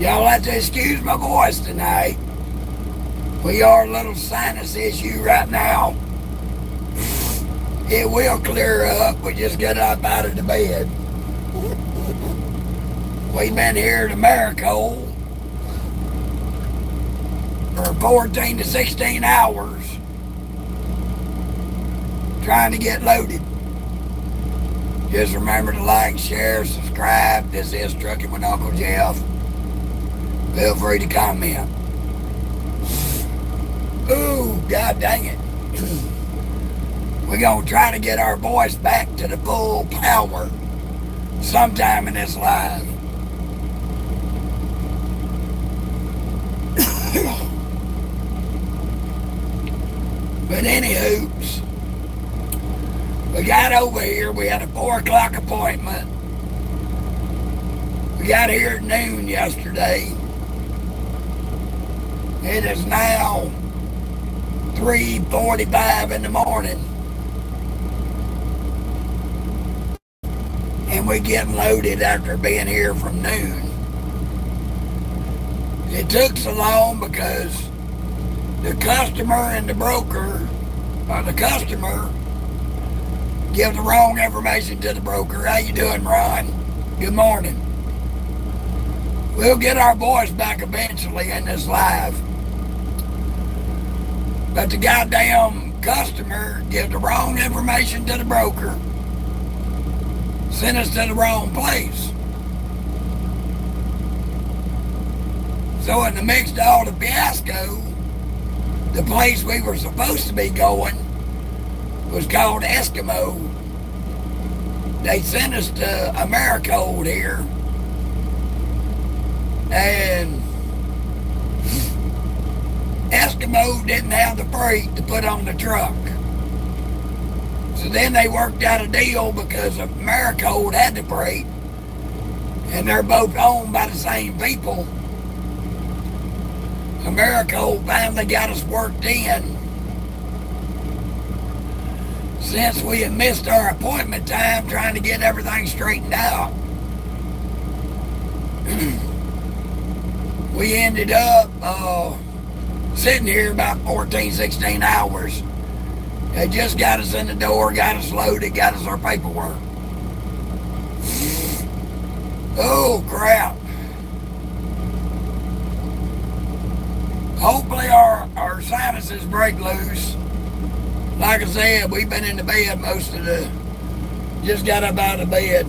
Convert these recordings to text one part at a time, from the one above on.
Y'all have to excuse my voice tonight. We are a little sinus issue right now. It will clear up. We just get up out of the bed. We've been here to Maricold for 14 to 16 hours trying to get loaded. Just remember to like, share, subscribe. This is Trucking with Uncle Jeff. Feel free to comment. Ooh, God dang it. We're going to try to get our voice back to the full power sometime in this live. But anywho, we got over here. We had a 4 o'clock appointment. We got here at noon yesterday. It is now 3:45 in the morning. And we're getting loaded after being here from noon. It took so long because the customer and the broker, or the customer, give the wrong information to the broker. How you doing, Ron? Good morning. We'll get our voice back eventually in this live. But the goddamn customer give the wrong information to the broker, sent us to the wrong place. So in the midst of all the fiasco, the place we were supposed to be going was called Eskimo. They sent us to Americold here. And Eskimo didn't have the freight to put on the truck. So then they worked out a deal because Americold had the freight. And they're both owned by the same people. Americold finally got us worked in. Since we had missed our appointment time trying to get everything straightened out. We ended up sitting here about 14, 16 hours. They just got us in the door, got us loaded, got us our paperwork. Oh, crap. Hopefully our sinuses break loose. Like I said, we've been in the bed most of the... Just got up out of bed.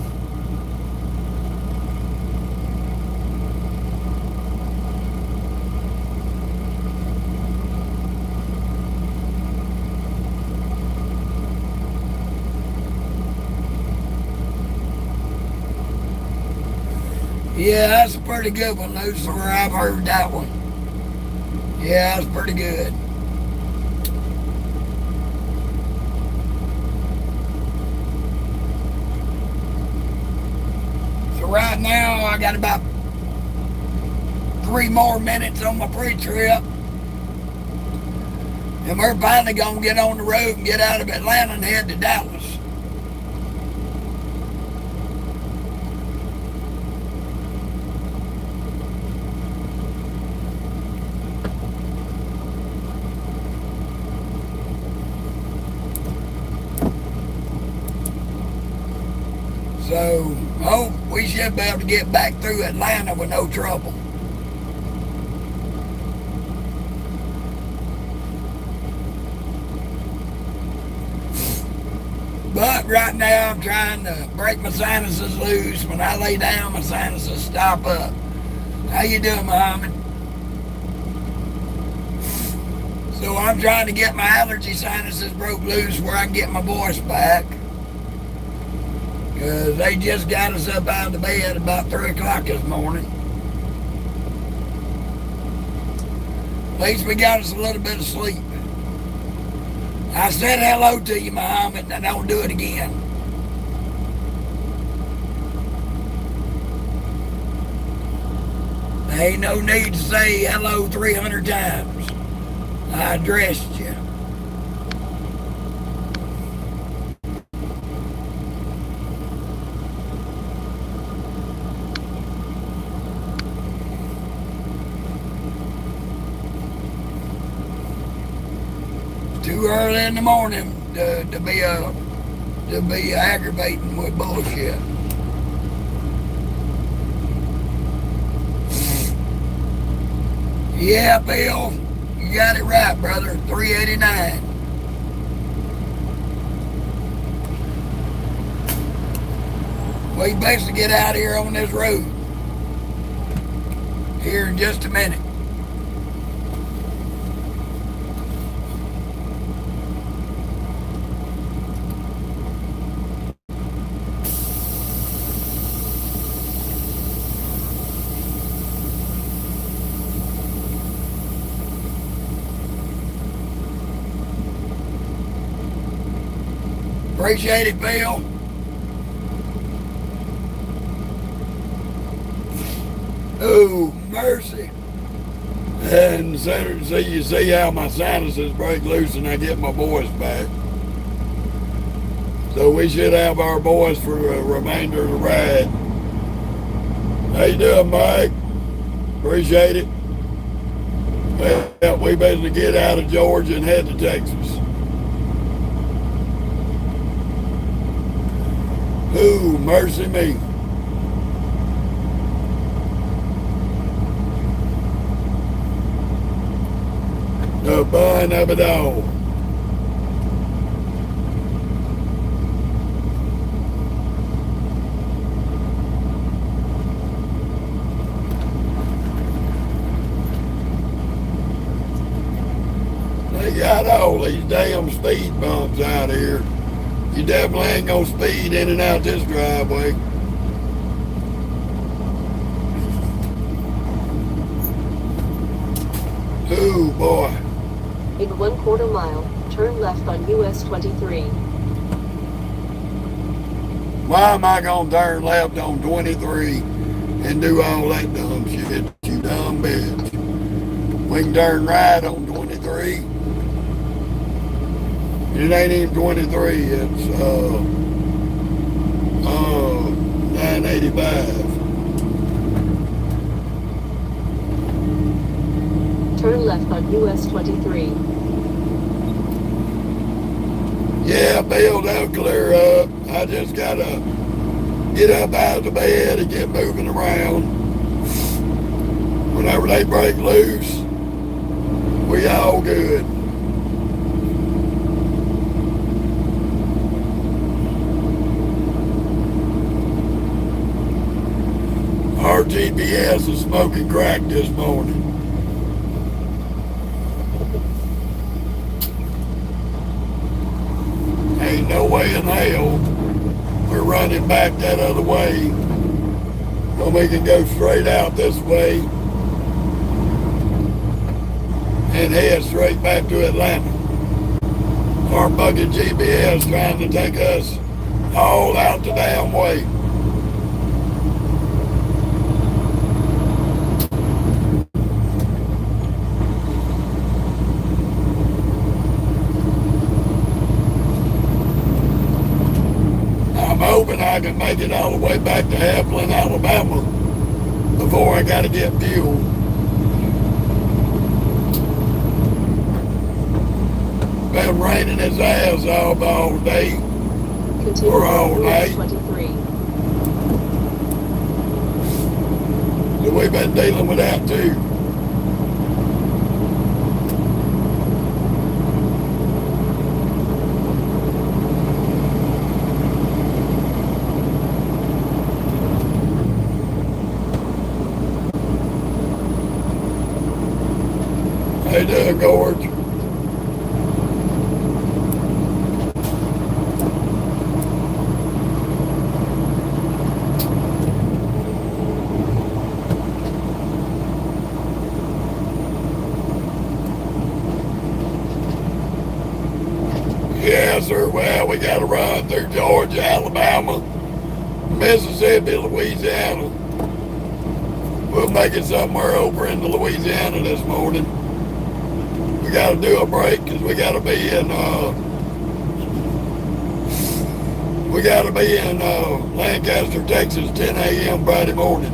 Yeah, that's a pretty good one, Lucifer. I've heard that one. Yeah, that's pretty good. So right now, I got about 3 more minutes on my pre-trip. And we're finally going to get on the road and get out of Atlanta and head to Dallas. So, hope we should be able to get back through Atlanta with no trouble. But right now, I'm trying to break my sinuses loose. When I lay down, my sinuses stop up. How you doing, Muhammad? So I'm trying to get my allergy sinuses broke loose where I can get my voice back. Because they just got us up out of the bed about 3 o'clock this morning. At least we got us a little bit of sleep. I said hello to you, Muhammad, and I don't do it again. There ain't no need to say hello 300 times. I addressed you. too early in the morning to be aggravating with bullshit. Yeah, Bill, you got it right, brother. 389. We best to get out of here on this road here in just a minute. Appreciate it, Bill. Oh, mercy. And so you see how my sinuses break loose and I get my voice back. So we should have our voice for the remainder of the ride. How you doing, Mike? Appreciate it. Well, we better get out of Georgia and head to Texas. Ooh, mercy me. The fun of it all. They got all these damn speed bumps out here. You definitely ain't gonna speed in and out this driveway. Ooh, boy. In 1/4 mile, turn left on US 23. Why am I gonna turn left on 23 and do all that dumb shit, you dumb bitch? We can turn right on 23. It ain't even 23, it's 985. Turn left on US 23. Yeah, Bill, they'll clear up. I just gotta get up out of the bed and get moving around. Whenever they break loose, we all good. Our GPS is smoking crack this morning. Ain't no way in hell we're running back that other way when we can go straight out this way and head straight back to Atlanta. Our bucket GPS trying to take us all out the damn way. Hoping I can make it all the way back to Heflin, Alabama before I gotta get fuel. Been raining its ass off all day or all night. 23. So we've been dealing with that too. How you doing, Gorge? Yeah, sir. Well, we got to run through Georgia, Alabama, Mississippi, Louisiana. We'll make it somewhere over into Louisiana this morning. We got to do a break because we got to be in Lancaster, Texas, 10 a.m. Friday morning.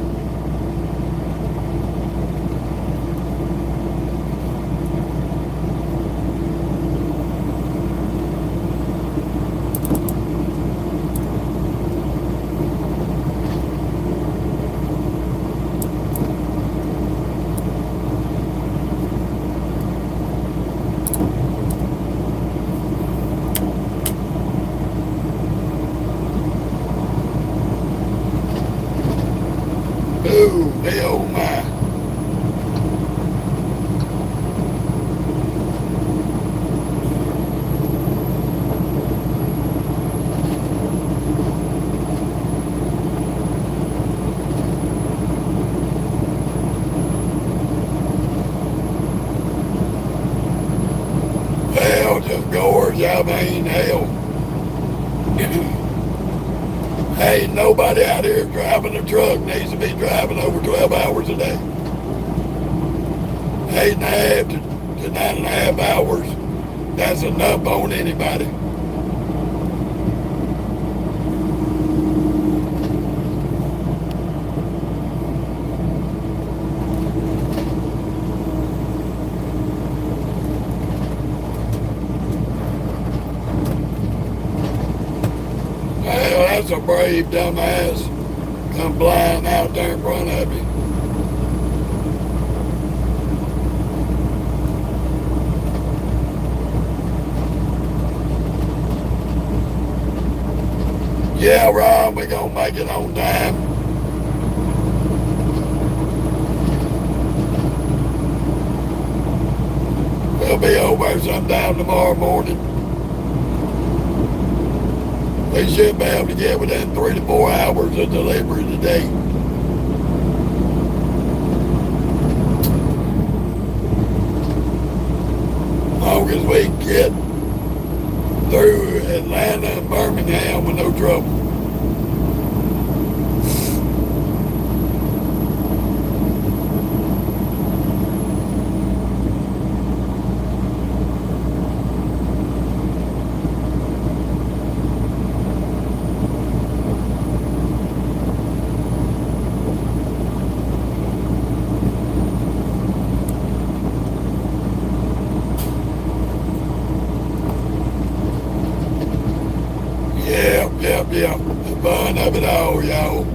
I mean, hell, ain't nobody out here driving a truck needs to be driving over 12 hours a day. 8.5 to 9.5 hours, that's enough on anybody. Hell, that's a brave dumbass come flying out there in front of me. Yeah, Ron, we gonna make it on time. We'll be over sometime tomorrow morning. We should be able to get within 3 to 4 hours of delivery today. As long as we get through Atlanta and Birmingham with no trouble. Yep. The fun of it all, y'all.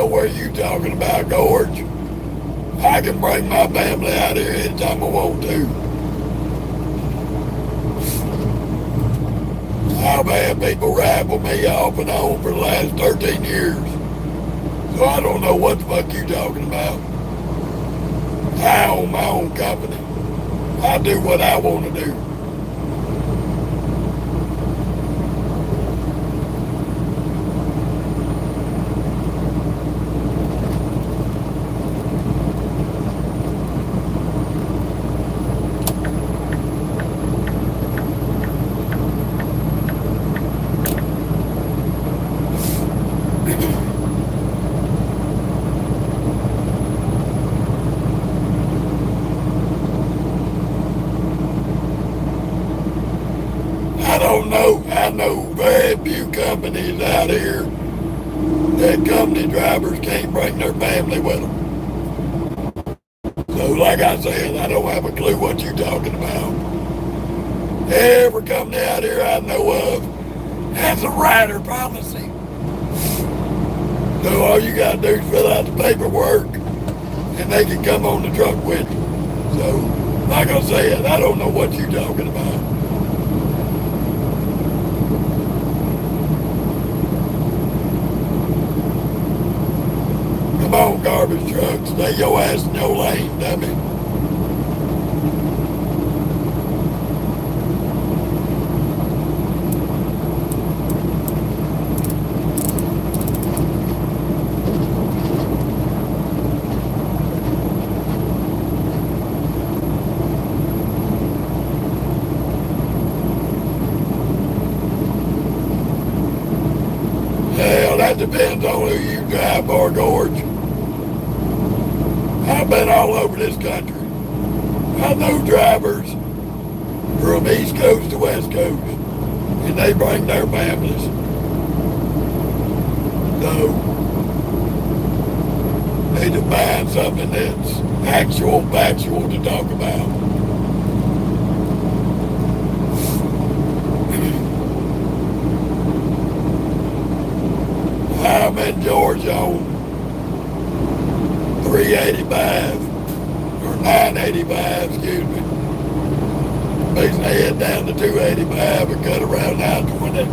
What are you talking about, George? I can bring my family out here anytime I want to. I've had people rifle me off and on for the last 13 years. So I don't know what the fuck you talking about. I own my own company. I do what I want to do. I know very few companies out here that company drivers can't bring their family with them. So like I said, I don't have a clue what you're talking about. Every company out here I know of has a rider policy. So all you gotta do is fill out the paperwork and they can come on the truck with you. So like I said, I don't know what you're talking about. Come on, garbage truck, stay your ass in your lane, dummy. Hell, that depends on who you drive for, George. I've been all over this country. I know drivers from East Coast to West Coast, and they bring their families. So, they need to find something that's factual to talk about. I'm in Georgia on 385 or 985, excuse me. Basically head down to 285 and cut around I-20.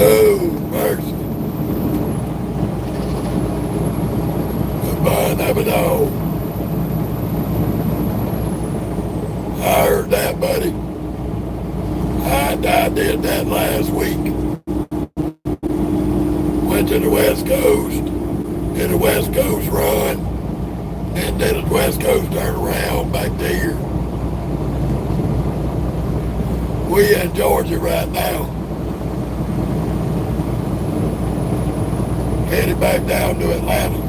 Oh, mercy. The bun of it all. I heard that, buddy. I did that last week. Went to the West Coast, did a West Coast run, and did a West Coast turn around back there. We in Georgia right now. Headed back down to Atlanta.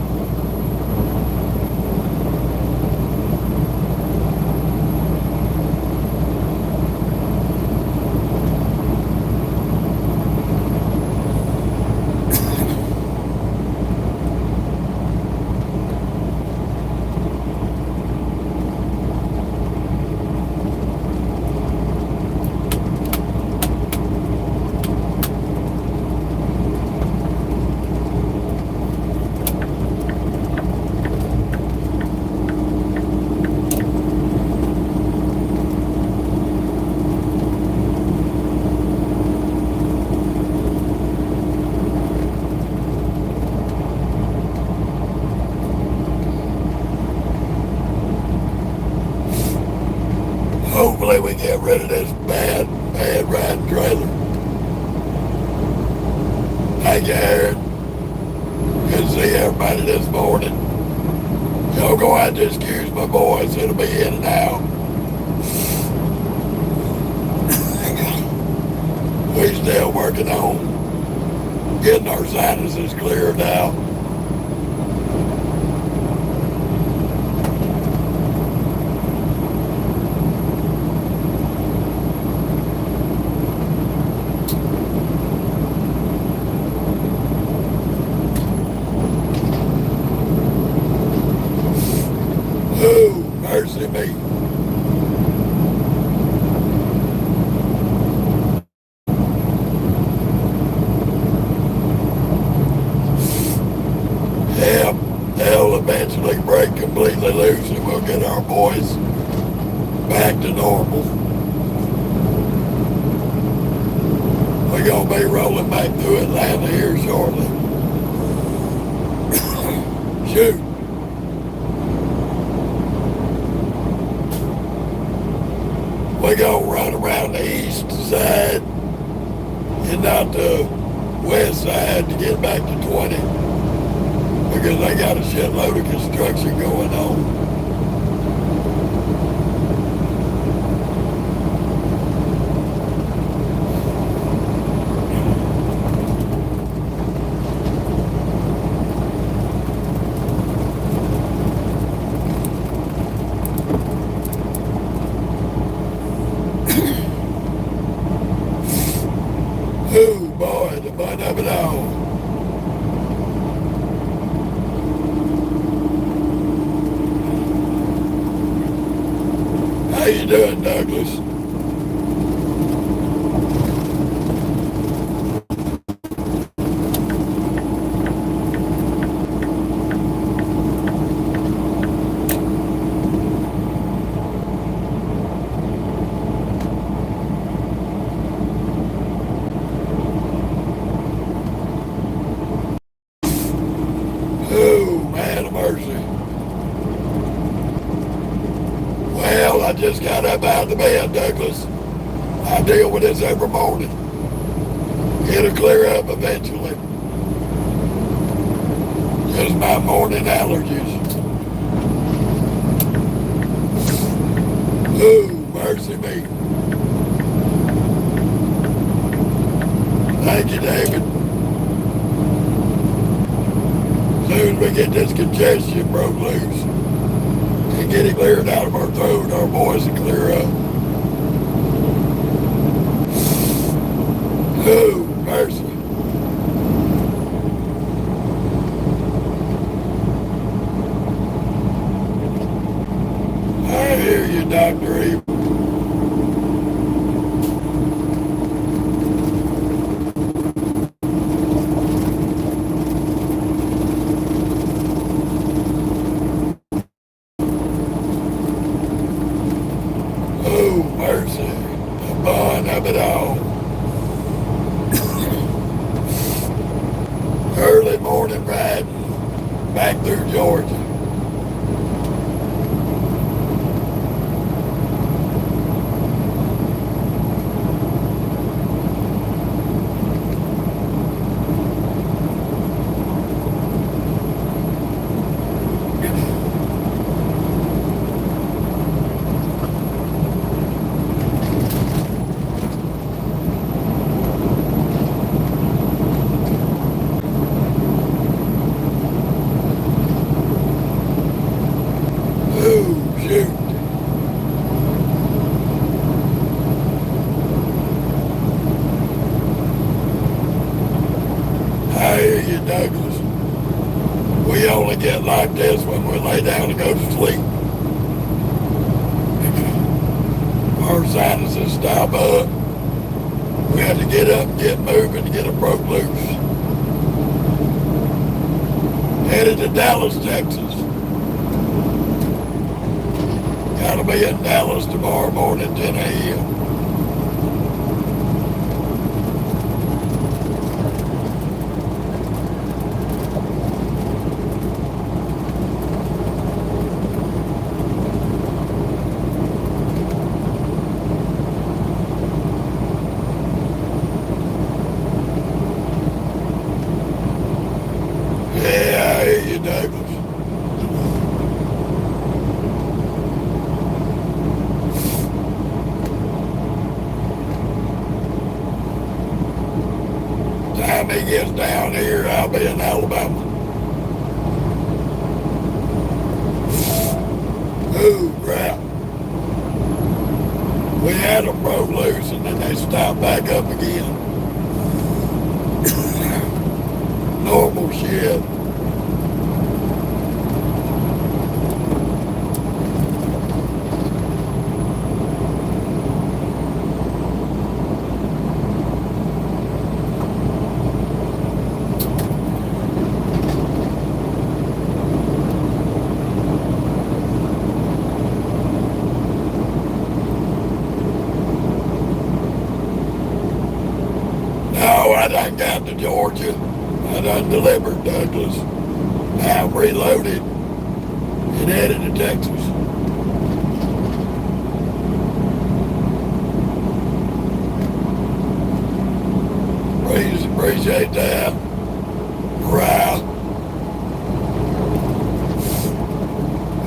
Hopefully we get rid of this bad riding trailer. Thank you, Aaron. Good to see everybody this morning. Y'all go out to excuse my voice. It'll be in and out. We still working on getting our sinuses cleared out. Oh, mercy me. Yeah, they'll eventually break completely loose and we'll get our boys back to normal. We're going to be rolling back through Atlanta here shortly. Shoot. We're going to run around the east side and not the west side to get back to 20 because they got a shitload of construction going on. Oh boy, the fun of it all. How you doing, Douglas? Oh, man of mercy. Well, I just got up out of the bed, Douglas. I deal with this every morning. It'll clear up eventually. Just my morning allergies. Oh, mercy me. Thank you, David. As soon as we get this congestion broke loose and get it cleared out of our throat, our voice will clear up. Oh, mercy. Dr. Evil. Oh, mercy. The fun of it all. Early morning riding back through Georgia. Oh, shoot. I hear you, Douglas. We only get like this when we lay down and go to sleep. Our sinuses stop up. We had to get up and get moving to get them broke loose. Headed to Dallas, Texas. Gotta be in Dallas tomorrow morning, 10 a.m. Yeah, I hear you, Douglas. Time he gets down here, I'll be in Alabama. Oh, crap. We had them broke loose and then they stopped back up again. Normal shit. No, I done got to Georgia. I done delivered, Douglas. Now I'm reloaded and headed to Texas. Appreciate that. Right.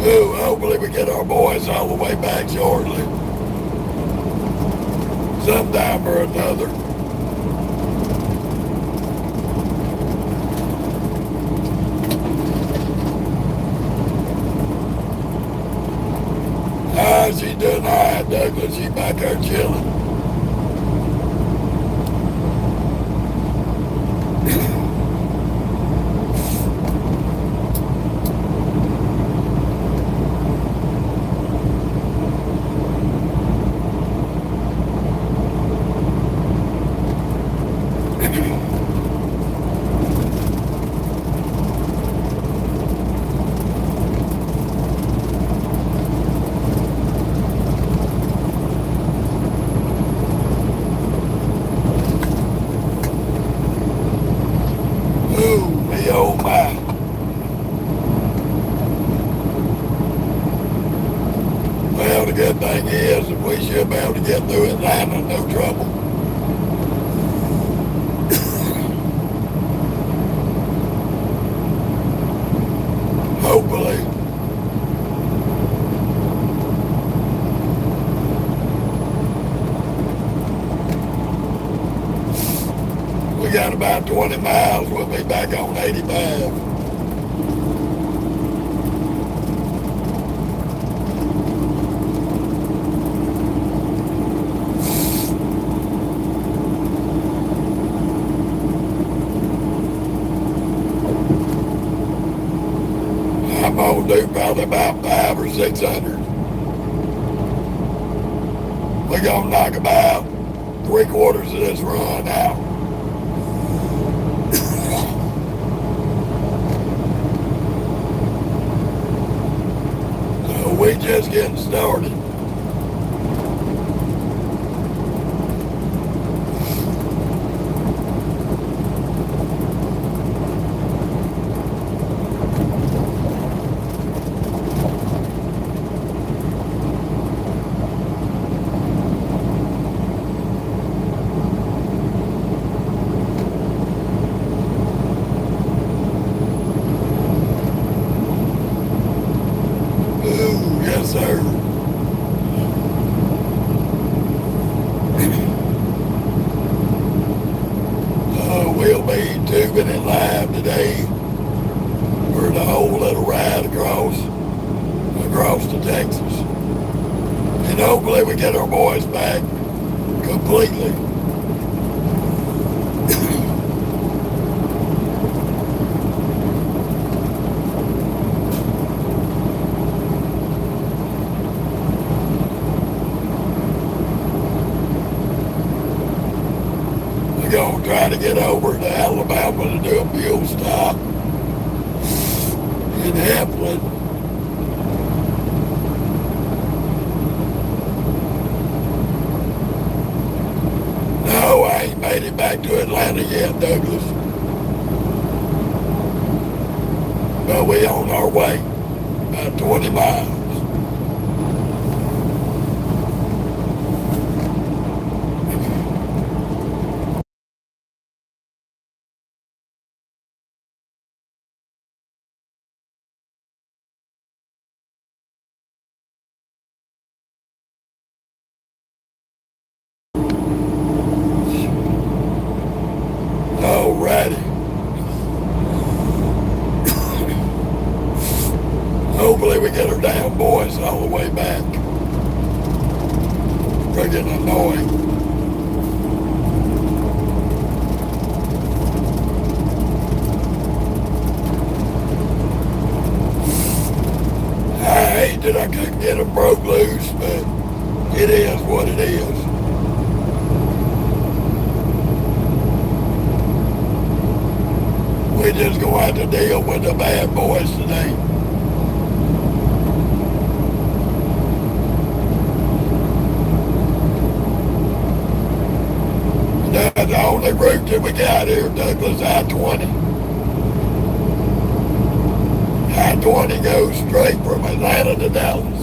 Oh, hopefully we get our boys all the way back shortly. Sometime or another. Ah, she's doing all right, Douglas. She's back there chilling. Oh my. Well, the good thing is that we should be able to get through Atlanta, no trouble. Hopefully. We got about 20 miles. We'll be back on 85. I'm gonna do probably about 500 or 600. We're gonna knock about 3/4 of this run out. So we just getting started. Yes, sir. We'll be tubing it live today for the whole little ride across to Texas. And hopefully we get our boys back completely. We're going to try to get over to Alabama to do a fuel stop in Heflin. No, I ain't made it back to Atlanta yet, Douglas. But we on our way, about 20 miles. Alrighty. Hopefully we get our damn boys all the way back. Friggin' annoying. I hate that I couldn't get them broke loose, but it is what it is. We just gonna have to deal with the bad boys today. That's the only route that we got here, Douglas, I-20. I-20 goes straight from Atlanta to Dallas.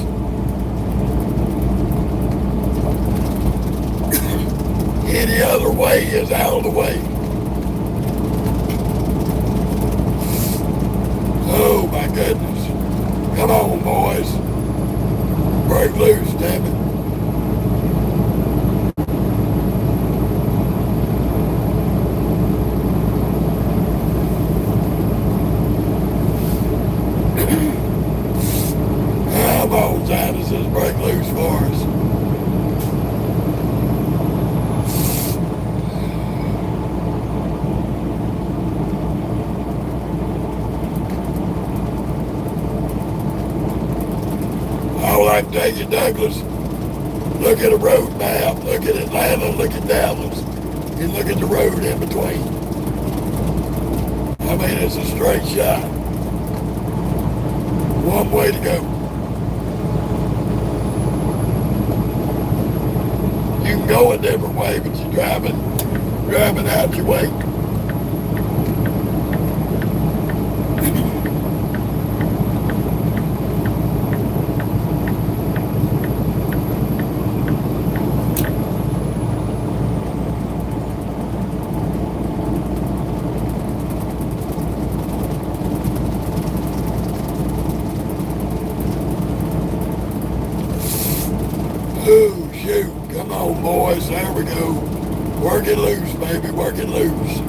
Any other way is out of the way. Oh my goodness. Come on, boys. Break loose, damn it. Come on, Sinuses, break loose for us. All I can tell you, Douglas, look at a road map, look at Atlanta, look at Dallas, and look at the road in between. I mean, it's a straight shot. One way to go. You can go a different way, but you're driving out your way. Oh, shoot. Come on, boys. There we go. Work it loose, baby. Work it loose.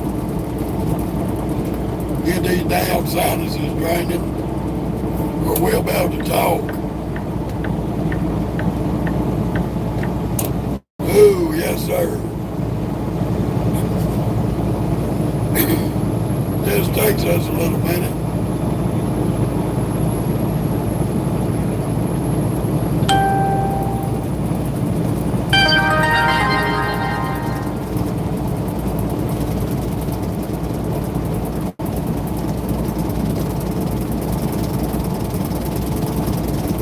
Get these damn sinuses draining, or we'll be able to talk. Oh, yes, sir. This takes us a little minute.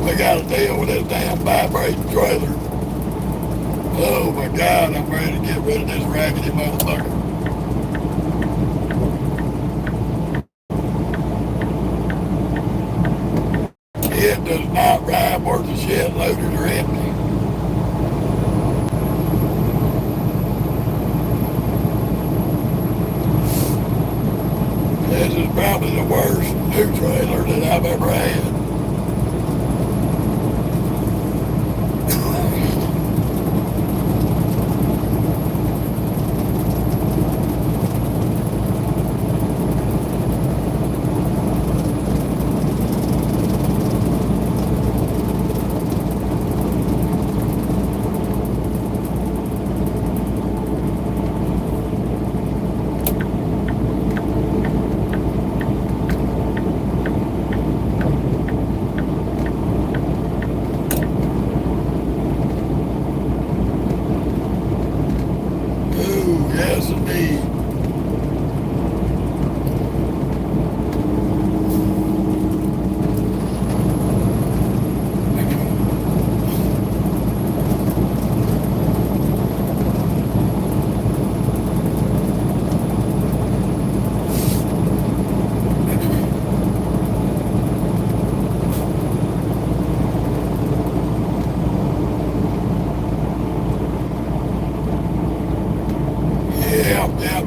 we gotta deal with this damn vibrating trailer. Oh my God, I'm ready to get rid of this raggedy motherfucker. It does not ride worth a shit loaded or empty. This is probably the worst new trailer that I've ever had. Yes, indeed.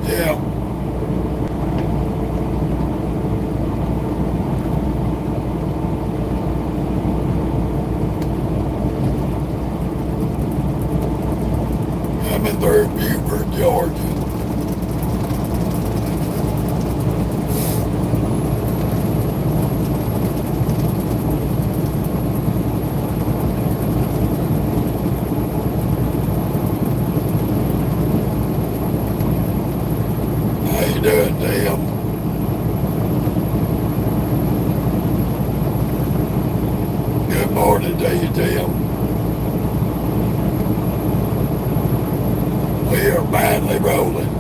Yeah. I'm in Third Beaufort, Georgia. How you doing, Tim? Good morning to you, Tim. We are finally rolling.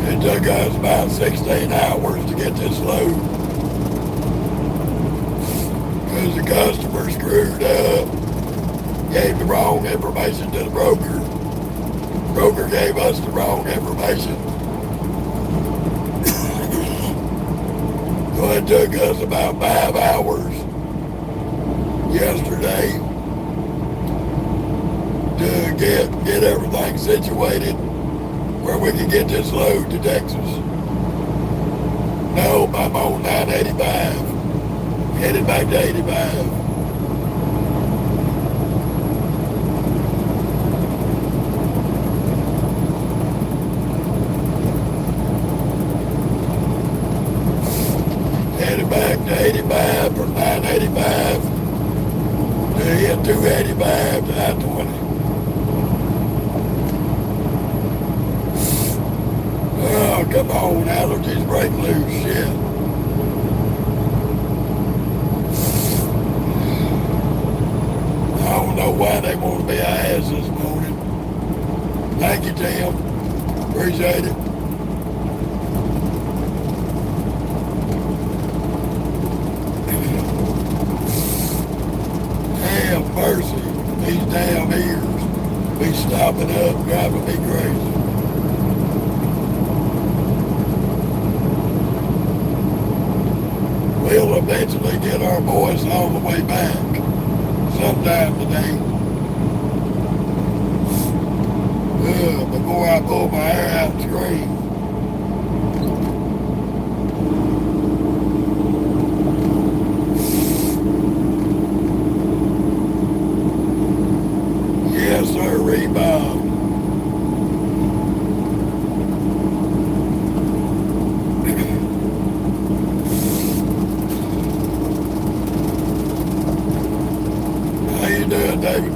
It took us about 16 hours to get this load. Because the customer screwed up, gave the wrong information to the broker. Broker gave us the wrong information. So it took us about 5 hours yesterday to get everything situated where we can get this load to Texas. No, I'm on 985, headed back to 85. Headed back to 85 from 985 to hit 285 to I-20. Oh, come on, allergies break loose, shit. I don't know why they want to be our ass this morning. Thank you, Tim. Appreciate it. Have mercy. These damn ears be stopping up, driving me crazy. We'll eventually get our voice all the way back sometime today. Before I pull my hair out and scream. Yes, sir, Bob. How you doing, David?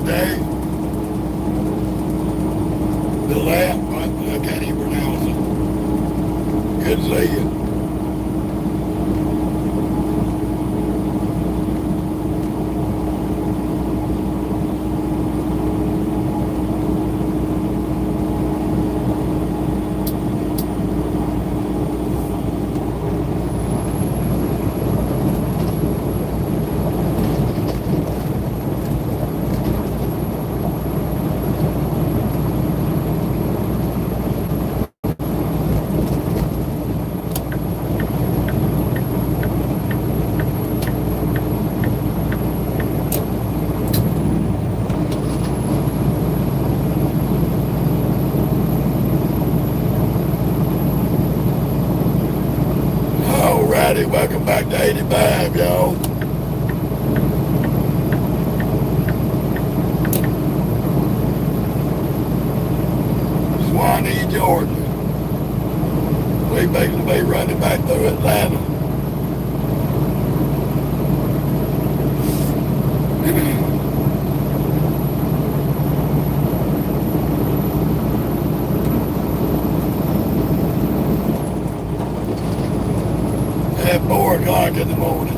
Dave? The lamp? I can't even pronounce it. Good to see you. Alrighty, welcome back to 85, y'all. Swanee, Georgia. We basically running back through Atlanta. At 4 o'clock in the morning.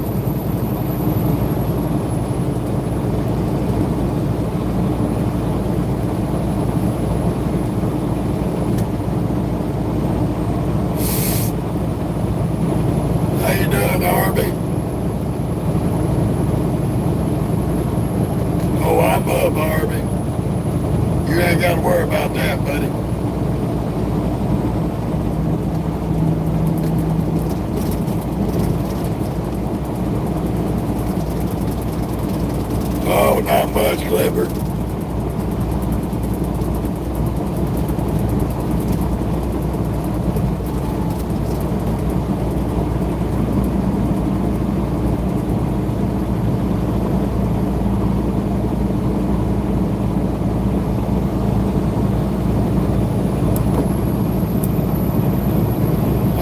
How you doing, Harvey? Oh, I'm up, Harvey. You ain't got to worry about that, buddy. Oh, not much, Clifford.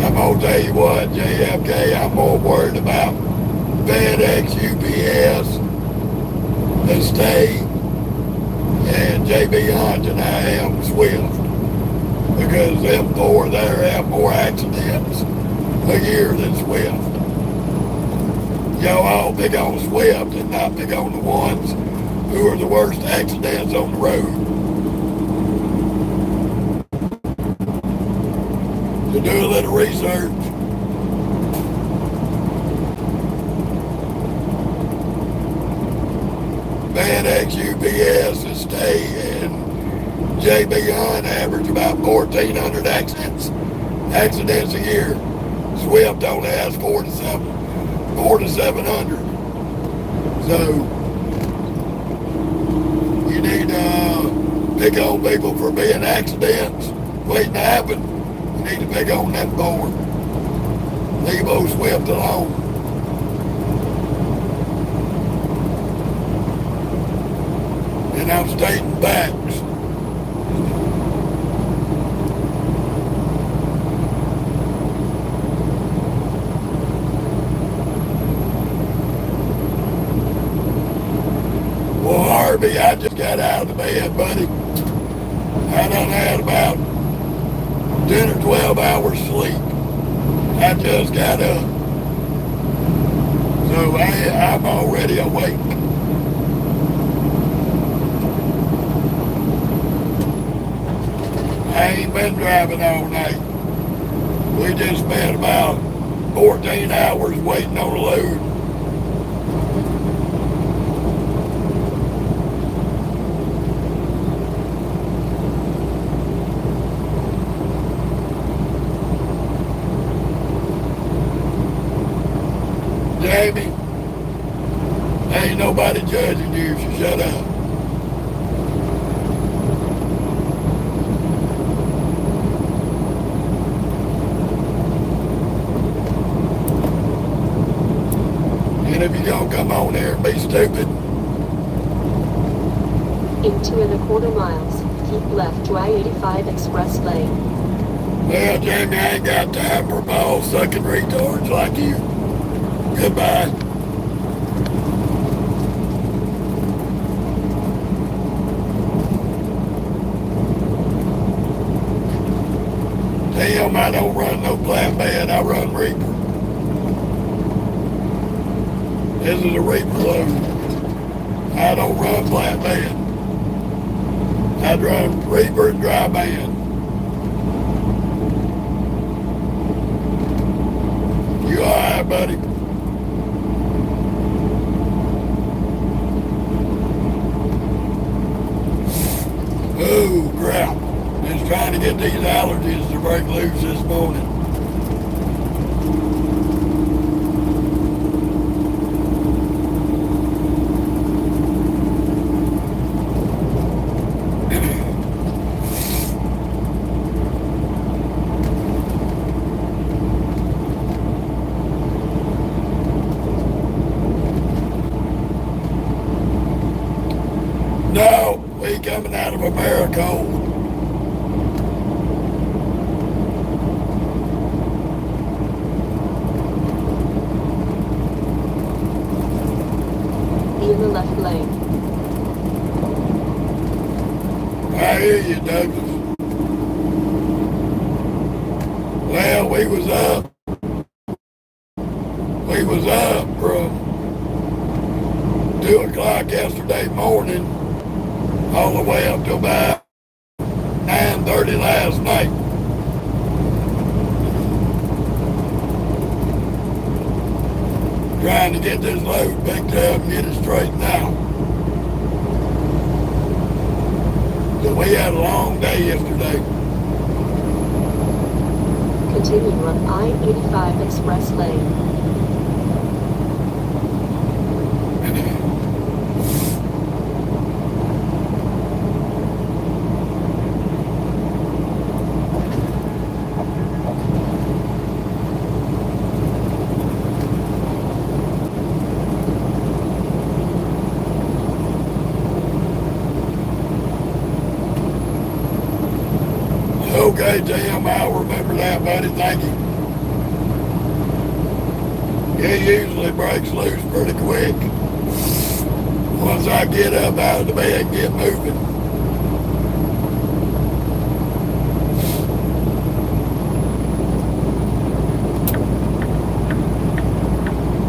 I'm gonna tell you what, JFK, I'm more worried about FedEx, UPS, the state, and JB Hunt than I am Swift. Because them four there have more accidents a year than Swift. Y'all all pick on Swift and not pick on the ones who are the worst accidents on the road. So do a little research. FedEx, UPS, the state, and JB Hunt average about 1,400 accidents a year. Swift only has 4 to 700. So you need to pick on people for being accidents waiting to happen. You need to pick on them four. Leave old Swift alone. And I'm stating facts. Well, Harvey, I just got out of the bed, buddy. I done had about 10 or 12 hours sleep. I just got up. So I'm already awake. I ain't been driving all night. We just spent about 14 hours waiting on a load. Jamie, ain't nobody judging you, so shut up. And if you don't come on here and be stupid. In 2¼ miles, keep left to I-85 Express Lane. Well, Jamie, I ain't got time for ball-sucking retards like you. Goodbye. Damn, I don't run no flatbed, I run Reaper. This is a Reaper load. I don't run flatbed. I run Reaper and dry band. You alright, buddy? Oh, crap. Just trying to get these allergies to break loose this morning. America cold. Be in the left lane. I hear you, Douglas. Well, we was up from 2 o'clock yesterday morning all the way up to about 9:30 last night. Trying to get this load picked up and get it straightened out. So we had a long day yesterday. Continue on I-85 Express Lane. Okay, Tim, I'll remember that, buddy. Thank you. It usually breaks loose pretty quick once I get up out of the bed and get moving.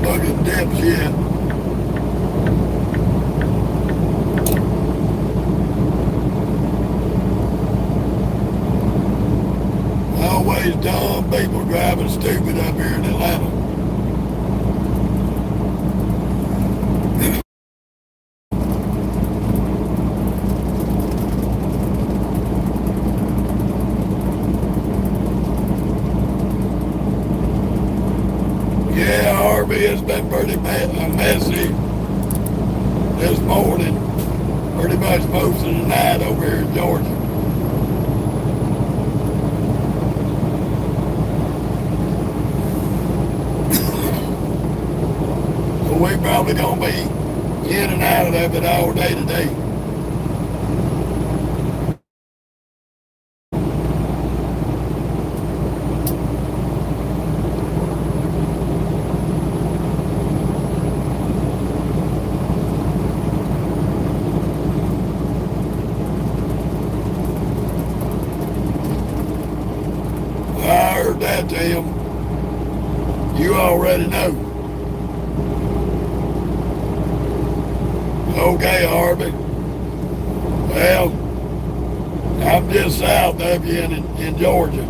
Fucking dipshit. Always dumb people driving stupid up here in Atlanta. Yeah, Harvey, has been pretty messy this morning. Pretty much most of the night over here in Georgia. We probably gonna be in and out of it all day today. I heard that, Tim. You already know. Okay, Harvey. Well, I'm just south of you in Georgia.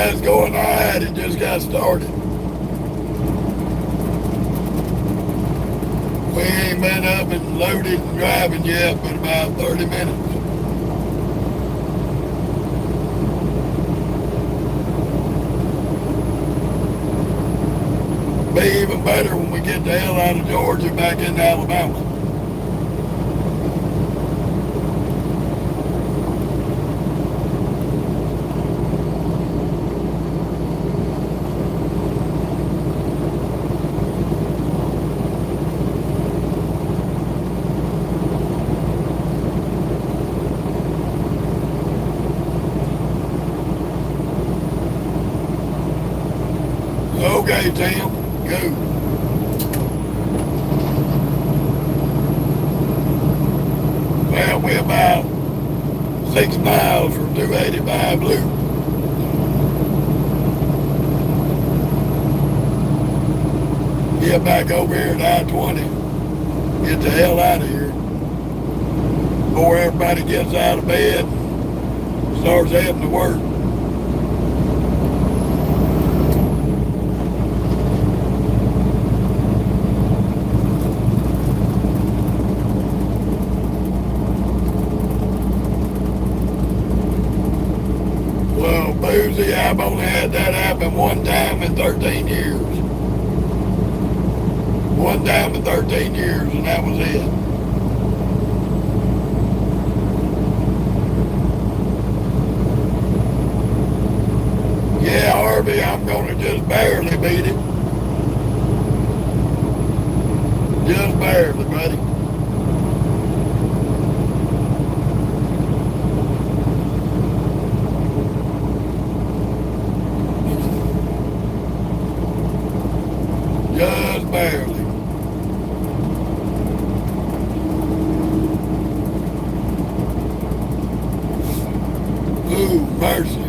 It's going all right. It just got started. We ain't been up and loaded and driving yet, but about 30 minutes. Be even better when we get the hell out of Georgia back into Alabama. Okay, Tim, go. Well, we're about 6 miles from 285 Blue. Get back over here at I-20. Get the hell out of here. Before everybody gets out of bed and starts heading to work. Boozy, I've only had that happen one time in 13 years. One time in 13 years, and that was it. Harvey, I'm gonna just barely beat it. Just barely, buddy. Just barely. Ooh, mercy.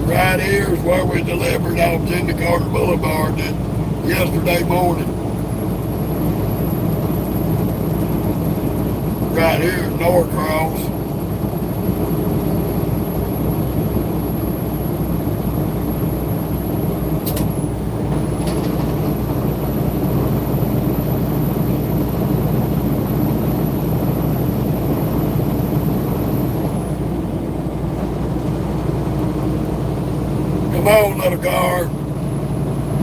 Right here is where we delivered off Jimmy Carter Boulevard yesterday morning. Right here at Norcross. Come on, little car.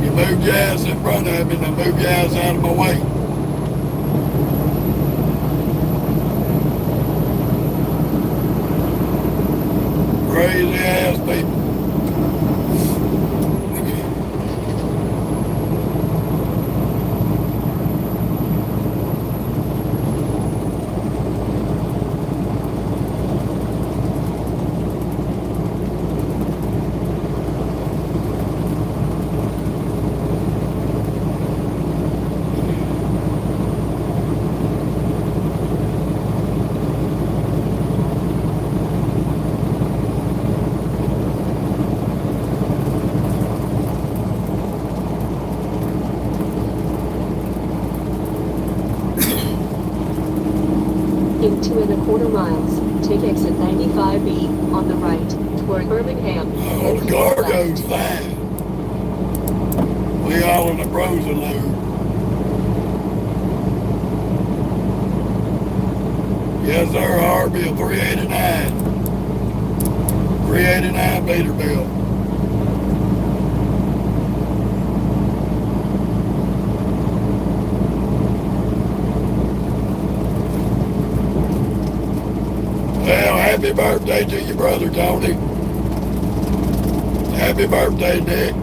You moved your ass in front of me, and I moved your ass out of my way. Crazy ass people. In 2.25 miles, take exit 95B on the right toward Birmingham. Oh, the car goes fast. We all in the frozen loop. Yes, sir, Harvey, a 389. 389 Peterbilt. Well, happy birthday to your brother, Tony. Happy birthday, Nick.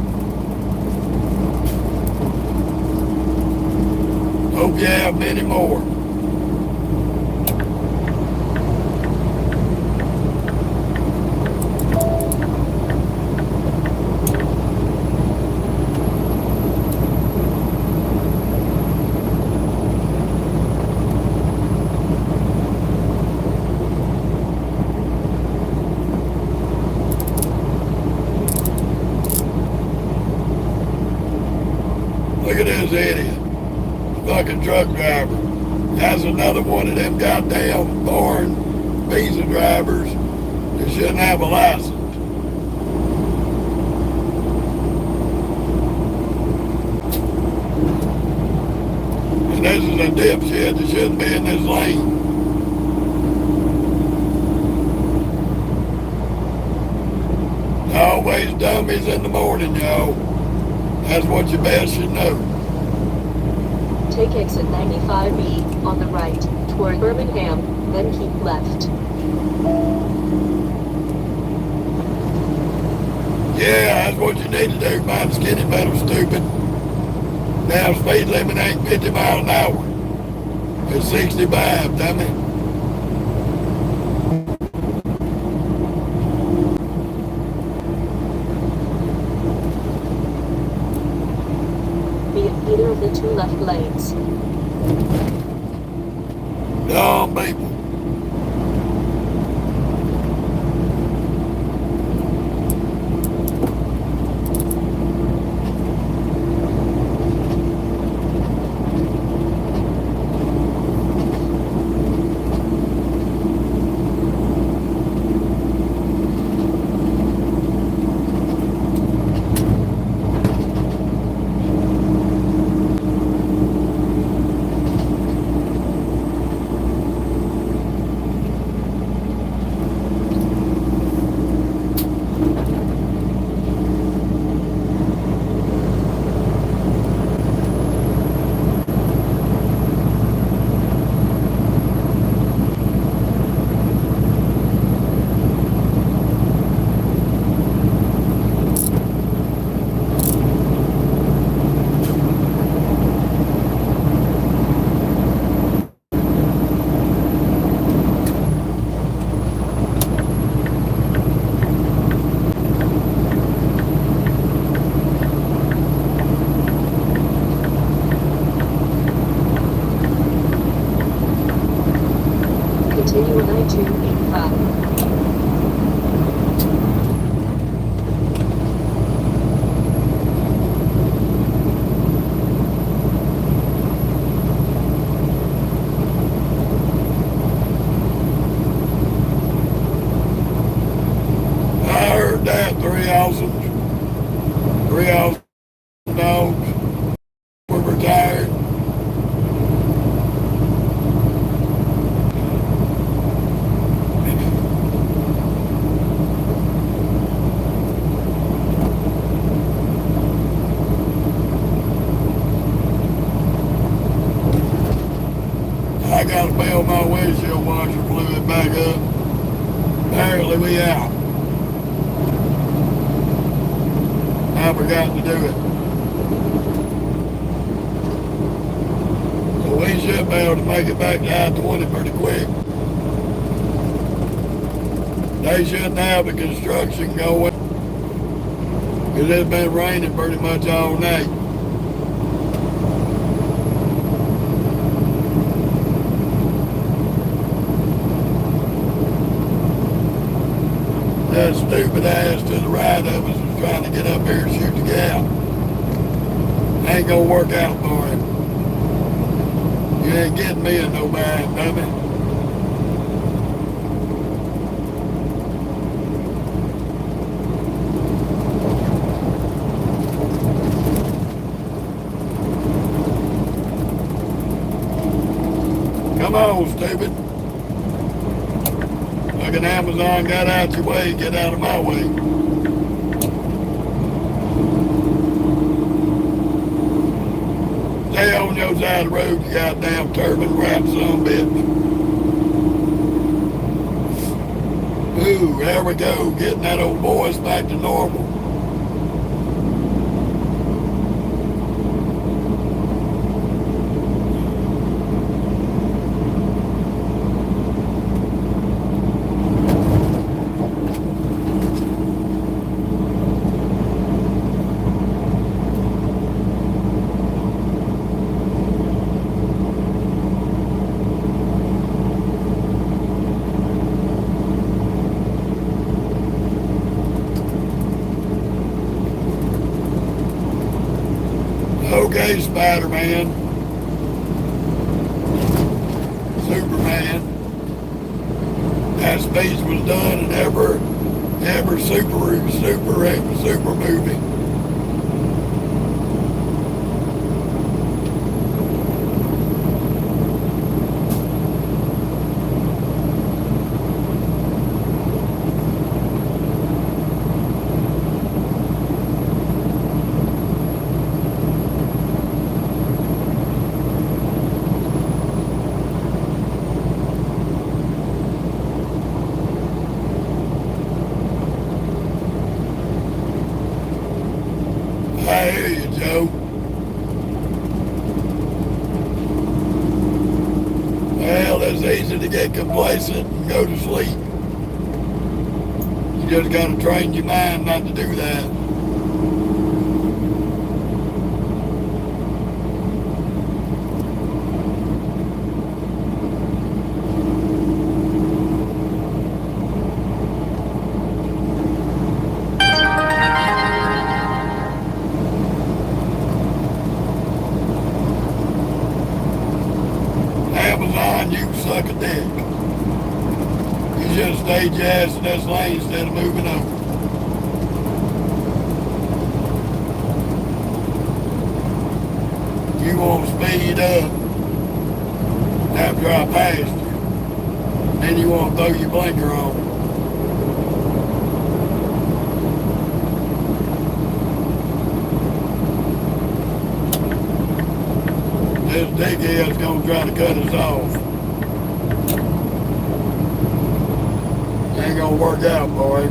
Hope you have many more. Look at this idiot. Fucking truck driver. That's another one of them goddamn foreign visa drivers that shouldn't have a license. And this is a dipshit that shouldn't be in this lane. Always dummies in the morning, y'all. That's what you best should know. Take exit 95B on the right toward Birmingham, then keep left. Yeah, that's what you need to do. Mind skinny metal, stupid. Now speed limit ain't 50 miles an hour. It's 65, dummy. Be in either of the two left lanes. Dumb people. continue on I-285. I heard that, three awesome dogs. We're retired. I gotta bail my windshield washer fluid back up. Apparently we out. I forgot to do it. So we should be able to make it back to I-20 pretty quick. They shouldn't have the construction going because it's been raining pretty much all night. That stupid ass to the right of us is trying to get up here and shoot the gap. Ain't gonna work out for him. You ain't getting me in no bad, dummy. Come on, stupid. Fucking Amazon got out your way, get out of my way. Stay on your side of the road, you goddamn turban wrap son bitch. Ooh, there we go, getting that old voice back to normal. Okay, Spider-Man, Superman, that speech was done in every super movie. I hear you, Joe. Well, it's easy to get complacent and go to sleep. You just gotta train your mind not to do that. Amazon, you suck a dick. You should have stayed your ass in this lane instead of moving over. You want to speed up after I passed you. Then you want to throw your blinker on. This dickhead's gonna try to cut us off. Ain't gonna work out, boy.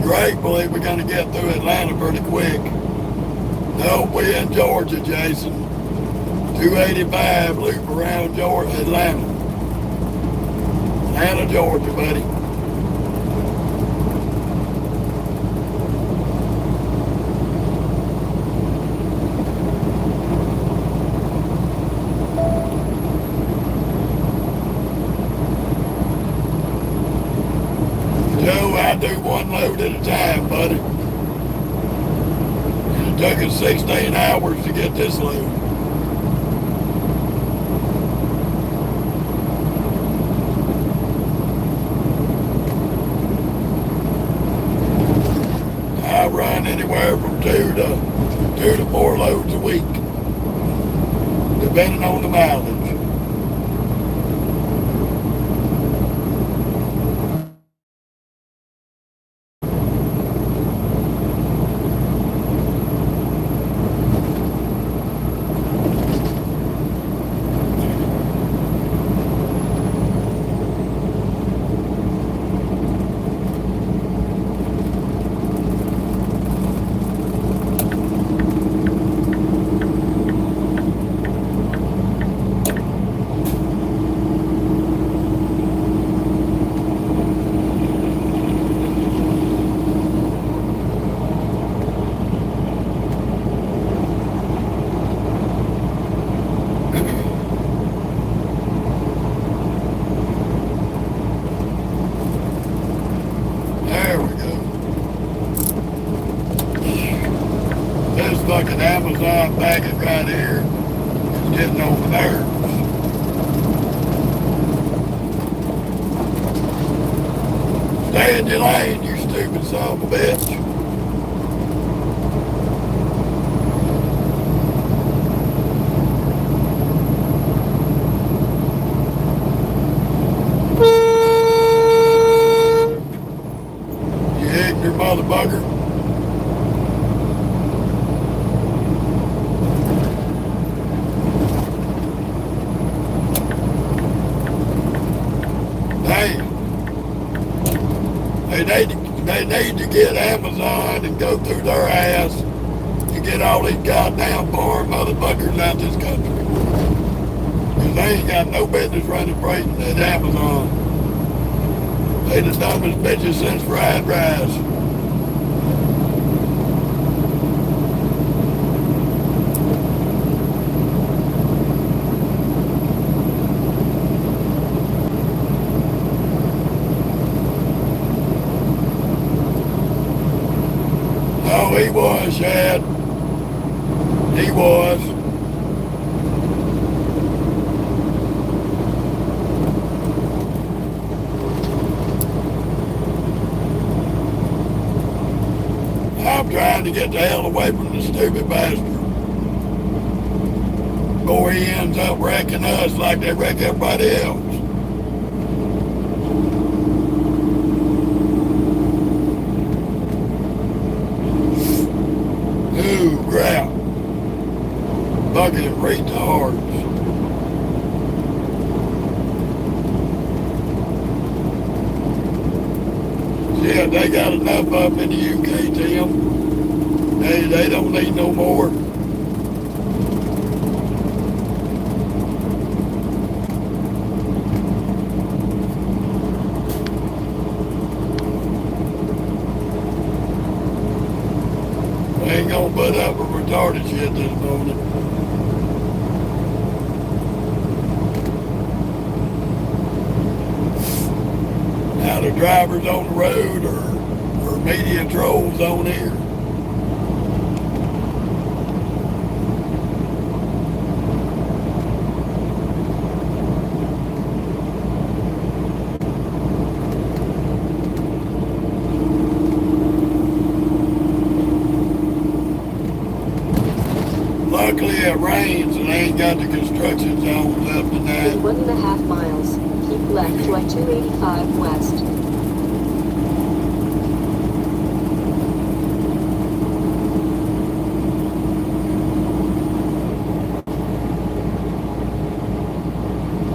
Gratefully, we're gonna get through Atlanta pretty quick. Nope, we in Georgia, Jason. 285, loop around Georgia, Atlanta. Atlanta, Georgia, buddy. gotta do one load at a time, buddy. It took us 16 hours to get this load. I run anywhere from two to four loads a week, depending on the mileage. Fucking Amazon package right here is getting on the nerves. Stay in your lane, you stupid son of a bitch. You ignorant motherfucker. They need to get Amazon and go through their ass to get all these goddamn foreign motherfuckers out this country. Because they ain't got no business running freight at Amazon. They the dumbest bitches since fried rice. Oh, he was, Shad. He was. I'm trying to get the hell away from this stupid bastard before he ends up wrecking us like they wreck everybody else. Crap. Fucking retards. Yeah, they got enough up in the UK, Tim. They don't need no more. Ain't gonna put up with retarded shit this morning. Now the drivers on the road or media trolls on here. Luckily it rains and they ain't got the construction zone left tonight. In 1.5 miles, keep left to I-285 west.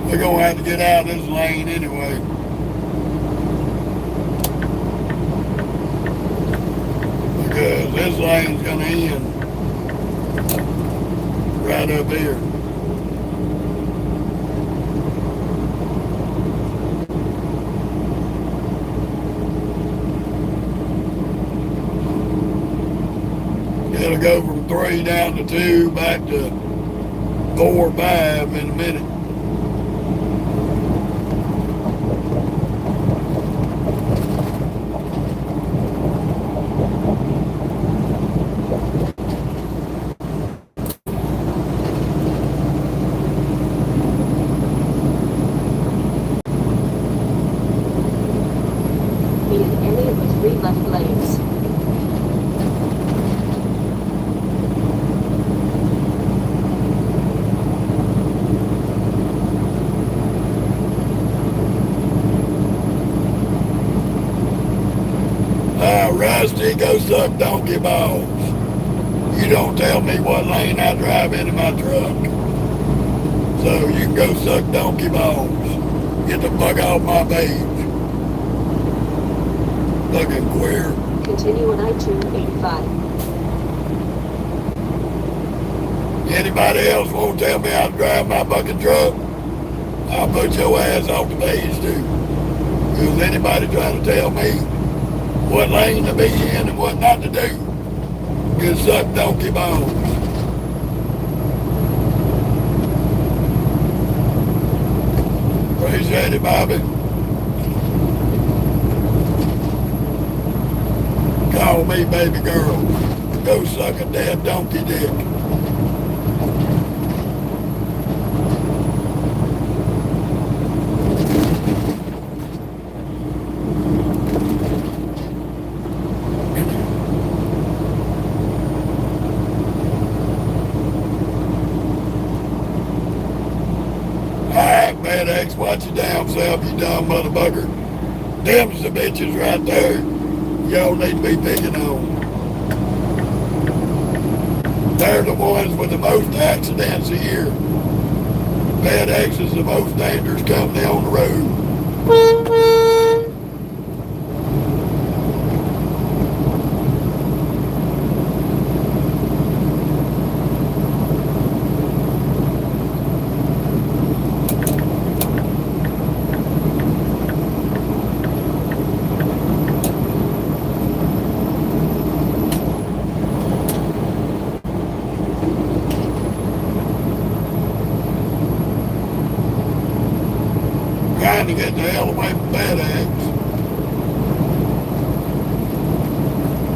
We're gonna have to get out of this lane anyway. Because this lane's gonna end right up here. It'll go from 3 down to 2, back to 4 or 5 in a minute. 3 left lanes. Rusty, go suck donkey balls. You don't tell me what lane I drive into my truck. So you can go suck donkey balls. Get the fuck off my page. Fucking queer. Continue on I-285. Anybody else won't tell me how to drive my fucking truck? I'll put your ass off the page too. Because anybody trying to tell me what lane to be in and what not to do, can suck donkey balls. Appreciate it, Bobby. Call me baby girl. Go suck a dead donkey dick. FedEx, watch your damn self, you dumb motherfucker. Them's the bitches right there. Y'all need to be picking on. They're the ones with the most accidents a year. FedEx is the most dangerous company on the road. Trying to get the hell away from FedEx.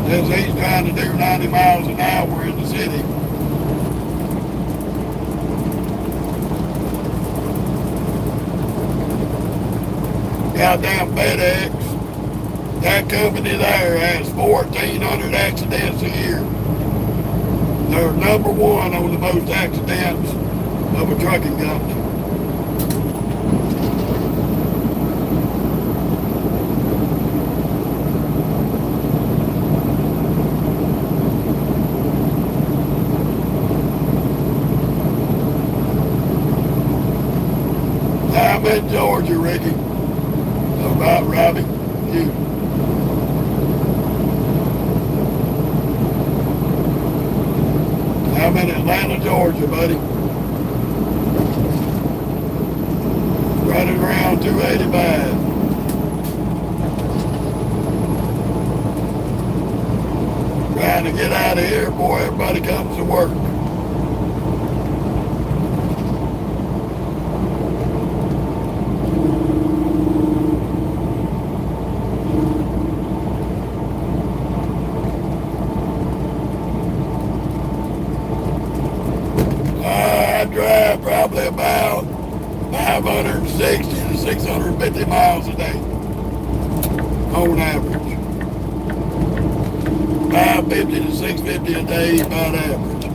Since he's trying to do 90 miles an hour in the city. Goddamn FedEx. That company there has 1,400 accidents a year. They're number one on the most accidents of a trucking company. I'm in Georgia, Ricky. About Robbie. You. I'm in Atlanta, Georgia, buddy. Running around 285. Trying to get out of here before everybody comes to work. I drive probably about 560 to 650 miles a day on average. 550 to 650 a day about average.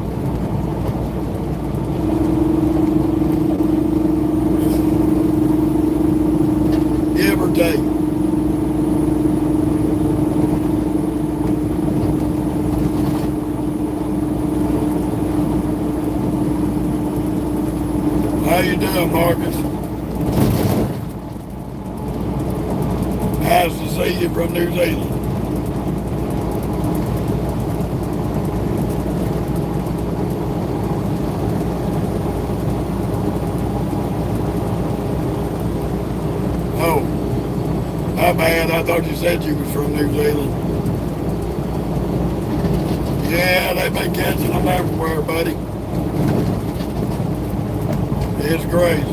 Give or take. How you doing, Marcus? Nice to see you from New Zealand. Oh, my bad. I thought you said you was from New Zealand. Yeah, they've been catching them everywhere, buddy. It's crazy.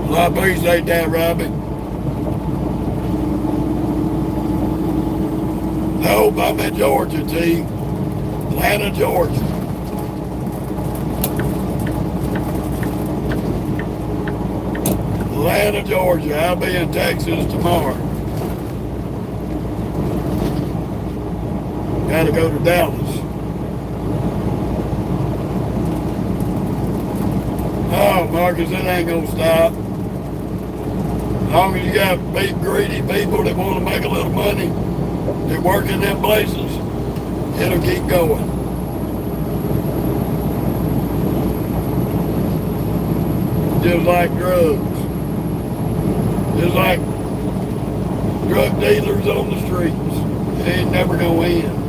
Well, I appreciate that, Robbie. Nope, I'm in Georgia, T. Atlanta, Georgia. Atlanta, Georgia. I'll be in Texas tomorrow. Gotta go to Dallas. Oh, Marcus, it ain't gonna stop. As long as you got big, greedy people that want to make a little money, that work in them places, it'll keep going. Just like drugs. Just like drug dealers on the streets. They ain't never gonna end.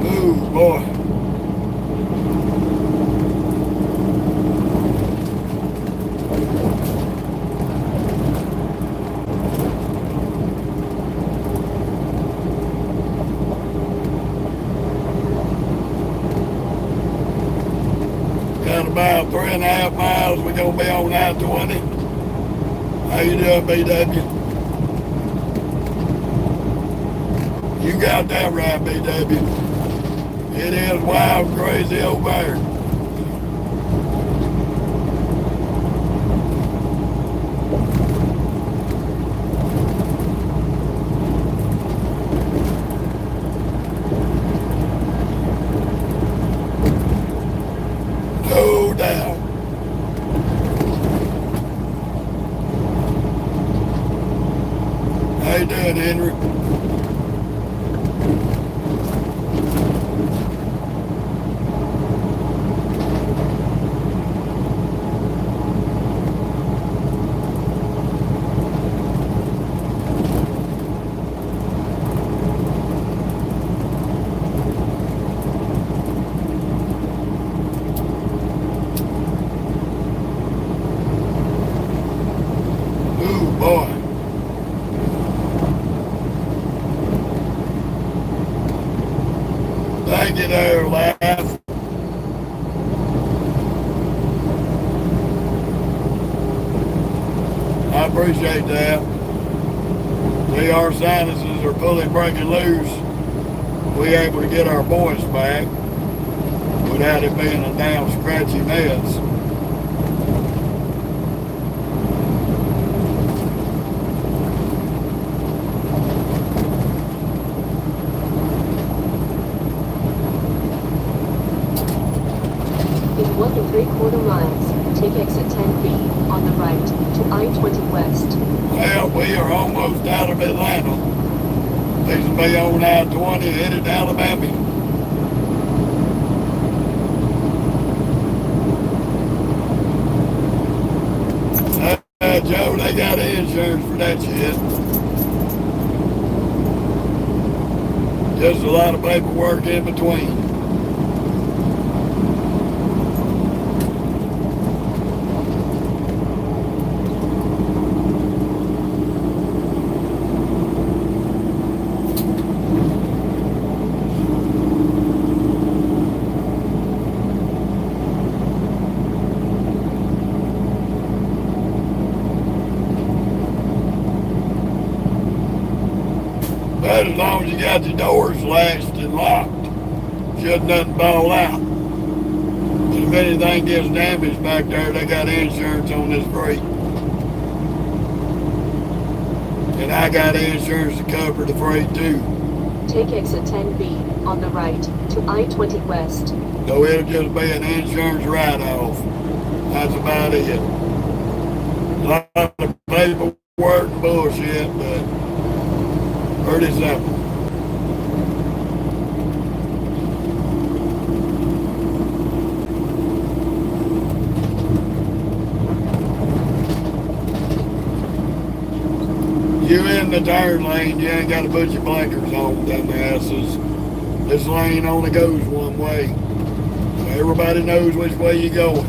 Ooh, boy. Got about 3.5 miles. We're gonna be on I-20. How you doing, BW? You got that right, BW. It is wild and crazy over there. No doubt. How you doing, Henry? Ooh, boy. Thank you there, Laugh. I appreciate that. See, our sinuses are fully breaking loose. We able to get our voice back without it being a damn scratchy mess. In 1 3/4 miles, take exit 10B on the right to I-20 West. Well, we are almost out of Atlanta. These will be on I-20 headed to Alabama. Joe, they got insurance for that shit. Just a lot of paperwork in between. But as long as you got your doors latched and locked, should nothing fall out. And if anything gets damaged back there, they got insurance on this freight. And I got insurance to cover the freight too. Take exit 10B on the right to I-20 West. So it'll just be an insurance write-off. That's about it. A lot of paperwork and bullshit, but pretty simple. You in the turn lane, you ain't got to put your blinkers on, dumbasses. This lane only goes one way. So everybody knows which way you're going.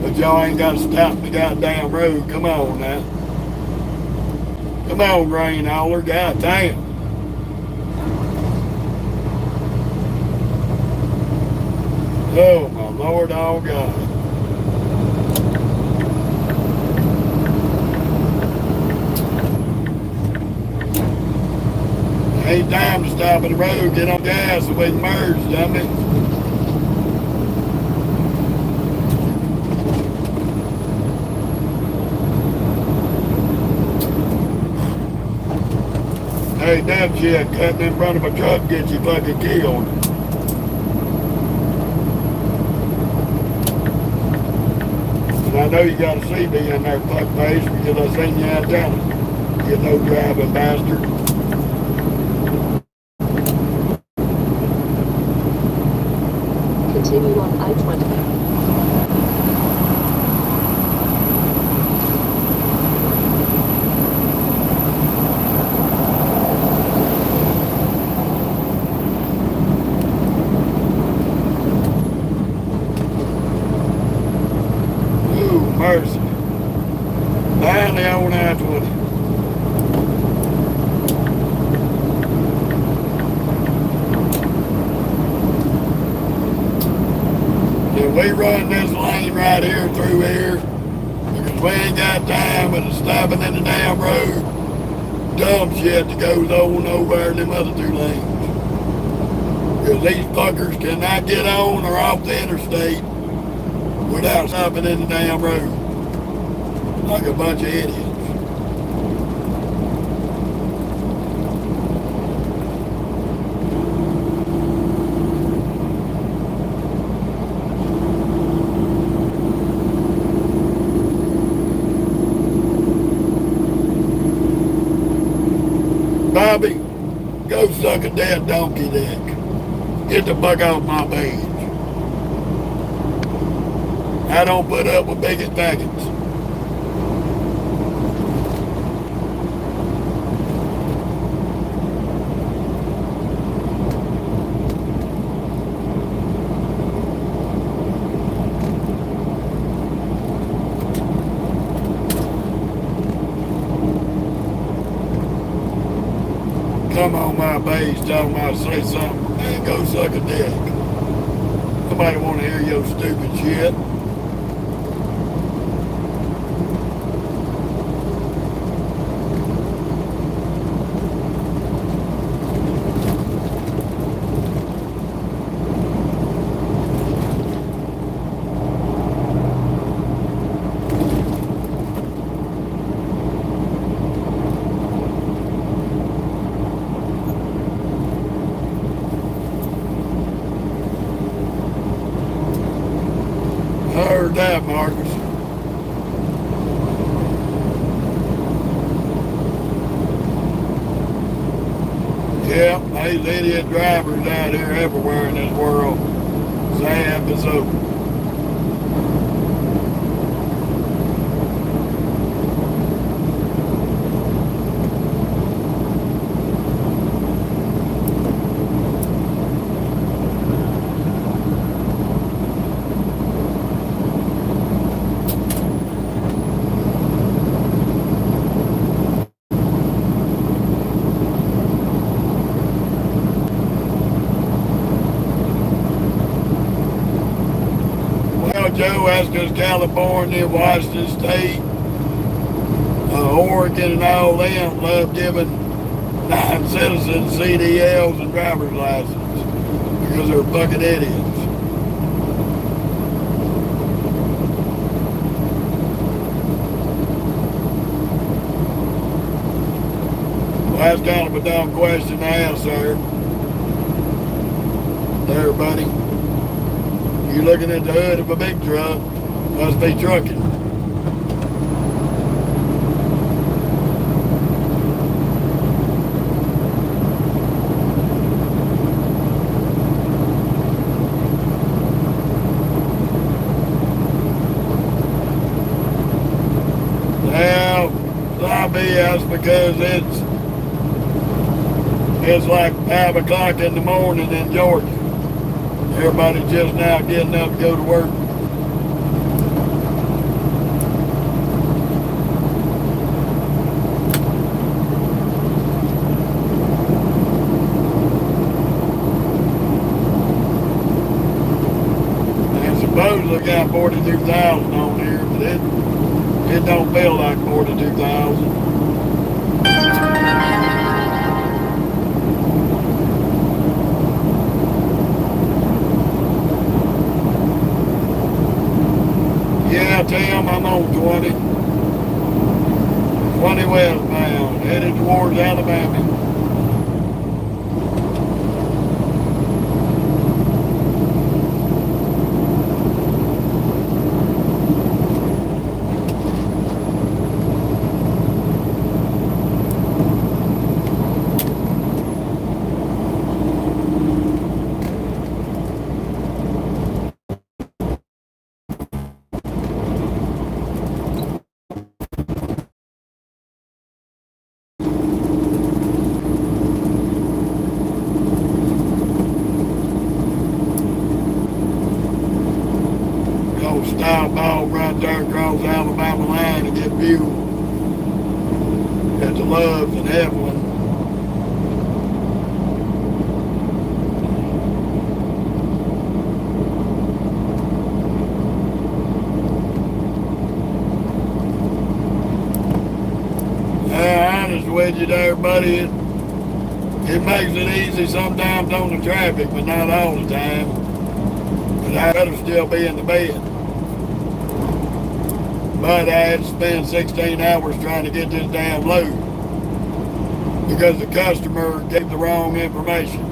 But y'all ain't got to stop the goddamn road. Come on now. Come on, grain hauler. Goddamn. Oh, my Lord, oh God. Ain't time to stop at the road, get on gas so we can merge, dummy. Hey, that shit, cutting in front of a truck gets you fucking killed. And I know you got a CB in there, fuckface, because I seen you out there. You no driving bastard. Continue on I-20. Mercy. Finally on I-20. And we run this lane right here through here because we ain't got time with stopping in the damn road. Dumb shit that goes on over in them other two lanes. Because these fuckers cannot get on or off the interstate without stopping in the damn road. Like a bunch of idiots. Bobby, go suck a dead donkey dick. Get the fuck off my page. I don't put up with bigot faggots. Come on my page talking about say something, man, go suck a dick. Nobody want to hear your stupid shit. I heard that, Marcus. Yeah, these idiot drivers out here everywhere in this world. Sad but so. Joe, that's because California, Washington State, Oregon, and all them love giving non-citizens CDLs and driver's licenses because they're fucking idiots. Well, that's kind of a dumb question to ask, sir. There, buddy. You're looking at the hood of a big truck, must be trucking. Well, that's because it's like 5 o'clock in the morning in Georgia. Everybody's just now getting up to go to work. supposedly got 42,000 on here, but it don't feel like 42,000. Yeah, Tim, I'm on 20. 20 westbound, headed towards Alabama. Stop off right there across the Alabama line and get fuel at the Loves and Evelyn. Honest with you there, buddy. It makes it easy sometimes on the traffic, but not all the time. But I'd rather still be in the bed. But I had to spend 16 hours trying to get this damn load because the customer gave the wrong information.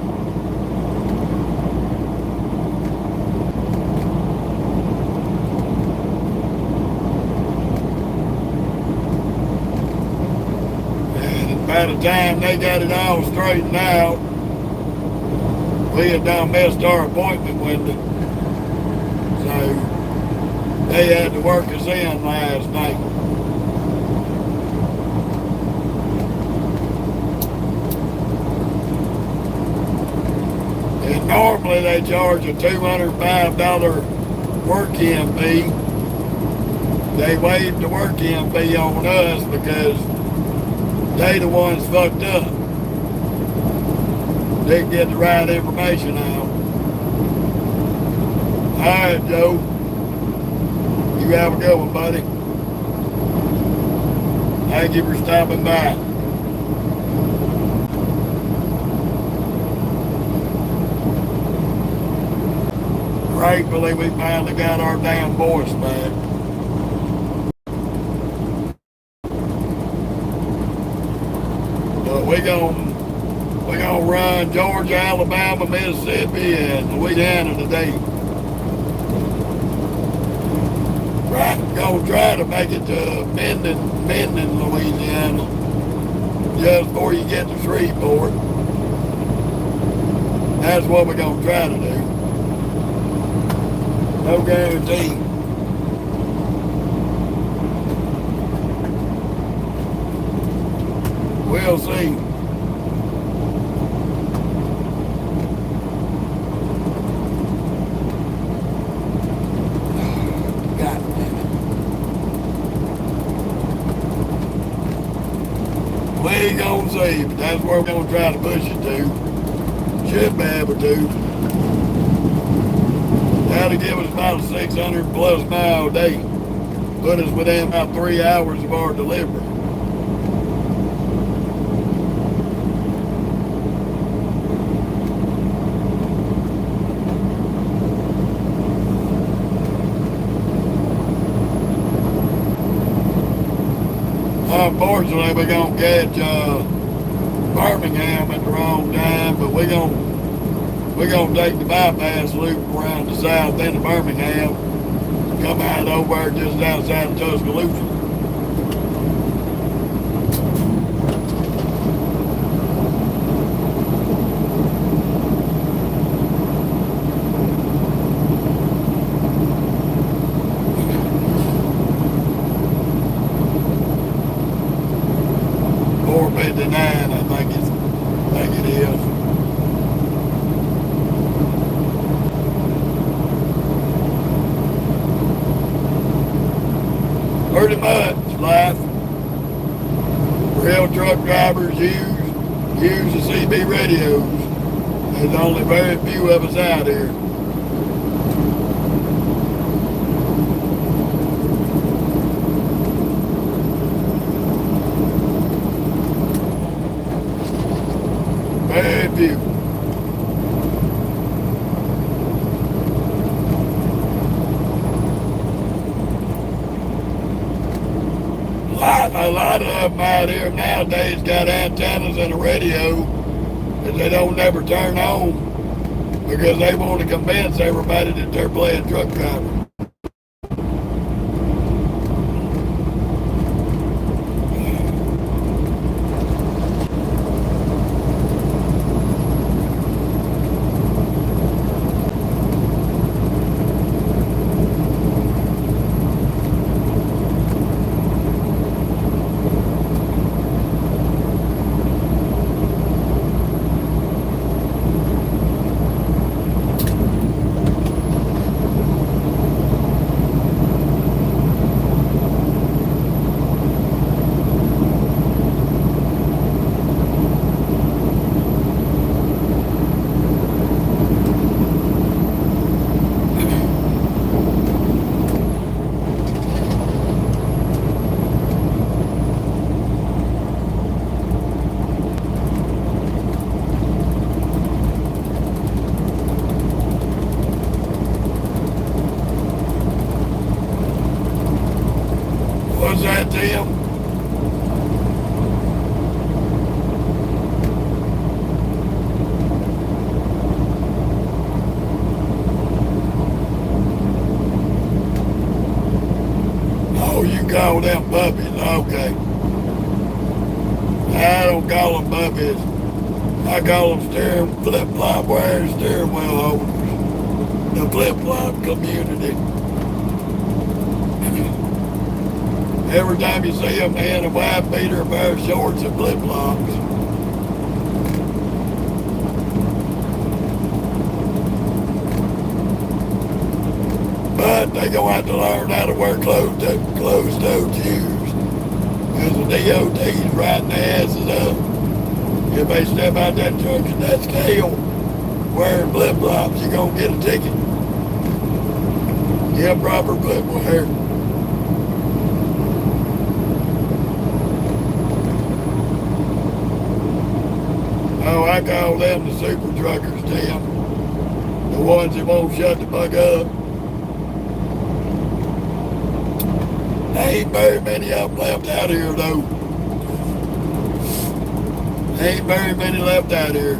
And by the time they got it all straightened out, we had done missed our appointment window. So they had to work us in last night. And normally they charge a $205 work-in fee. They waived the work-in fee on us because they the ones fucked up. Didn't get the right information out. All right, Joe. You have a good one, buddy. Thank you for stopping by. Gratefully, we finally got our damn voice back. But we're gonna run Georgia, Alabama, Mississippi, and Louisiana today. Gonna try to make it to Minden, Louisiana, just before you get to Shreveport. That's what we're gonna try to do. No guarantee. We'll see. We ain't gonna see, but that's where we're gonna try to push it to. Should be able to. That'll give us about a 600 plus mile a day. Put us within about 3 hours of our delivery. Unfortunately, we're going to catch Birmingham at the wrong time, but we're gonna take the bypass loop around the south end of Birmingham, come out over just outside of Tuscaloosa. I think it is. Pretty much life. Real truck drivers use the CB radios. There's only very few of us out here. lot of them out here nowadays got antennas and a radio that they don't never turn on because they want to convince everybody that they're playing truck driver. What's that, Tim? Oh, you call them puppies, okay. I don't call them puppies. I call them flip-flop wearing steering wheel holders. The flip-flop community. Every time you see them, they in a white beater, a pair of shorts, and flip-flops. But they gonna have to learn how to wear closed-toe shoes. Because the DOT's riding their asses up. If they step out that truck in that scale wearing flip-flops, you're gonna get a ticket. Get proper footwear. Oh, I call them the super truckers, Tim. The ones that won't shut the fuck up. There ain't very many of them left out here, though. There ain't very many left out here.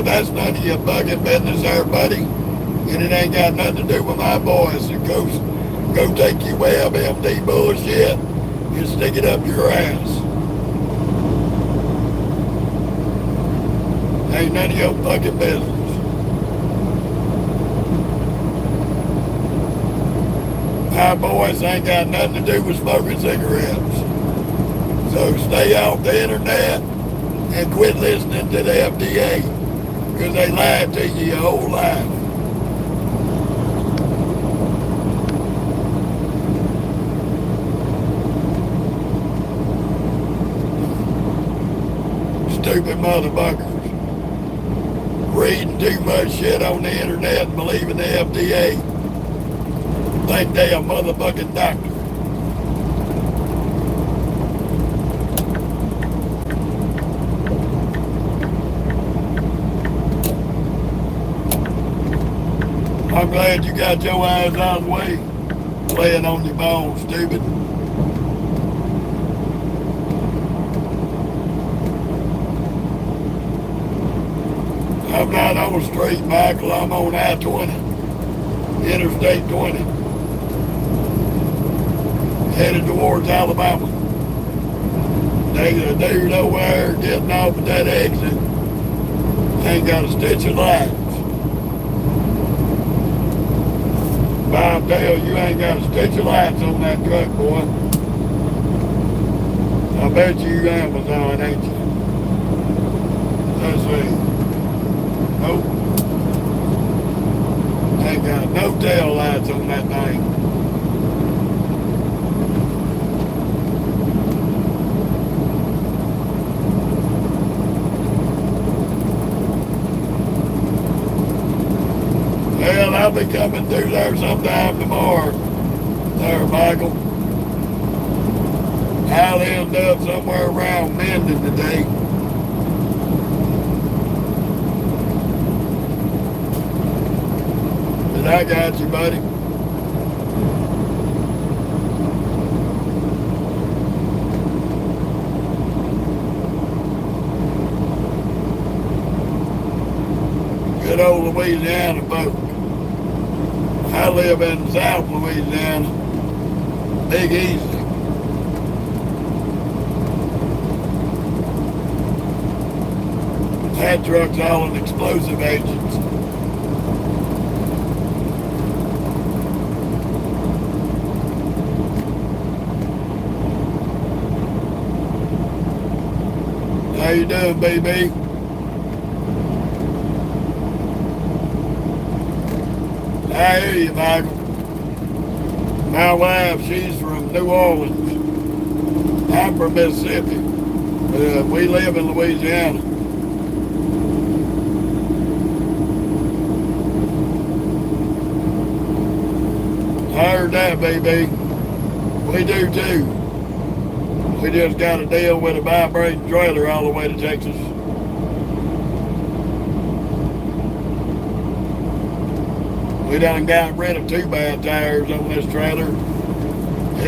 That's none of your fucking business there, buddy. And it ain't got nothing to do with my boys. So go take your WebMD bullshit and stick it up your ass. Ain't none of your fucking business. My boys ain't got nothing to do with smoking cigarettes. So stay off the internet and quit listening to the FDA. Because they lied to you your whole life. Stupid motherfuckers. Reading too much shit on the internet and believing the FDA. Think they a motherfucking doctor. I'm glad you got your eyes out of the way, playing on your bones, stupid. I'm not on the street, Michael. I'm on I-20, Interstate 20, headed towards Alabama. There's a dude over there getting off at that exit. Ain't got a stitch of lights. Bob Dale, you ain't got a stitch of lights on that truck, boy. I bet you Amazon, ain't you? Let's see. Nope. Ain't got no tail lights on that thing. Well, I'll be coming through there sometime tomorrow. There, Michael. I'll end up somewhere around Minden today. But I got you, buddy. Good old Louisiana folk. I live in South Louisiana. Big Easy. That truck's all an explosive agent. How you doing, baby? I hear you, Michael. My wife, she's from New Orleans. I'm from Mississippi. We live in Louisiana. I heard that, baby. We do too. We just got to deal with a vibrating trailer all the way to Texas. We done got rid of 2 bad tires on this trailer.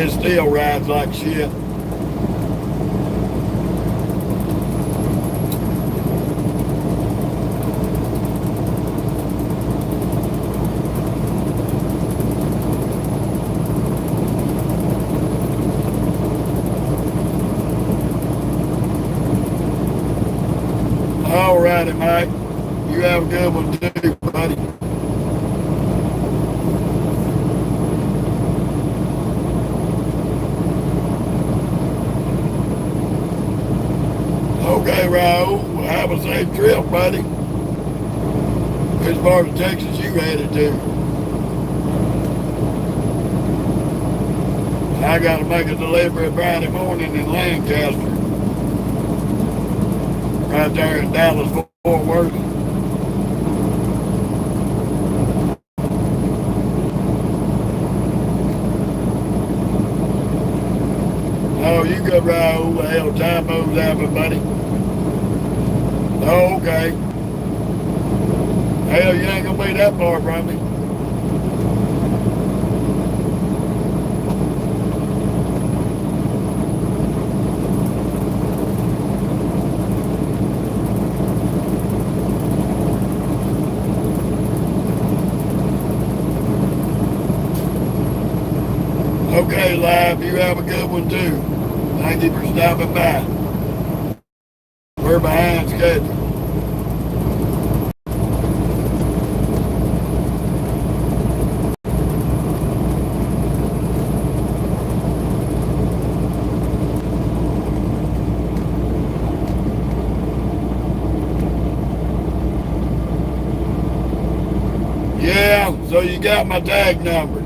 It still rides like shit. All righty, Mike. You have a good one too, buddy. Okay, Raul. Well, have a safe trip, buddy. Which part of Texas you headed to? I got to make a delivery Friday morning in Lancaster. Right there in Dallas, Fort Worth. Oh, you good, Raul. Hell, time moves happen, buddy. Oh, okay. Hell, you ain't gonna be that far from me. Okay, Live, you have a good one too. Thank you for stopping by. We're behind schedule. Yeah, so you got my tag number.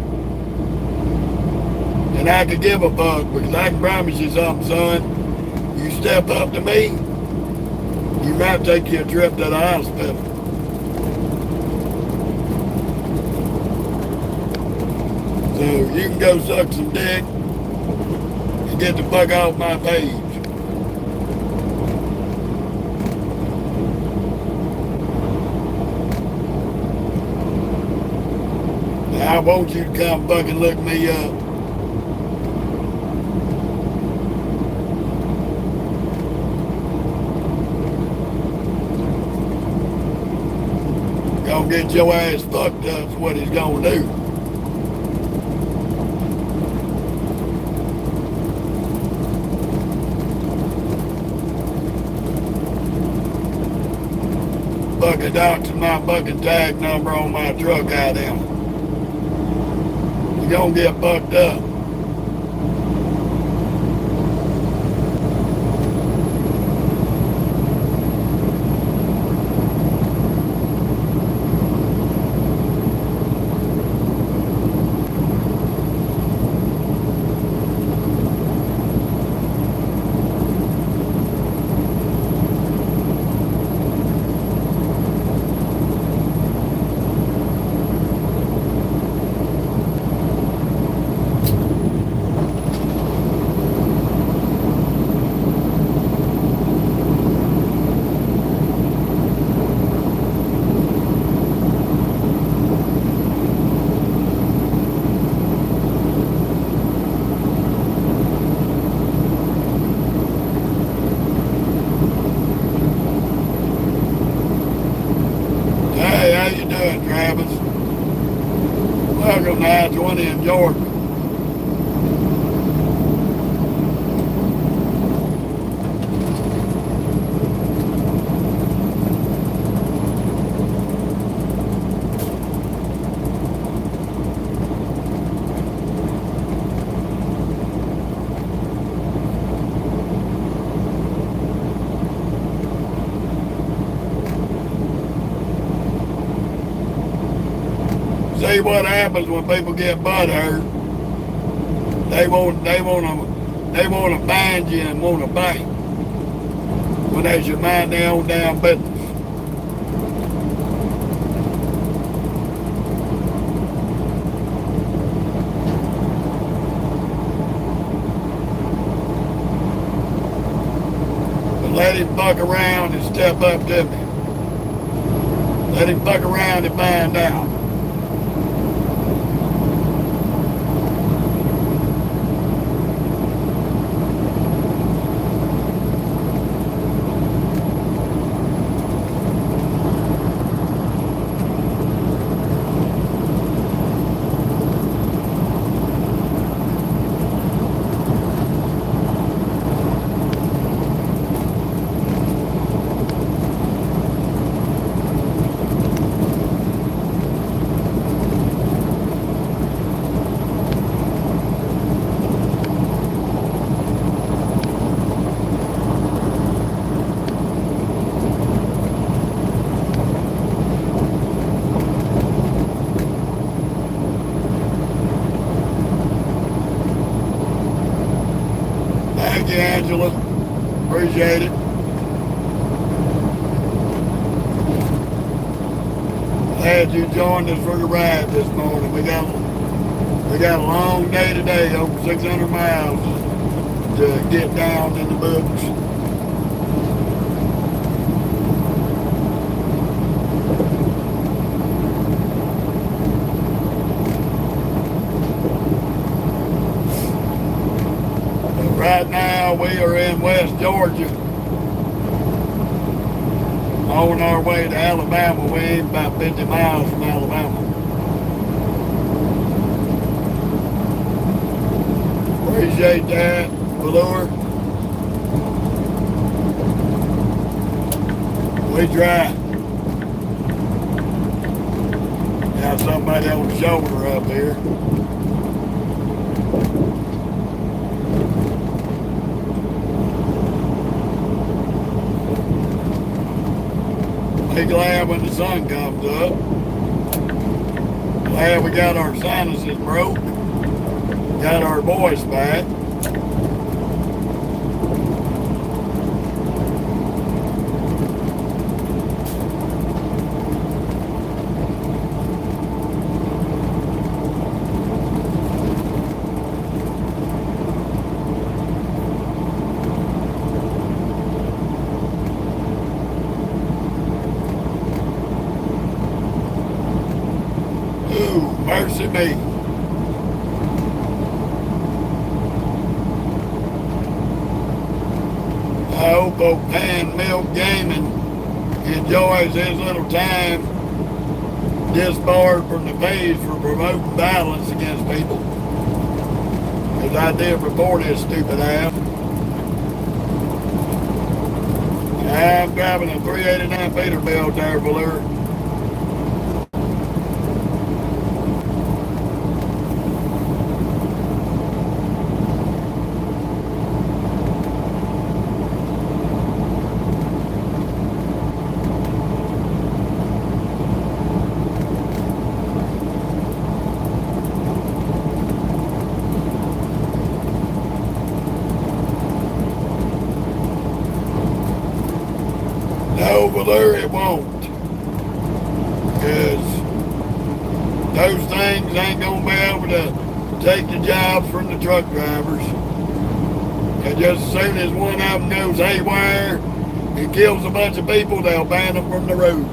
And I could give a fuck because I can promise you something, son. You step up to me, you might take you a trip to the hospital. So you can go suck some dick and get the fuck off my page. I want you to come fucking look me up. Gonna get your ass fucked up's what he's gonna do. Fucking doctor my fucking tag number on my truck out there. You're gonna get fucked up. Georgia. See what happens when people get butt hurt. They want to bind you and want to bite when they should mind their own damn business. But let him fuck around and step up to me. Let him fuck around and find out. Thank you, Angela. Appreciate it. Glad you joined us for the ride this morning. We got a long day today, over 600 miles to get down in the books. Right now we are in West Georgia, on our way to Alabama. We ain't about 50 miles from Alabama. Appreciate that, Velour. We try. Got somebody on the shoulder up here. Be glad when the sun comes up. Glad we got our sinuses broke. Got our voice back. Mercy me. I hope old Pan Milk Gaming enjoys his little time disbarred from the page for promoting violence against people. Because I did report his stupid ass. I'm driving a 389 Peterbilt there, Velour. No, Velour, it won't. Because those things ain't going to be able to take the jobs from the truck drivers. And just as soon as one of them goes haywire and kills a bunch of people, they'll ban them from the road.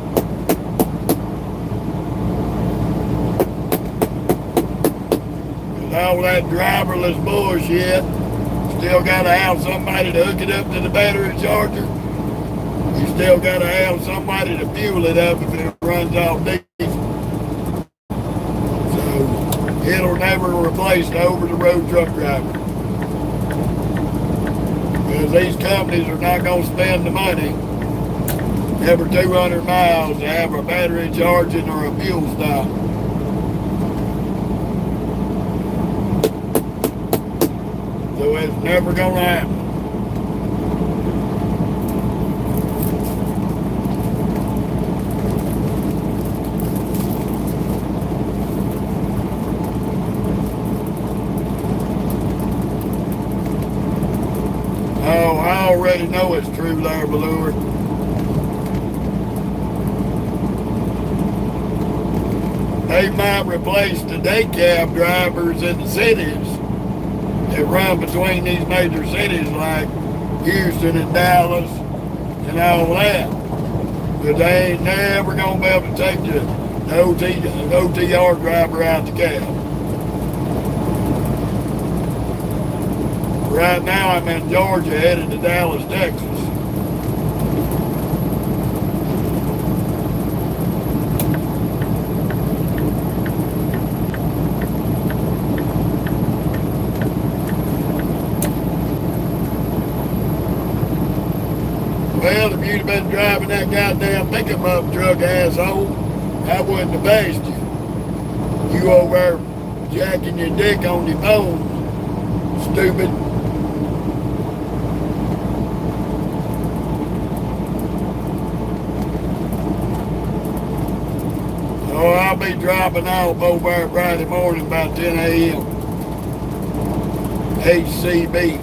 With all that driverless bullshit, still got to have somebody to hook it up to the battery charger. You still got to have somebody to fuel it up if it runs off diesel. So it'll never replace the over-the-road truck driver. Because these companies are not going to spend the money every 200 miles to have a battery charging or a fuel stop. So it's never going to happen. Oh, I already know it's true there, Ballure. They might replace the day cab drivers in the cities that run between these major cities like Houston and Dallas and all that. But they ain't never going to be able to take the OTR driver out the cab. Right now I'm in Georgia headed to Dallas, Texas. Well, if you'd have been driving that goddamn pickup truck, asshole, I wouldn't have based you. You over there jacking your dick on your phone, stupid. Oh, I'll be dropping off over there Friday morning about 10 a.m. HCB.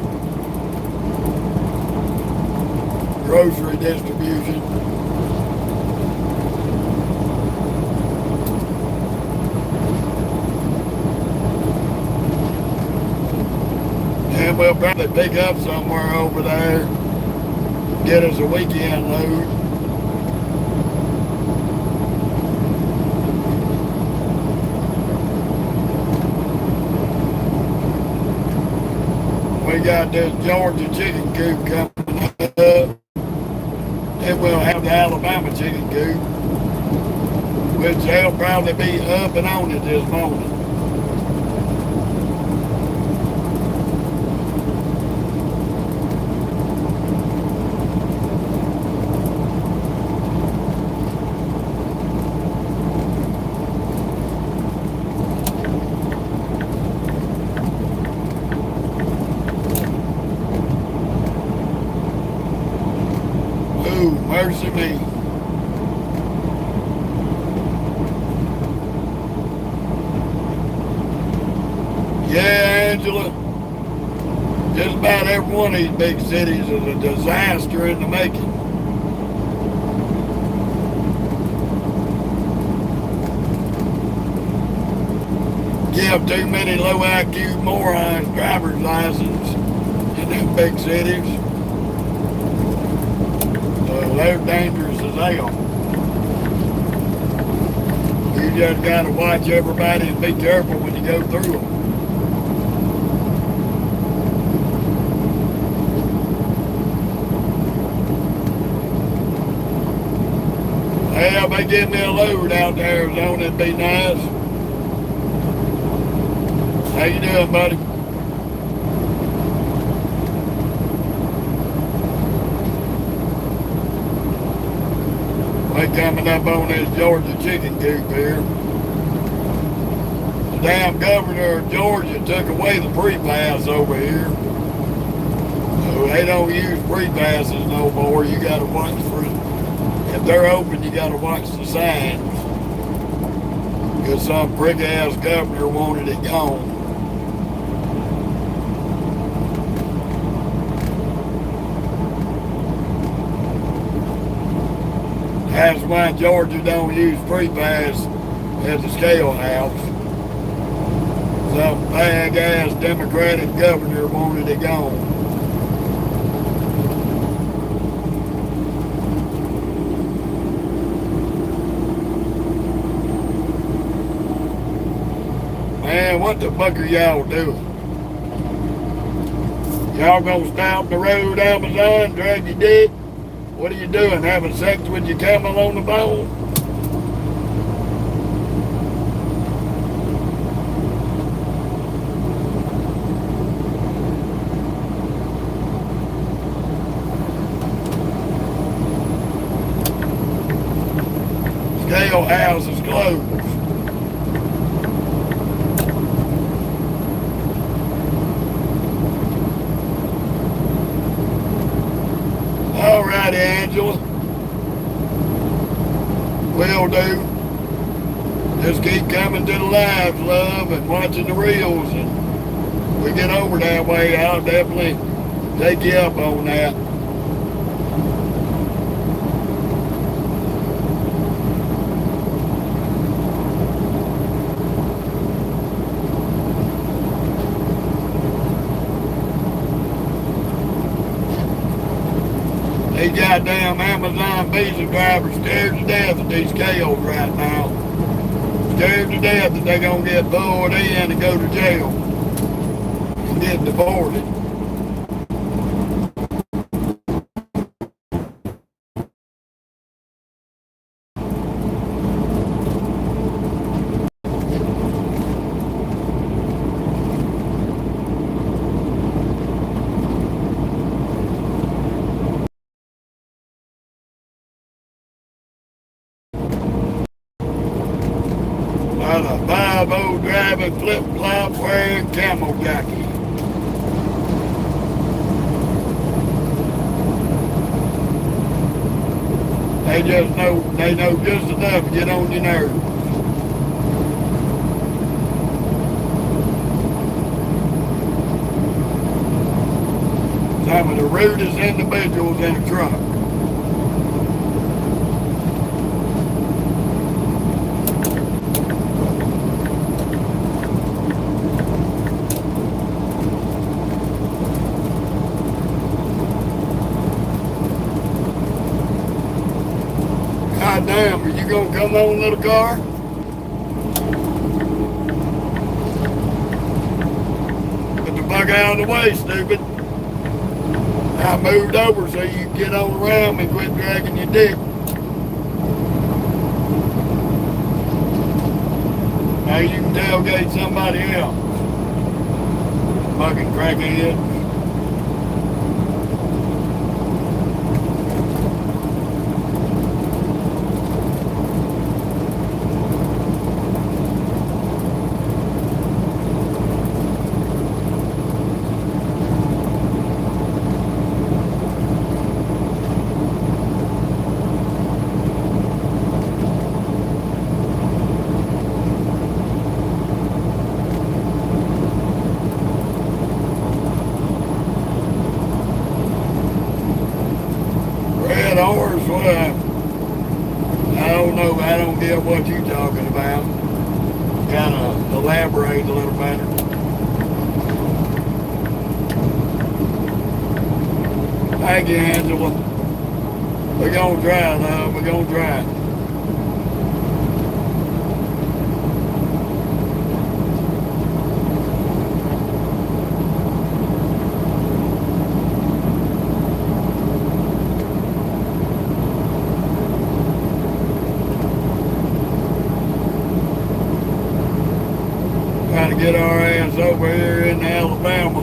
Grocery distribution. And we'll probably pick up somewhere over there. Get us a weekend load. We got this Georgia chicken coop coming up. And we'll have the Alabama chicken coop, which they'll probably be up and on it this morning. Mercy me. Yeah, Angela. Just about every one of these big cities is a disaster in the making. Give too many low IQ morons driver's license in them big cities. They're dangerous as hell. You just gotta watch everybody and be careful when you go through them. Well, they give me a load out to Arizona, it'd be nice. How you doing, buddy? We're coming up on this Georgia chicken coop here. The damn governor of Georgia took away the pre-pass over here. So they don't use pre-passes no more. You gotta watch for it. If they're open, you gotta watch the signs. Because some prick-ass governor wanted it gone. That's why Georgia don't use free pass at the scale house. Some bag-ass Democratic governor wanted it gone. Man, what the fuck are y'all doing? Y'all gonna stop the road, Amazon, drag your dick? What are you doing? Having sex with your camel on the phone? wheelhouse is closed. Alrighty, Angela. Will do. Just keep coming to the lives, love, and watching the reels. And we get over that way, I'll definitely take you up on that. These goddamn Amazon visa drivers scared to death of these scales right now. Scared to death that they're going to get pulled in and go to jail and get deported. About a 5-0 driving, flip-flop wearing, camel jockey. They know just enough to get on your nerves. Some of the rudest individuals in a truck. God damn, are you gonna come on, little car? Get the fuck out of the way, stupid. I moved over so you can get on around and quit dragging your dick. Now you can tailgate somebody else. Fucking crackhead. Horse, what I don't know, I don't get what you're talking about. Kind of elaborate a little better. Thank you, Angela. We're gonna try, love, we're gonna try. Get our ass over here in Alabama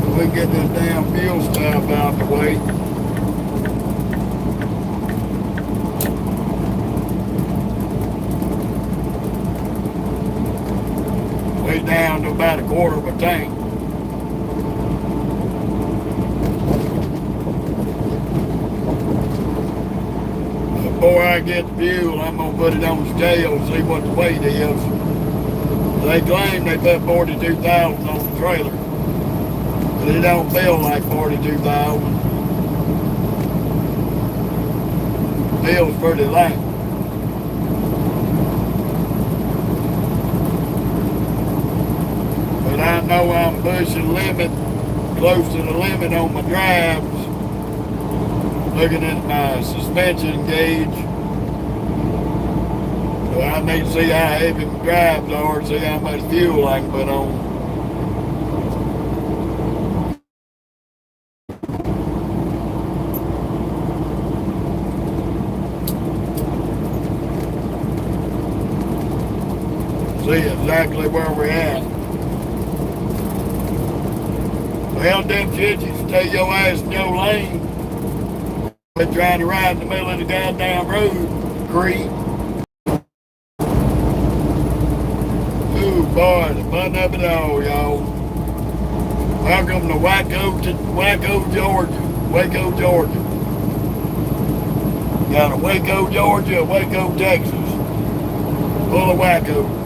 so we can get this damn fuel stuff out the way. We're down to about a quarter of a tank. Before I get the fuel, I'm going to put it on the scale and see what the weight is. They claim they put 42,000 on the trailer, but it don't feel like 42,000. Feels pretty light. But I know I'm pushing limit, close to the limit on my drives. Looking at my suspension gauge. I need to see how heavy my drives are, see how much fuel I can put on. See exactly where we're at. Well, them shits take your ass in your lane. Quit trying to ride in the middle of the goddamn road. concrete. Ooh, boy, the fun of it all, y'all. Welcome to Waco, Georgia. Waco, Georgia. Got a Waco, Georgia, a Waco, Texas. Full of wackos.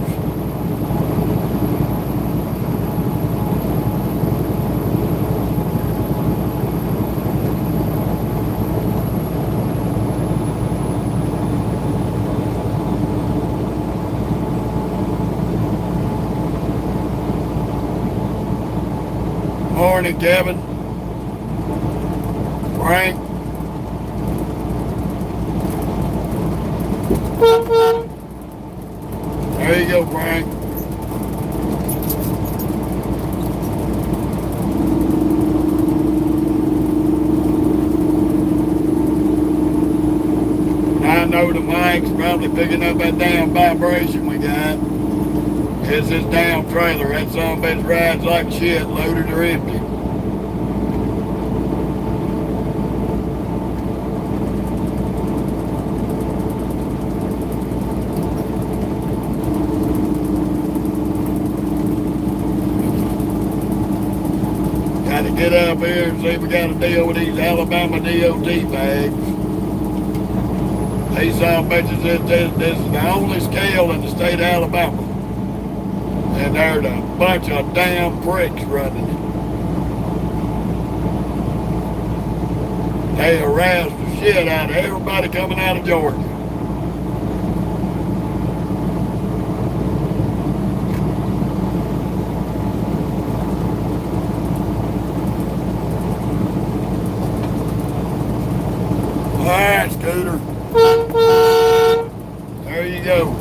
Morning, Kevin. Frank. There you go, Frank. I know the mic's probably picking up that damn vibration we got. It's this damn trailer. That son of a bitch rides like shit, loaded or empty. Got to get up here and see if we got to deal with these Alabama DOT bags. These son of bitches, this is the only scale in the state of Alabama. And there's a bunch of damn pricks running it. They harassed the shit out of everybody coming out of Georgia. All right, Scooter. There you go.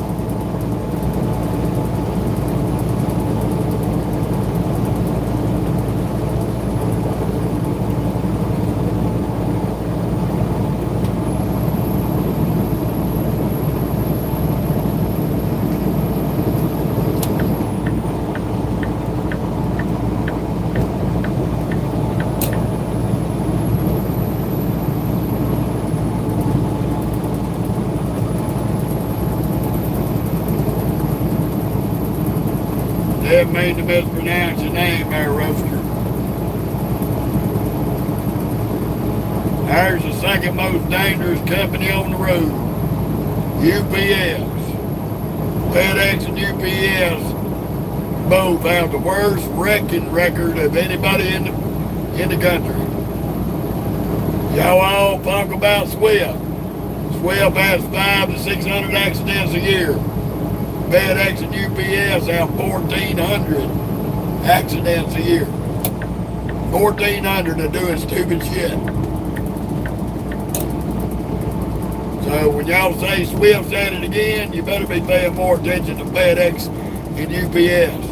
Didn't mean to mispronounce your name there, Roaster. There's the second most dangerous company on the road. UPS. FedEx and UPS both have the worst wrecking record of anybody in the country. Y'all all talk about Swift. Swift has 500 to 600 accidents a year. FedEx and UPS have 1,400 accidents a year. 1,400 are doing stupid shit. So when y'all say Swift said it again, you better be paying more attention to FedEx and UPS.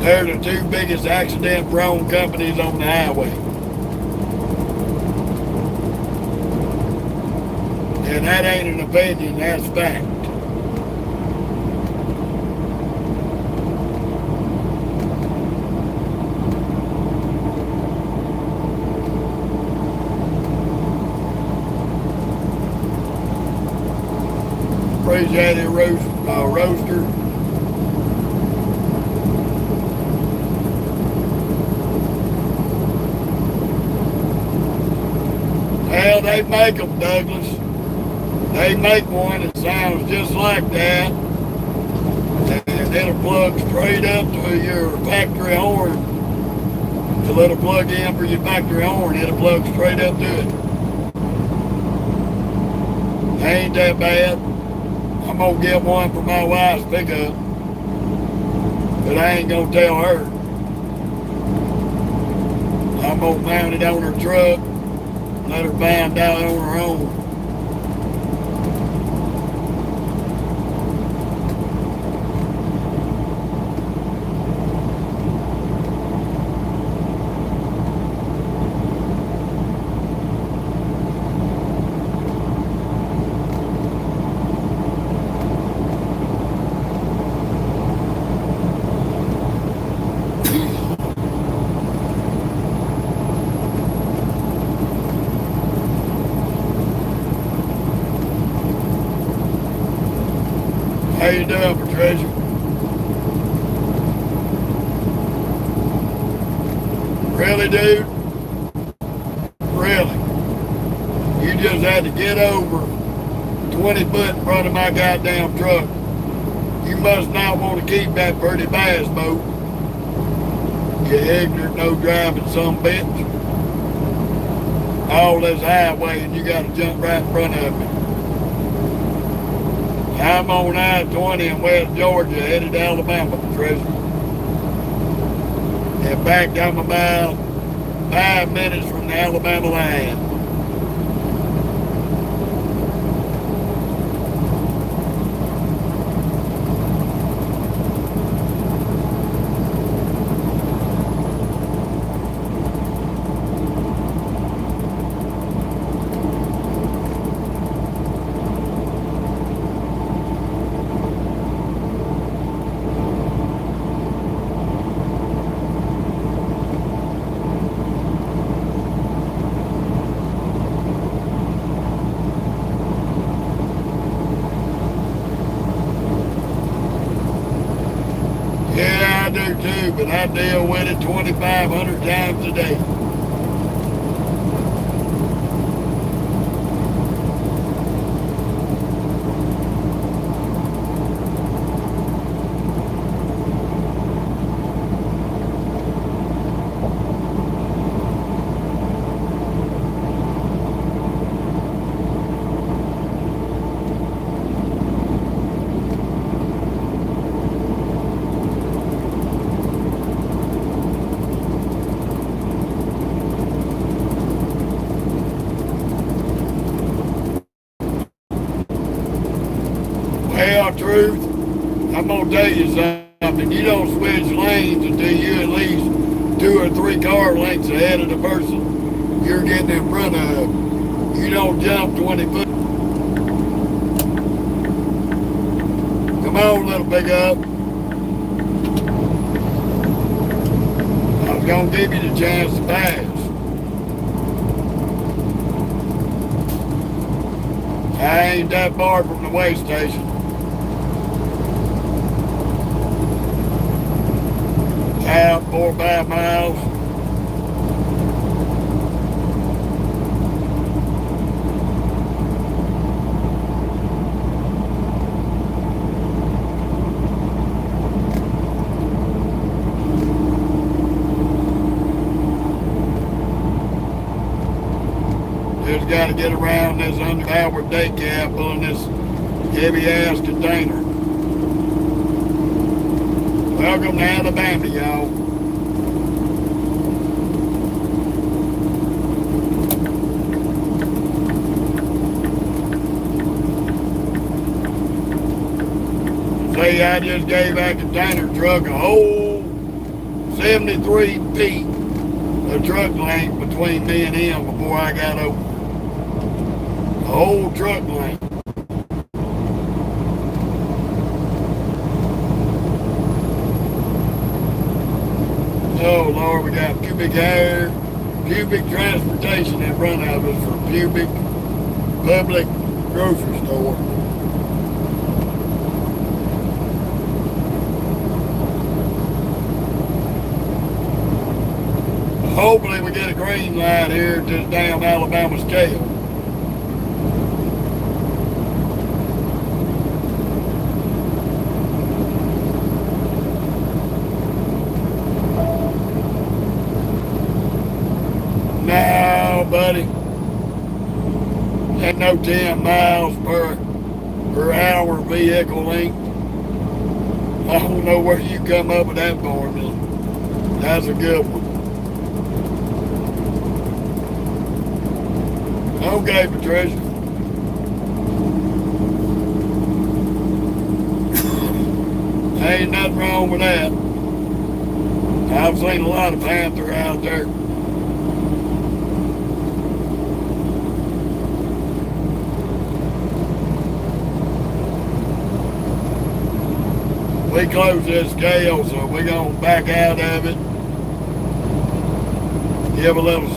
They're the two biggest accident-prone companies on the highway. And that ain't an opinion, that's fact. Appreciate it, Roaster. Well, they make them, Douglas. They make one that sounds just like that. And it'll plug straight up to your factory horn. It's a little plug-in for your factory horn. It'll plug straight up to it. Ain't that bad. I'm gonna get one for my wife's pickup, but I ain't gonna tell her. I'm gonna mount it on her truck, let her find out on her own. How you doing, Patricia? Really, dude? Really? You just had to get over 20 foot in front of my goddamn truck. You must not want to keep that pretty bass boat. You ignorant, no driving some bitch. All this highway and you got to jump right in front of me. I'm on I-20 in West Georgia, headed to Alabama, Patricia. In fact, I'm about 5 minutes from the Alabama line. Yeah, I do too, but I deal with it 2,500 times a day. Well, truth, I'm going to tell you something. You don't switch lanes until you at least 2 or 3 car lengths ahead of the person you're getting in front of. You don't jump 20 foot. Come on, little big up. I was going to give you the chance to pass. I ain't that far from the way station. About 4 or 5 miles. Just got to get around this underpowered day cab pulling this heavy ass container. Welcome to Alabama, y'all. See, I just gave that container truck a whole 73 feet of truck length between me and him before I got over. The whole truck length. Oh Lord, we got pubic hair, pubic transportation in front of us for pubic public grocery store. Hopefully we get a green light here at this damn Alabama scale. No, buddy. Ain't no 10 miles per hour vehicle length. I don't know where you come up with that formula. That's a good one. Okay, Patricia. Ain't nothing wrong with that. I've seen a lot of panther out there. We close this scale, so we're going to back out of it. Give a little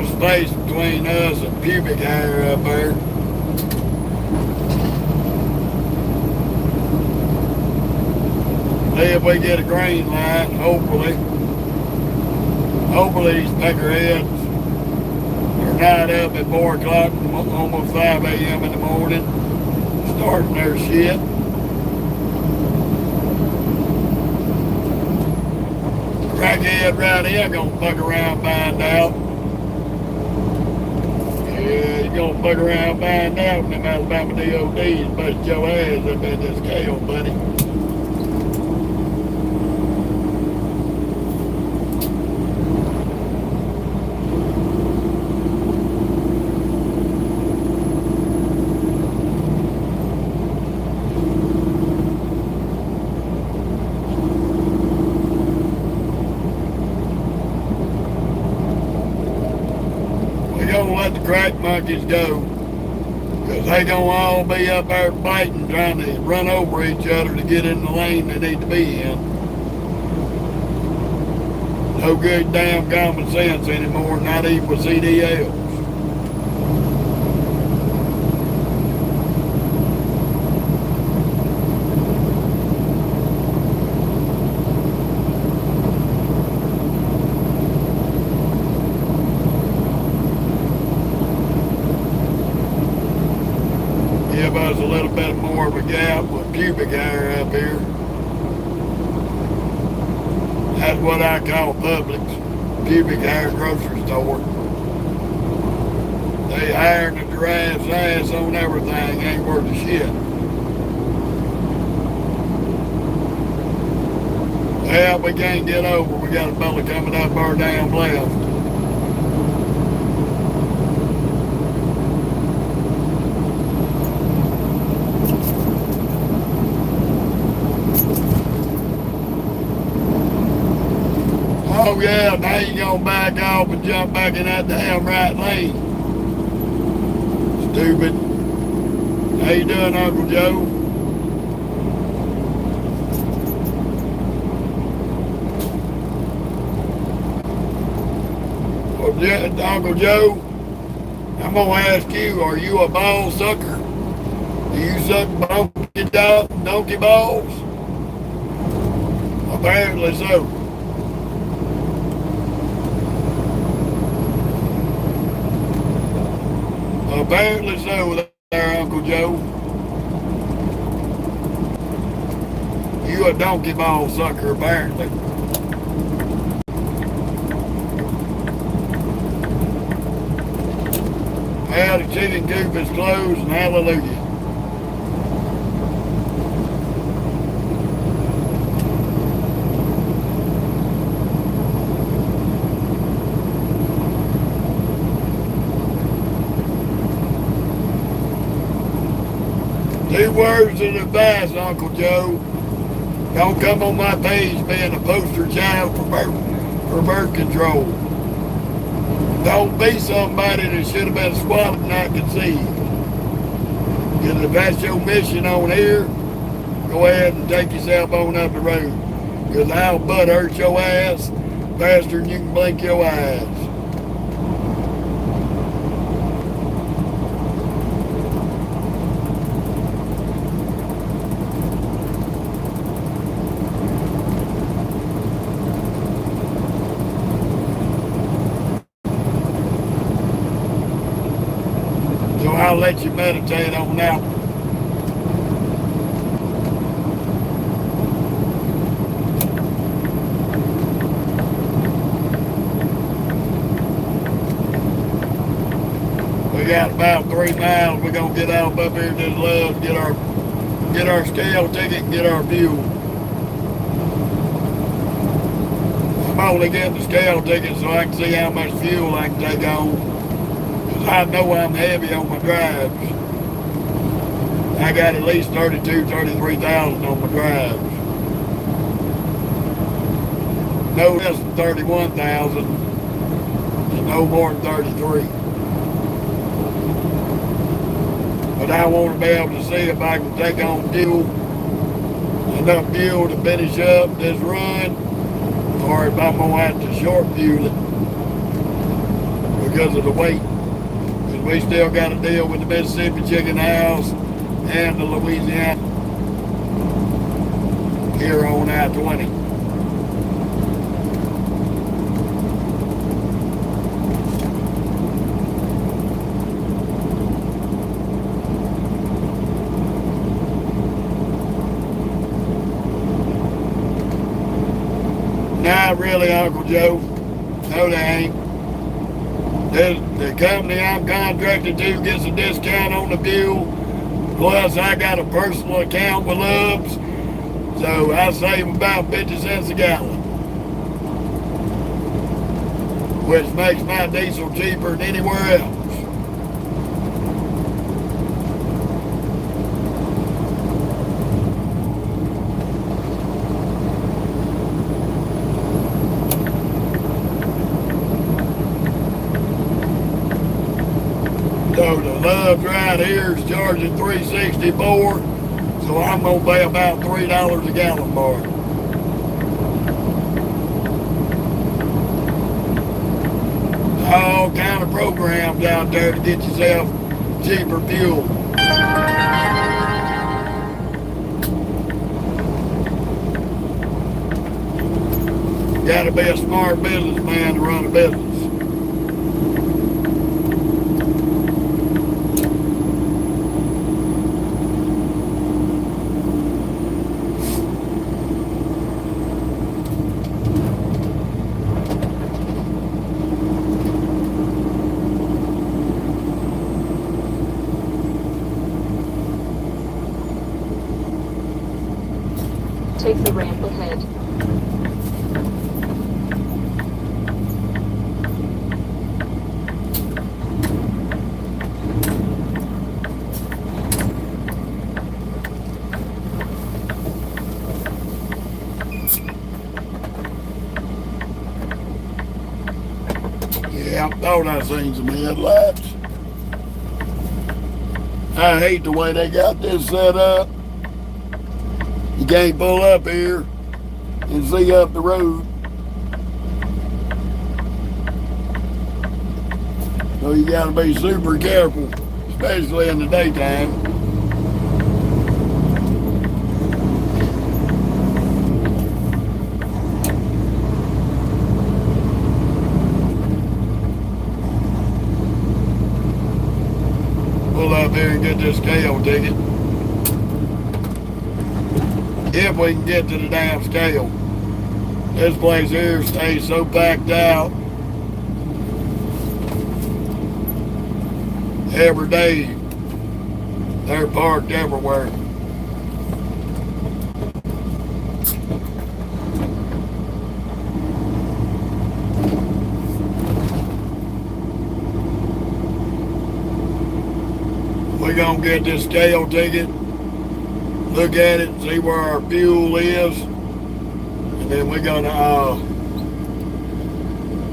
space between us and pubic hair up there. See if we get a green light, hopefully. Hopefully these peckerheads are not up at 4 o'clock, almost 5 a.m. in the morning, starting their shit. Crackhead right here gonna fuck around and find out. Yeah, he's gonna fuck around and find out when them Alabama DODs bust your ass up in this scale, buddy. Let the crack monkeys go, because they gonna all be up there fighting, trying to run over each other to get in the lane they need to be in. No good damn common sense anymore, not even with CDLs. Give us a little bit more of a gap with pubic hair up here. That's what I call Publix, pubic hair grocery store. They hiring the giraffe's ass on everything, ain't worth a shit. Well, we can't get over. We got a fella coming up our damn left. Oh yeah, now you gonna back off and jump back in that damn right lane. Stupid. How you doing, Uncle Joe? Well, yeah, Uncle Joe, I'm gonna ask you, are you a ball sucker? Do you suck donkey balls? Apparently so. Apparently so there, Uncle Joe. You a donkey ball sucker, apparently. Well, the chicken coop is closed, and hallelujah. Two words of advice, Uncle Joe. Don't come on my page being a poster child for birth control. Don't be somebody that should have been swallowed and not conceived. Because if that's your mission on here, go ahead and take yourself on up the road. Because I'll butt hurt your ass faster than you can blink your eyes. So I'll let you meditate on that one. We got about 3 miles. We're gonna get out up here to the love, get our scale ticket and get our fuel. I'm only getting the scale ticket so I can see how much fuel I can take on. I know I'm heavy on my drives. I got at least 33,000 on my drives. No less than 31,000, and no more than 33. But I want to be able to see if I can take on enough fuel to finish up this run, or if I'm going to have to short fuel it because of the weight. We still got to deal with the Mississippi Chicken House and the Louisiana. here on I-20. Not really, Uncle Joe. No, they ain't. The company I'm contracted to gets a discount on the fuel. Plus, I got a personal account with Love's, so I save about 50 cents a gallon, which makes my diesel cheaper than anywhere else. So the Love's right here is charging $3.64, so I'm going to pay about $3 a gallon for it. All kind of programs out there to get yourself cheaper fuel. Got to be a smart businessman to run a business. Take the ramp ahead. Yeah, I thought I seen some headlights. I hate the way they got this set up. You can't pull up here and see up the road. So you gotta be super careful, especially in the daytime. Pull up here and get this scale ticket. If we can get to the damn scale. This place here stays so packed out every day. They're parked everywhere. We're gonna get this scale ticket, look at it, see where our fuel is, and then we're gonna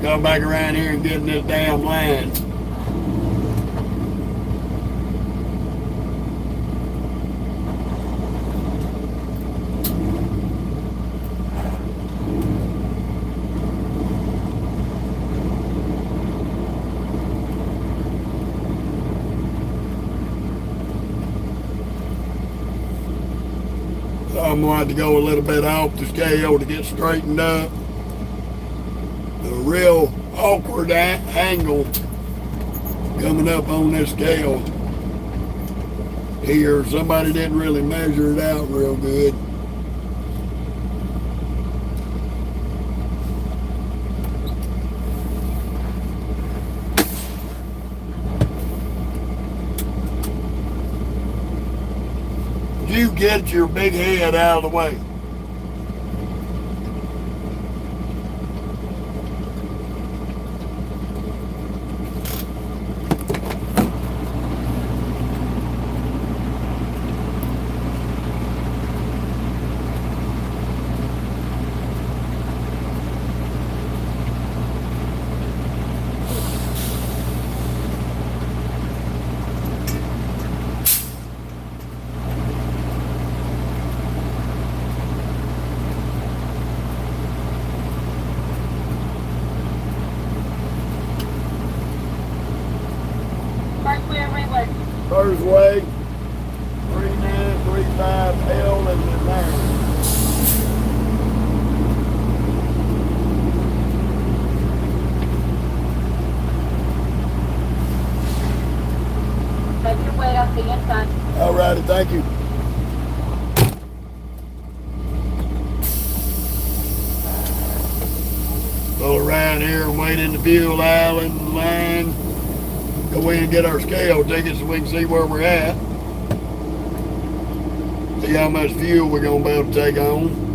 come back around here and get in this damn line. I'm going to have to go a little bit off the scale to get straightened up. A real awkward angle coming up on this scale here. Somebody didn't really measure it out real good. You get your big head out of the way. First way, 3935L and the 9. righty, thank you. Pull around here and wait in the fuel island line. Go in and get our scale tickets so we can see where we're at. See how much fuel we're going to be able to take on.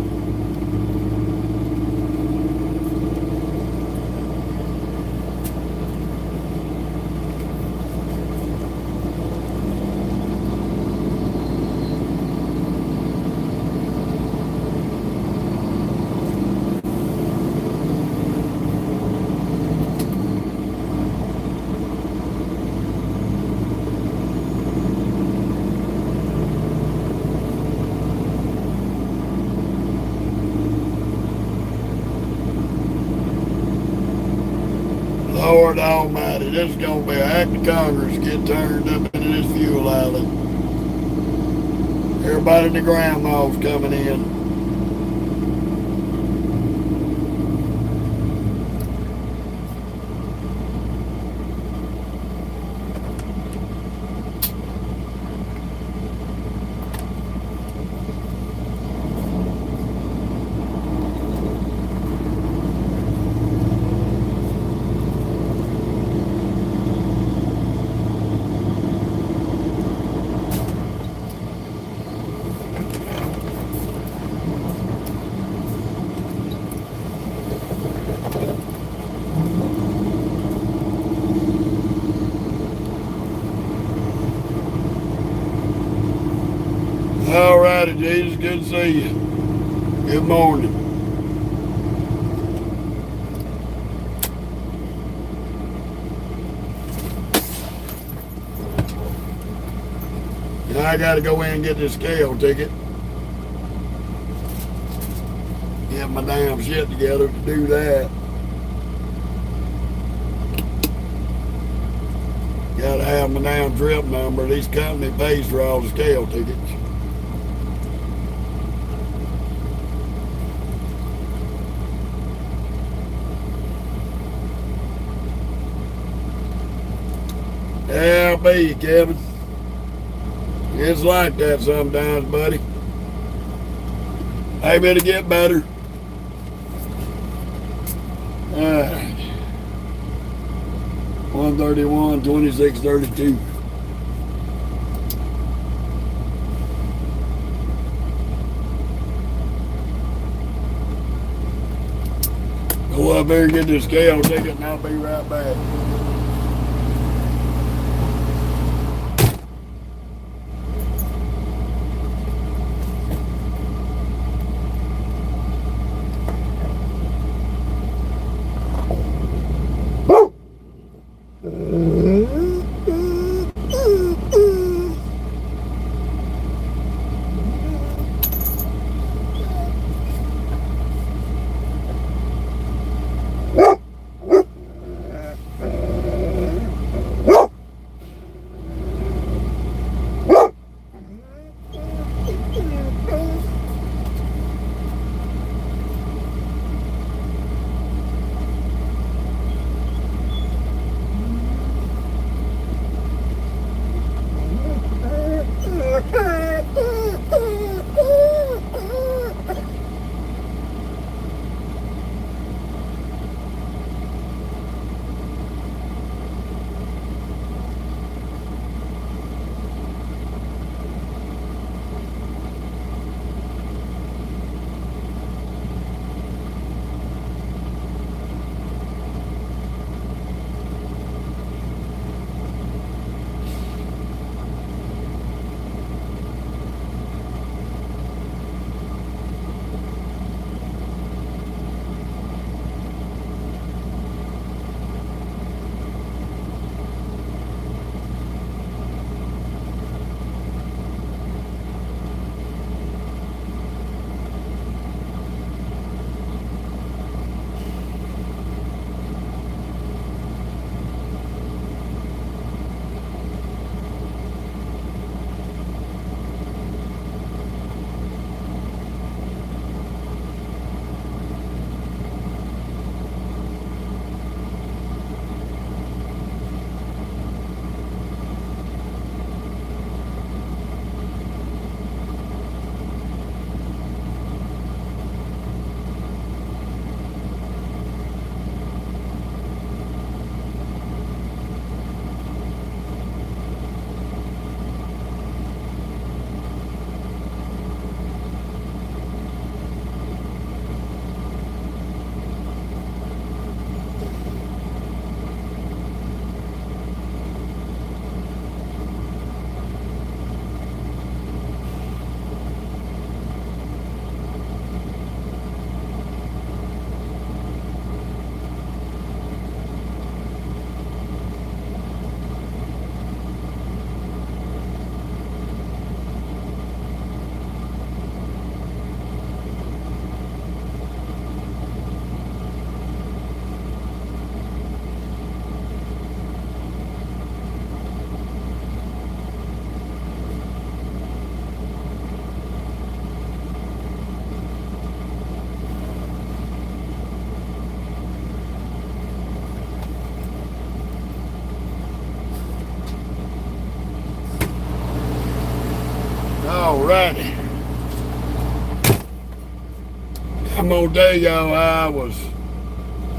Lord Almighty, this is going to be an act of Congress get turned up into this fuel island. Everybody and the grandma's coming in. All righty, Jesus, good to see you. Good morning. Now I got to go in and get this scale ticket. Get my damn shit together to do that. Got to have my damn trip number. This company pays for all the scale tickets. Yeah, I'll be, Kevin. It's like that sometimes, buddy. Maybe it'll get better. Alright. 131, 2632. Go up there and get this scale ticket and I'll be right back. Alrighty. I'm gonna tell y'all how I was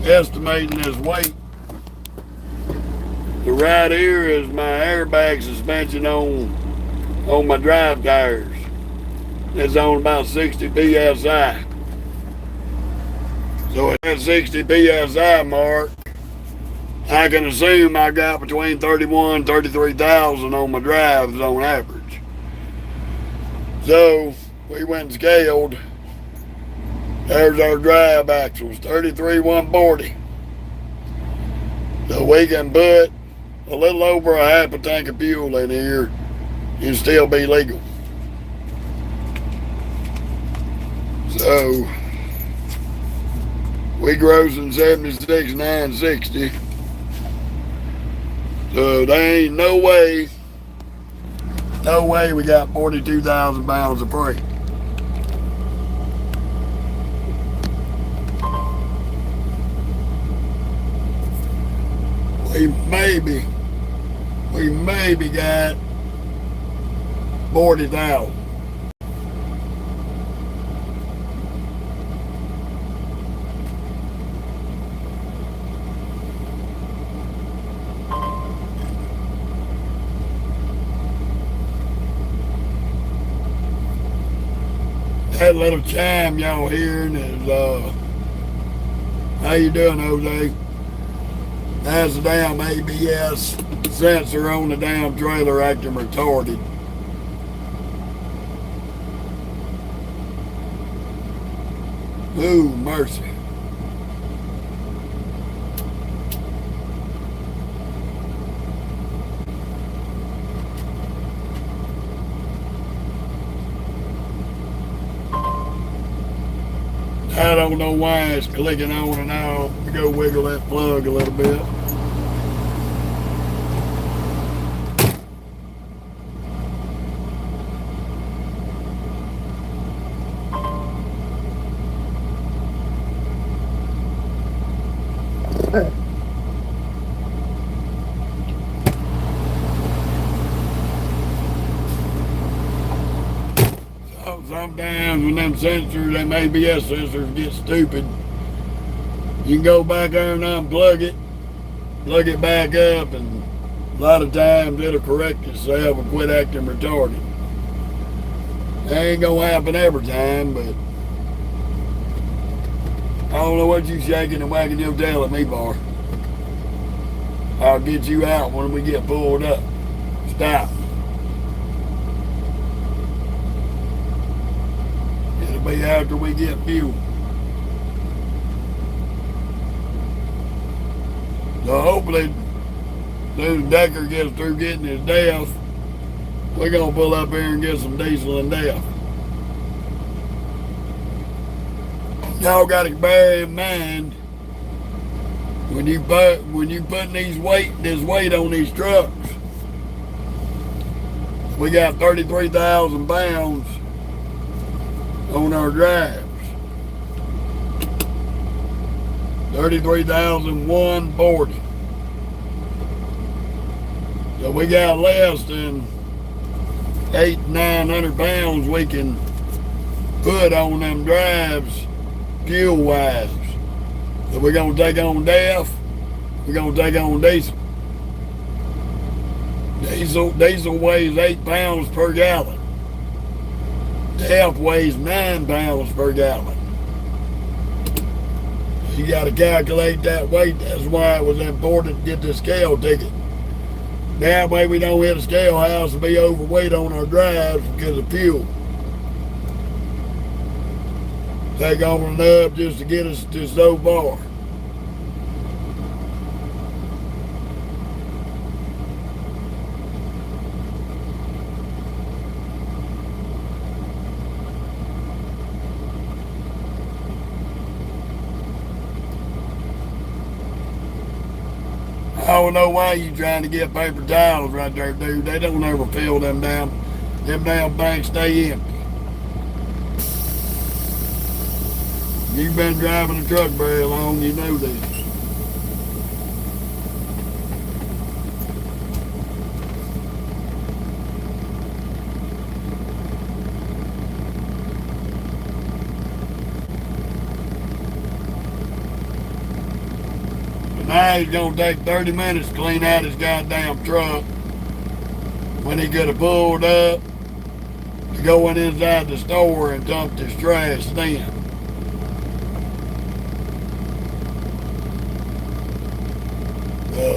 estimating this weight. So right here is my airbag suspension on my drive tires. It's on about 60 psi. So at that 60 psi mark, I can assume I got between 31 and 33,000 on my drives on average. So we went and scaled. There's our drive axles, 33,140. So we can put a little over a half a tank of fuel in here and still be legal. So we grossing 76,960. So there ain't no way we got 42,000 pounds of freight. We maybe got 40,000. That little chime y'all hearing is, how you doing, Jose? That's the damn ABS sensor on the damn trailer acting retarded. Ooh, mercy. I don't know why it's clicking on and off. Let me go wiggle that plug a little bit. Sometimes when them sensors, them ABS sensors get stupid, you can go back there and unplug it, plug it back up, and a lot of times it'll correct itself and quit acting retarded. That ain't gonna happen every time, but I don't know what you shaking and wagging your tail at me for. I'll get you out when we get pulled up. Stop. It'll be after we get fuel. So hopefully, as soon as Decker gets through getting his DEF, we're gonna pull up here and get some diesel and DEF. Y'all gotta bear in mind when you putting this weight on these trucks, we got 33,000 pounds on our drives. 33,140. So we got less than 800-900 pounds we can put on them drives fuel wise. So we're gonna take on DEF, we're gonna take on diesel. Diesel weighs 8 pounds per gallon. DEF weighs 9 pounds per gallon. You got to calculate that weight. That's why it was important to get the scale ticket. That way we don't hit a scale house and be overweight on our drives because of fuel. Take on enough just to get us to so far. I don't know why you trying to get paper towels right there, dude. They don't ever fill them damn things stay empty. You've been driving a truck very long, you know this. Now he's gonna take 30 minutes to clean out his goddamn truck when he could have pulled up to going inside the store and dumped his trash then.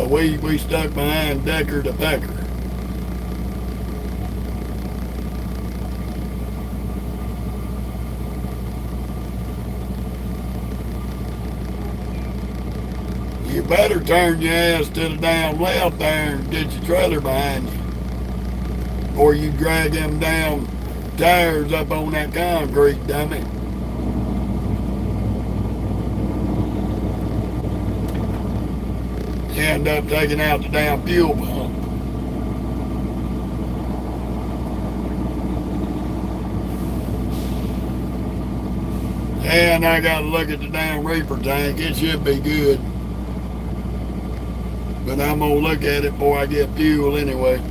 We stuck behind Decker the Pecker. You better turn your ass to the damn left there and get your trailer behind you. Or you drag them damn tires up on that concrete, dummy. You end up taking out the damn fuel pump. And I gotta look at the damn reefer tank. It should be good. But I'm gonna look at it before I get fuel anyway.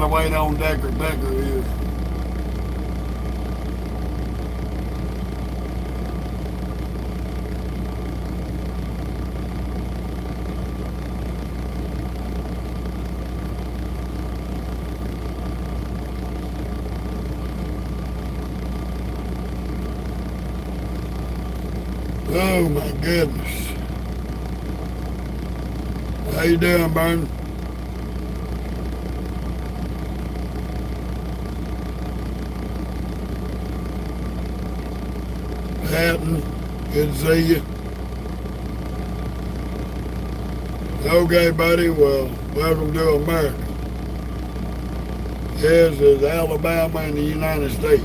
gotta wait on Decker Becker here. Oh my goodness. How you doing, Burn? Hatton, good to see you. Okay, buddy, well, welcome to America. This is Alabama in the United States.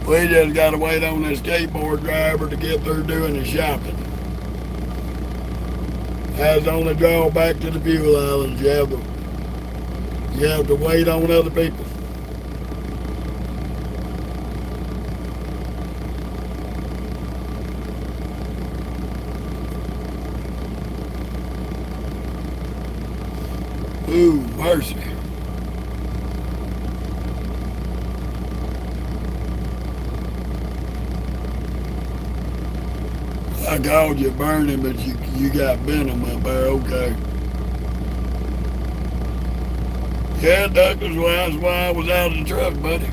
We just got to wait on this skateboard driver to get through doing the shopping. That's the only drawback to the fuel islands. You have to wait on other people. Ooh, mercy. I called you burning, but you got venom up there, okay. Yeah, Douglas, well, that's why I was out of the truck, buddy.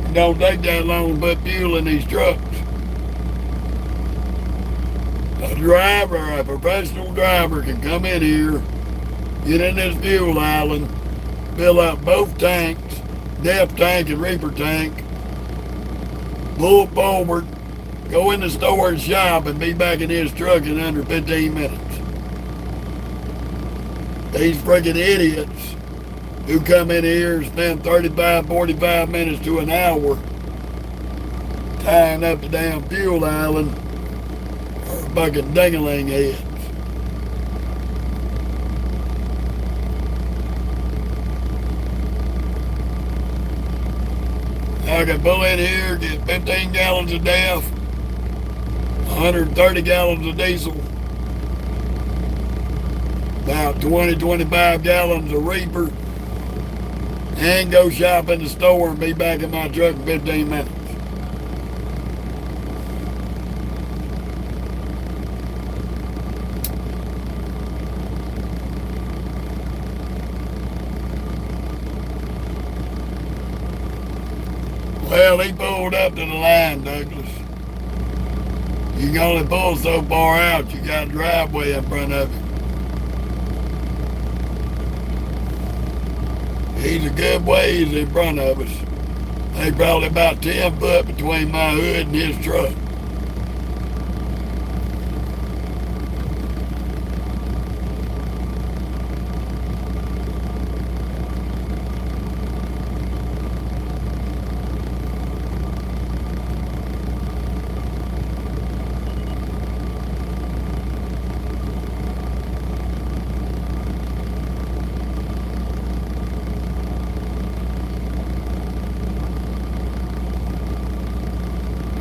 It don't take that long to put fuel in these trucks. A driver, a professional driver can come in here, get in this fuel island, fill up both tanks, depth tank and reefer tank, pull forward, go in the store and shop and be back in his truck in under 15 minutes. These freaking idiots who come in here and spend 35, 45 minutes to an hour tying up the damn fuel island are fucking ding-a-ling heads. I can pull in here, get 15 gallons of DEF, 130 gallons of diesel, about 20, 25 gallons of reefer, and go shop in the store and be back in my truck in 15 minutes. Well, he pulled up to the line, Douglas. You can only pull so far out. You got a driveway in front of you. He's a good ways in front of us. They probably about 10 foot between my hood and his truck.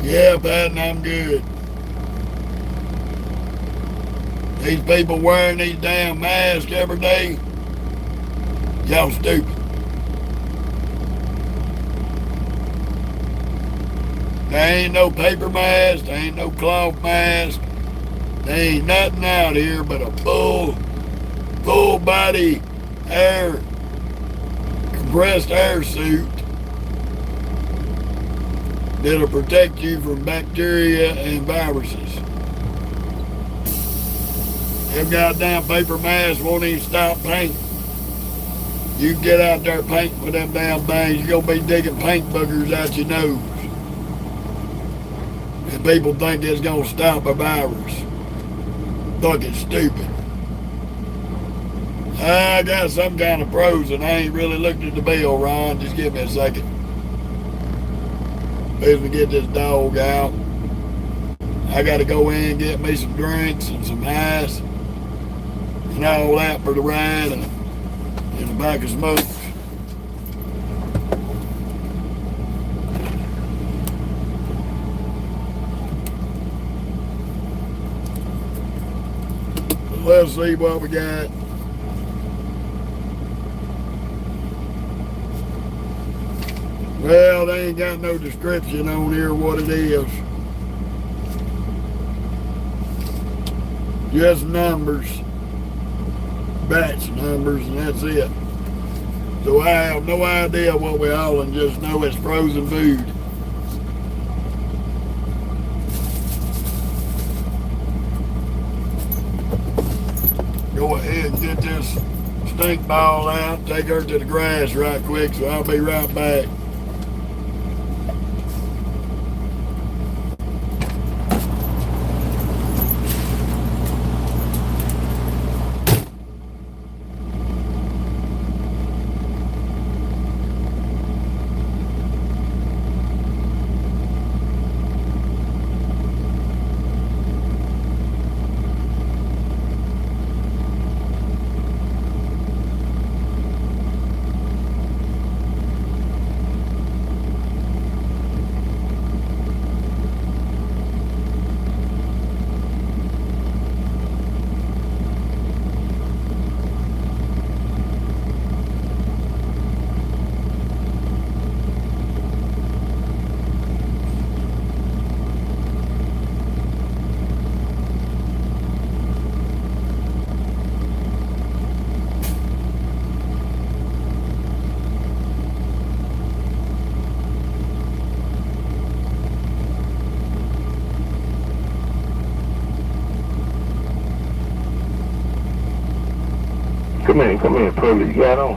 Yeah, Patton, I'm good. These people wearing these damn masks every day, y'all stupid. There ain't no paper mask, there ain't no cloth mask, there ain't nothing out here but a full body compressed air suit that'll protect you from bacteria and viruses. Them goddamn paper masks won't even stop paint. You can get out there painting with them damn things, you're gonna be digging paint boogers out your nose. And people think it's gonna stop a virus. Fucking stupid. I got some kind of frozen. I ain't really looked at the bill, Ron. Just give me a second. As we get this dog out, I got to go in and get me some drinks and some ice and all that for the ride and a bag of smokes. Let's see what we got. Well, they ain't got no description on here what it is. Just numbers. Batch numbers, and that's it. So I have no idea what we're hauling, just know it's frozen food. Go ahead and get this stink ball out, take her to the grass right quick, so I'll be right back. Come here, Pearly. You got on?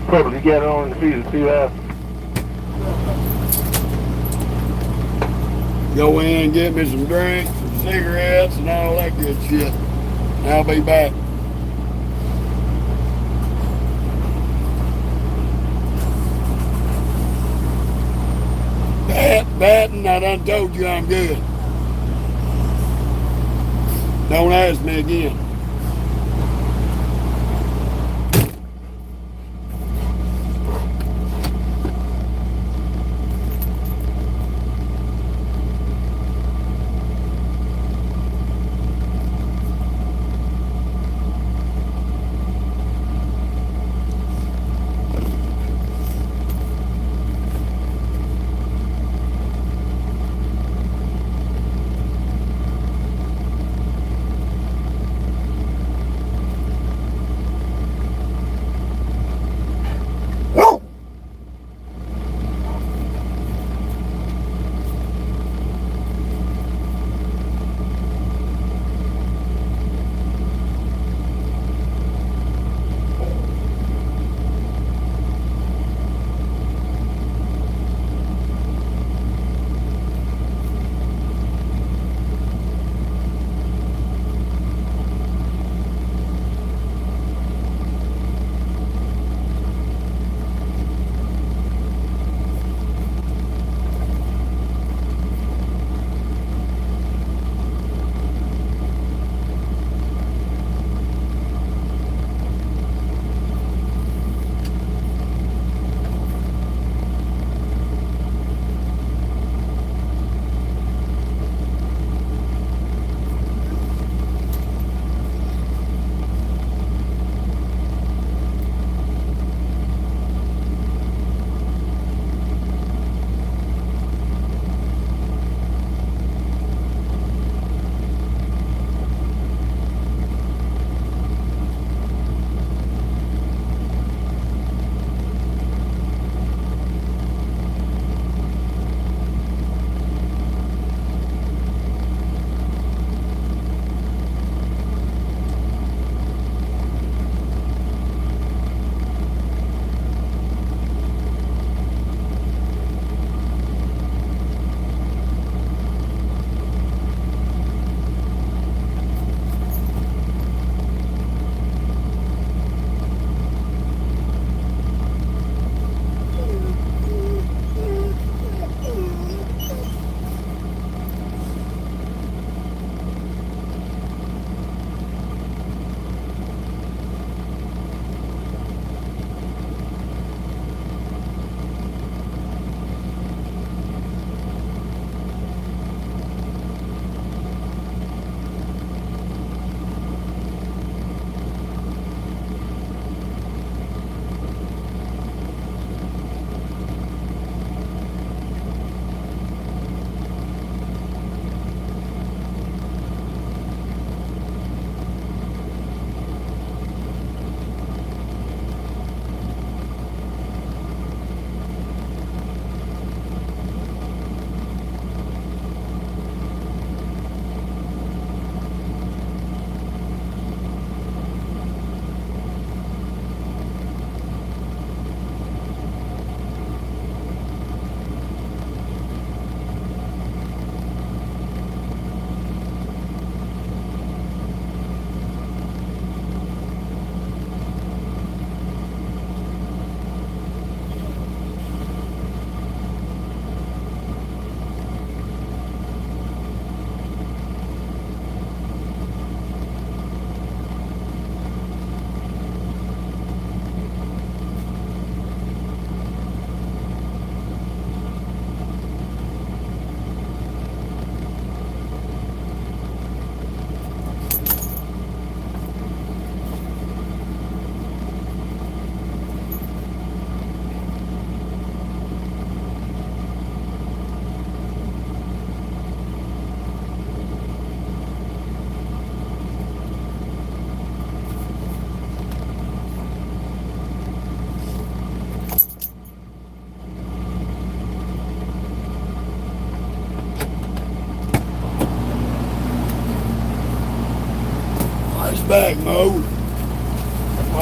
Pearly, you got on the feet, see that? Go in and get me some drinks, some cigarettes, and all that good shit. I'll be back. Batting, I done told you I'm good. Don't ask me again.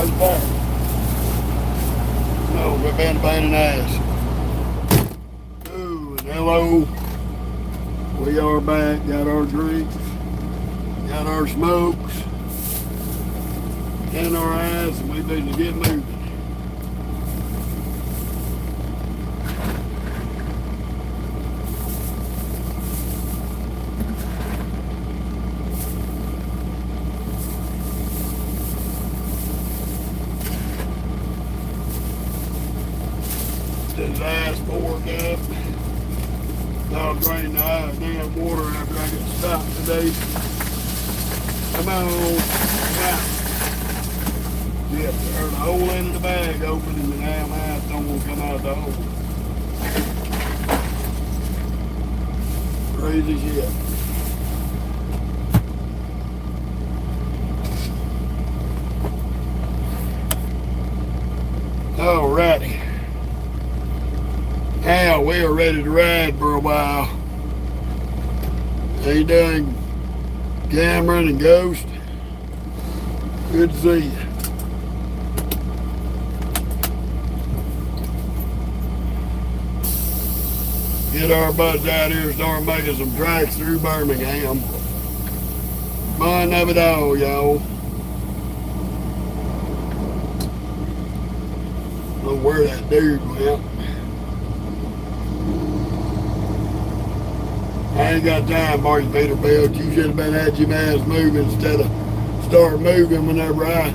Everybody's back. No, we're being a pain in the ass. Ooh, and hello. We are back. Got our drinks. Got our smokes. In our eyes, and we've been to get moving. This ass poured up. I'll drain the damn water after I get stopped today. Come on. Now. Yeah, there's the whole end of the bag open and the damn ass don't want to come out the hole. Crazy shit. Alrighty. Now we are ready to ride for a while. How you doing, Cameron and Ghost? Good to see you. Get our butts out here and start making some tracks through Birmingham. Fun of it all, y'all. Don't know where that dude went. I ain't got time, Marty Peterbilt. You should have been had your ass moving instead of start moving whenever I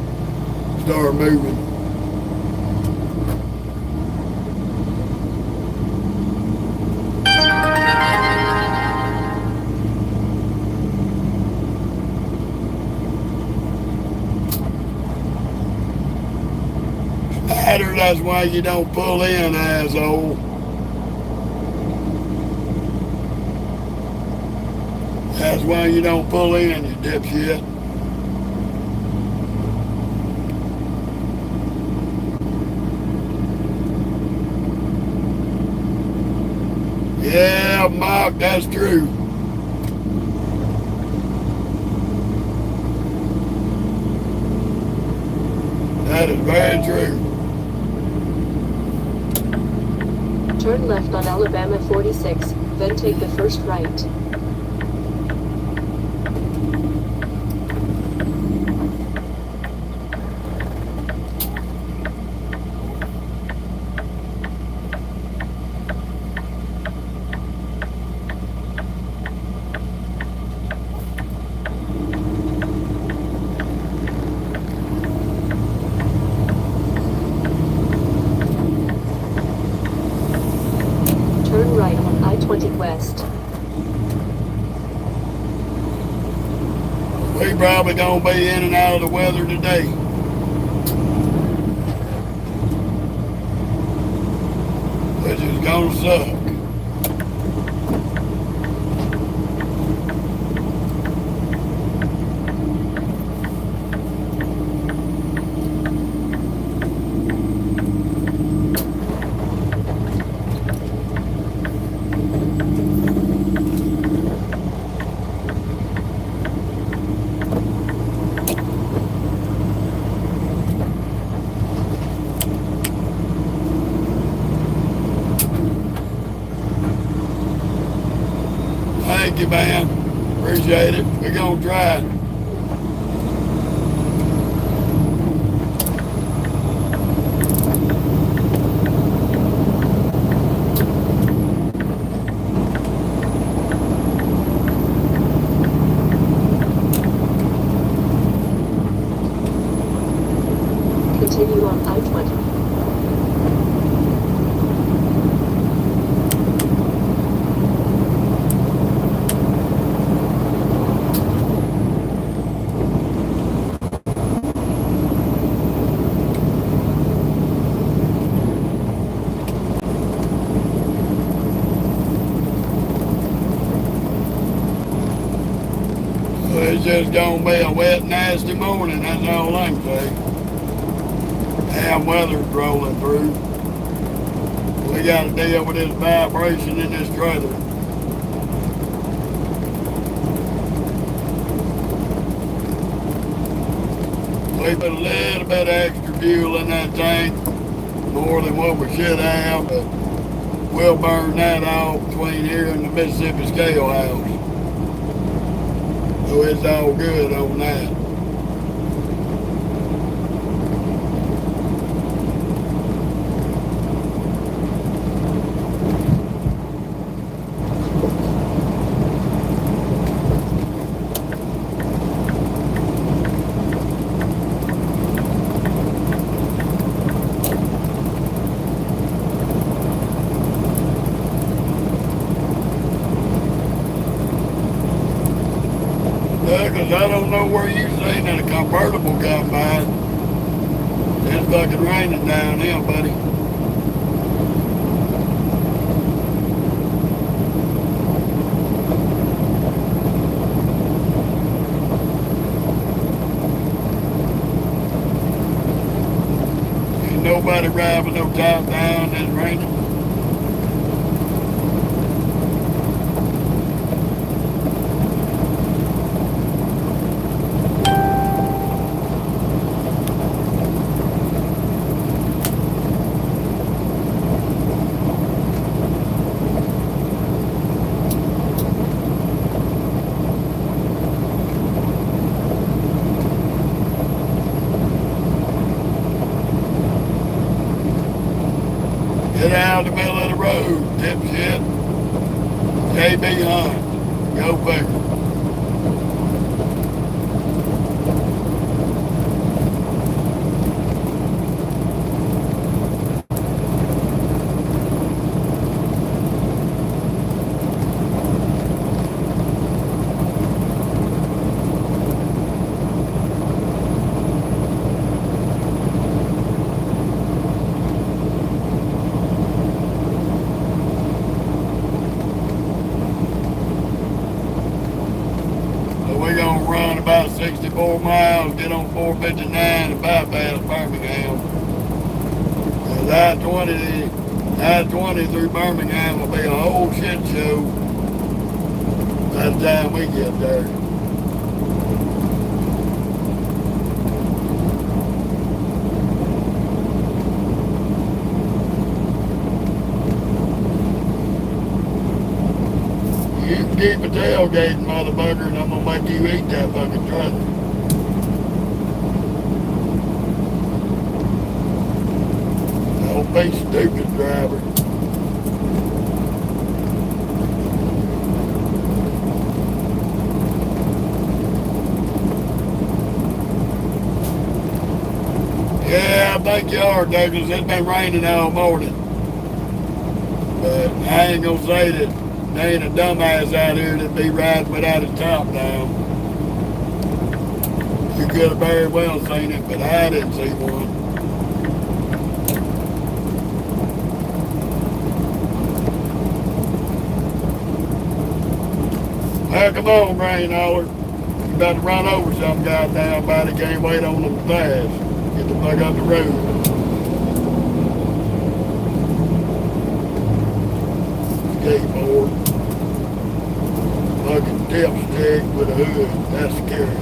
start moving. That's why you don't pull in, asshole. That's why you don't pull in, you dipshit. Yeah, Mark, that's true. That is very true. Turn left on Alabama 46, then take the first right. Turn right on I-20 West. We probably gonna be in and out of the weather today. Which is gonna suck. Thank you, man. Appreciate it. We're gonna try. Continue on I-20. It's just gonna be a wet, nasty morning, that's all I can say. Damn weather's rolling through. We gotta deal with this vibration in this trailer. We put a little bit of extra fuel in that tank, more than what we should have, but we'll burn that off between here and the Mississippi Scale House. So it's all good on that. Because I don't know where you seen that a convertible come by. It's fucking raining down here, buddy. Ain't nobody riding no top down, it's raining. Get out of the middle of the road, dipshit. KB Hunt. Go figure. We're going to run about 64 miles, get on 459 and bypass Birmingham. Because I-20 through Birmingham will be a whole shit show by the time we get there. You can keep a tailgating, motherfucker, and I'm gonna make you eat that fucking truck. Don't be stupid, driver. Yeah, I think you are, Douglas. It's been raining all morning. But I ain't gonna say that there ain't a dumbass out here that'd be riding without his top down. You could have very well seen it, but I didn't see one. Well, come on, Rain Holler. You about to run over some goddamn body, can't wait on them fast. Get the fuck up the road. Skateboard. Fucking dipstick with a hood. That's scary.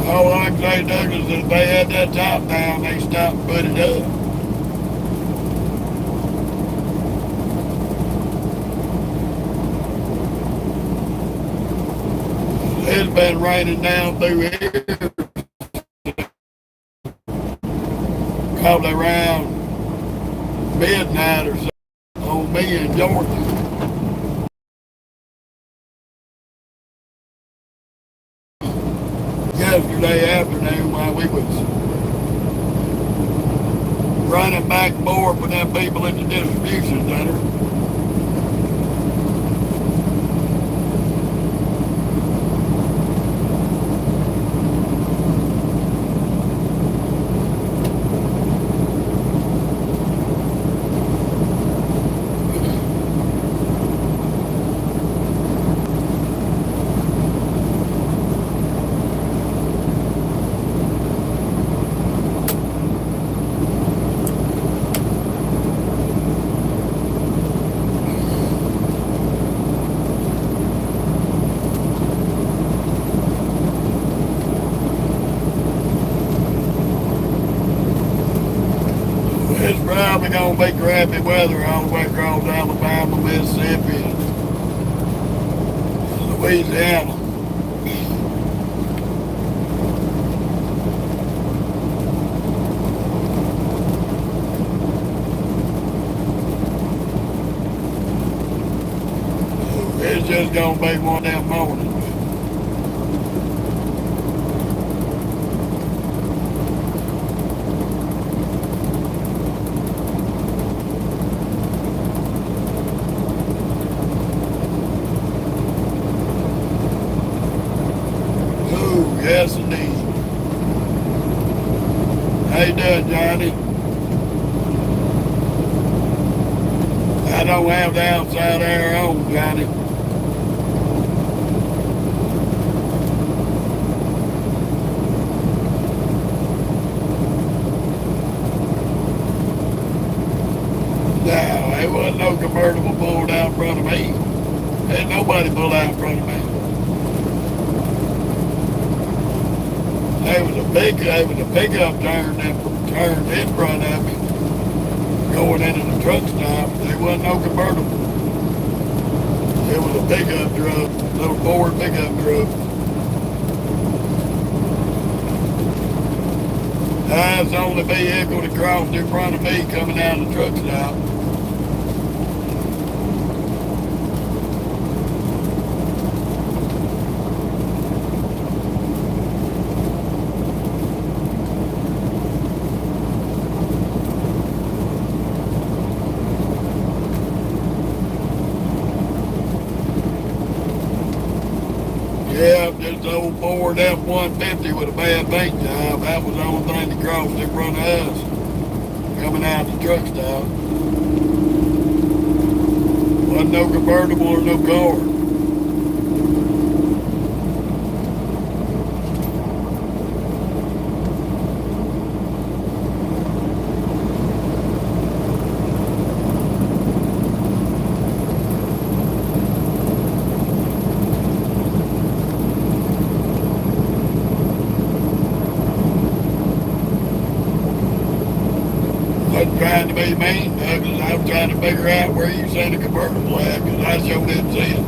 All I can say, Douglas, is if they had that top down, they stopped and put it up. It's been raining down through here probably around midnight or so on me in Georgia. Yesterday afternoon while we was running back and forth with them people in the distribution center. It's probably gonna be crappy weather all the way across Alabama, Mississippi, and Louisiana. It's just gonna be one of them mornings. Oh, yes indeed. How you doing, Johnny? I don't have the outside air on, Johnny. No, there wasn't no convertible pulled out in front of me. Ain't nobody pulled out in front of me. There was a pickup turned in front of me, going into the truck stop. There wasn't no convertible. It was a pickup truck, little Ford pickup truck. That's the only vehicle that crossed in front of me coming out of the truck stop. Yeah, just the old Ford F-150 with a bad paint job. That was the only thing that crossed in front of us coming out of the truck stop. Wasn't no convertible or no car. Wasn't trying to be mean, Douglas. I was trying to figure out where you seen the convertible at, because I sure didn't see it.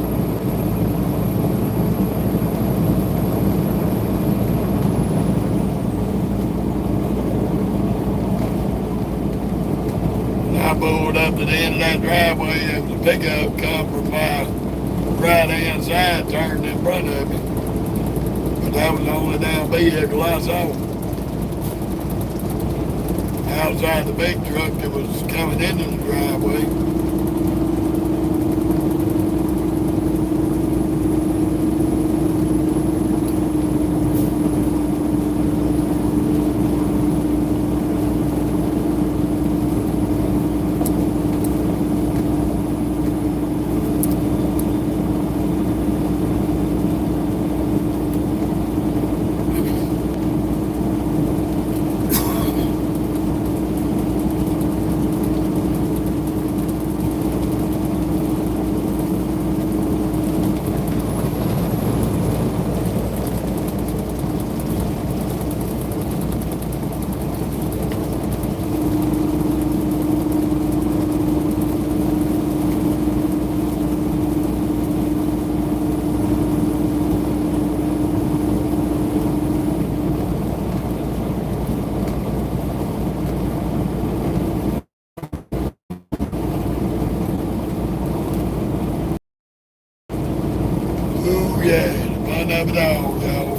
When I pulled up to the end of that driveway, there was a pickup come from my right-hand side, turned in front of me. But that was the only damn vehicle I saw. Outside the big truck that was coming into the driveway. Ooh, yeah, the fun of it all, y'all.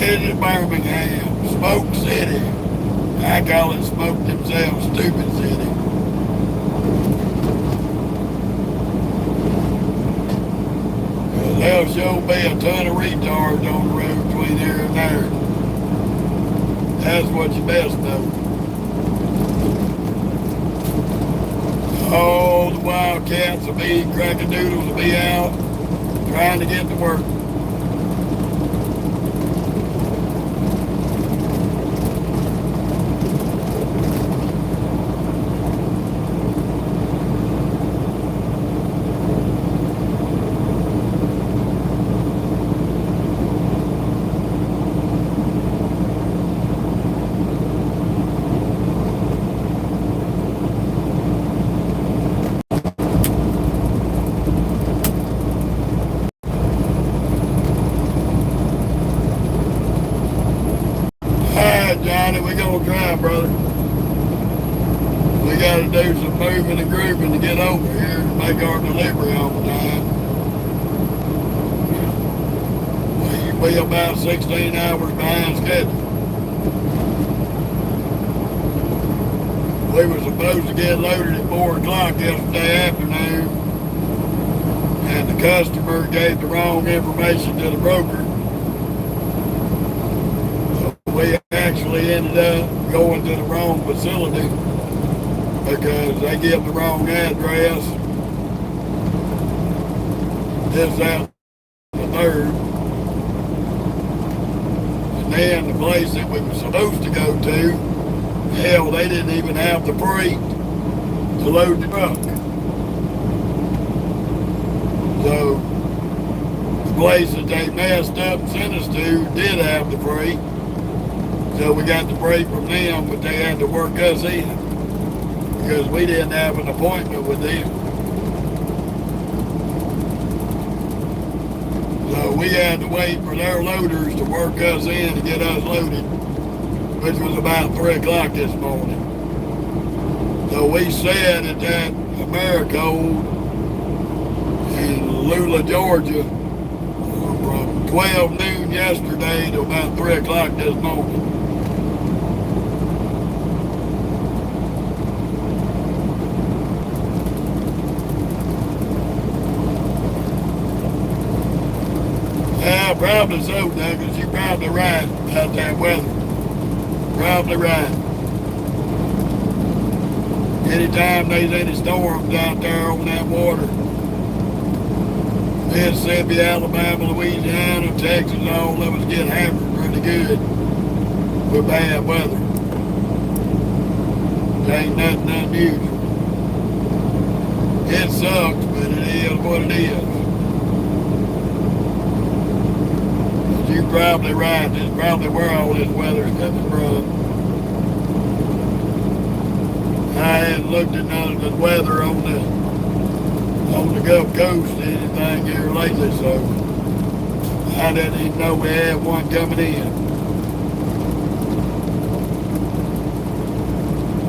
Headed to Birmingham, Smoke City. I call it Smoke Themselves Stupid City. Well, there'll sure be a ton of retards on the road between here and there. That's what you best know. All the wildcats will be, crackadoodles will be out, trying to get to work. gonna try, brother. We gotta do some moving and grooving to get over here and make our delivery on time. We about 16 hours behind schedule. We were supposed to get loaded at 4 o'clock yesterday afternoon, and the customer gave the wrong information to the broker. So we actually ended up going to the wrong facility because they give the wrong address. This, that, and the third. And then the place that we were supposed to go to, hell, they didn't even have the freight to load the truck. So the place that they messed up and sent us to did have the freight. So we got the freight from them, but they had to work us in because we didn't have an appointment with them. So we had to wait for their loaders to work us in to get us loaded, which was about 3 o'clock this morning. So we sat at that Americold in Lula, Georgia from 12 noon yesterday to about 3 o'clock this morning. Yeah, probably so, Douglas. You're probably right about that weather. Probably right. Anytime there's any storms out there on that water, Mississippi, Alabama, Louisiana, Texas, all of us get hammered really good with bad weather. It ain't nothing unusual. It sucks, but it is what it is. You're probably right. That's probably where all this weather's coming from. I hadn't looked at none of the weather on the Gulf Coast or anything here lately, so I didn't even know we had one coming in.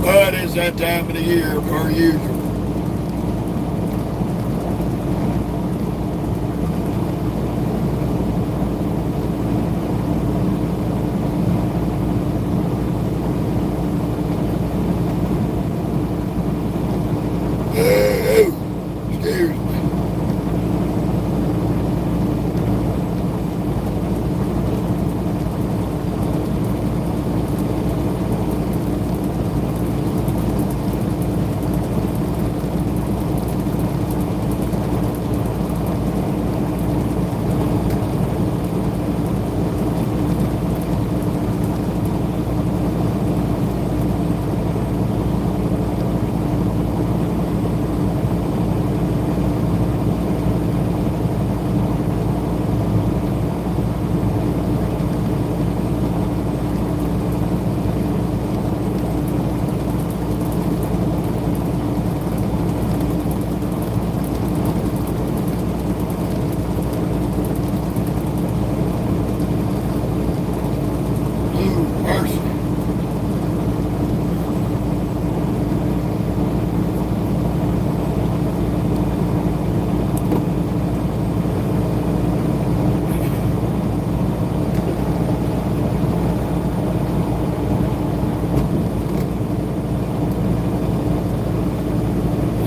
But it's that time of the year per usual. Excuse me.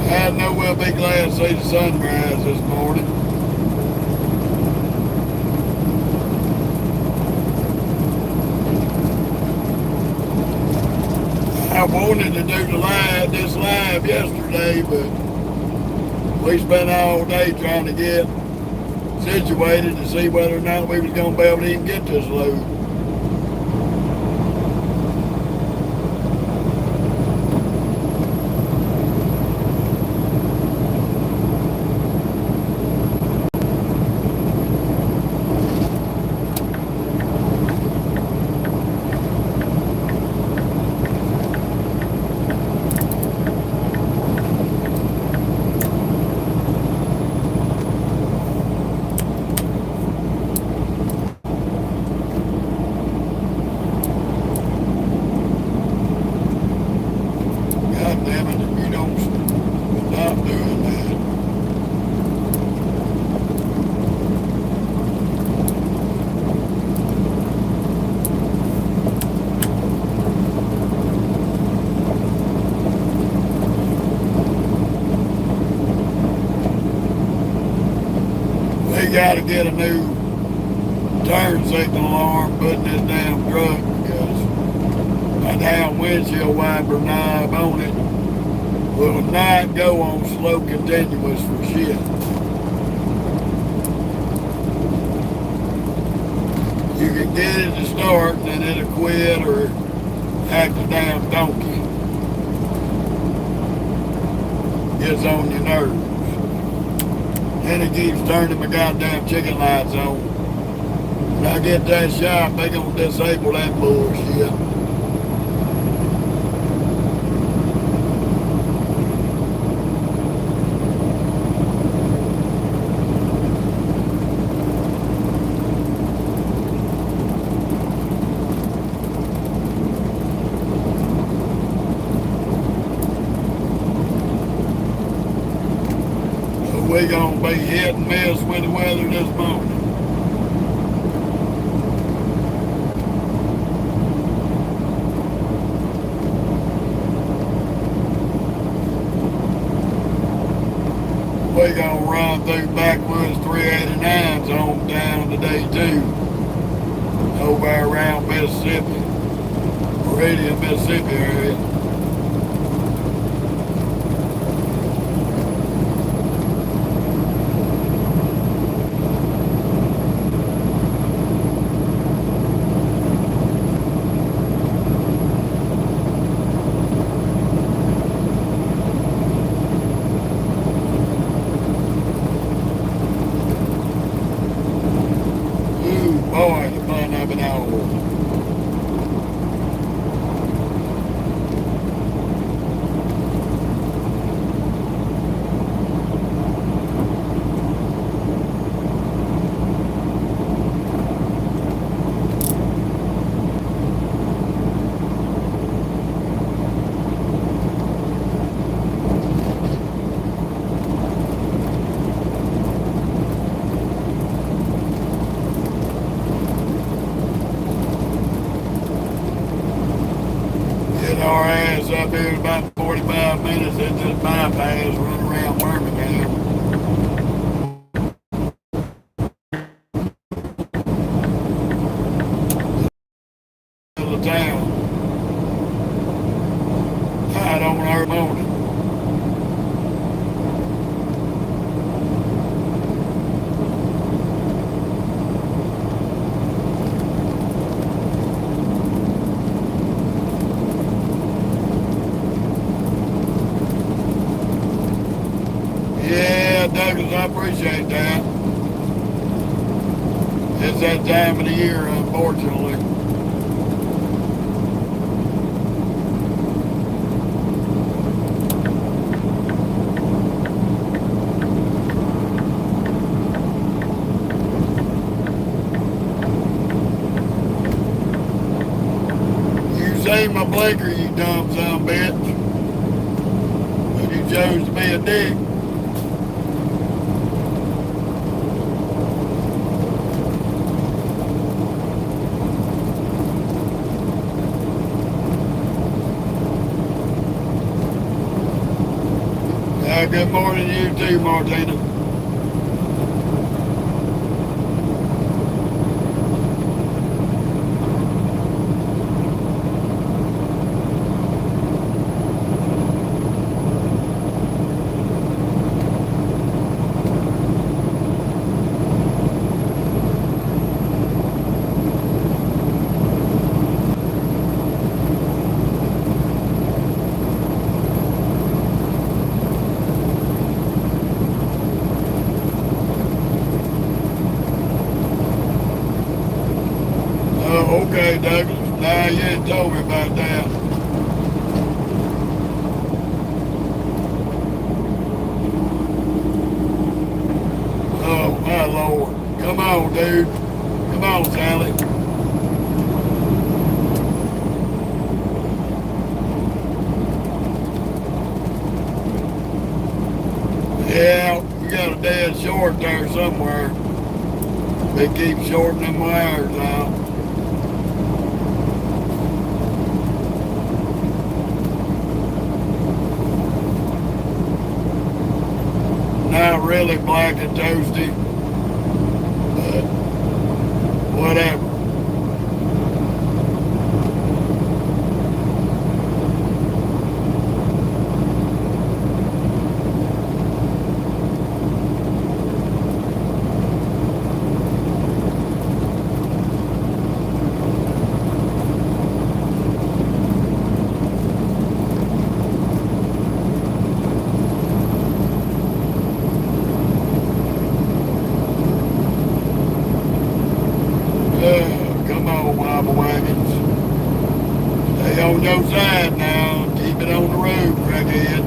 I know we'll be glad to see the sunrise this morning. I wanted to do this live yesterday, but we spent all day trying to get situated to see whether or not we was going to be able to even get this load. We gotta get a new turn signal alarm put in this damn truck because my damn windshield wiper knob on it will not go on slow continuous for shit. You can get it to start and then it'll quit or act a damn donkey. Gets on your nerves. And it keeps turning my goddamn chicken lights on. When I get that shop, they gonna disable that bullshit. We gonna be hit and miss with the weather this morning. We gonna run through backwoods 389s on down today too. Over around Mississippi, Meridian, Mississippi area. Boy, the fun of it all. Our ass up here in about 45 minutes into the bypass, run around Birmingham. To the town. Right on our morning. Yeah, Douglas, I appreciate that. It's that time of the year, unfortunately. You saved my blinker, you dumb son of a bitch. But you chose to be a dick. Good morning to you too, Martina. Okay, Douglas. Nah, you ain't told me about that. Oh, my Lord. Come on, dude. Come on, Sally. Yeah, we got a dead short there somewhere. They keep shorting them wires out. Not really black and toasty. Come on, wobble wagons. Stay on your side now. Keep it on the road, crackhead.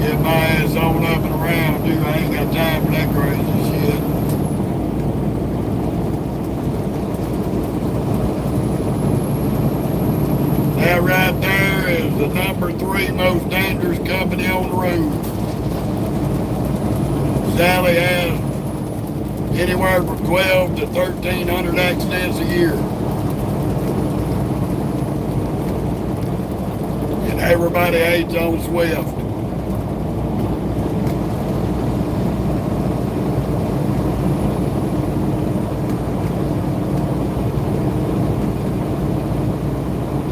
Get my ass on up and around, dude. I ain't got time for that crazy shit. That right there is the number 3 most dangerous company on the road. Sally has anywhere from 12 to 1,300 accidents a year. And everybody hates on Swift.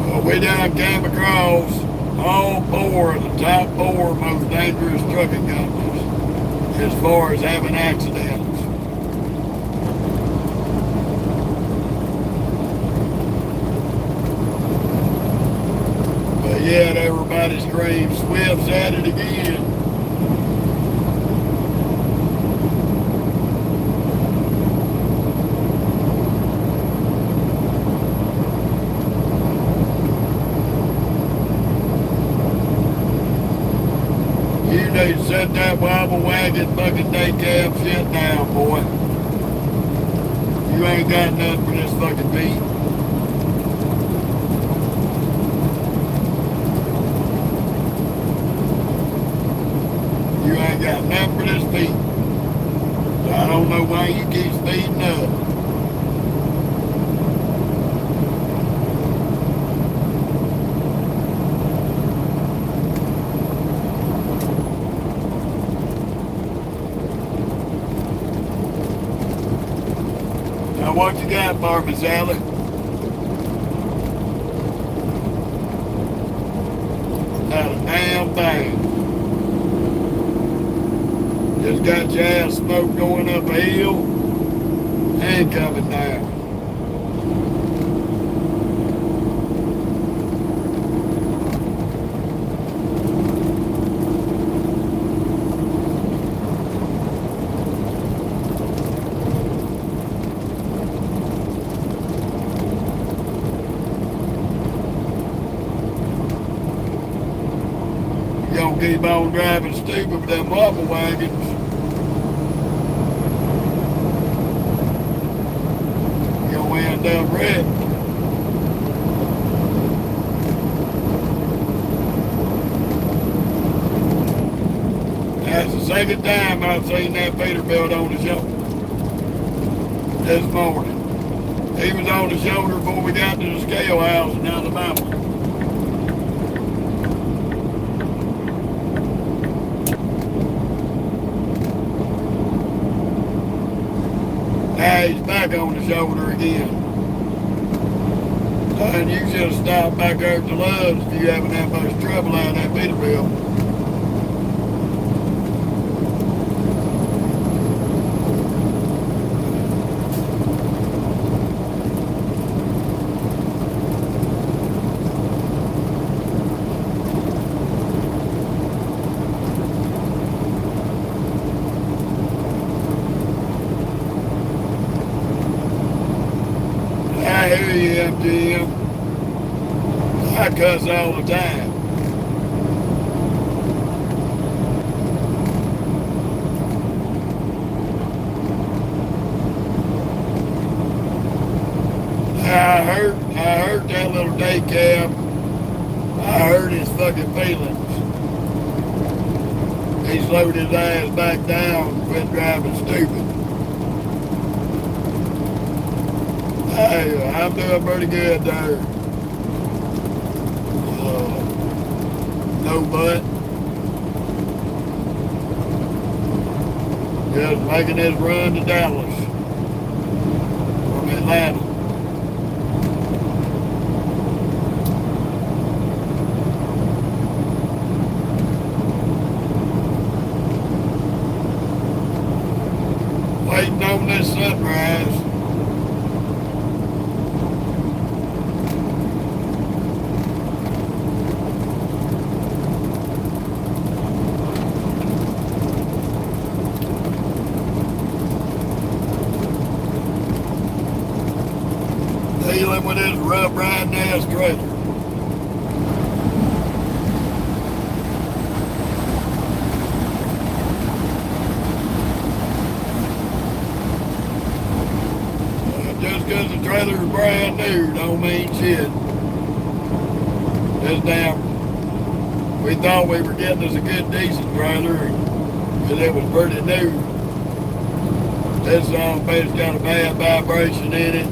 Well, we done came across all 4 of the top 4 most dangerous trucking companies as far as having accidents. But yet everybody screams, Swift's at it again. You need to set that wobble wagon fucking day cab shit down, boy. You ain't got nothing for this fucking beat. You ain't got nothing for this beat. So I don't know why you keep speeding up. Now what you got for me, Sally? Not a damn thing. Just got your ass smoke going up a hill and coming down. You gonna keep on driving stupid with them wobble wagons. End up wrecked. That's the second time I've seen that Peterbilt on the shoulder this morning. He was on the shoulder before we got to the scale house in Alabama. Now he's back on the shoulder again. And you should have stopped back there at the Loves if you haven't had much trouble out of that Peterbilt. I hear you, MGM. I cuss all the time. I heard that little day cab. I heard his fucking feelings. He slowed his ass back down and quit driving stupid. Hey, I'm doing pretty good there. No butt. Just making this run to Dallas from Atlanta. Waiting on this sunrise. dealing with this rough riding ass trailer. Just because the trailer's brand new don't mean shit. This damn, we thought we were getting us a good decent trailer because it was pretty new. This bit's got a bad vibration in it.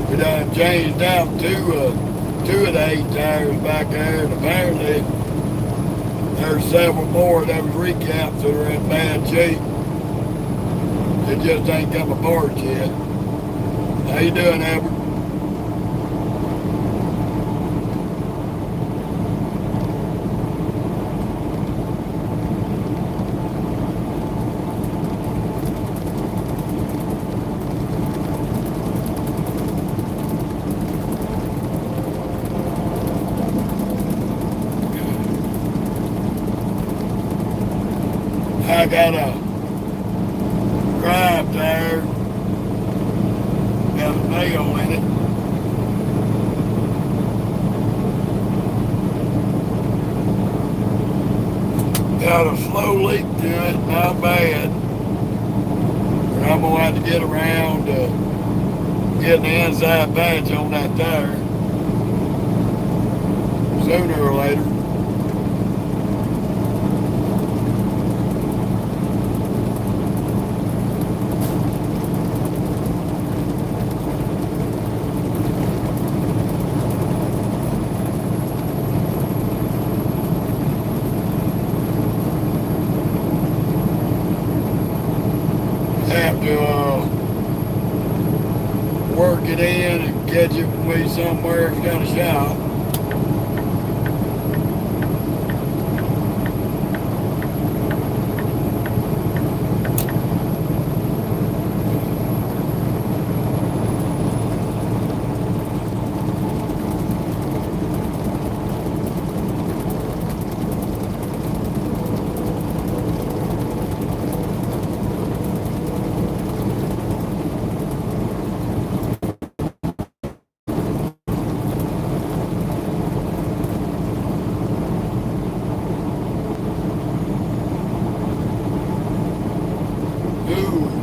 We done changed out two of the 8 tires back there, and apparently there's several more of those recaps that are in bad shape. It just ain't come apart yet. How you doing, Albert? I got a drive tire, got a nail in it. Got a slow leak to it, not bad. But I'm gonna have to get around to getting the inside patch on that tire sooner or later. Have to work it in and catch it when we somewhere it's got a shop.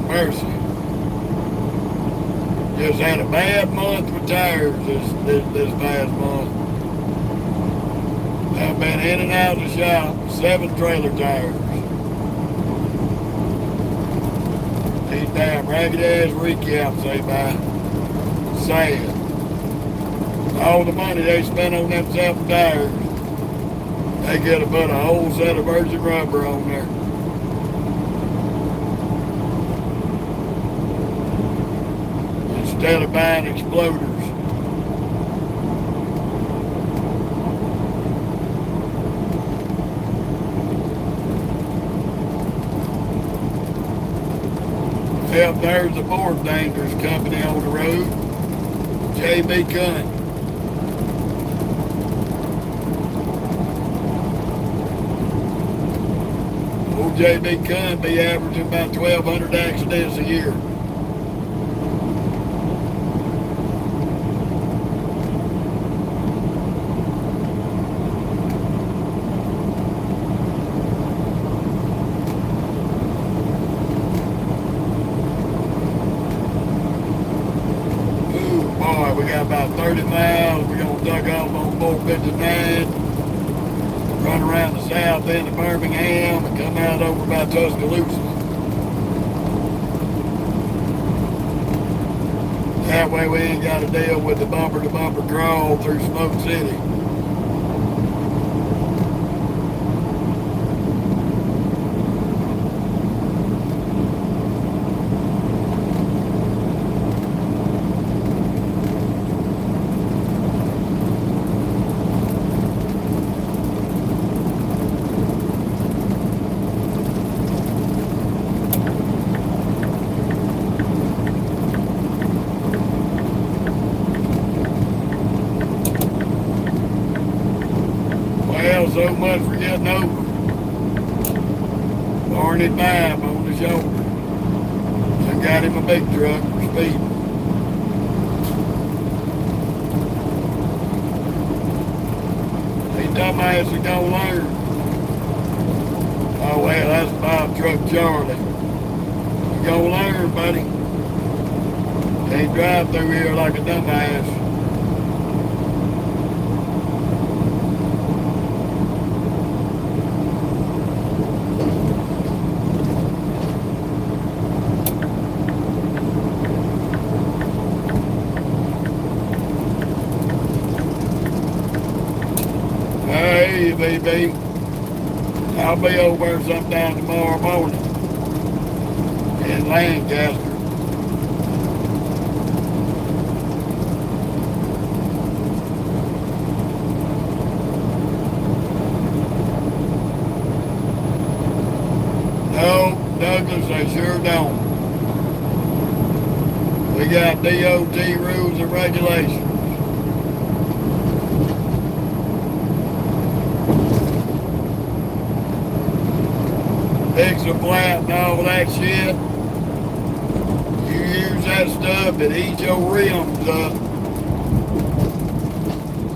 Mercy. Just had a bad month with tires this past month. I've been in and out of the shop, 7 trailer tires. These damn ragged ass recaps they buy. Sad. All the money they spend on them 7 tires, they could have put a whole set of virgin rubber on there. Instead of buying exploders. Yep, there's the fourth dangerous company on the road, J.B. Cunt. Old J.B. Cunt be averaging about 1,200 accidents a year. We got about 30 miles. We're going to duck off on 459, run around the south end of Birmingham, and come out over by Tuscaloosa. That way we ain't got to deal with the bumper-to-bumper crawl through Smoke City. So much for getting over. Barney 5 on the shoulder. I got him a big truck for speeding. dumbass is gonna learn. Oh well, that's Bob Truck Charlie. You gonna learn, buddy. Can't drive through here like a dumbass. Hey, baby. I'll be over sometime tomorrow morning in Lancaster. No, Douglas, they sure don't. We got DOT rules and regulations. Fix a flat and all that shit. You use that stuff, it eats your rims up.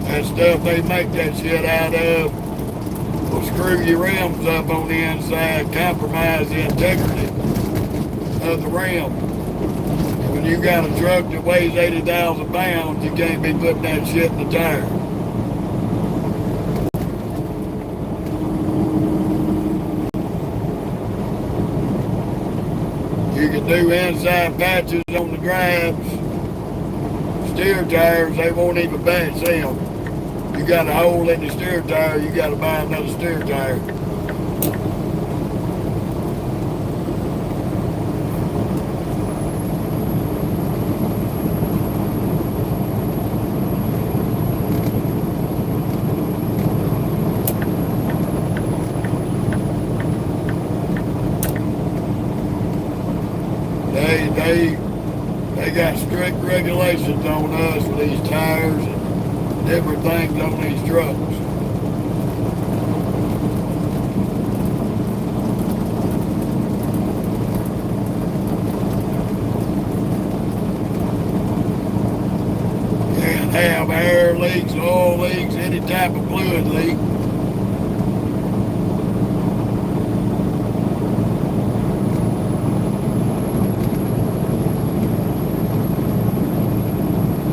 That stuff they make that shit out of will screw your rims up on the inside, compromise the integrity of the rim. When you got a truck that weighs 80,000 pounds, you can't be putting that shit in the tire. You can do inside patches on the drives. Steer tires, they won't even patch them. You got a hole in the steer tire, you got to buy another steer tire. They got strict regulations on us for these tires and different things on these trucks. Can't have air leaks, oil leaks, any type of fluid leak.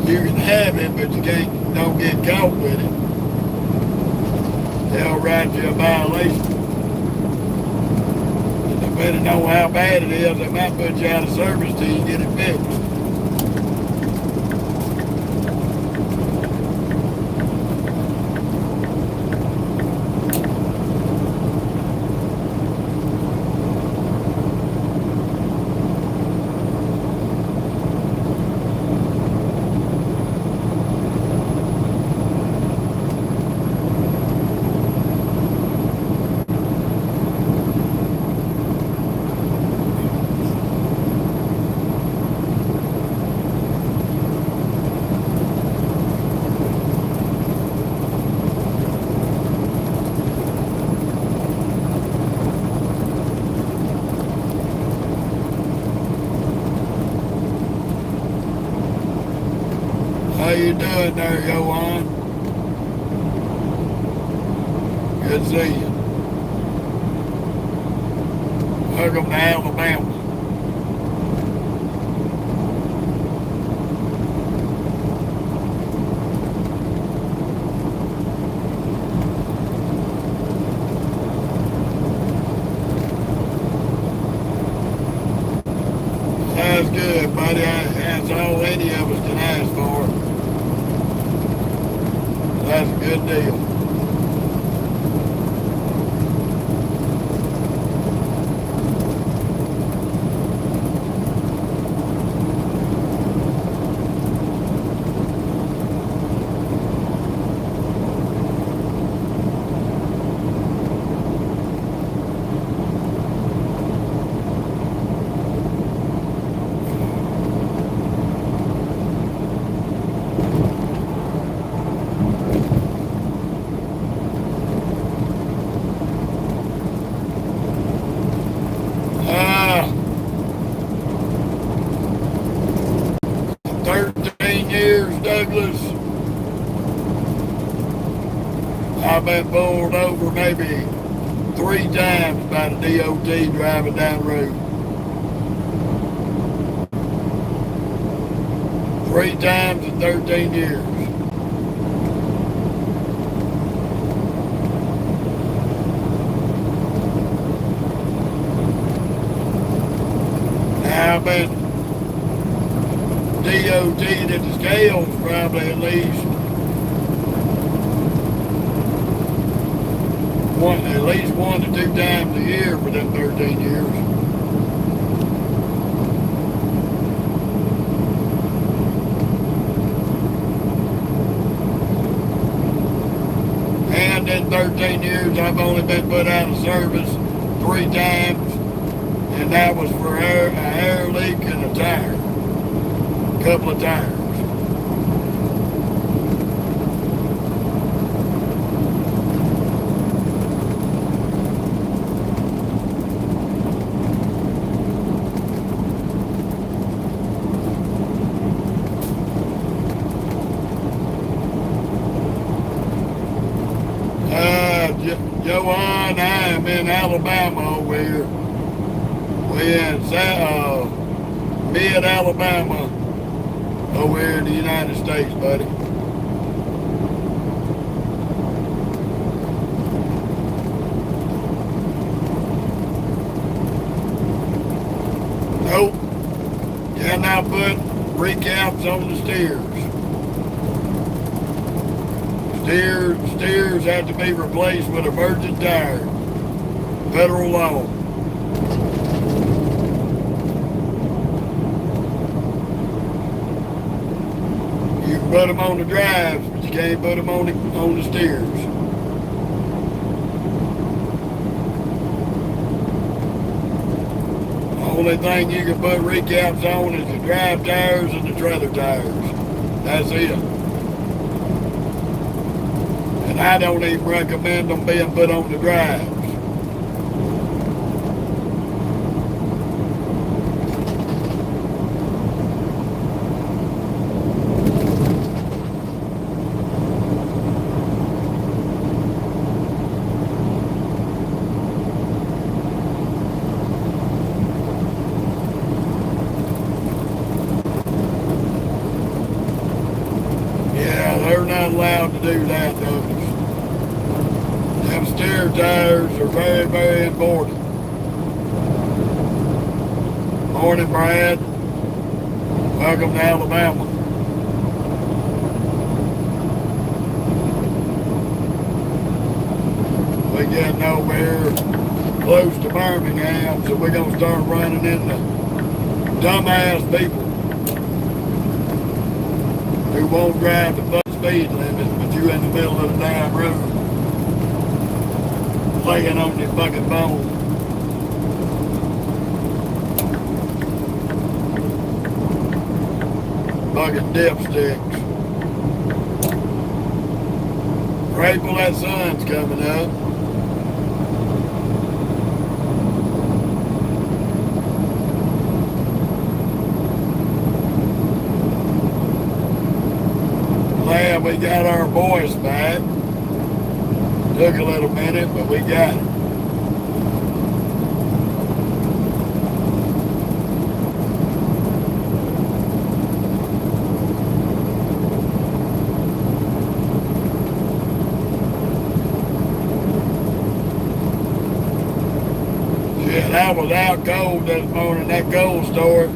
You can have it, but you don't get caught with it. They'll write you a violation. And depending on how bad it is, they might put you out of service till you get it fixed. How you doing there, Johan? Good to see you. Welcome to Alabama. Sounds good, buddy. That's all any of us can ask for. That's a good deal. I've been pulled over maybe 3 times by the DOT driving down the road. 3 times in 13 years. Now I've been DOT'd at the scales probably at least 1 to 2 times a year for them 13 years. And in 13 years, I've only been put out of service 3 times, and that was for an air leak and a tire. A couple of tires. Joanne, I am in Alabama over here. We're in mid-Alabama over here in the United States, buddy. Nope. Yeah, now put recaps on the steers. Steers have to be replaced with a virgin tire. Federal law. You can put them on the drives, but you can't put them on the steers. The only thing you can put recaps on is the drive tires and the trailer tires. That's it. And I don't even recommend them being put on the drives. Yeah, they're not allowed to do that though. Them steer tires are very, very important. Morning, Brad. Welcome to Alabama. We're getting over here close to Birmingham, so we're going to start running into dumbass people who won't drive the fucking speed limit, but you in the middle of the damn road. Playing on your fucking phone. Fucking dipsticks. Grateful that sun's coming up. Glad we got our voice back. Took a little minute, but we got it. Shit, I was out cold this morning. That cold store,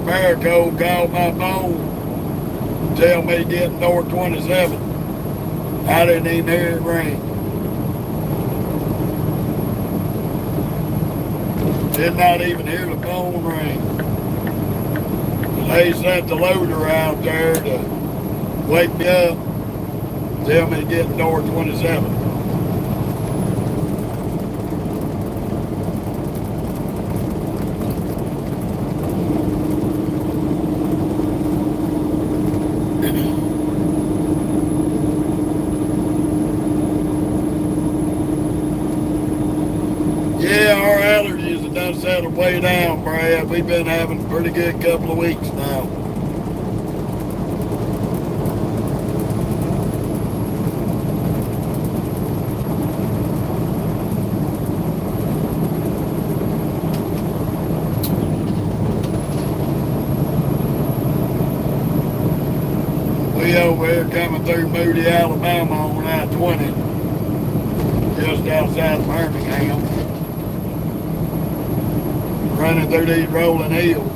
Americold called my phone, tell me to get north 27. I didn't even hear it ring. Did not even hear the phone ring. They sent the loader out there to wake me up, tell me to get north 27. Yeah, our allergies have done settled way down, Brad. We've been having a pretty good couple of weeks now. over here coming through Moody, Alabama on I-20, just outside of Birmingham, running through these rolling hills.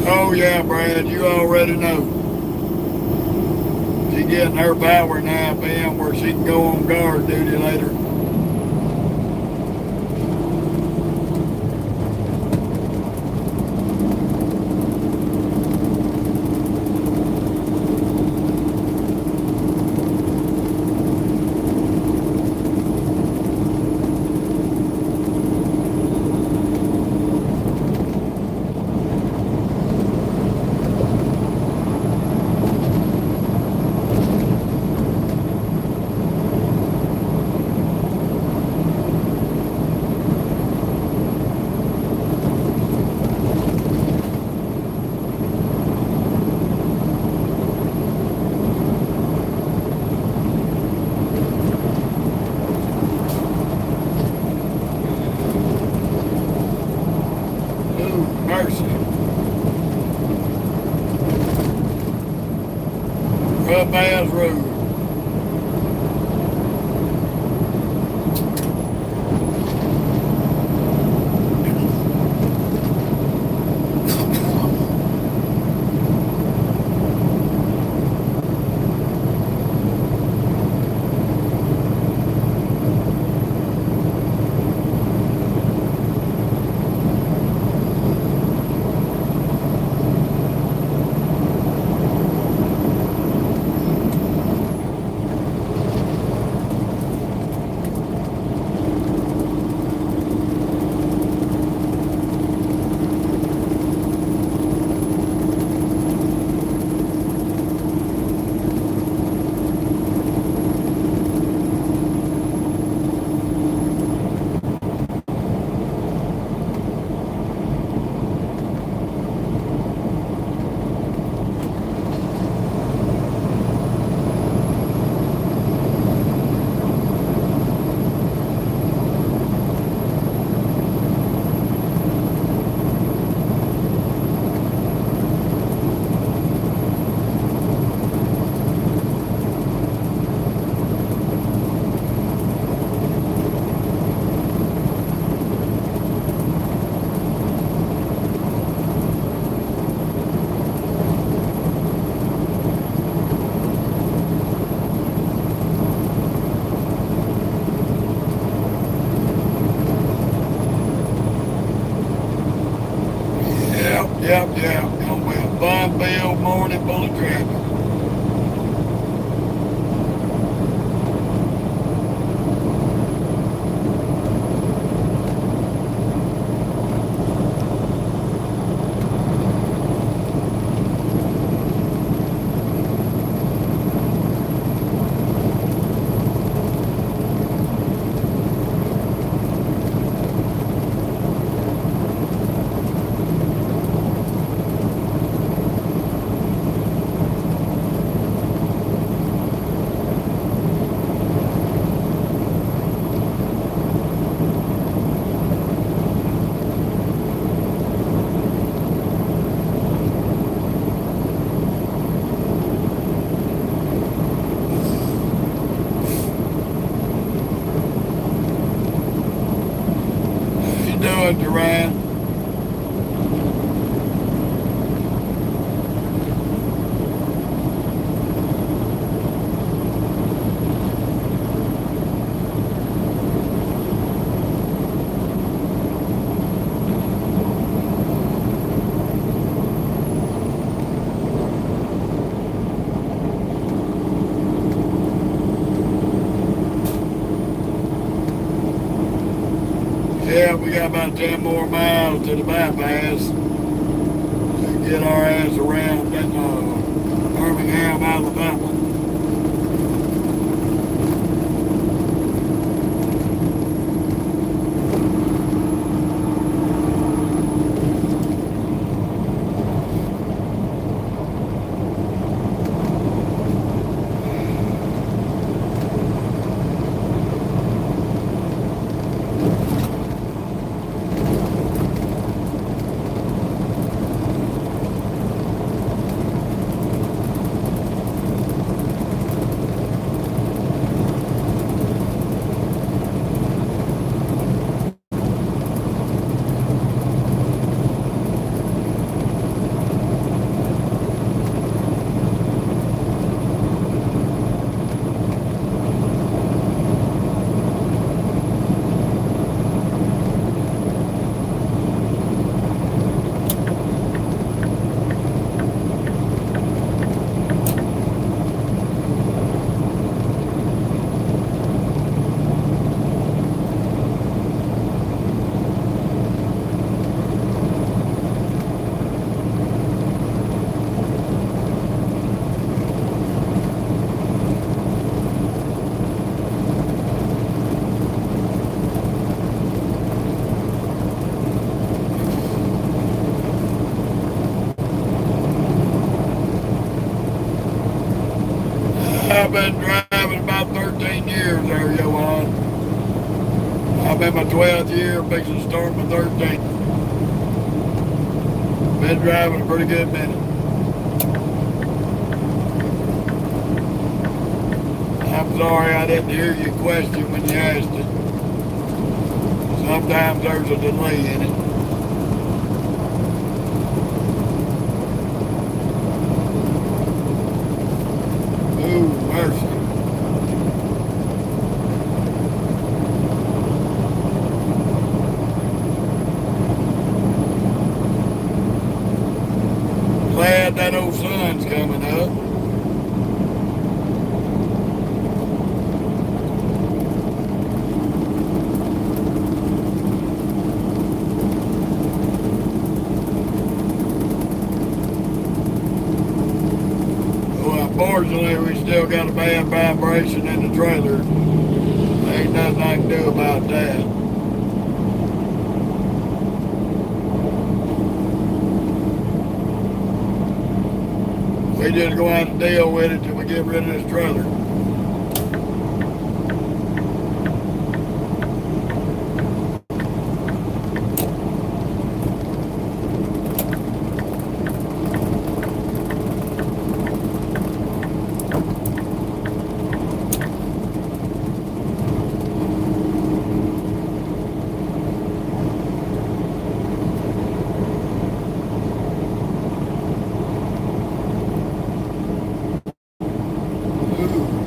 Oh yeah, Brad, you already know. She's getting her power nap in where she can go on guard duty later. Mercy. Rough ass road. Yep. Gonna be a fun-filled morning full of traffic. How you doing, Duran? we got about 10 more miles to the bypass to get our ass around that Birmingham, Alabama. I've been driving about 13 years there, Johan. I'm in my 12th year, fixing to start my 13th. Been driving a pretty good minute. I'm sorry I didn't hear your question when you asked it. Sometimes there's a delay in it. Ooh, mercy. Glad that old sun's coming up. Unfortunately, we still got a bad vibration in the trailer. Ain't nothing I can do about that. We just go out and deal with it till we get rid of this trailer.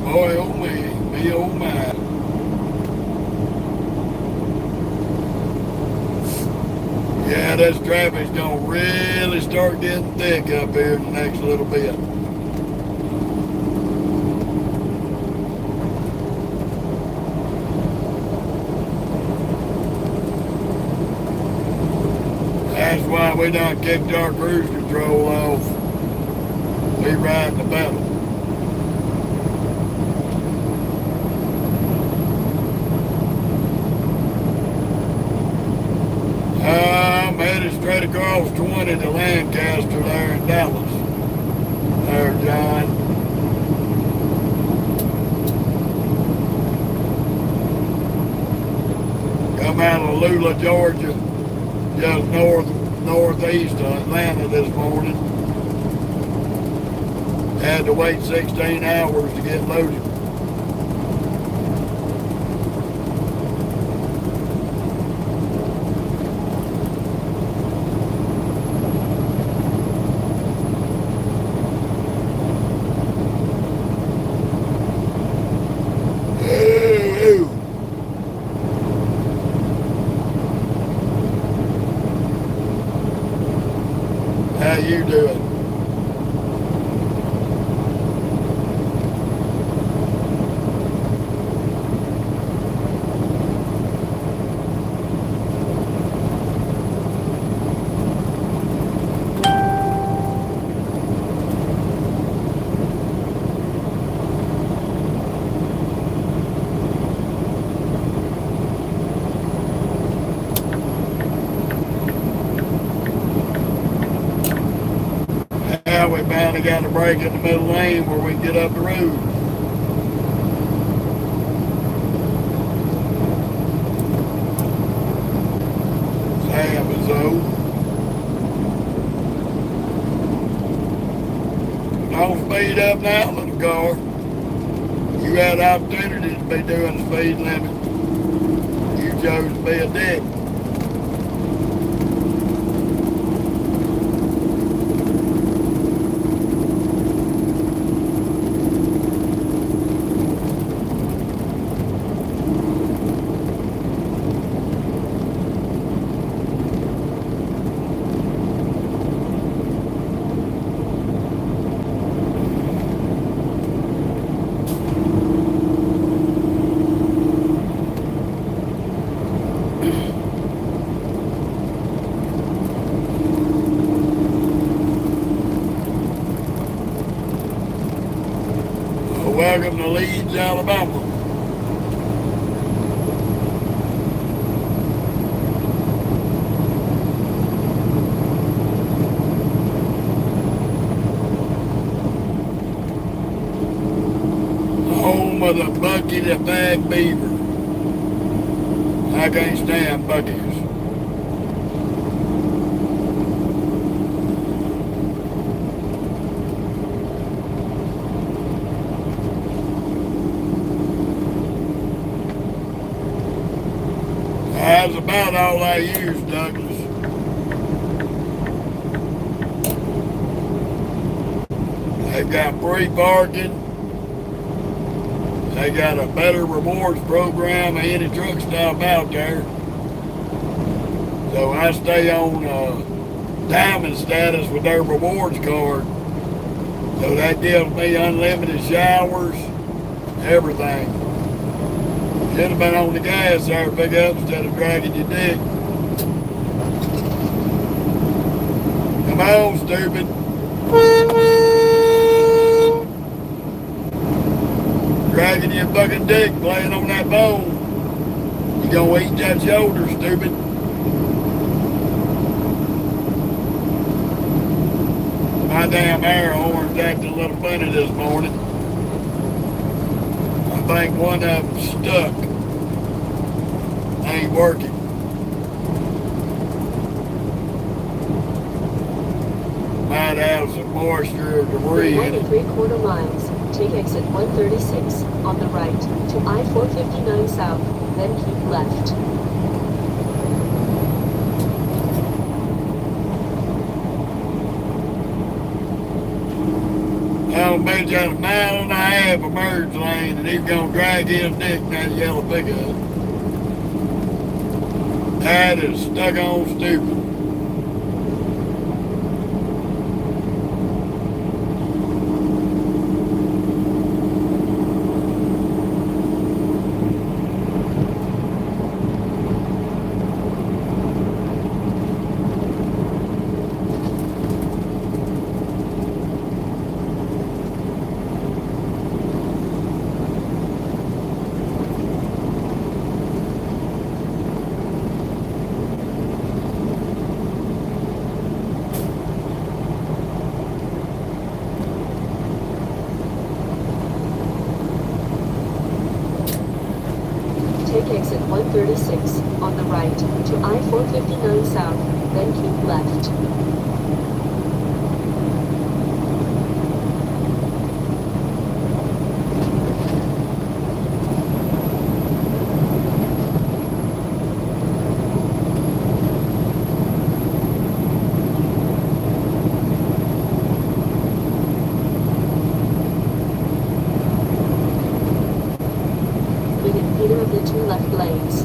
Boy, oh me, oh my. Yeah, this traffic's gonna really start getting thick up here in the next little bit. That's why we done kicked our cruise control off. We riding the pedal. I'm headed straight across 20 to Lancaster there in Dallas. There, John. Come out of Lula, Georgia, just northeast of Atlanta this morning. Had to wait 16 hours to get loaded. How you doing? kind of got a break in the middle lane where we can get up the road. Sam is old. Don't speed up now, little car. You had opportunities to be doing the speed limit. You chose to be a dick. Welcome to Leeds, Alabama. Home of the bucket of bag beaver. I can't stand buckets. That's about all I use, Douglas. They've got free parking. They got a better rewards program than any truck stop out there. So I stay on diamond status with their rewards card. So that gives me unlimited showers, everything. Should have been on the gas there to pick up instead of dragging your dick. Come on, stupid. Dragging your fucking dick, playing on that bone. You gonna eat that shoulder, stupid. My damn air horn's acting a little funny this morning. I think one of them stuck. Ain't working. Might have some moisture or debris in it. 1 3/4 miles. Take exit 136 on the right to I-459 south, then keep left. I'll bet you a mile and a half of merge lane and he's gonna drag his dick in that yellow pickup. That is stuck on stupid. Take exit 136 on the right to I-459 south, then keep left. Either of the two left lanes.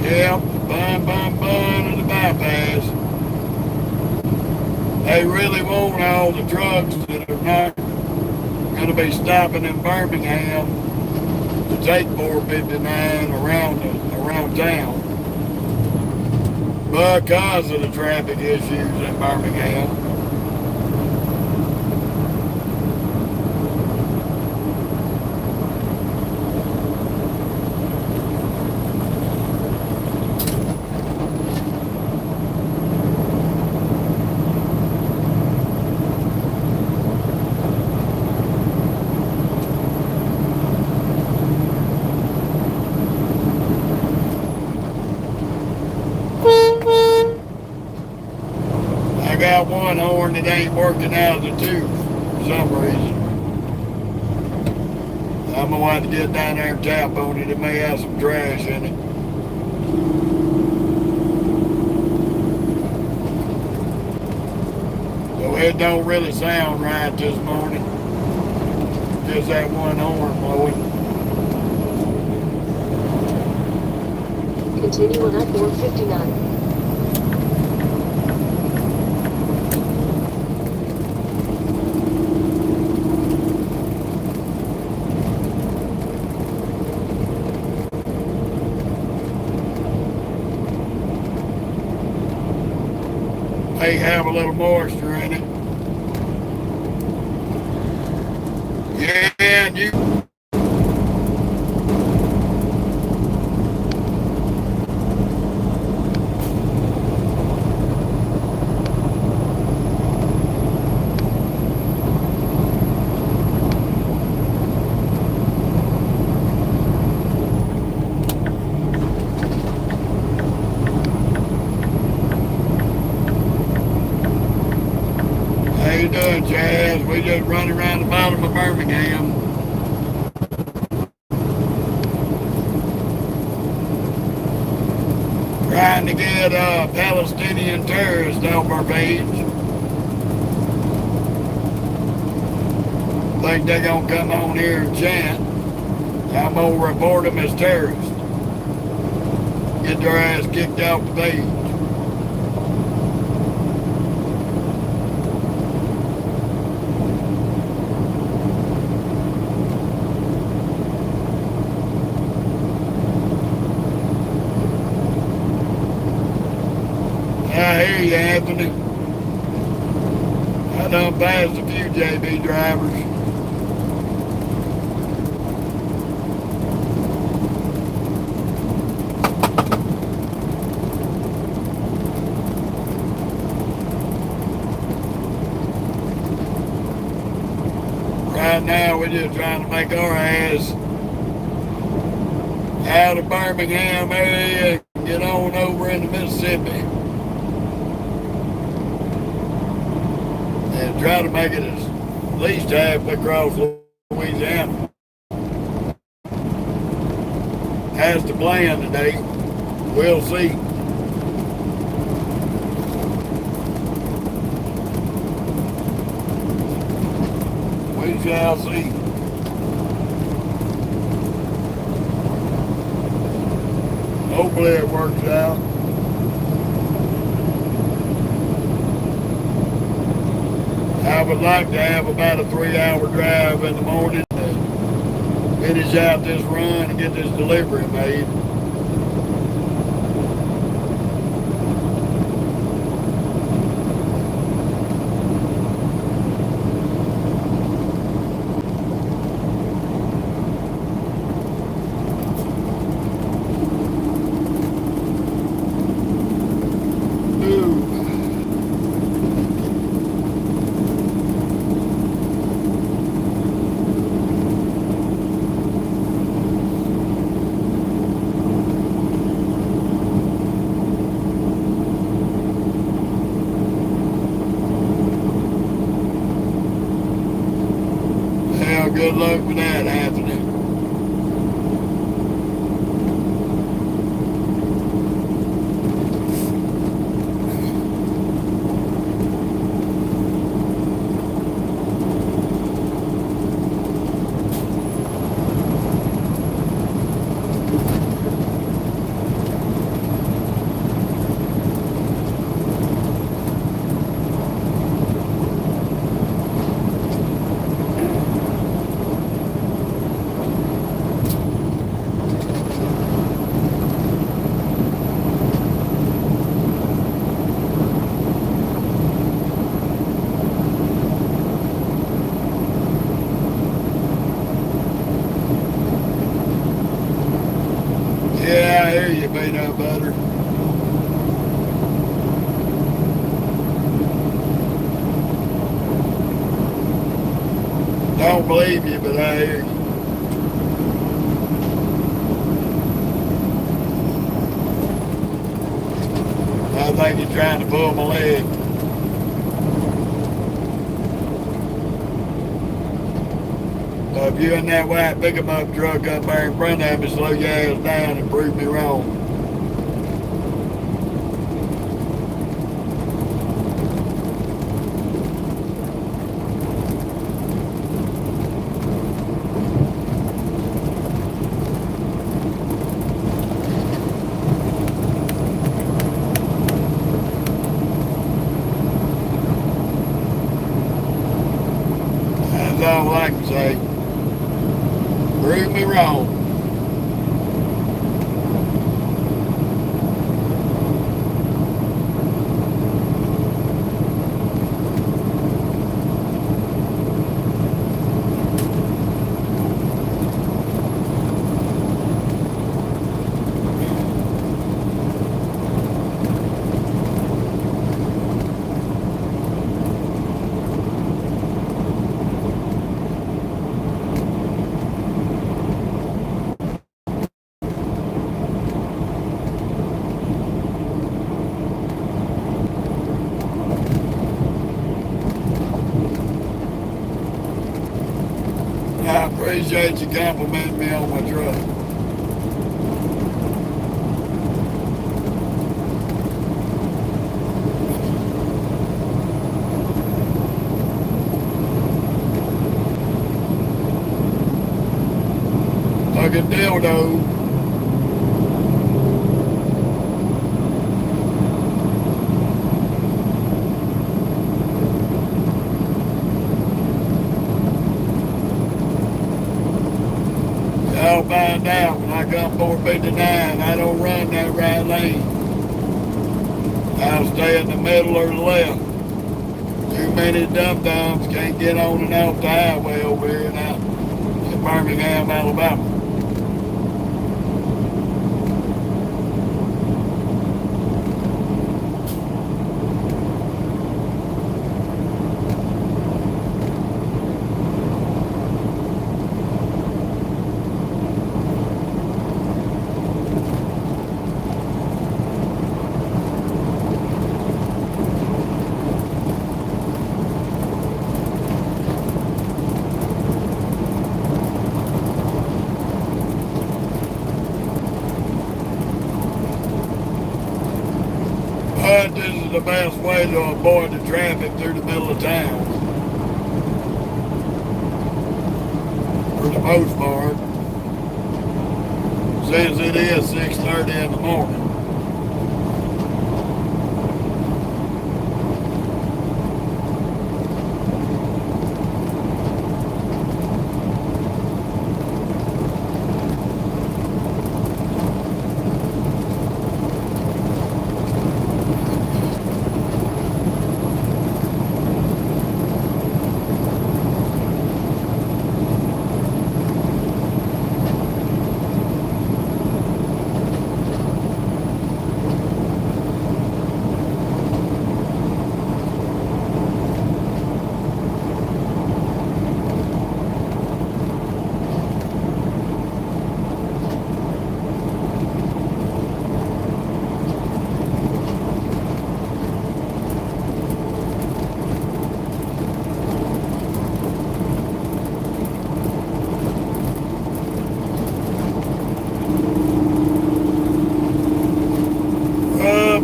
Yep, bun of the bypass. They really want all the trucks that are not going to be stopping in Birmingham to take 459 around town because of the traffic issues in Birmingham. one horn that ain't working out of the two for some reason. I'm gonna have to get down there and tap on it. It may have some trash in it. So it don't really sound right this morning. Just that one horn blowing. Continue on I-459. May have a little moisture in it. Yeah, and you. How you doing, Chaz? We just running around the bottom of Birmingham. Trying to get Palestinian terrorists off our page. Think they're gonna come on here and chant. I'm gonna report them as terrorists. Get their ass kicked off the page. I hear you, Anthony. I done passed a few JB drivers. Right now, we're just trying to make our ass out of Birmingham area and get on over into Mississippi. And try to make it at least halfway across Louisiana. That's the plan today. We'll see. We shall see. Hopefully it works out. I would like to have about a 3-hour drive in the morning to finish out this run and get this delivery made. Good luck with that, Anthony. Yeah, I hear you, peanut butter. Don't believe you, but I hear you. I think you're trying to pull my leg. So if you and that white pick-em-up truck up there in front of me, slow your ass down and prove me wrong. That's all I can say. Prove me wrong. I appreciate you complimenting me on my truck. Like a dildo. I'll find out when I come 459. I don't run that right lane. I'll stay in the middle or the left. Too many dum-dums can't get on and off the highway over here now in Birmingham, Alabama. But this is the best way to avoid the traffic through the middle of town. For the most part. Since it is 6:30 in the morning.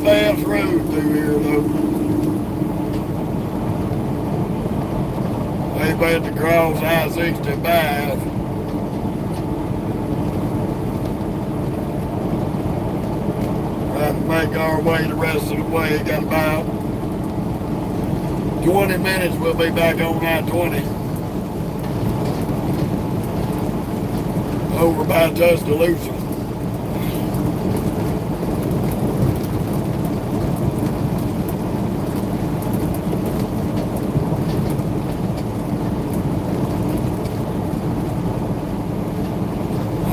Fast road through here though. They about to cross I-65. Trying to make our way the rest of the way. Got about 20 minutes, we'll be back on I-20. Over by Tuscaloosa.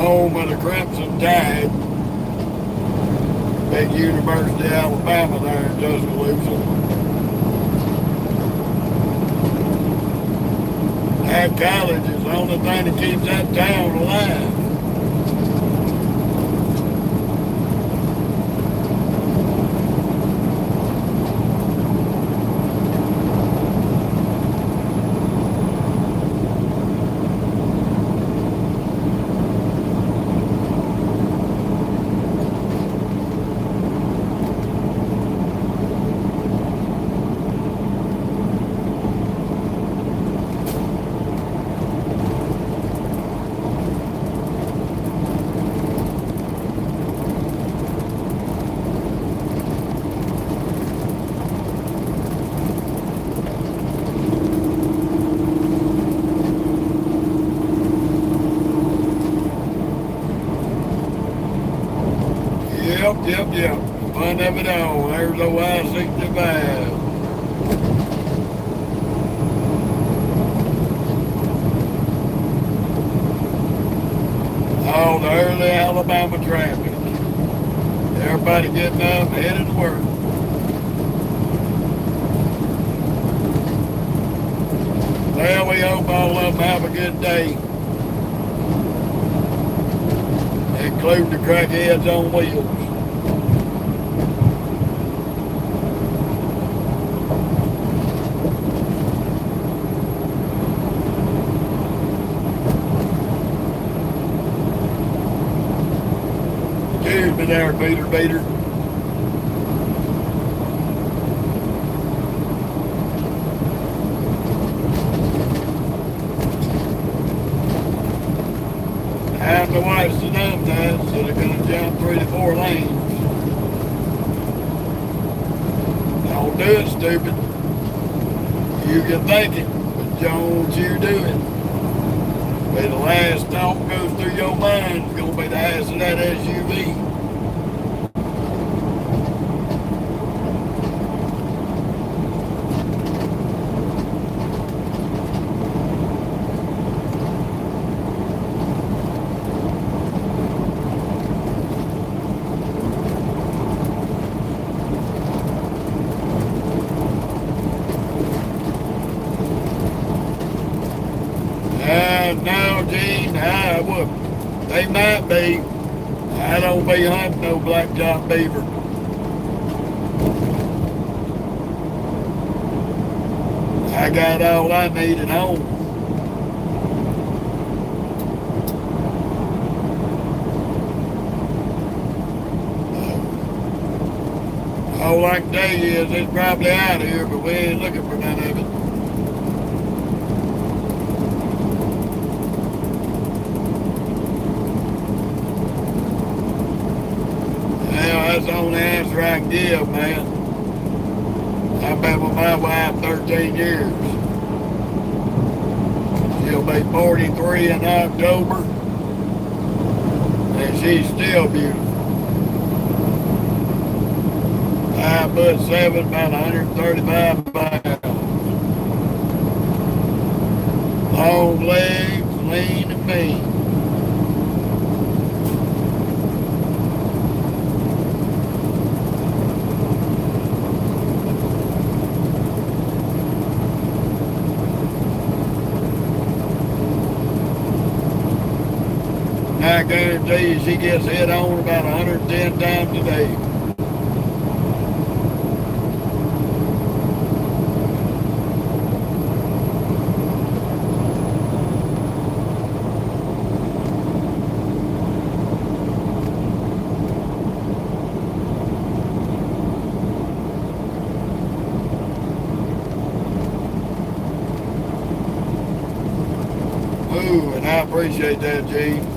Home of the Crimson Tide. Big University of Alabama there in Tuscaloosa. That college is the only thing that keeps that town alive. Yep. Fun of it all. There's a Y65. All the early Alabama traffic. Everybody getting up and headed to work. Well, we hope all of them have a good day, including the crackheads on wheels. Excuse me there, Peter. Time to watch the numbnuts, so they're going to jump 3 to 4 lanes. Don't do it, stupid. You can think it, but don't you do it. But the last thought goes through your mind is going to be the ass of that SUV. No, Gene, they might be. I don't be hunting no black-top beaver. I got all I need at home. All I can tell you is it's probably out here, but we ain't looking for none of it. That's the only answer I can give, man. I've been with my wife 13 years. She'll be 43 in October, and she's still beautiful. 5'7", about 135 pounds. Long legs, lean and mean. I guarantee you she gets hit on about 110 times a day. Ooh, and I appreciate that, Gene.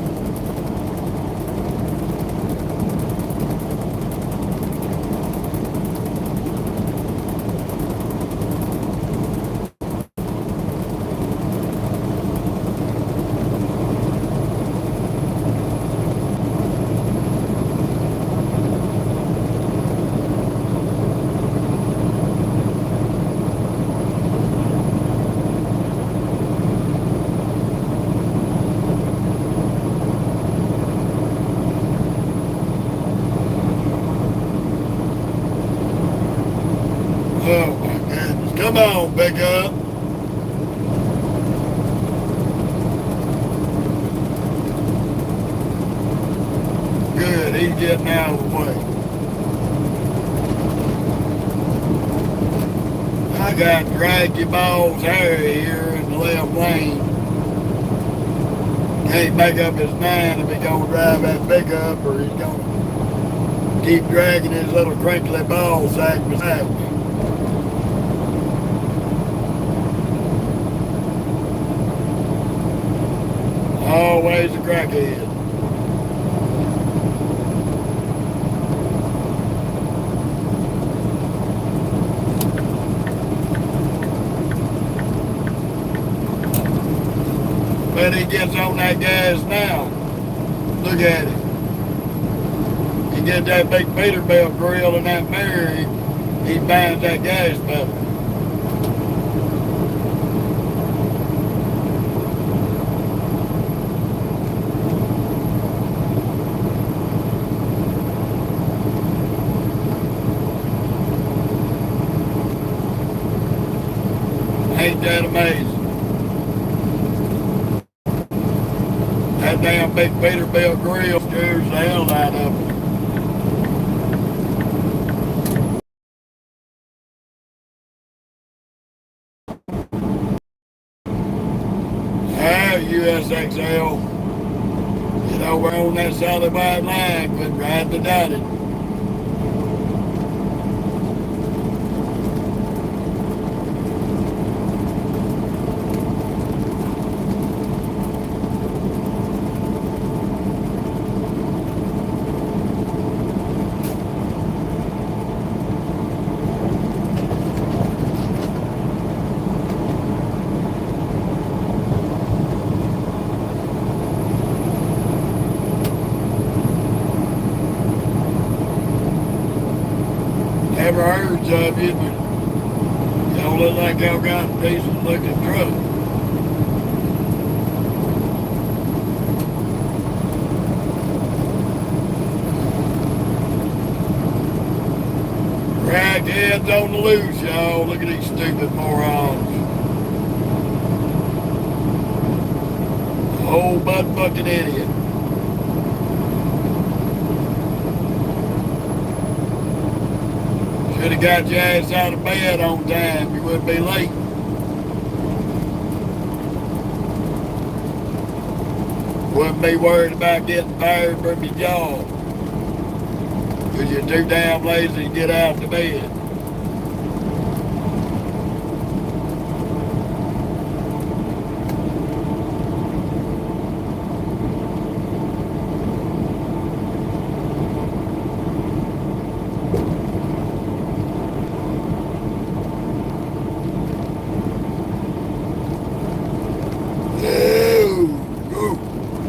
Oh my goodness. Come on, pick up. Good, he's getting out of the way. I got Draggy Balls Harry here in the left lane. Can't make up his mind if he's gonna drive that pickup or he's gonna keep dragging his little crinkly ball sack beside me. Always a crackhead. But he gets on that gas now. Look at him. He get that big Peterbilt grill and that mirror, he binds that gas pedal. Ain't that amazing? That damn big Peterbilt grill scares the hell out of me. USXL, get over on that solid white line, quit riding the dotted. Never heard of you, but y'all look like y'all got a decent looking truck. Crackheads on the loose, y'all. Look at these stupid morons. Old butt-fucking idiot. Should have got your ass out of bed on time. You wouldn't be late. Wouldn't be worried about getting fired from your job. Because you're too damn lazy to get out of bed.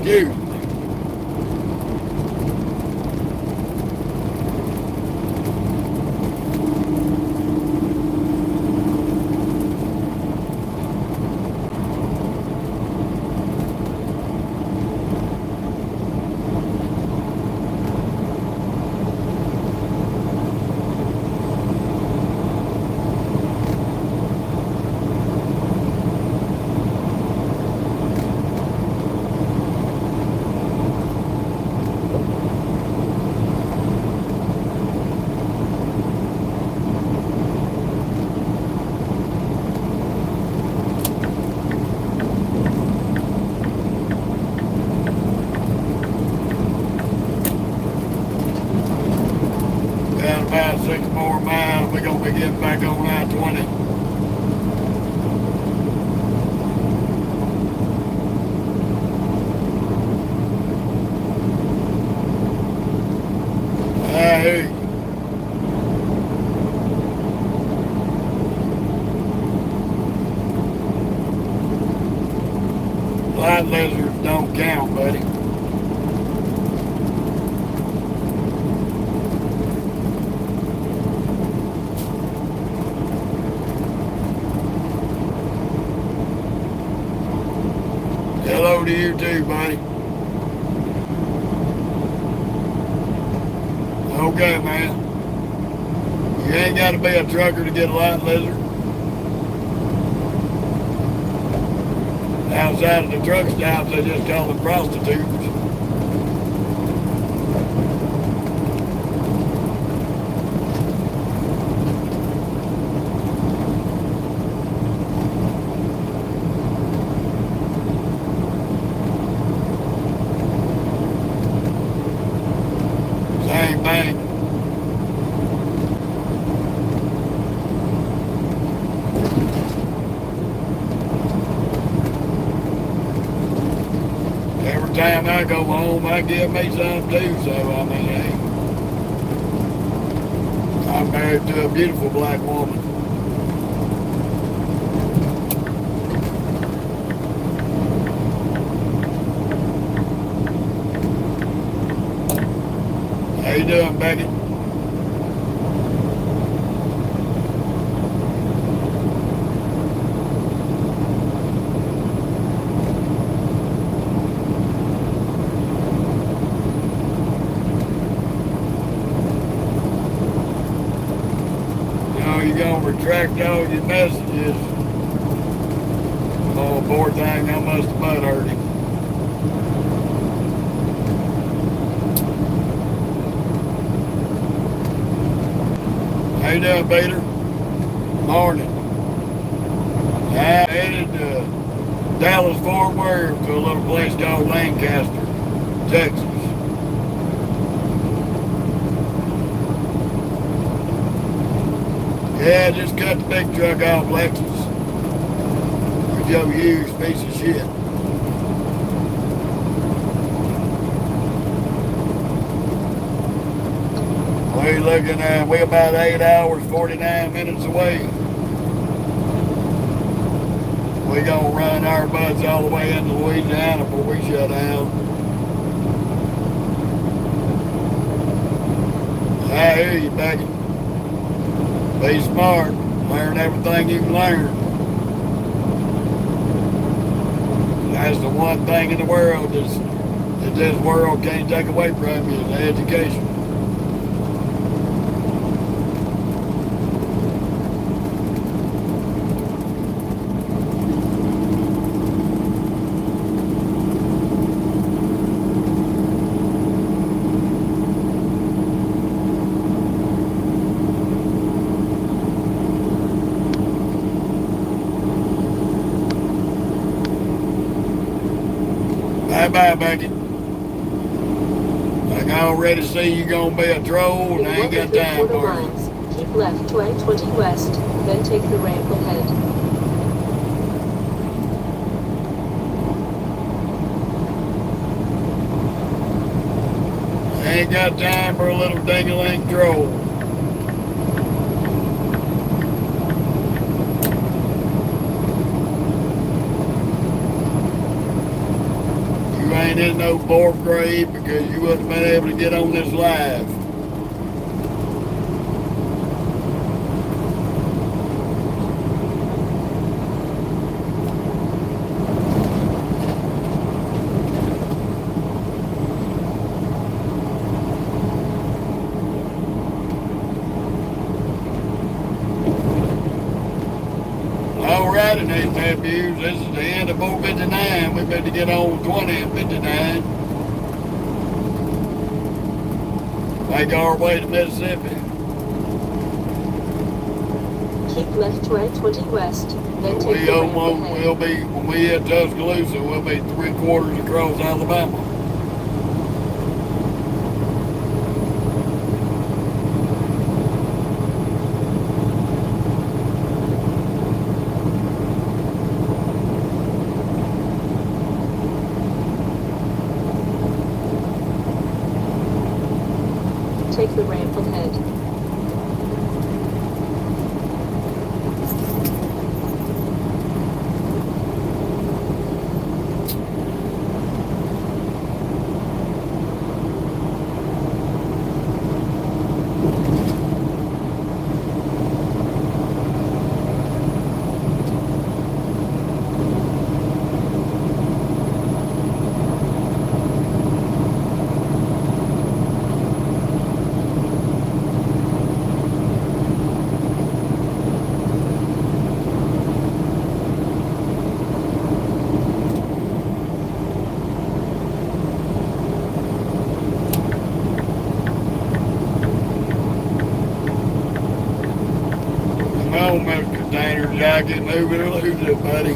Excuse me. About 6 more miles, we're going to be getting back on I-20. I hear you. Light lizards don't count, buddy. Hello to you too, buddy. Okay, man. You ain't got to be a trucker to get a light lizard. Outside of the truck stops, they just call them prostitutes. Same thing. Every time I go home, I give me some too, so I mean, hey, I'm married to a beautiful black woman. you doing, Becky? You're gonna retract all your messages. Oh, poor thing, I must have butt hurt him. How you doing, Peter? Morning. I headed to Dallas Fort Worth to a little place called Lancaster, Texas. Yeah, just cut the big truck off Lexus. Joe Hughes, piece of shit. We're looking at, we're about 8 hours, 49 minutes away. We're gonna run our butts all the way into Louisiana before we shut down. I hear you, Becky. Be smart. Learn everything you can learn. That's the one thing in the world that this world can't take away from you, is education. Bye-bye, Becky. I can already see you gonna be a troll and I ain't got time for you. Keep left to I-20 west, then take the ramp ahead. I ain't got time for a little ding-a-ling troll. Ain't in no fourth grade because you wouldn't have been able to get on this live. Alrighty, Nate Nephews, this is the end of 459. We better get on 20 and 59. Make our way to Mississippi. Keep left to I-20 west, then take the ramp ahead. We'll be, when we hit Tuscaloosa, we'll be 3/4 across Alabama. Take the ramp ahead. Come on, Mr. Container Jacket, move it or lose it, buddy.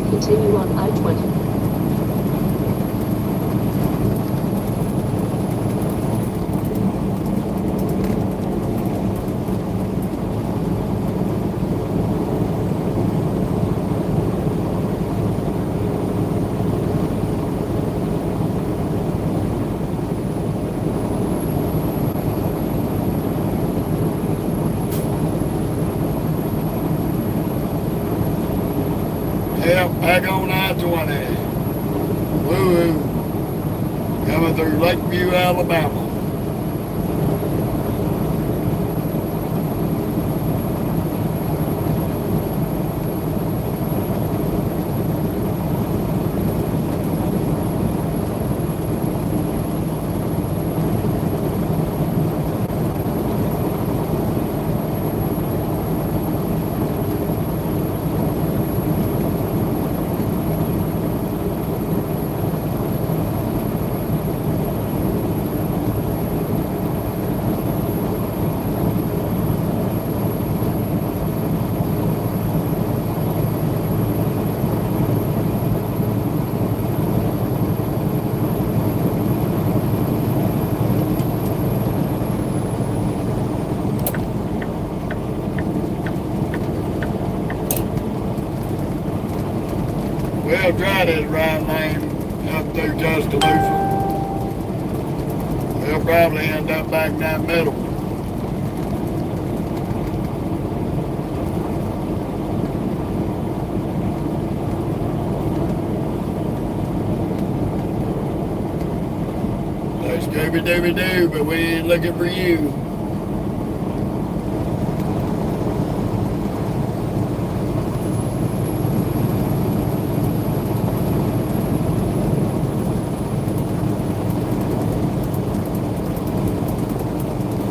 Continue on I-20. Yep, back on I-20. Woo-hoo. Coming through Lakeview, Alabama. We'll try this right lane up through Tuscaloosa. We'll probably end up back in that middle. Say Scooby-Dooby-Doo, but we ain't looking for you.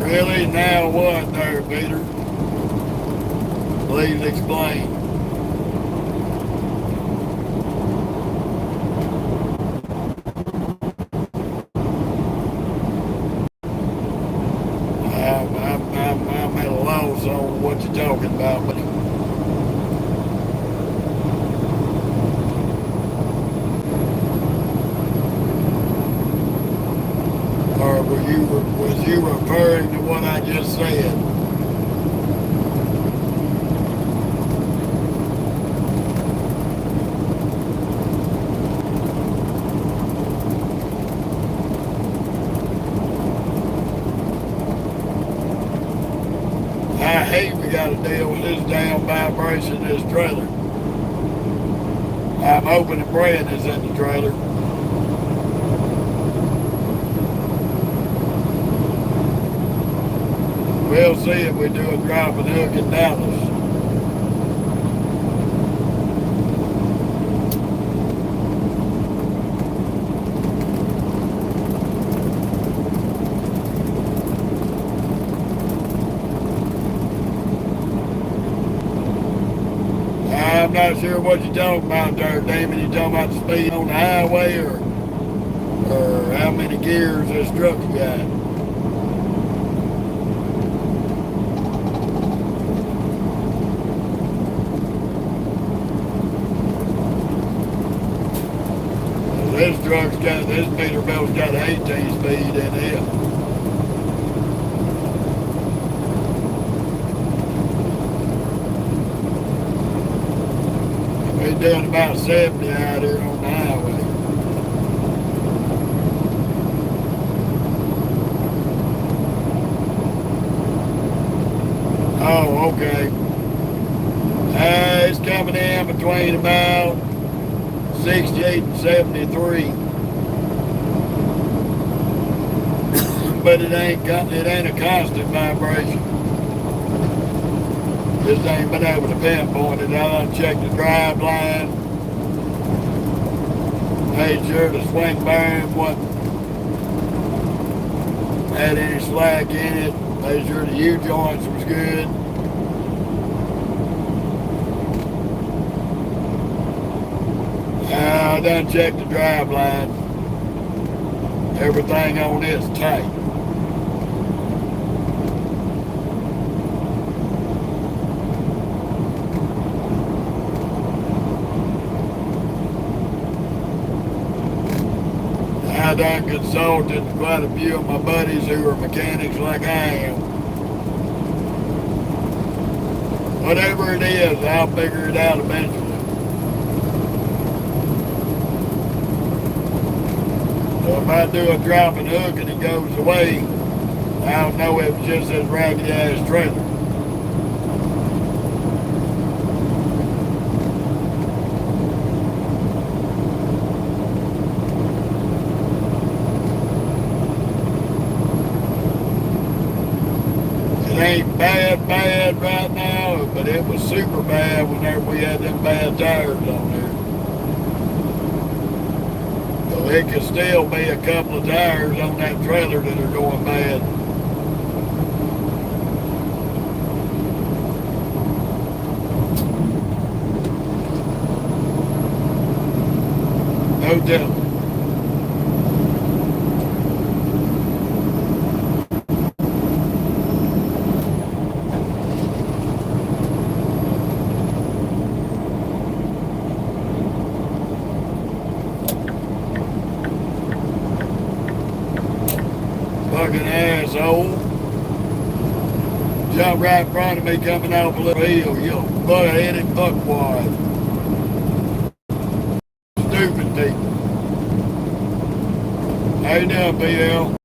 Really? Now what there, Peter? Please explain. I'm at a loss on what you're talking about, but or was you referring to what I just said? I hate we got to deal with this damn vibration in this trailer. I'm hoping and praying it's in the trailer. We'll see if we do a drop and hook in Dallas. I'm not sure what you're talking about there, Damon. You talking about the speed on the highway or how many gears this truck got? This truck's got, this Peterbilt's got 18 speed in it. We're doing about 70 out here on the highway. Oh, okay. It's coming in between about 68 and 73. But it ain't a constant vibration. Just ain't been able to pinpoint it. I done checked the drive line. Made sure the swing bearing wasn't had any slack in it. Made sure the U-joints was good. I done checked the drive line. Everything on it's tight. I done consulted quite a few of my buddies who are mechanics like I am. Whatever it is, I'll figure it out eventually. So if I do a drop and hook and it goes away, I'll know it's just this raggedy ass trailer. ain't bad right now, but it was super bad whenever we had them bad tires on there. So it could still be a couple of tires on that trailer that are going bad. No telling. Fucking asshole. Jump right in front of me coming off a little hill, you butt-headed fuckwad. Stupid people. How you doing, BL?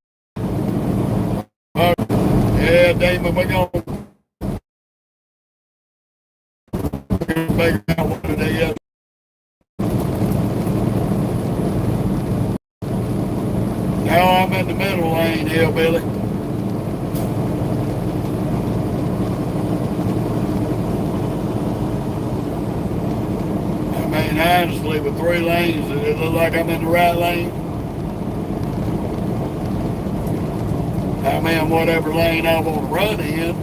Yeah, Damon, we're gonna figure out what it is. Now I'm in the middle lane, hillbilly. I mean, honestly, with 3 lanes, does it look like I'm in the right lane? I'm in whatever lane I want to run in.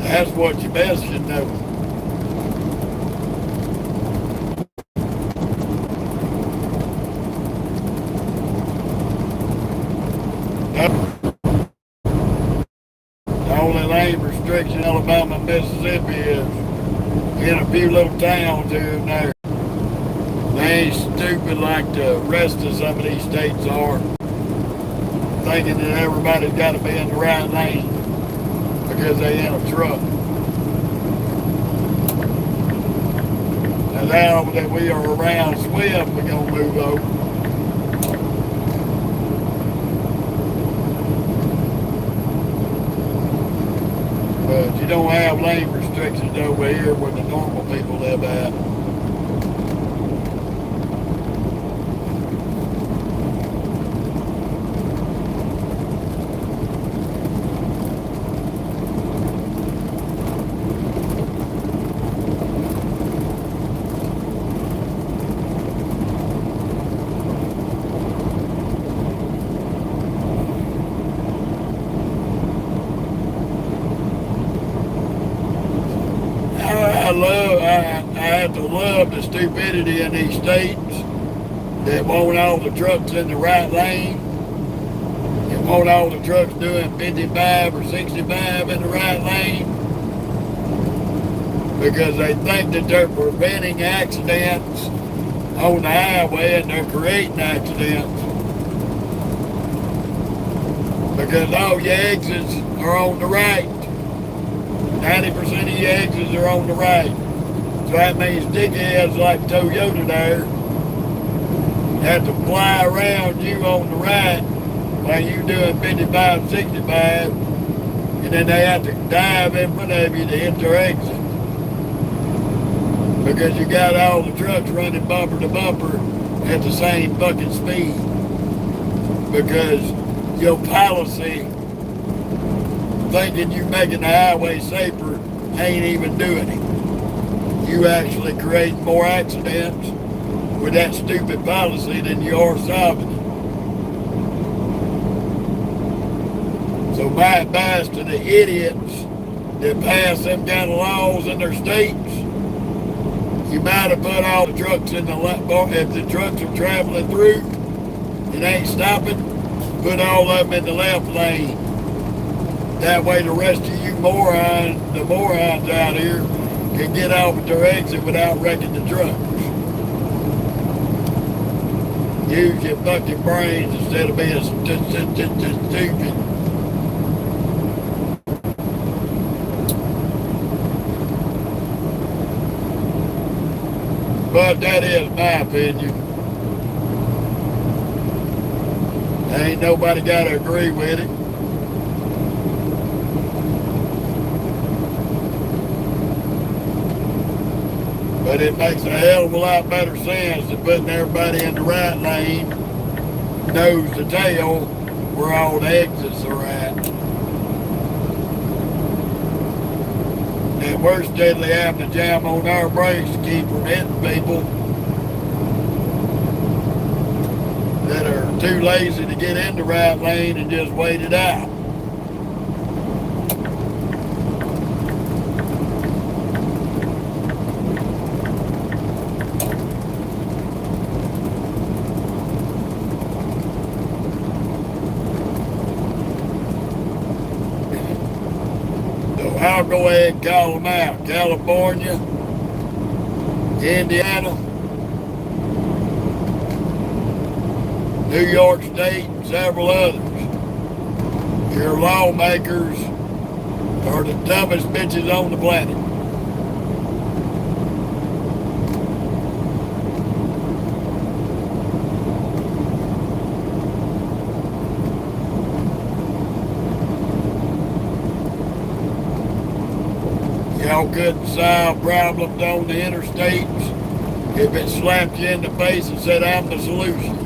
That's what you best should know. The only lane restriction in Alabama and Mississippi is in a few little towns here and there. They ain't stupid like the rest of some of these states are, thinking that everybody's got to be in the right lane because they in a truck. And now that we are around Swift, we're going to move over. But you don't have lane restrictions over here where the normal people live at. I have to love the stupidity in these states that want all the trucks in the right lane, and want all the trucks doing 55 or 65 in the right lane, because they think that they're preventing accidents on the highway and they're creating accidents. Because all your exits are on the right. 90% of your exits are on the right. So that means dickheads like Toyota there have to fly around you on the right while you doing 55, 65, and then they have to dive in front of you to hit their exit. Because you got all the trucks running bumper to bumper at the same fucking speed. Because your policy, thinking you're making the highway safer, ain't even doing it. You actually create more accidents with that stupid policy than you are solving it. So my advice to the idiots that pass them kind of laws in their states, you might have put all the trucks in the left, if the trucks are traveling through and ain't stopping, put all of them in the left lane. That way the rest of you morons out here can get off at their exit without wrecking the trucks. Use your fucking brains instead of being stupid. But that is my opinion. Ain't nobody got to agree with it. But it makes a hell of a lot better sense than putting everybody in the right lane, nose to tail, where all the exits are at. And we're steadily having to jam on our brakes to keep from hitting people that are too lazy to get in the right lane and just wait it out. I'll go ahead and call them out. California, Indiana, New York State, and several others. Your lawmakers are the dumbest bitches on the planet. Y'all couldn't solve problems on the interstates if it slapped you in the face and said, I'm the solution.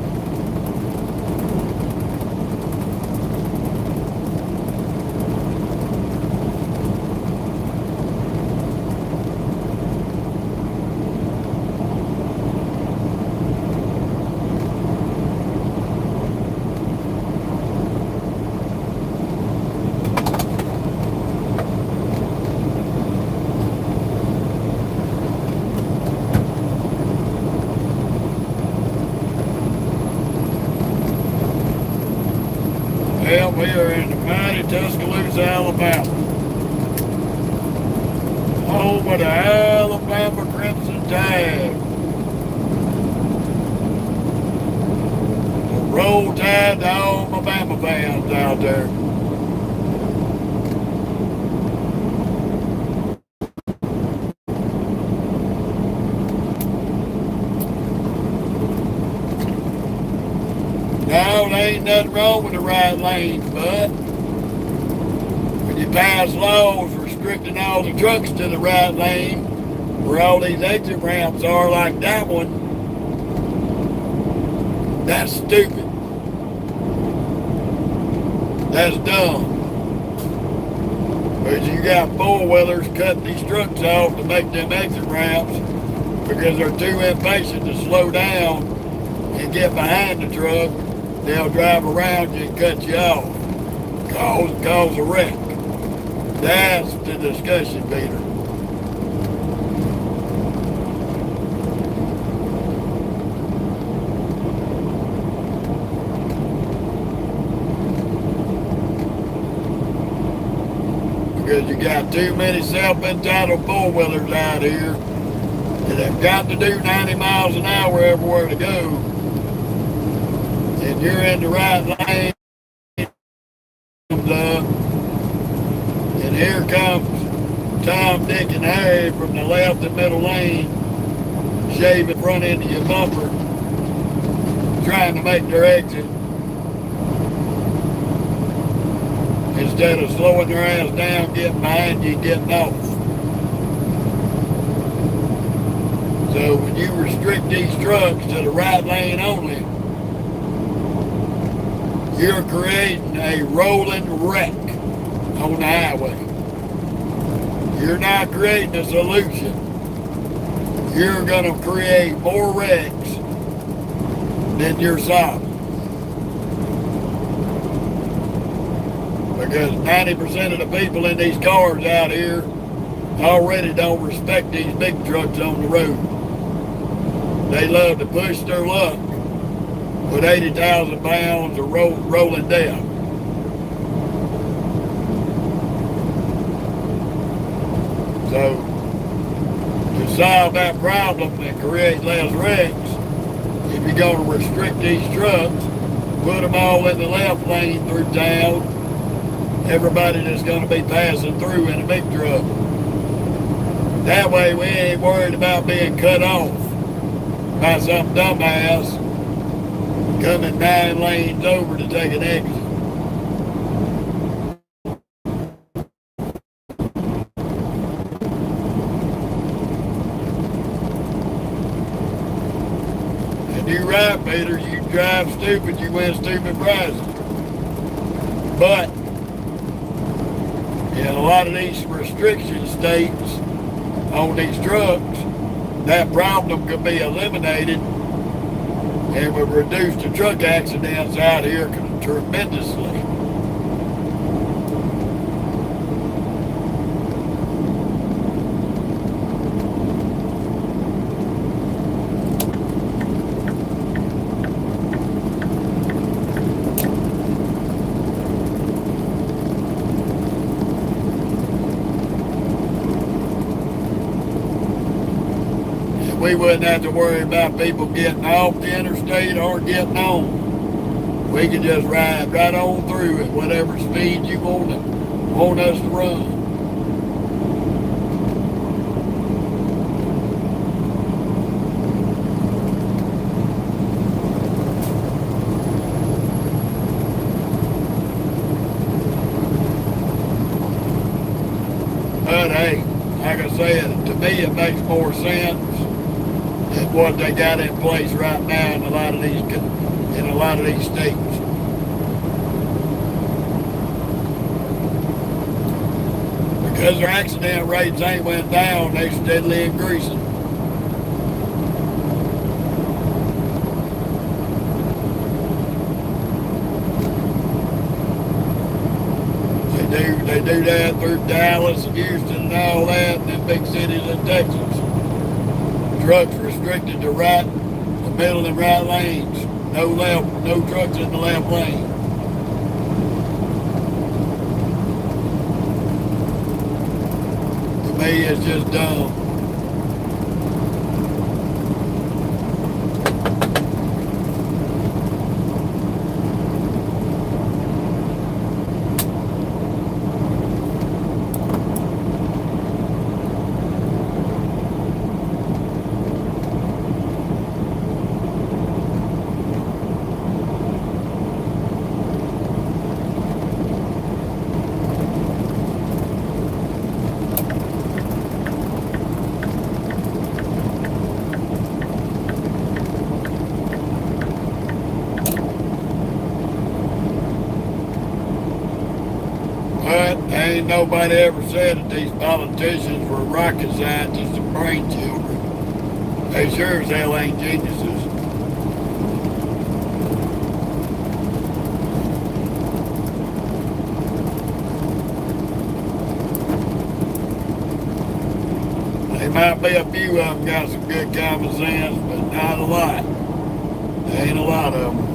Well, we are in the mighty Tuscaloosa, Alabama. Home of the Alabama Crimson Tide. Roll Tide to all my Bama fans out there. No, there ain't nothing wrong with the right lane, but when you pass laws restricting all the trucks to the right lane, where all these exit ramps are like that one, that's stupid. That's dumb. Because you got four-wheelers cutting these trucks off to make them exit ramps because they're too impatient to slow down and get behind the truck. They'll drive around you and cut you off, cause a wreck. That's the discussion, Peter. Because you got too many self-entitled four-wheelers out here that have got to do 90 miles an hour everywhere to go. And you're in the right lane, and here comes Tom, Dick, and Harry from the left and middle lane, shaving front end of your bumper, trying to make their exit, instead of slowing their ass down, getting behind you, and getting off. So when you restrict these trucks to the right lane only, you're creating a rolling wreck on the highway. You're not creating a solution. You're going to create more wrecks than you're solving. Because 90% of the people in these cars out here already don't respect these big trucks on the road. They love to push their luck with 80,000 pounds of rolling death. So, to solve that problem and create less wrecks, if you're going to restrict these trucks, put them all in the left lane through town, everybody that's going to be passing through in a big truck. That way we ain't worried about being cut off by some dumbass coming 9 lanes over to take an exit. And you're right, Peter, you drive stupid, you win stupid prizes. But in a lot of these restriction states on these trucks, that problem could be eliminated and would reduce the truck accidents out here tremendously. We wouldn't have to worry about people getting off the interstate or getting on. We could just ride right on through at whatever speed you want us to run. But hey, like I said, to me it makes more sense than what they got in place right now in a lot of these states. Because their accident rates ain't went down, they steadily increasing. They do that through Dallas and Houston and all that, and then big cities in Texas. Trucks restricted to the middle and right lanes. No trucks in the left lane. To me, it's just dumb. But ain't nobody ever said that these politicians were rocket scientists and brain children. They sure as hell ain't geniuses. There might be a few of them got some good common sense, but not a lot. There ain't a lot of them.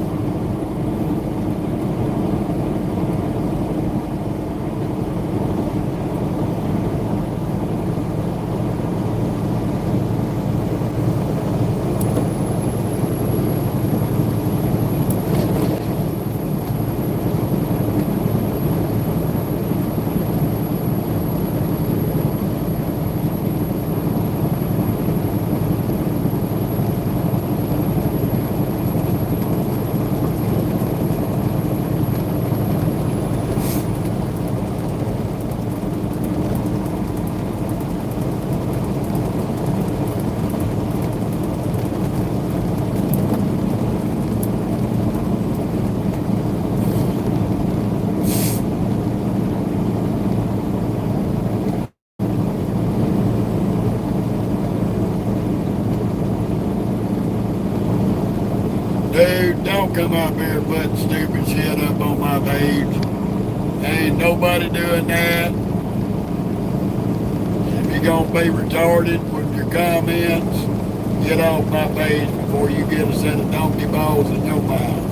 Dude, don't come up here putting stupid shit up on my page. Ain't nobody doing that. If you're gonna be retarded with your comments, get off my page before you get a set of donkey balls in your mouth.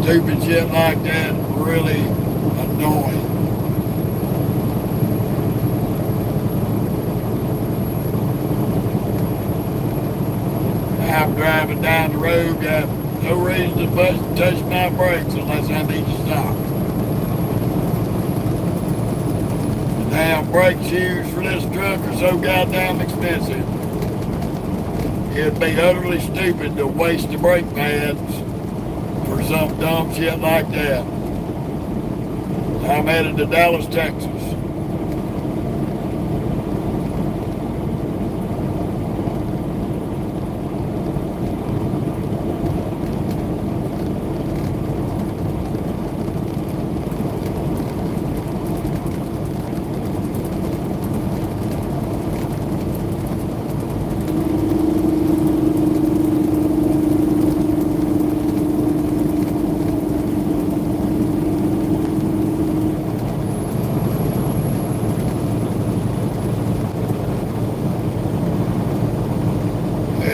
Stupid shit like that really annoying. I'm driving down the road, got no reason to touch my brakes unless I need to stop. The damn brake shoes for this truck are so goddamn expensive. It'd be utterly stupid to waste the brake pads for some dumb shit like that. I'm headed to Dallas, Texas.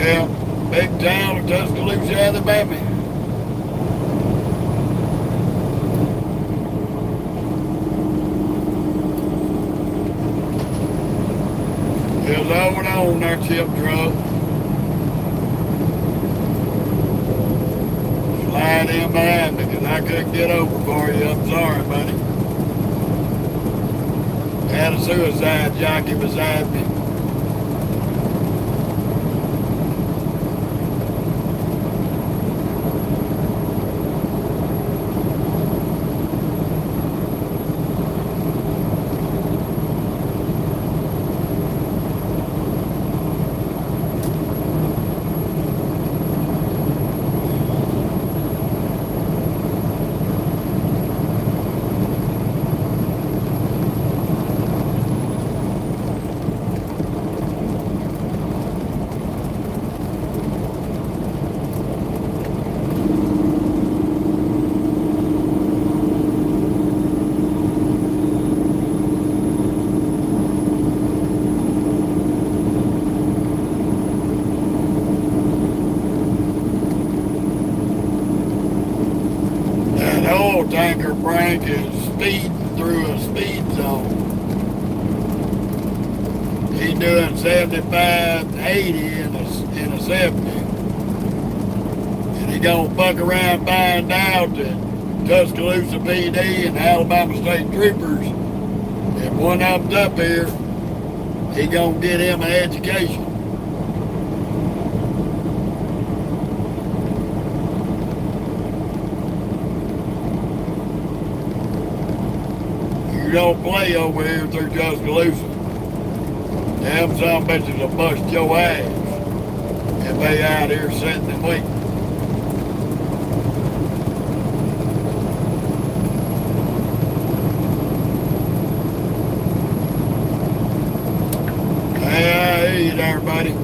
Well, big town of Tuscaloosa, Alabama. It was over and on our chip truck. Slide in behind me because I couldn't get over for you. I'm sorry, buddy. Had a suicide jockey beside me. Tanker Frank is speeding through a speed zone. He's doing 75, 80 in a 70. And he gonna fuck around and find out that Tuscaloosa PD and Alabama State Troopers, if one of them's up here, he gonna get him an education. You don't play over here through Tuscaloosa. Them some bitches will bust your ass if they out here sitting and waiting. Hey, I hear you there, buddy.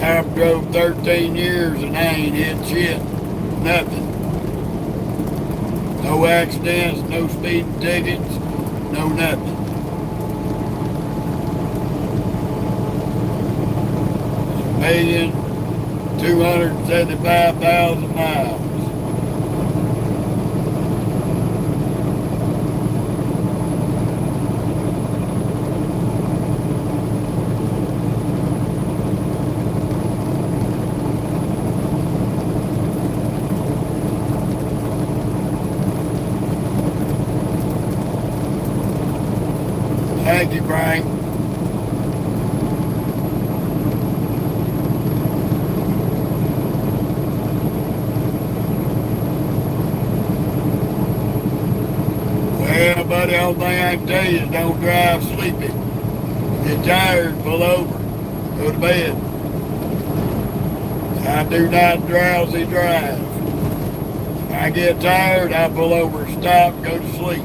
I've drove 13 years and I ain't hit shit. Nothing. No accidents, no speeding tickets, no nothing. $1,275,000 miles. Thank you, Frank. Well, buddy, the only thing I can tell you is don't drive sleepy. Get tired, pull over, go to bed. I do not drowsy drive. If I get tired, I pull over, stop, go to sleep.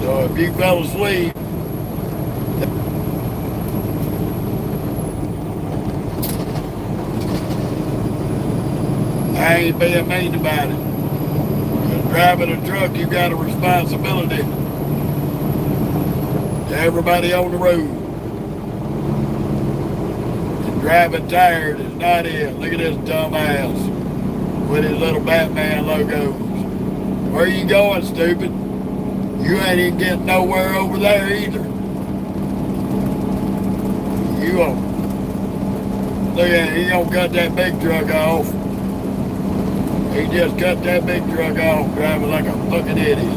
So if you fell asleep, I ain't being mean about it. Because driving a truck, you got a responsibility to everybody on the road. And driving tired is not it. Look at this dumbass with his little Batman logos. Where you going, stupid? You ain't even getting nowhere over there either. You won't. Look at it, he gonna cut that big truck off. He just cut that big truck off, driving like a fucking idiot.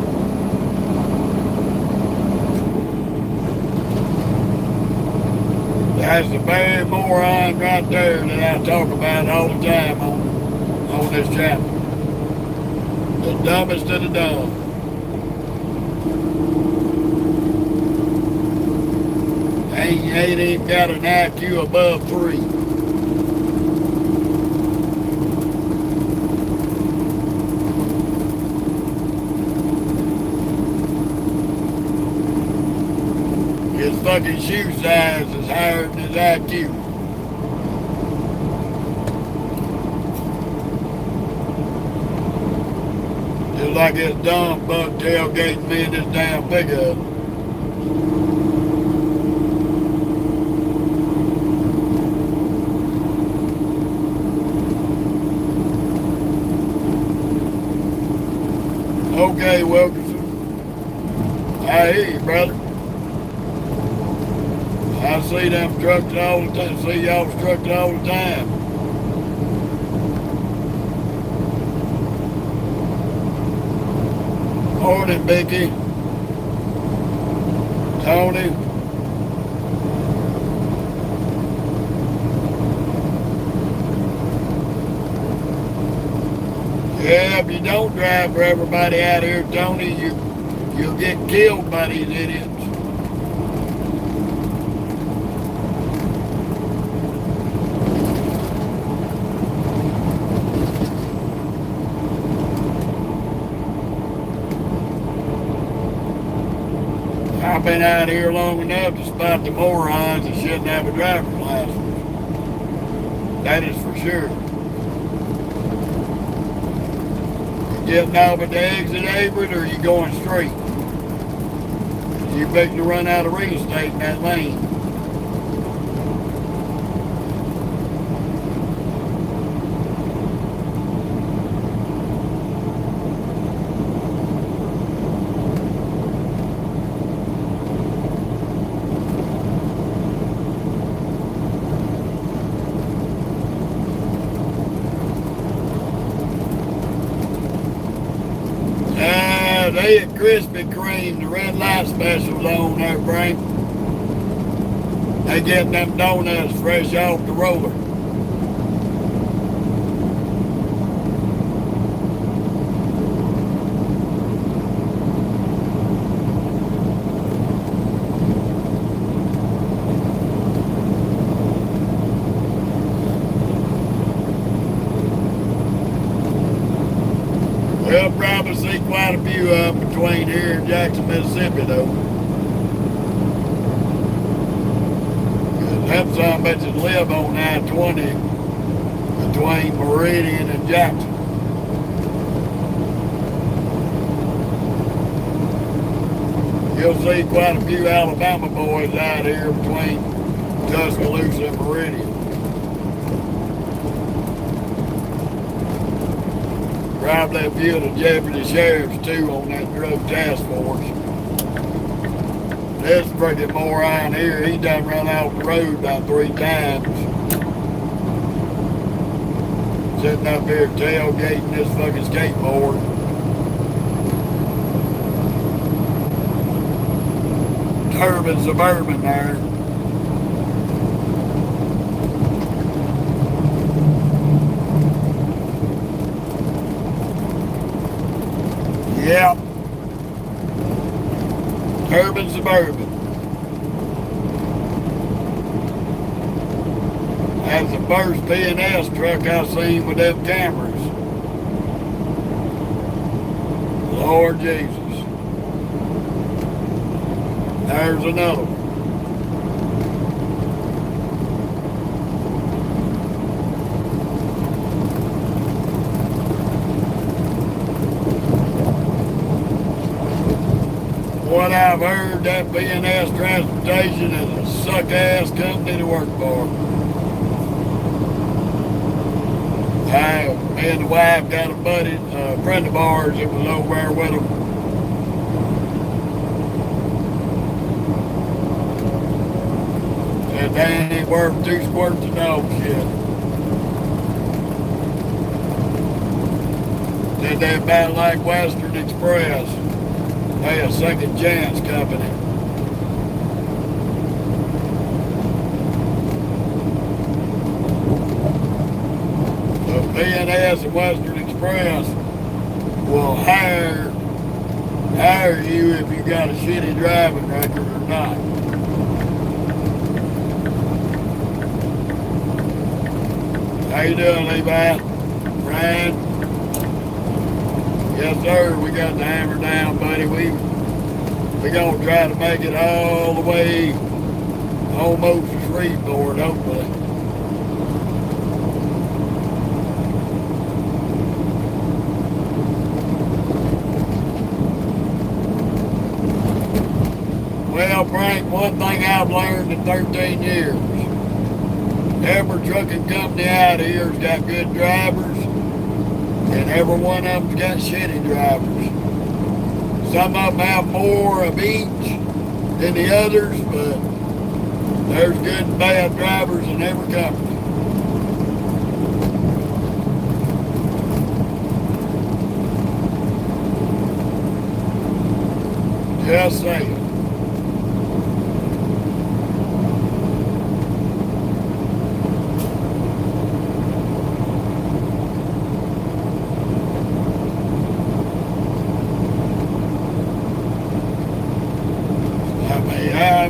That's the very moron right there that I talk about all the time on this channel. The dumbest of the dumb. Ain't even got an IQ above 3. his fucking shoe size is higher than his IQ. Just like this dumb buck tailgating me in this damn pickup. Okay, Wilkerson. I hear you, brother. I see them trucks all the time. See y'all trucks all the time. Morning, Vicky. Tony. Yeah, if you don't drive for everybody out here, Tony, you'll get killed by these idiots. I've been out here long enough to spot the morons that shouldn't have a driver's license. That is for sure. Getting off at the exit, Everett, or you going straight? You fixing to run out of real estate in that lane. They at Krispy Kreme, the red light specials on there, Frank. They getting them donuts fresh off the roller. We'll probably see quite a few of them between here and Jackson, Mississippi, though. Them some bitches live on I-20 between Meridian and Jackson. You'll see quite a few Alabama boys out here between Tuscaloosa and Meridian. Probably a few of the deputy sheriffs too on that drug task force. This freaking moron here, he done run off the road about 3 times. Sitting up here tailgating this fucking skateboard. Urban Suburban there. Yep. Urban Suburban. That's the first P&S truck I seen with them cameras. Lord Jesus. There's another one. What I've heard, that P&S Transportation is a suck-ass company to work for. Me and the wife got a buddy, a friend of ours that was over there with them. Said they ain't worth 2 squirts of dog shit. Said they about like Western Express. They a second chance company. So P&S and Western Express will hire you if you got a shitty driving record or not. How you doing, Levi? Brian? Yes, sir. We got the hammer down, buddy. We We're going to try to make it all the way almost to Shreveport, hopefully. Well, Frank, one thing I've learned in 13 years, every trucking company out here's got good drivers, and every one of them's got shitty drivers. Some of them have more of each than the others, but there's good and bad drivers in every company. Just saying.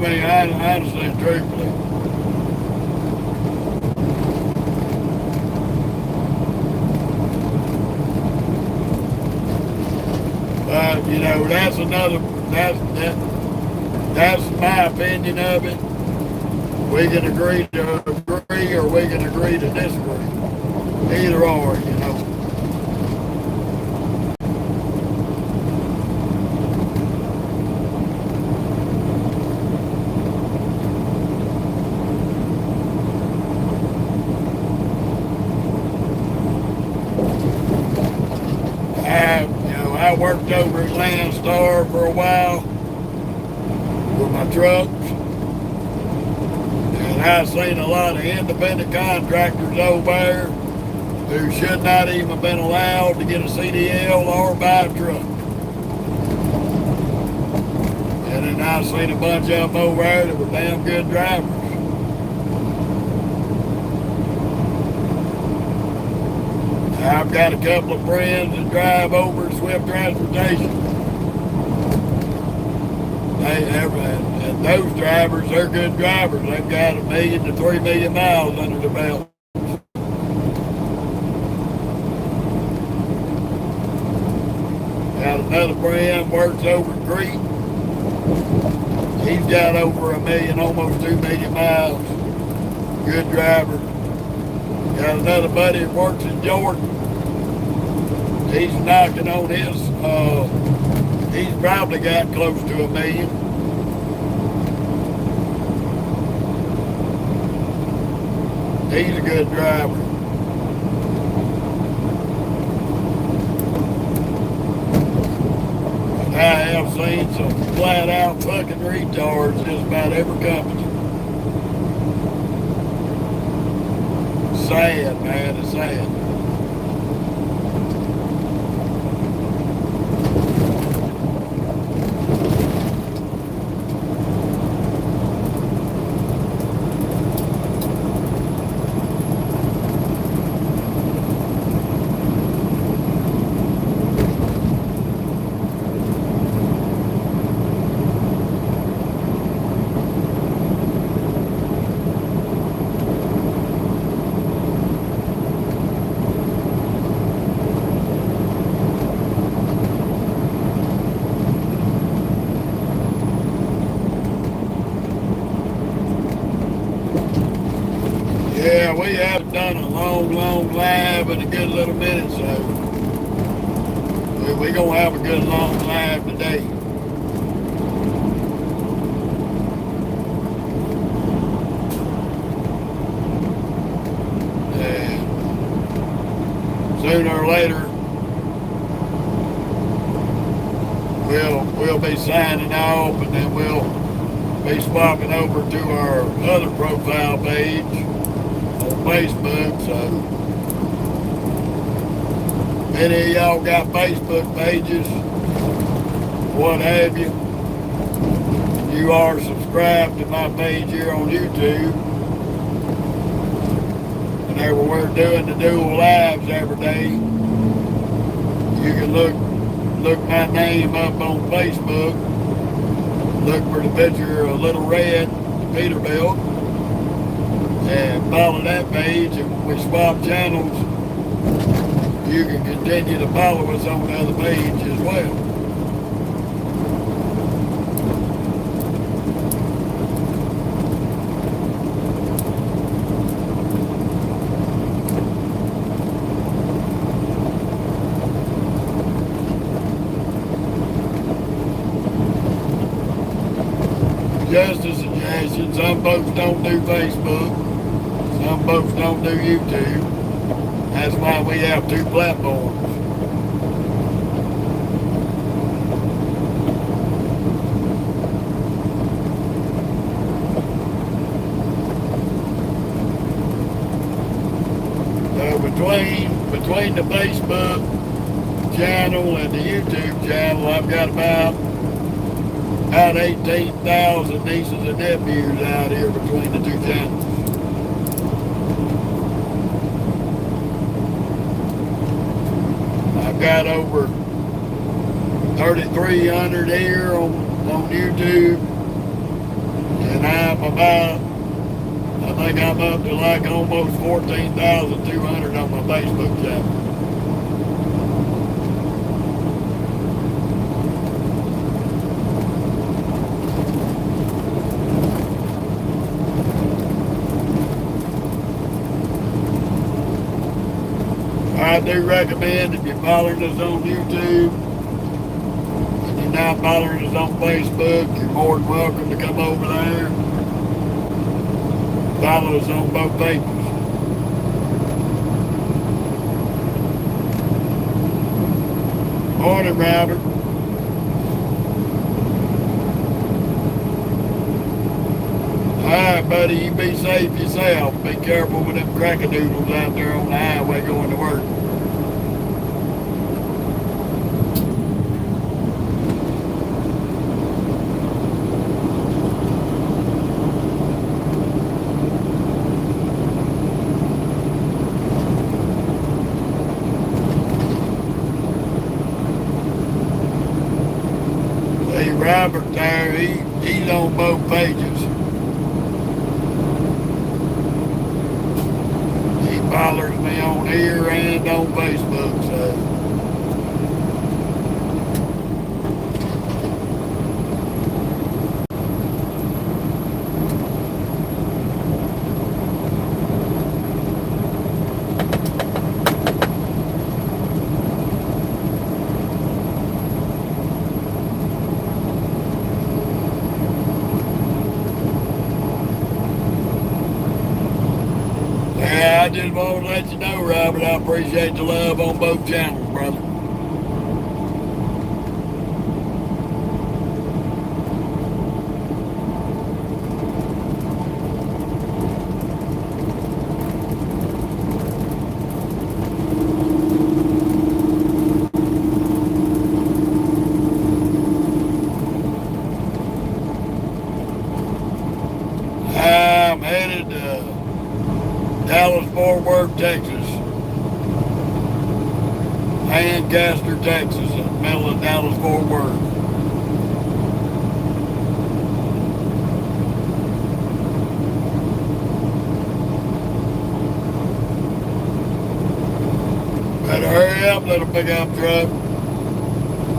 I understand truthfully. But you know, that's another. That's my opinion of it. We can agree to agree, or we can agree to disagree. Either or, you know. I worked over at Landstar for a while with my trucks, and I've seen a lot of independent contractors over there who should not even have been allowed to get a CDL or buy a truck. And then I've seen a bunch of them over there that were damn good drivers. I've got a couple of friends that drive over Swift Transportation. And those drivers, they're good drivers. They've got 1 million to 3 million miles under their belt. Got another friend works over at Crete. He's got over 1 million, almost 2 million miles. Good driver. Got another buddy that works in Jordan. He's knocking on his, he's probably got close to 1 million. He's a good driver. But I have seen some flat out fucking retards just about every company. Sad, man, it's sad. Yeah, we have done a long live in a good little minute, so we're going to have a good long live today. And sooner or later, we'll be signing off, and then we'll be swapping over to our other profile page on Facebook. So many of y'all got Facebook pages, what have you. You are subscribed to my page here on YouTube. Whenever we're doing the dual lives every day, you can look my name up on Facebook, look for the picture of Little Red, the Peterbilt, and follow that page. And when we swap channels, you can continue to follow us on the other page as well. Just a suggestion. Some folks don't do Facebook. Some folks don't do YouTube. That's why we have two platforms. So between the Facebook channel and the YouTube channel, I've got about 18,000 nieces and nephews out here between the two channels. I've got over 3,300 here on YouTube, and I think I'm up to like almost 14,200 on my Facebook channel. I do recommend if you're following us on YouTube and you're not following us on Facebook, you're more than welcome to come over there. Follow us on both pages. Morning, Robert. Alright, buddy, you be safe yourself. Be careful with them crackadoodles out there on the highway going to work. See, Robert there, he's on both pages. Followers me on here and on Facebook, so I just want to let you know, Robert, I appreciate the love on both channels, brother. I'm headed to Dallas-Fort Worth, Texas, Lancaster, Texas, in the middle of Dallas-Fort Worth. Better hurry up, little pickup truck.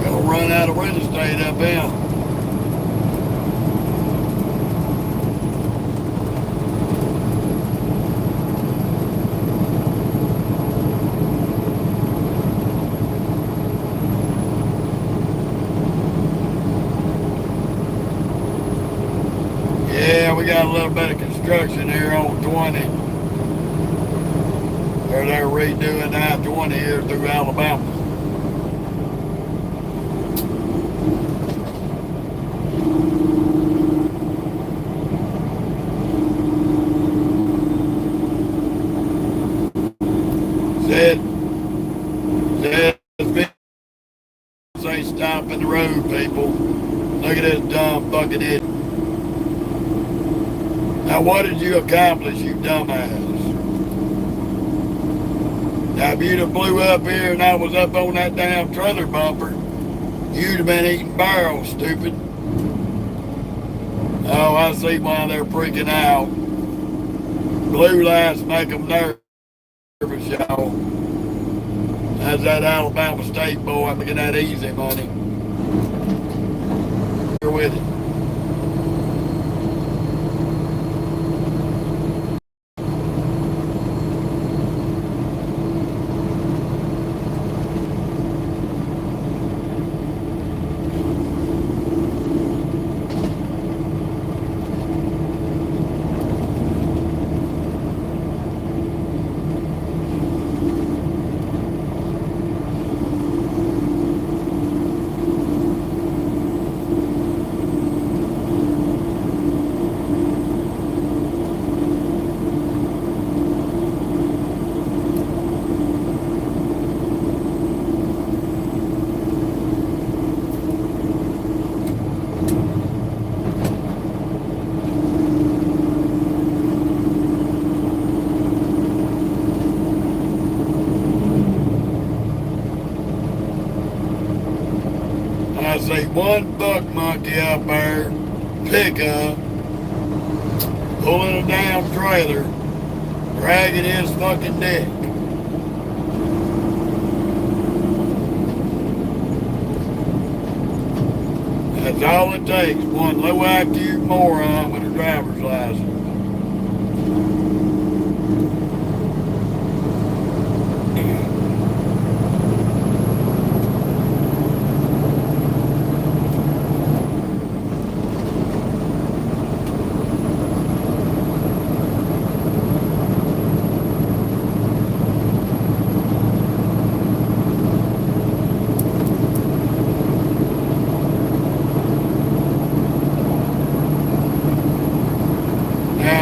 Gonna run out of real estate up here. Yeah, we got a little bit of construction here on 20. Where they're redoing I-20 here through Alabama. Say stop in the road, people. Look at this dumb fucking idiot. Now what did you accomplish, you dumbass? Now if you'd have blew up here and I was up on that damn trailer bumper, you'd have been eating barrels, stupid. Oh, I see why they're freaking out. Blue lights make them nervous, y'all. That's that Alabama State boy making that easy money. You're with it. empty up there, pickup, pulling a damn trailer, dragging his fucking dick. That's all it takes, one low IQ moron with a driver's license.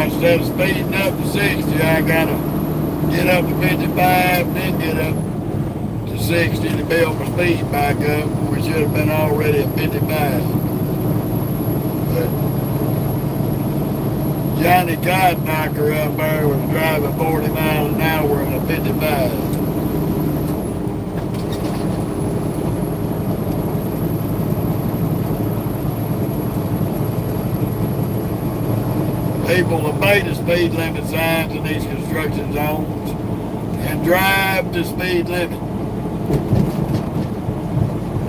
Instead of speeding up to 60, I gotta get up to 55, then get up to 60 to build my speed back up. We should have been already at 55. But Johnny Codknocker up there was driving 40 miles an hour at a 55. People obey the speed limit signs in these construction zones and drive the speed limit.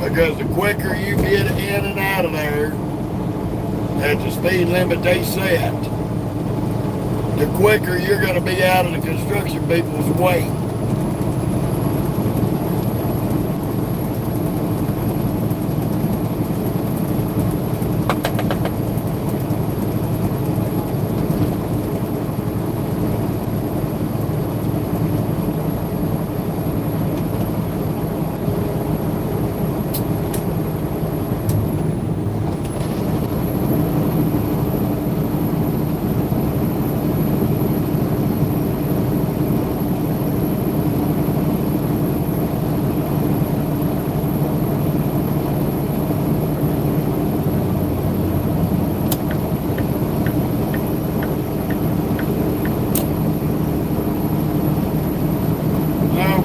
Because the quicker you get in and out of there at the speed limit they set, the quicker you're going to be out of the construction people's way.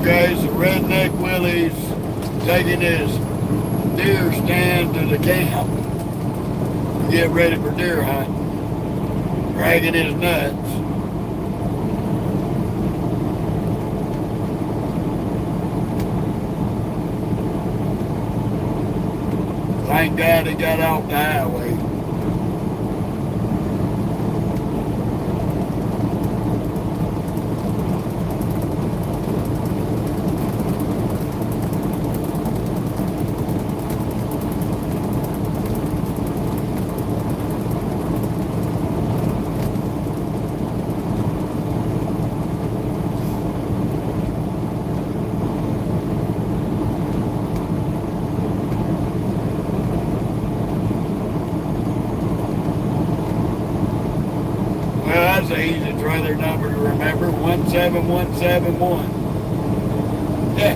Okay, so Redneck Willie's taking his deer stand to the camp to get ready for deer hunting, dragging his nuts. Thank God he got off the highway. That's an easy trailer number to remember, 17171. Yeah.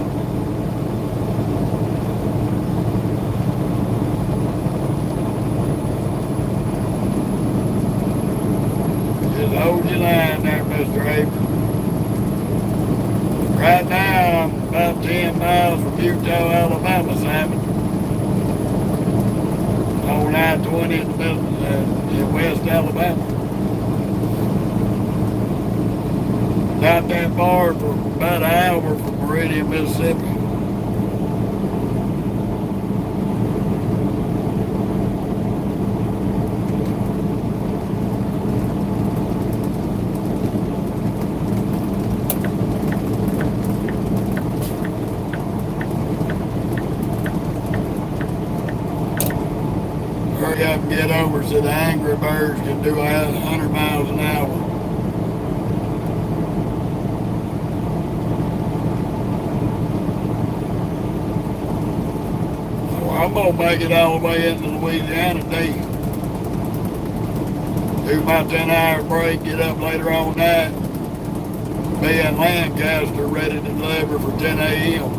Just hold your line there, Mr. Abrams. Right now, I'm about 10 miles from Utah, Alabama, Simon. On I-20 in the middle, in West Alabama. Not that far, for about an hour from Meridian, Mississippi. Hurry up and get over so the Angry Birds can do 100 miles an hour. I'm gonna make it all the way into Louisiana today. Do my 10-hour break, get up later on night, be in Lancaster ready to deliver for 10 a.m.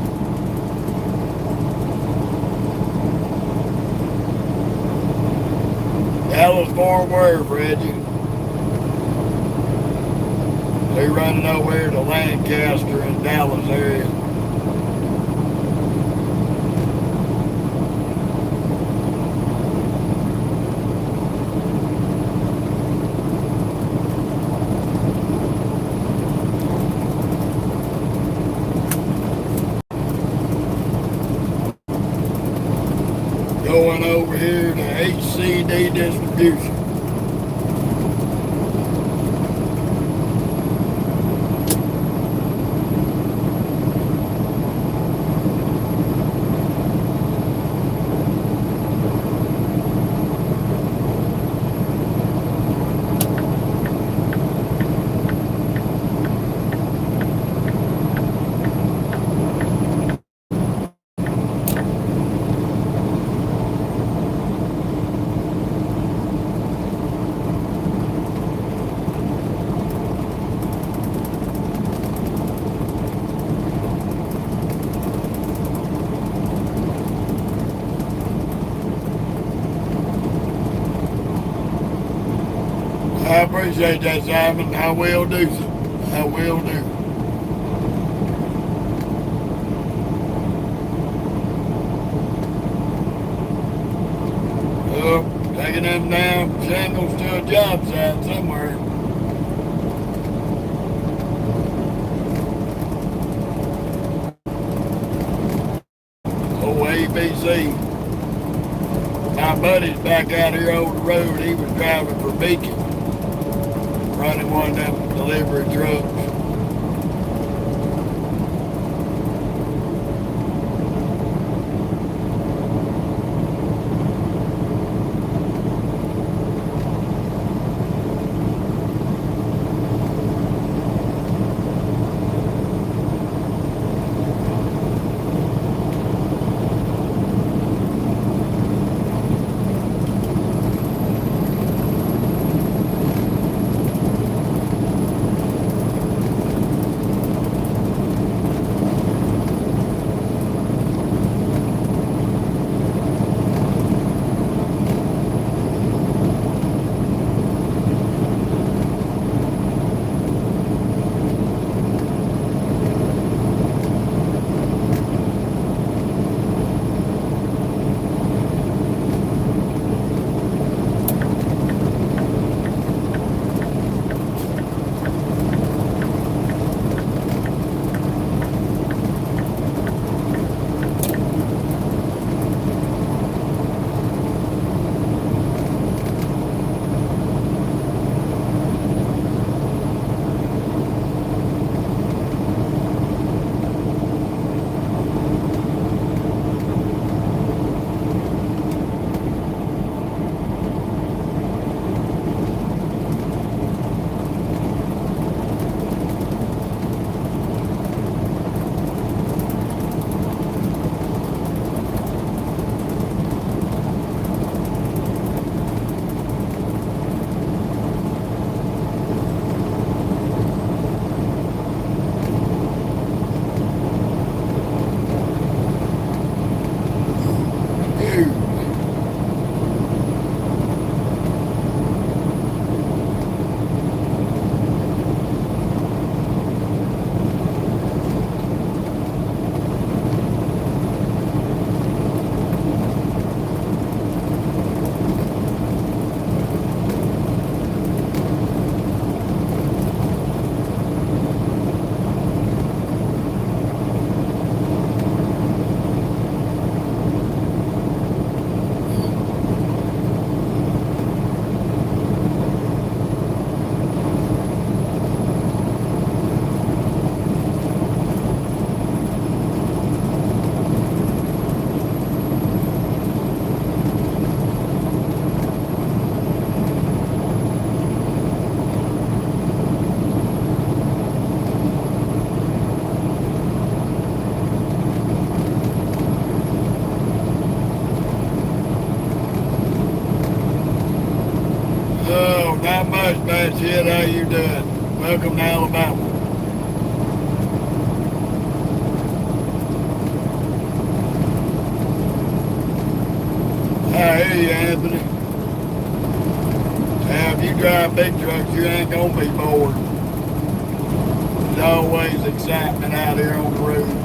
Dallas Fort Worth, Reggie. They're running over here to Lancaster and Dallas area. CD distribution. I appreciate that, Simon. I will do so. I will do. Oh, taking them down shingles to a job site somewhere. Oh, ABC. My buddy's back out here on the road. He was driving for Beacon, running one of them delivery trucks. Not much, bad shit. How you doing? Welcome to Alabama. I hear you, Anthony. Now, if you drive big trucks, you ain't gonna be bored. There's always excitement out here on the road.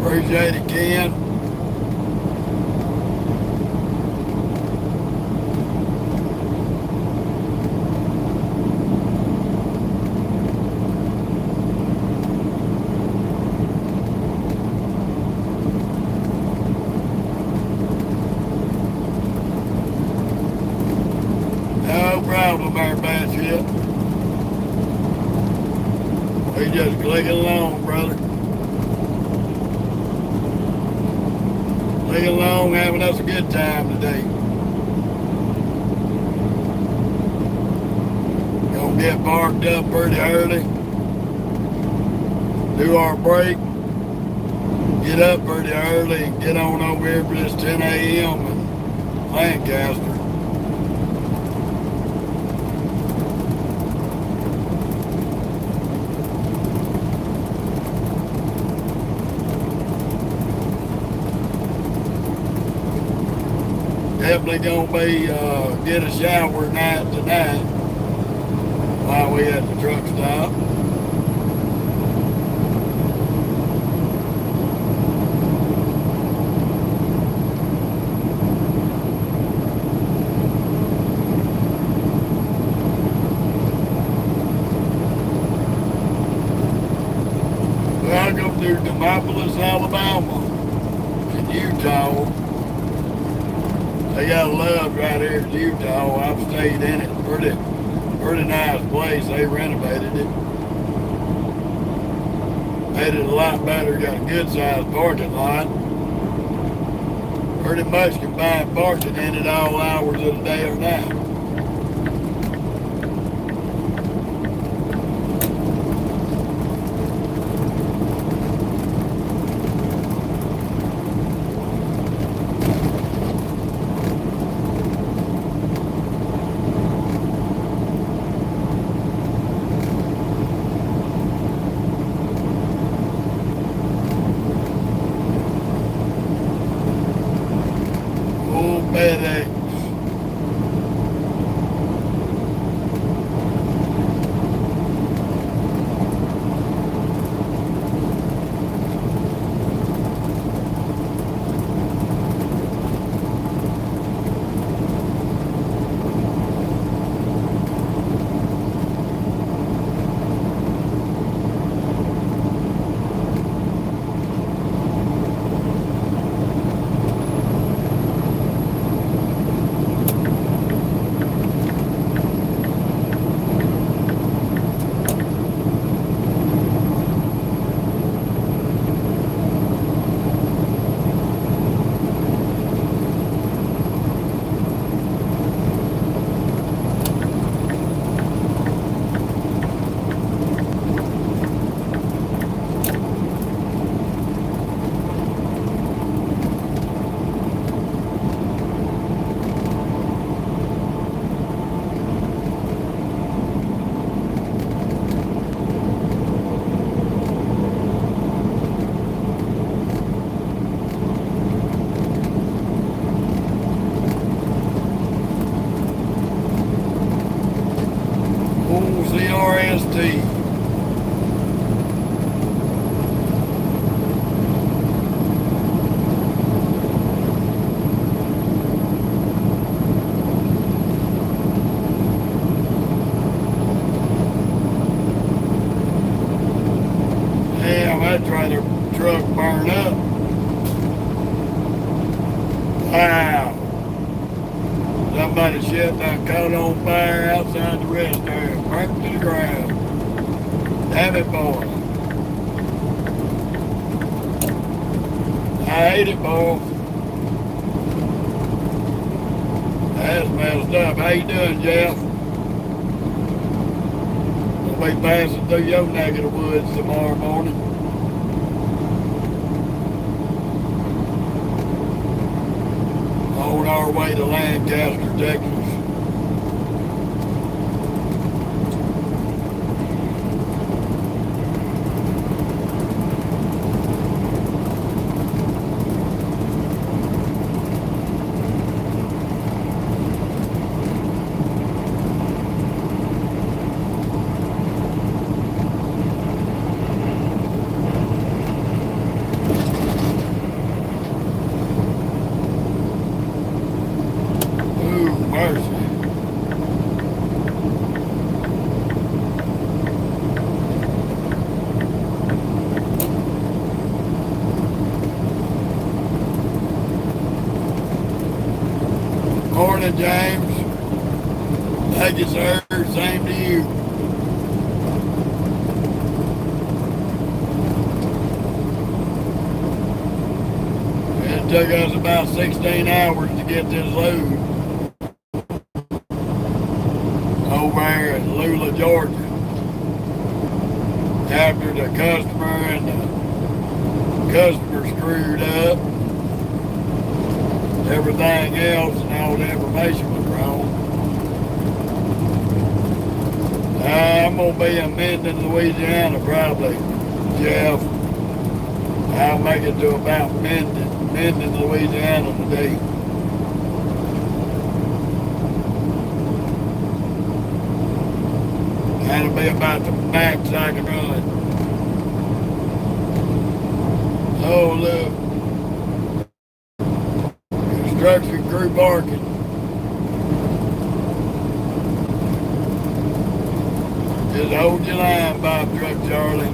Appreciate it, Ken. Plugging along, brother. Plugging along, having us a good time today. Gonna get parked up pretty early. Do our break. Get up pretty early and get on over here for this 10 a.m. in Lancaster. Definitely gonna be get a shower night tonight while we at the truck stop. Welcome to Demopolis, Alabama, in Utah. They got love right here in Utah. I've stayed in it. Pretty nice place. They renovated it. Made it a lot better. Got a good sized parking lot. Pretty much can find parking in it all hours of the day or night. CRST. Damn, that trailer truck burned up. Wow. Somebody shit done caught on fire outside the restaurant, burnt to the ground. Damn it, boy. I hate it, boy. That's messed up. How you doing, Jeff? We'll be passing through your neck of the woods tomorrow morning. On our way to Lancaster, Texas. Morning, James. Thank you, sir. Same to you. took us about 16 hours to get this load over there in Lula, Georgia. After the customer and the customer screwed up, everything else and all the information was wrong. I'm going to be in Minden, Louisiana probably, Jeff. I'll make it to about Minden, Louisiana today. That'll be about the max I can run. Oh, look. Construction crew barking. Just hold your line, Bob Truck Charlie.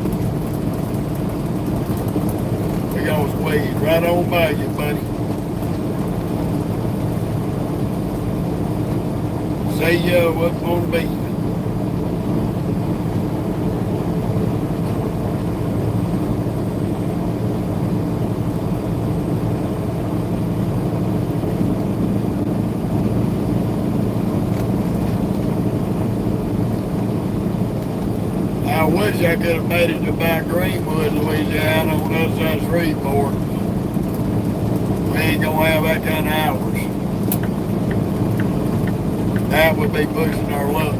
We're gonna squeeze right on by you, buddy. See ya, what's gonna be. I wish I could have made it to about Greenwood, Louisiana on the other side of Shreveport. We ain't gonna have that kind of hours. That would be pushing our luck.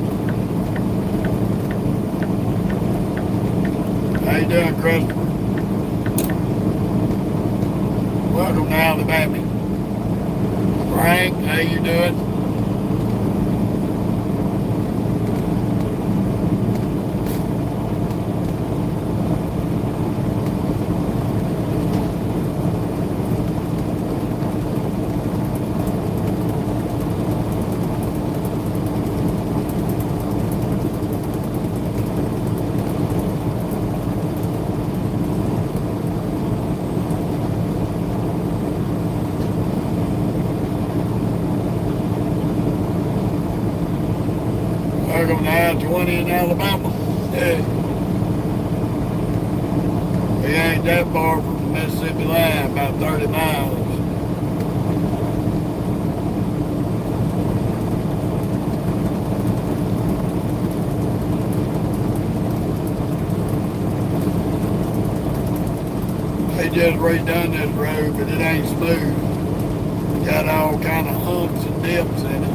How you doing, Christopher? Welcome to Alabama. Frank, how you doing? Welcome to I-20 in Alabama. Yeah. We ain't that far from the Mississippi line, about 30 miles. They just redone this road, but it ain't smooth. Got all kind of humps and dips in it.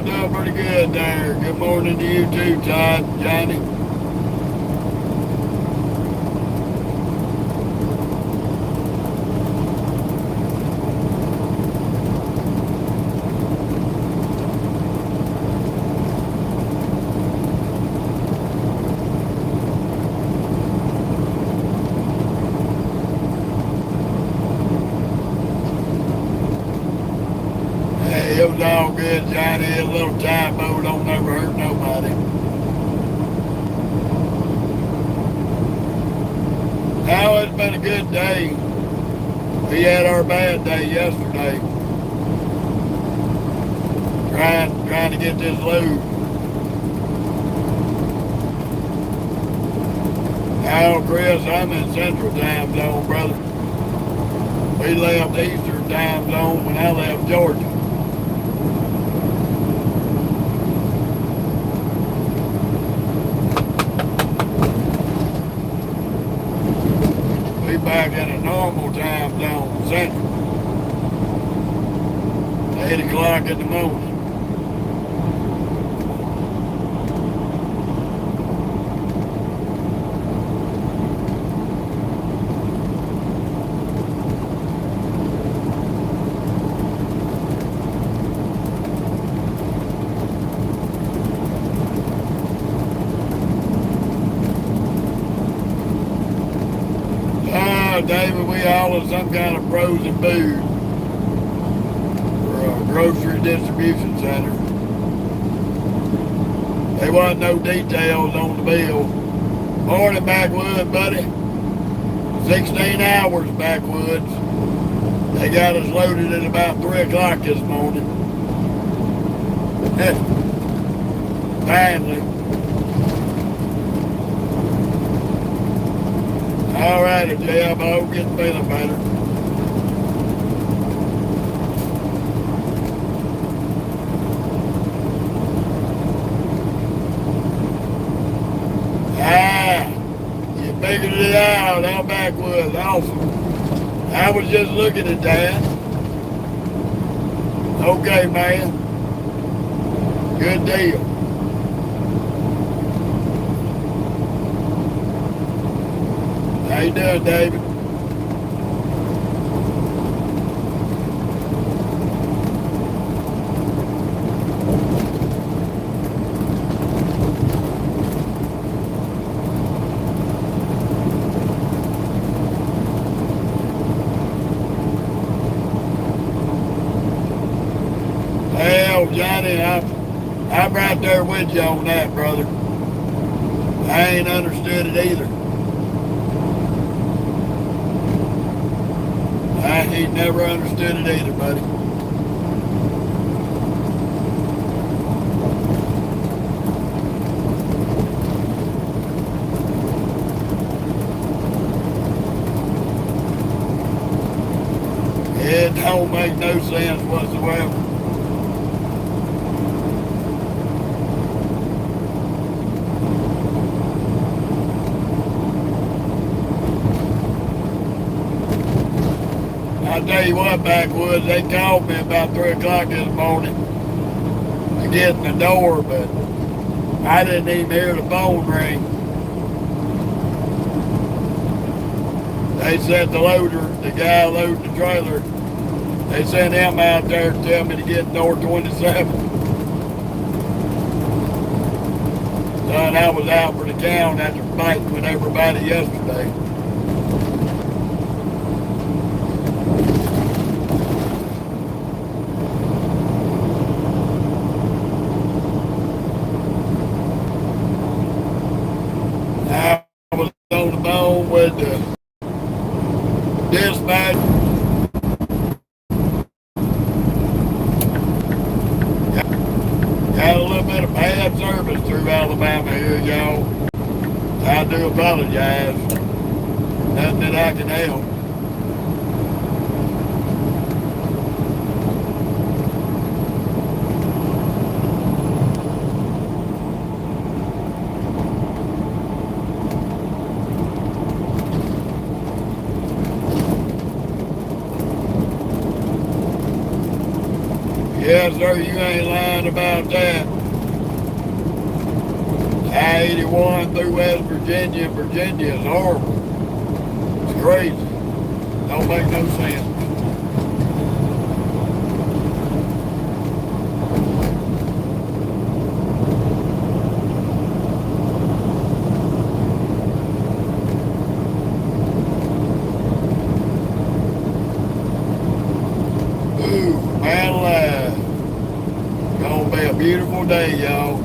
Doing pretty good there. Good morning to you too, Todd, Johnny. It was all good, Johnny. A little typo don't never hurt nobody. Now it's been a good day. We had our bad day yesterday. Trying to get this load. Now, Chris, I'm in Central Time Zone, brother. We left Eastern Time Zone when I left Georgia. Back in a normal time zone, Central. 8 o'clock in the morning. David, we all in some kind of frozen food for a grocery distribution center. There wasn't no details on the bill. Morning, Backwood, buddy. 16 hours backwoods. They got us loaded at about 3 o'clock this morning. Finally. Alrighty, Jeb, I hope you're feeling better. You figured it out, how backwoods, awesome. I was just looking at that. Okay, man. Good deal. How you doing, David? Well, Johnny, I'm right there with you on that, brother. I ain't understood it either. I ain't never understood it either, buddy. It don't make no sense whatsoever. I'll tell you what, backwoods, they called me about 3 o'clock this morning to get in the door, but I didn't even hear the phone ring. They said the loader, the guy loading the trailer, they sent him out there to tell me to get door 27. Son, I was out for the count after fighting with everybody yesterday. I was on the phone with the dispatch. Got a little bit of bad service through Alabama here, y'all. I do apologize. Nothing that I can help. Yes, sir, you ain't lying about that. I-81 through West Virginia and Virginia is horrible. It's crazy. Don't make no sense. Ooh, man alive. Gonna be a beautiful day, y'all.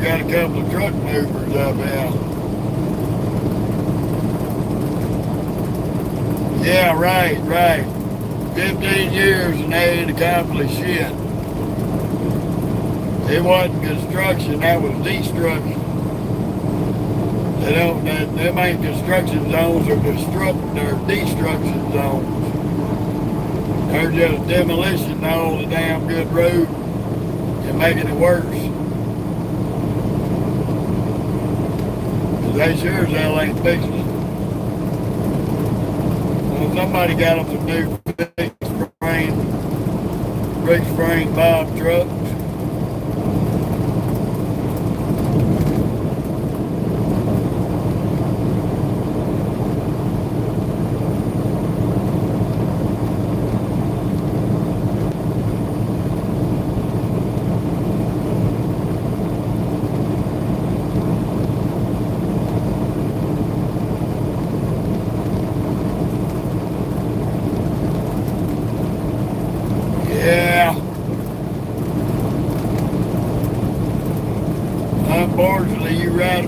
Got a couple of truck movers up here. Yeah, right. 15 years and they ain't accomplished shit. It wasn't construction, that was destruction. Them ain't construction zones, they're destruction zones. They're just demolition of all the damn good road and making it worse. They sure as hell ain't fixing it. Well, somebody got them some new big spring bob trucks.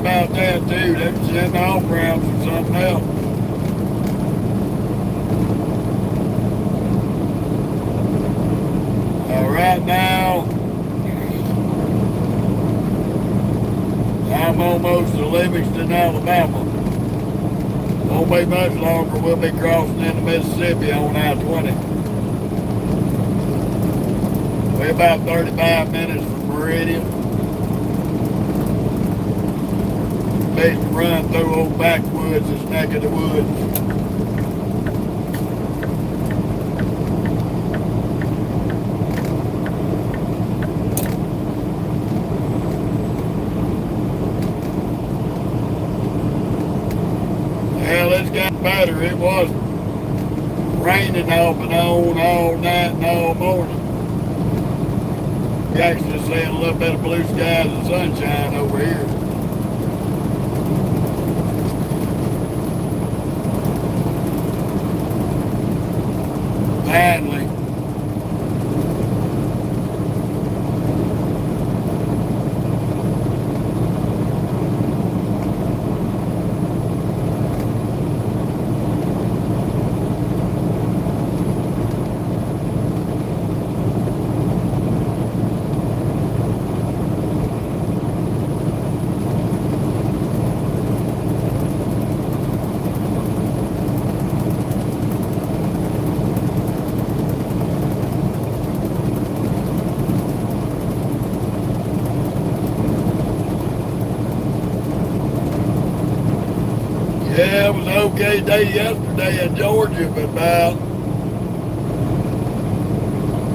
about that too. They were setting off ramps or something else. Right now, I'm almost to Livingston, Alabama. Won't be much longer. We'll be crossing into Mississippi on I-20. We're about 35 minutes from Meridian. Based to run through old backwoods, this neck of the woods. Better. It was raining off and on all night and all morning. You actually seeing a little bit of blue skies and sunshine over here. Finally. Yeah, it was an okay day yesterday in Georgia, but about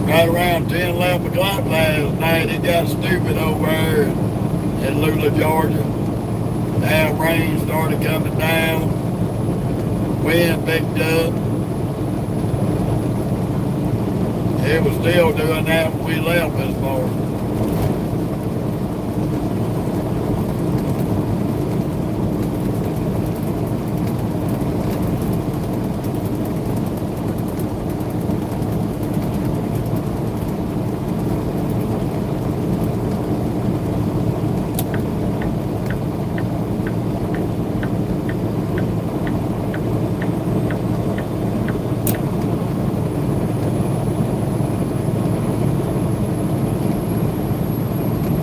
right around 10, 11 o'clock last night, it got stupid over there in Lula, Georgia. Now rain started coming down, wind picked up. It was still doing that when we left this morning.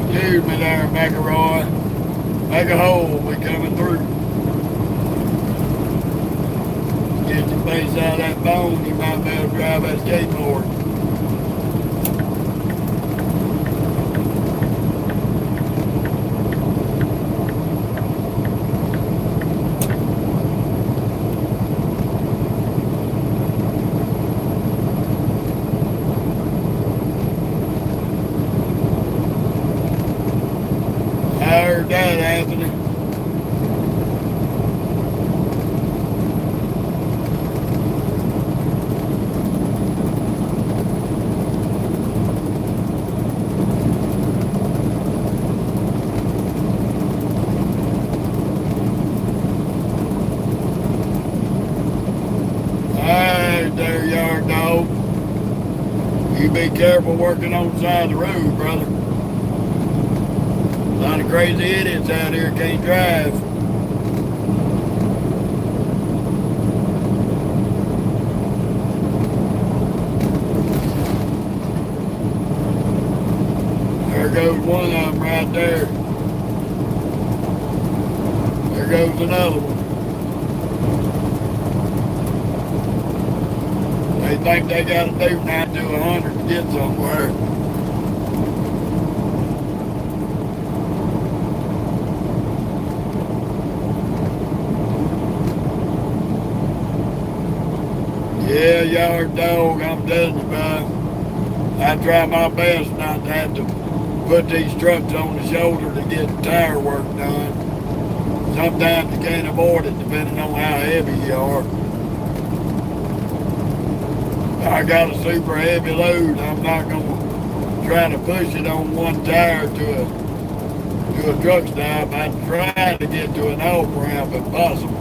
Excuse me there, McElroy. Make a hole, we coming through. Get your face out of that bone, you might be able to drive that skateboard. I heard that, Anthony. Alright there, yard dog. You be careful working on the side of the road, brother. A lot of crazy idiots out here can't drive. There goes one of them right there. There goes another one. They think they got to do 90 to 100 to get somewhere. Yeah, yard dog, I'm telling you, man. I try my best not to have to put these trucks on the shoulder to get tire work done. Sometimes you can't avoid it depending on how heavy you are. If I got a super heavy load, I'm not going to try to push it on one tire to a truck stop. I try to get to an off ramp if possible.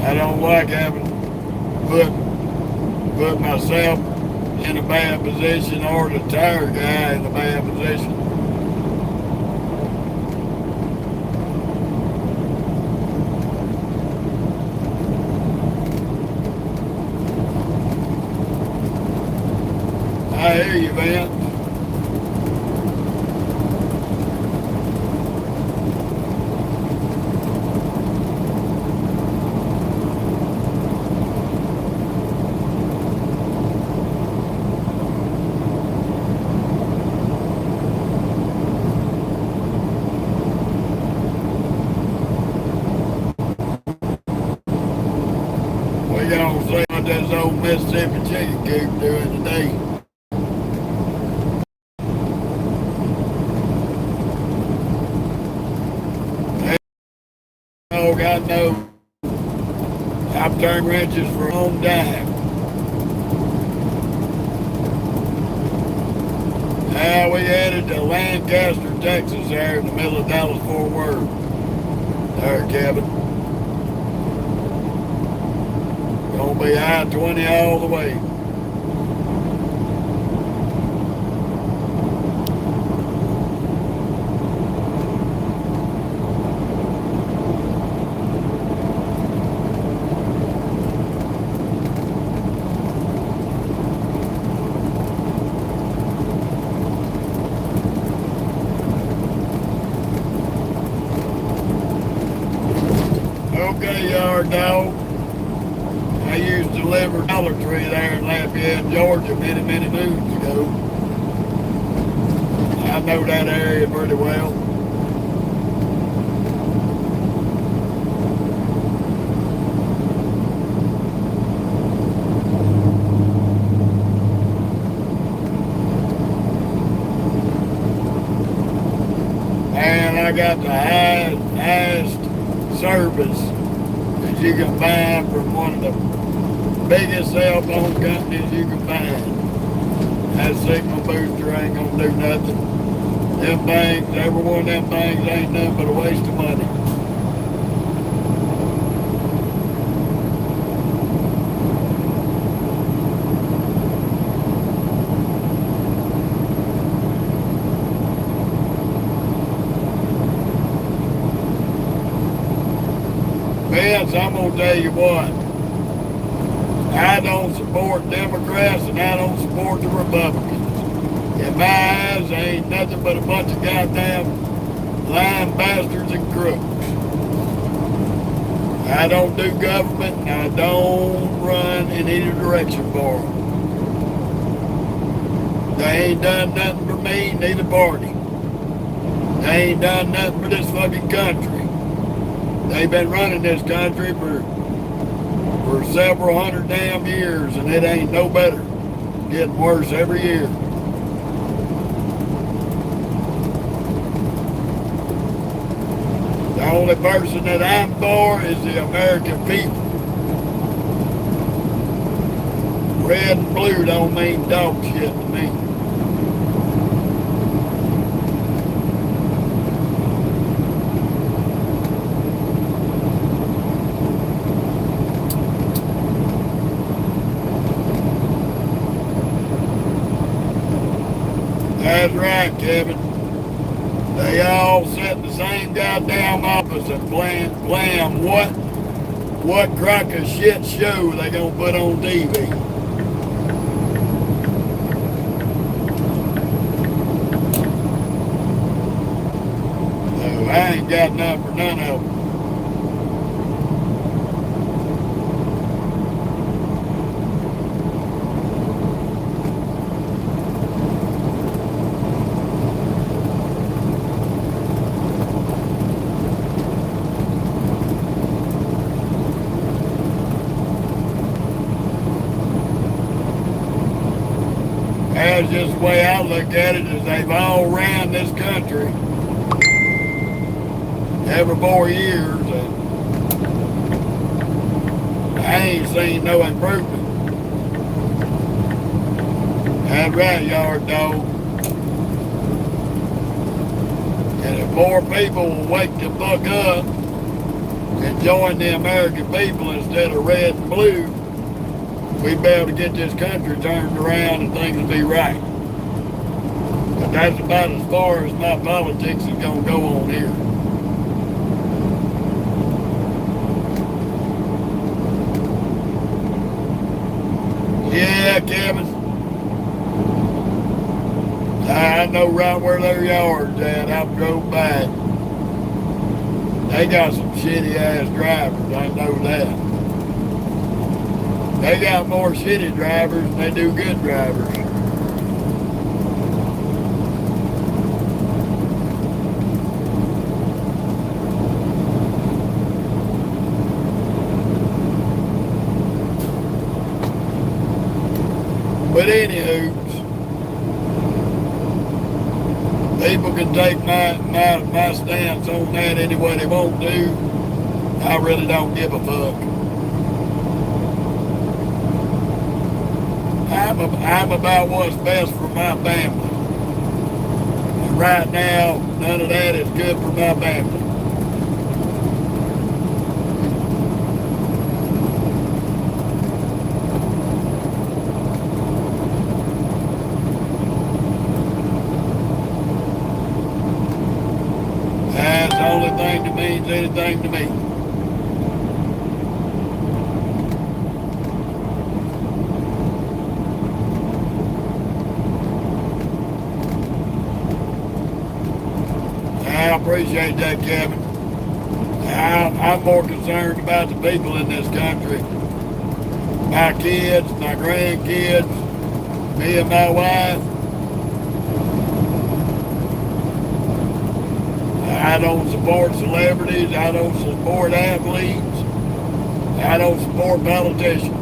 I don't like having put myself in a bad position or the tire guy in a bad position. I hear you, Vince. What y'all say about this old Mississippi chicken coop doing today? Oh, God knows. I've turned wrenches for a long time. Now we headed to Lancaster, Texas, there in the middle of Dallas-Fort Worth. There, Kevin. Gonna be I-20 all the way. Okay, yard dog. I used to deliver Dollar Tree there in Lafayette, Georgia many, many moons ago. I know that area pretty well. And I got the highest service that you can find from one of the biggest cell phone companies you can find. That signal booster ain't gonna do nothing. Them things, every one of them things ain't nothing but a waste of money. Vince, I'm gonna tell you what. I don't support Democrats and I don't support the Republicans. In my eyes, they ain't nothing but a bunch of goddamn lying bastards and crooks. I don't do government and I don't run in either direction for them. They ain't done nothing for me, neither party. They ain't done nothing for this fucking country. They've been running this country for several hundred damn years, and it ain't no better. Getting worse every year. The only person that I'm for is the American people. Red and blue don't mean dog shit to me. That's right, Kevin. They all sit in the same goddamn office and plan what crock of shit show they gonna put on TV. So I ain't got nothing for none of them. That's just the way I look at it, is they've all ran this country every 4 years, and I ain't seen no improvement. That's right, yard dog. And if more people will wake the fuck up and join the American people instead of red and blue, we'd be able to get this country turned around and things will be right. But that's about as far as my politics is going to go on here. Yeah, Kevin. I know right where their yard's at. I drove by. They got some shitty ass drivers, I know that. They got more shitty drivers than they do good drivers. But anywho, people can take my stance on that any way they want to. I really don't give a fuck. I'm about what's best for my family. And right now, none of that is good for my family. That's the only thing that means anything to me. I appreciate that, Kevin. I'm more concerned about the people in this country. My kids, my grandkids, me and my wife. I don't support celebrities. I don't support athletes. I don't support politicians.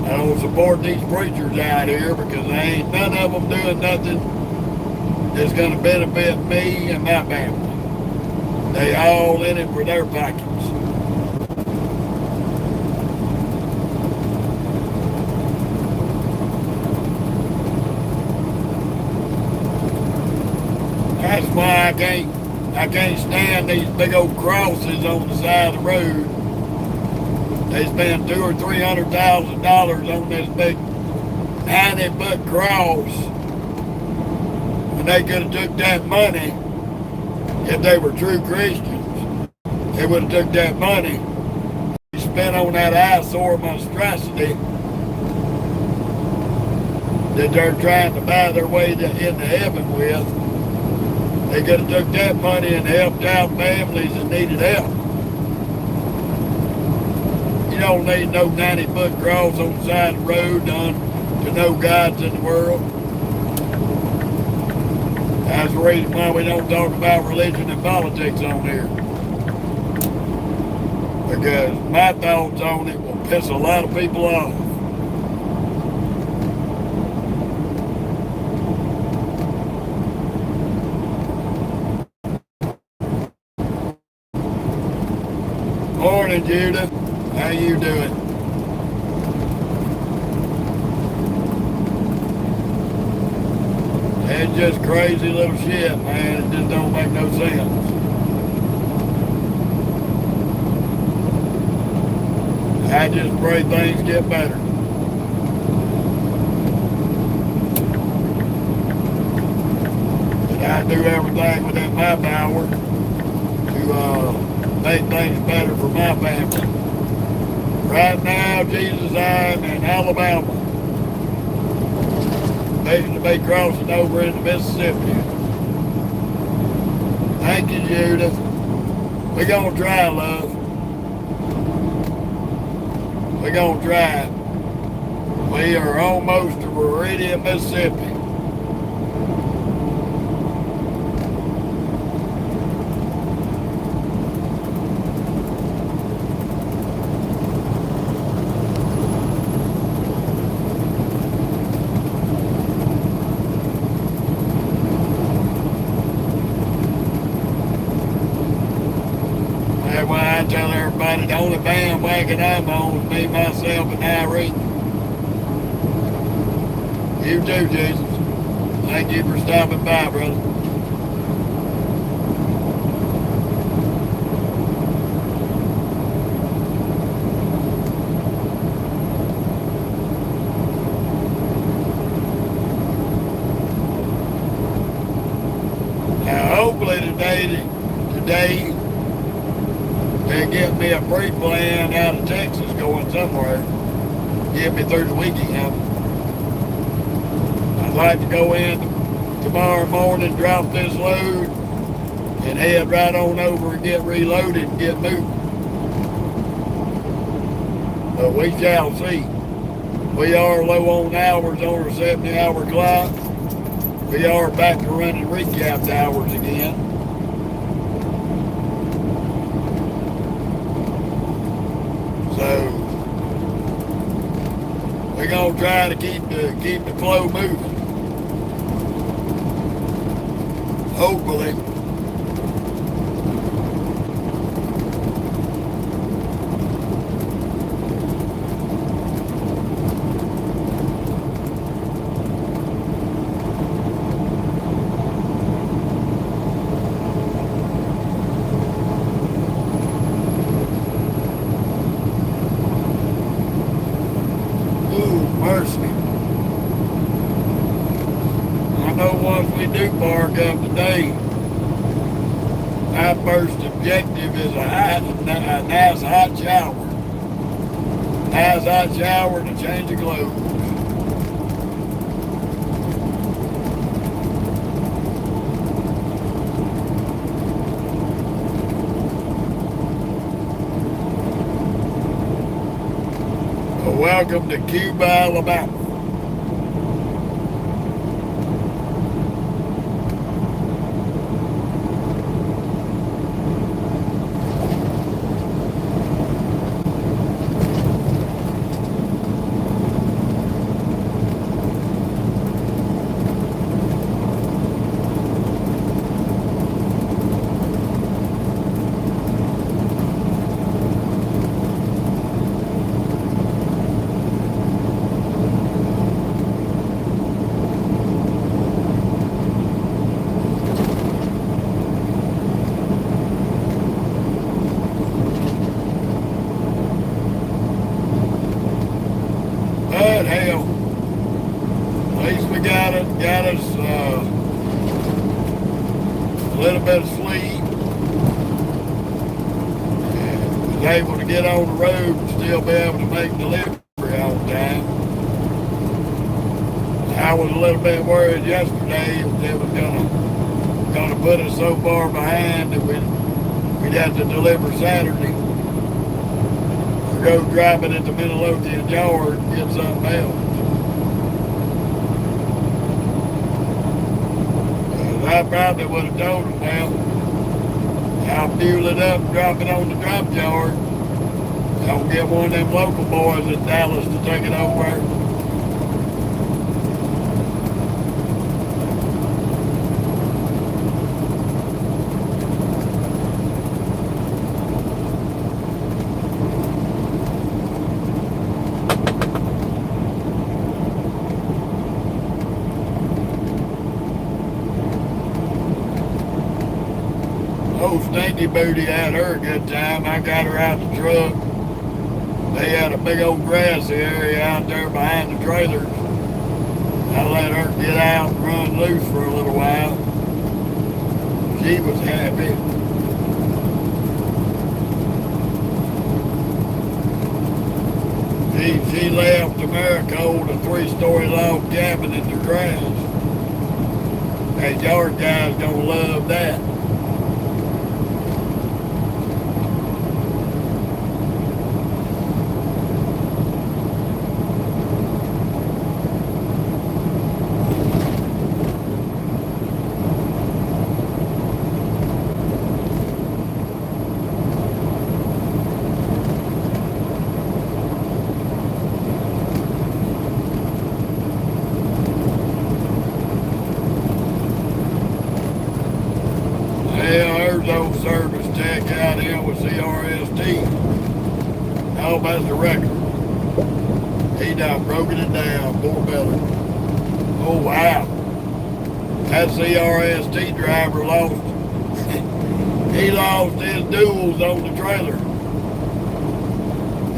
I don't support these preachers out here because ain't none of them doing nothing that's going to benefit me and my family. They all in it for their pockets. That's why I can't stand these big old crosses on the side of the road. They spend $200,000 or $300,000 on this big 90-foot cross. And they could have took that money, if they were true Christians, they would have took that money they spent on that eyesore monstrosity that they're trying to buy their way into heaven with. They could have took that money and helped out families that needed help. You don't need no 90-foot cross on the side of the road done to no gods in the world. That's the reason why we don't talk about religion and politics on here. Because my thoughts on it will piss a lot of people off. Morning, Judith. How you doing? It's just crazy little shit, man. It just don't make no sense. I just pray things get better. But I do everything within my power to make things better for my family. Right now, Jesus, I'm in Alabama. Fixing to be crossing over into Mississippi. Thank you, Judith. We're gonna try, love. We're gonna try. We are almost to Meridian, Mississippi. Tell everybody the only bandwagon I'm on is me, myself, and Irene. You too, Jesus. Thank you for stopping by, brother. They get me a pre-plan out of Texas going somewhere. Get me through the weekend. I'd like to go in tomorrow morning, drop this load, and head right on over and get reloaded and get moving. But we shall see. We are low on hours on our 70-hour clock. We are back to running recapped hours again. So we're gonna try to keep the flow moving. Hopefully. Park up today. My first objective is a nice hot shower. Nice hot shower and a change of clothes. Well, welcome to Cuba, Alabama. But hell, at least we got us a little bit of sleep. And was able to get on the road and still be able to make delivery all the time. I was a little bit worried yesterday if it was gonna put us so far behind that we'd have to deliver Saturday. Go drive it at the Midlothian yard and get something else. I probably would have told them, well, I'll fuel it up and drop it on the drop yard. I'll get one of them local boys in Dallas to take it over. Old Stinky Booty had her a good time. I got her out the truck. They had a big old grassy area out there behind the trailers. I let her get out and run loose for a little while. She was happy. She left America a 3-story log cabin in the grass. That yard guy's gonna love that. Old service tech out here with CRST. Oh, that's the record. He done broken it down, poor belly. Oh, wow. That CRST driver lost. He lost his duals on the trailer.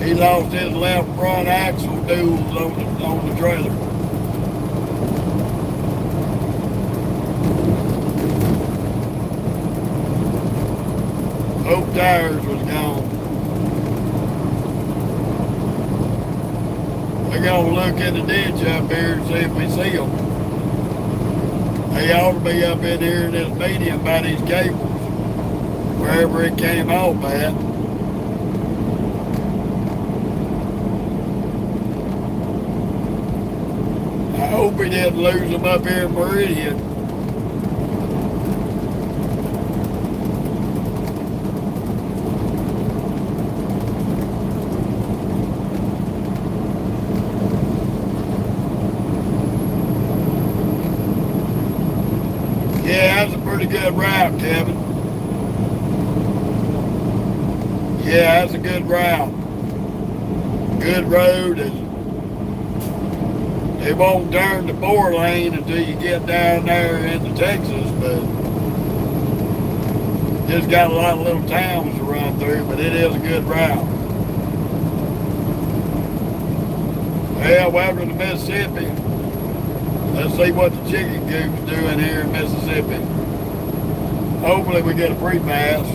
He lost his left front axle duals on the trailer. Both tires was gone. We're gonna look in the ditch up here and see if we see them. They ought to be up in here in this median by these cables, wherever it came off at. I hope we didn't lose them up here in Meridian. Yeah, that's a pretty good route, Kevin. Yeah, that's a good route. Good road. It won't turn to 4-lane until you get down there into Texas, but it's got a lot of little towns to run through, but it is a good route. Well, welcome to Mississippi. Let's see what the chicken coop's doing here in Mississippi. Hopefully we get a free pass.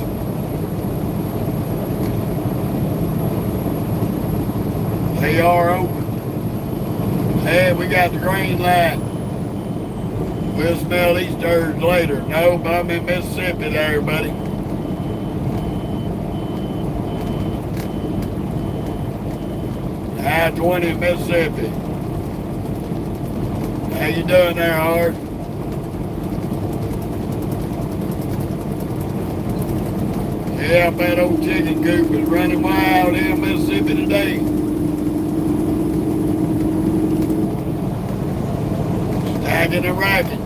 They are open. Hey, we got the green light. We'll smell these turds later. No, but I'm in Mississippi there, buddy. I-20 in Mississippi. How you doing there, Hard? Yeah, that old chicken coop is running wild in Mississippi today. Stacking and racking.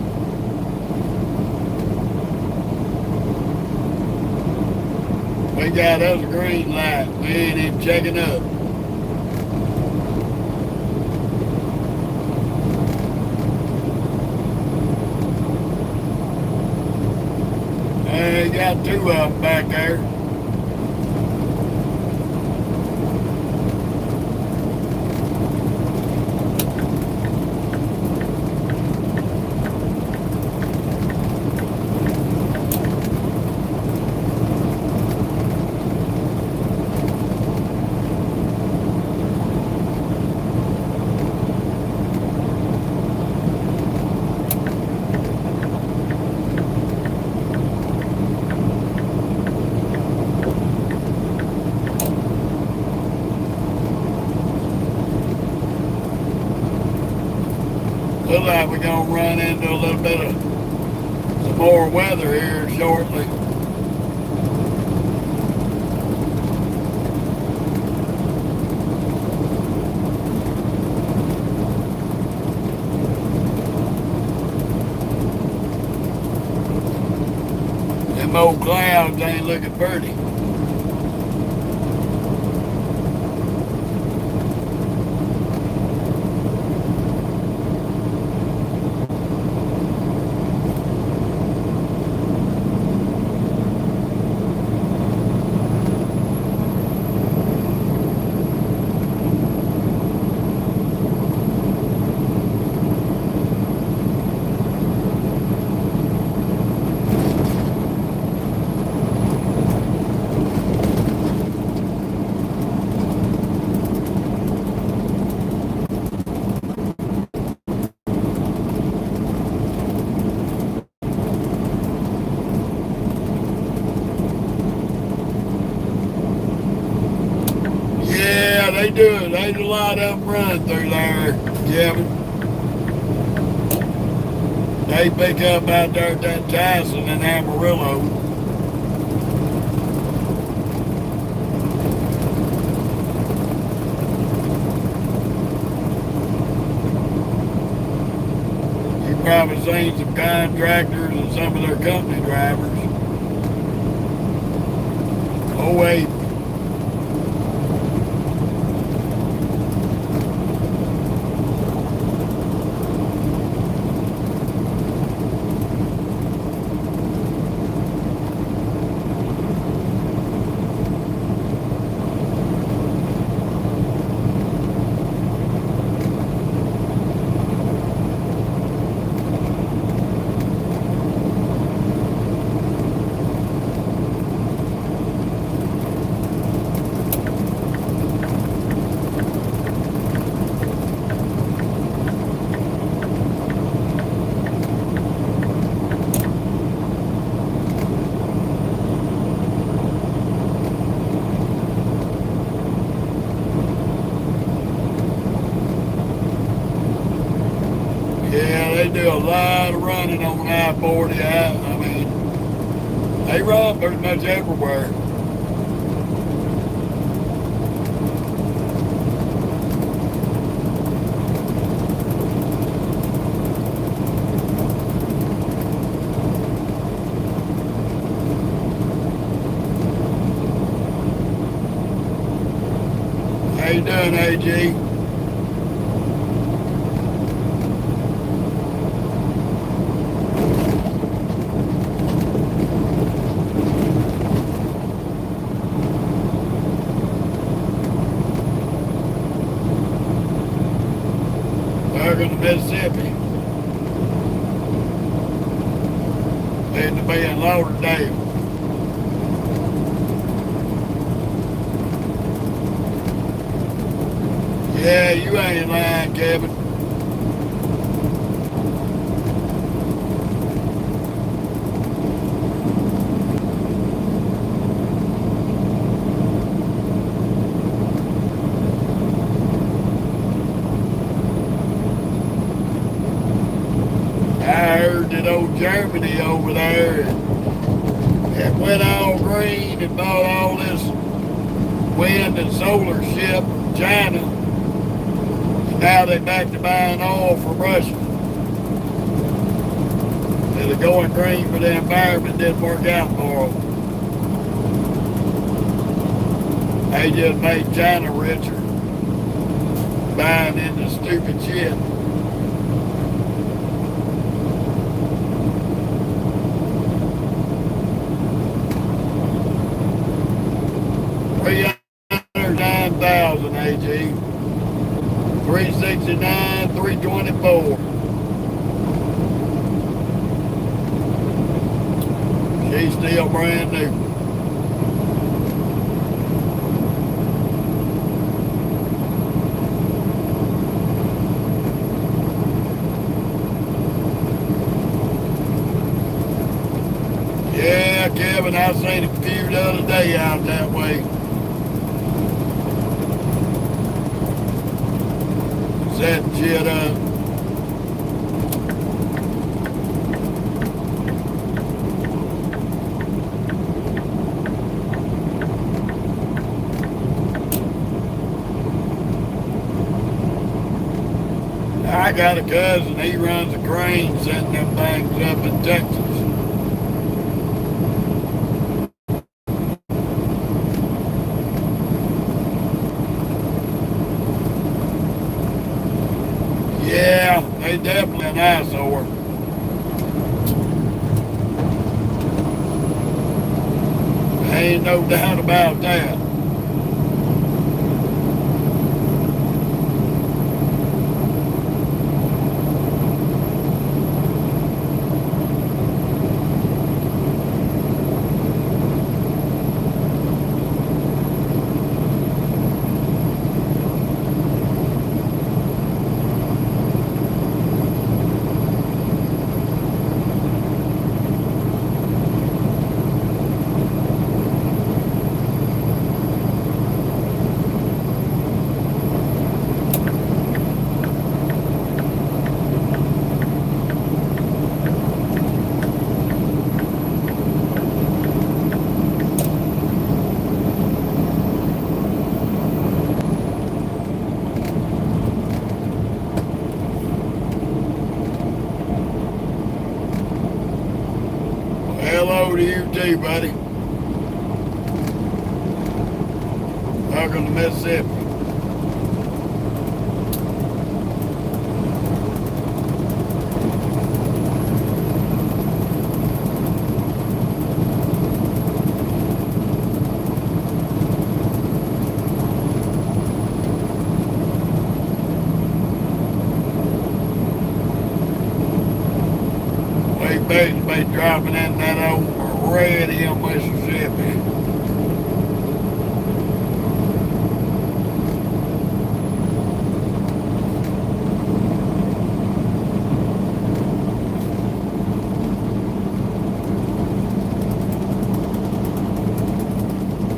We got us a green light. We ain't even checking up. Got two of them back there. Looks like we're going to run into a little bit of some more weather here shortly. Them old clouds ain't looking pretty. They do it. There's a lot of them running through there, Kevin. They pick up out there at that Tyson and Amarillo. You've probably seen some contractors and some of their company drivers. Oh, wait. do a lot of running on I-40. I mean, they run pretty much everywhere. How you doing, AG? Welcome to Mississippi. Heading to be in Lauderdale. Yeah, you ain't lying, Kevin. I heard that old Germany over there, it went all green and bought all this wind and solar shit from China. Now they're back to buying oil from Russia. They're going green for the environment didn't work out for them. They just made China richer, buying into stupid shit. $309,000 AG. 369, 324. She's still brand new. Yeah, Kevin, I seen a few the other day out that way. Setting shit up. I got a cousin, he runs a crane setting them things up in Texas. Yeah, they definitely an eyesore. Ain't no doubt about that. Hello to you too, buddy. Welcome to Mississippi. Be dropping in that old red hill, Mississippi.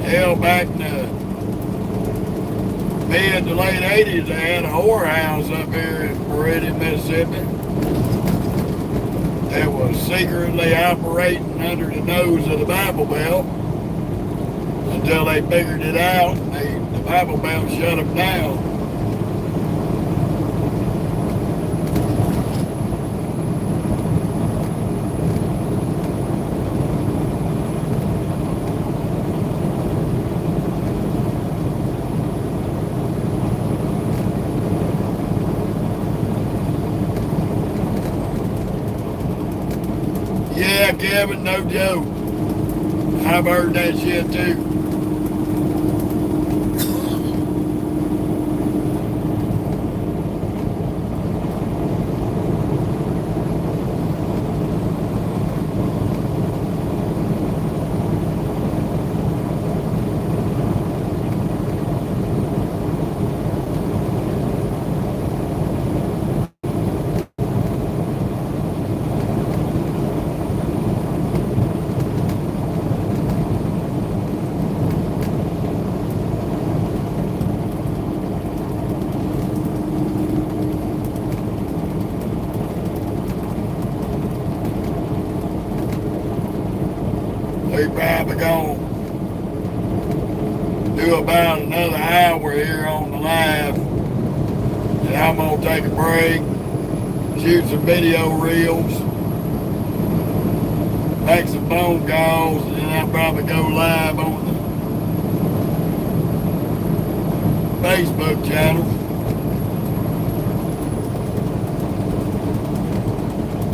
Hell, back in the mid to late 80s, they had a whorehouse up here in Meridian, Mississippi. that was secretly operating under the nose of the Bible Belt until they figured it out and the Bible Belt shut them down. Yeah, Kevin, no joke. I've heard that shit too. We probably gonna do about another hour here on the live, and I'm gonna take a break, shoot some video reels, make some phone calls, and then I'll probably go live on the Facebook channel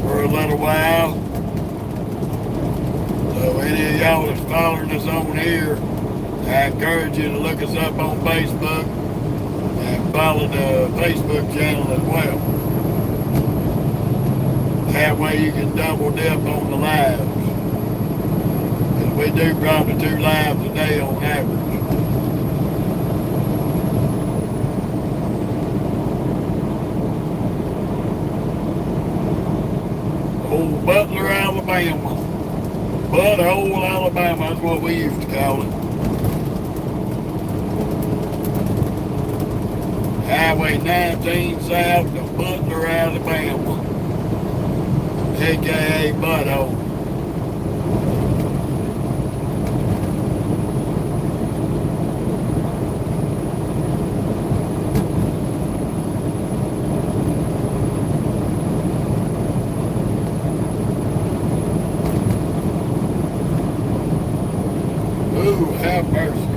for a little while. So any of y'all that's following us on here, I encourage you to look us up on Facebook and follow the Facebook channel as well. That way you can double dip on the lives. Because we do probably 2 lives a day on average. Old Butler, Alabama. Butthole, Alabama, that's what we used to call it. Highway 19 south to Butler, Alabama, a.k.a. Butthole. Ooh, have mercy.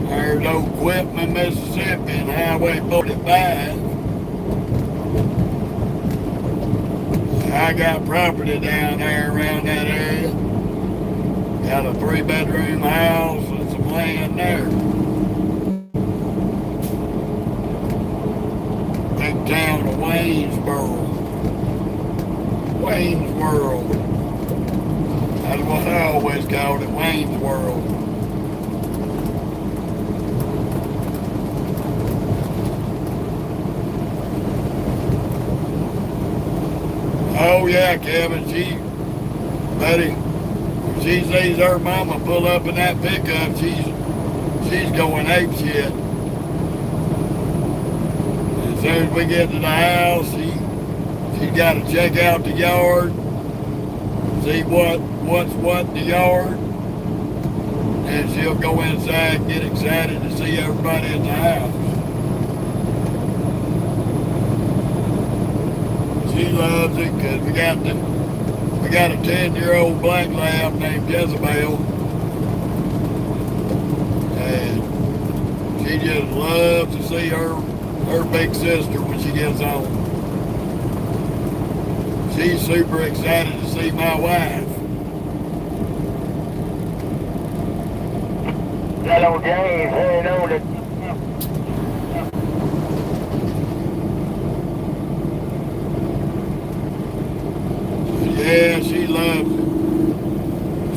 There's Old Quitman, Mississippi, and Highway 45. I got property down there around that area. Got a 3-bedroom house and some land there. Big town of Waynesboro. Wayne's World. That's what I always called it, Wayne's World. Oh yeah, Kevin, buddy, when she sees her mama pull up in that pickup, she's going ape shit. As soon as we get to the house, she's got to check out the yard, see what's what in the yard, and she'll go inside and get excited to see everybody in the house. She loves it because we got a 10-year-old black lab named Jezebel, and she just loves to see her big sister when she gets home. She's super excited to see my wife. Hello, James. Hang on it. Yeah, she loves it.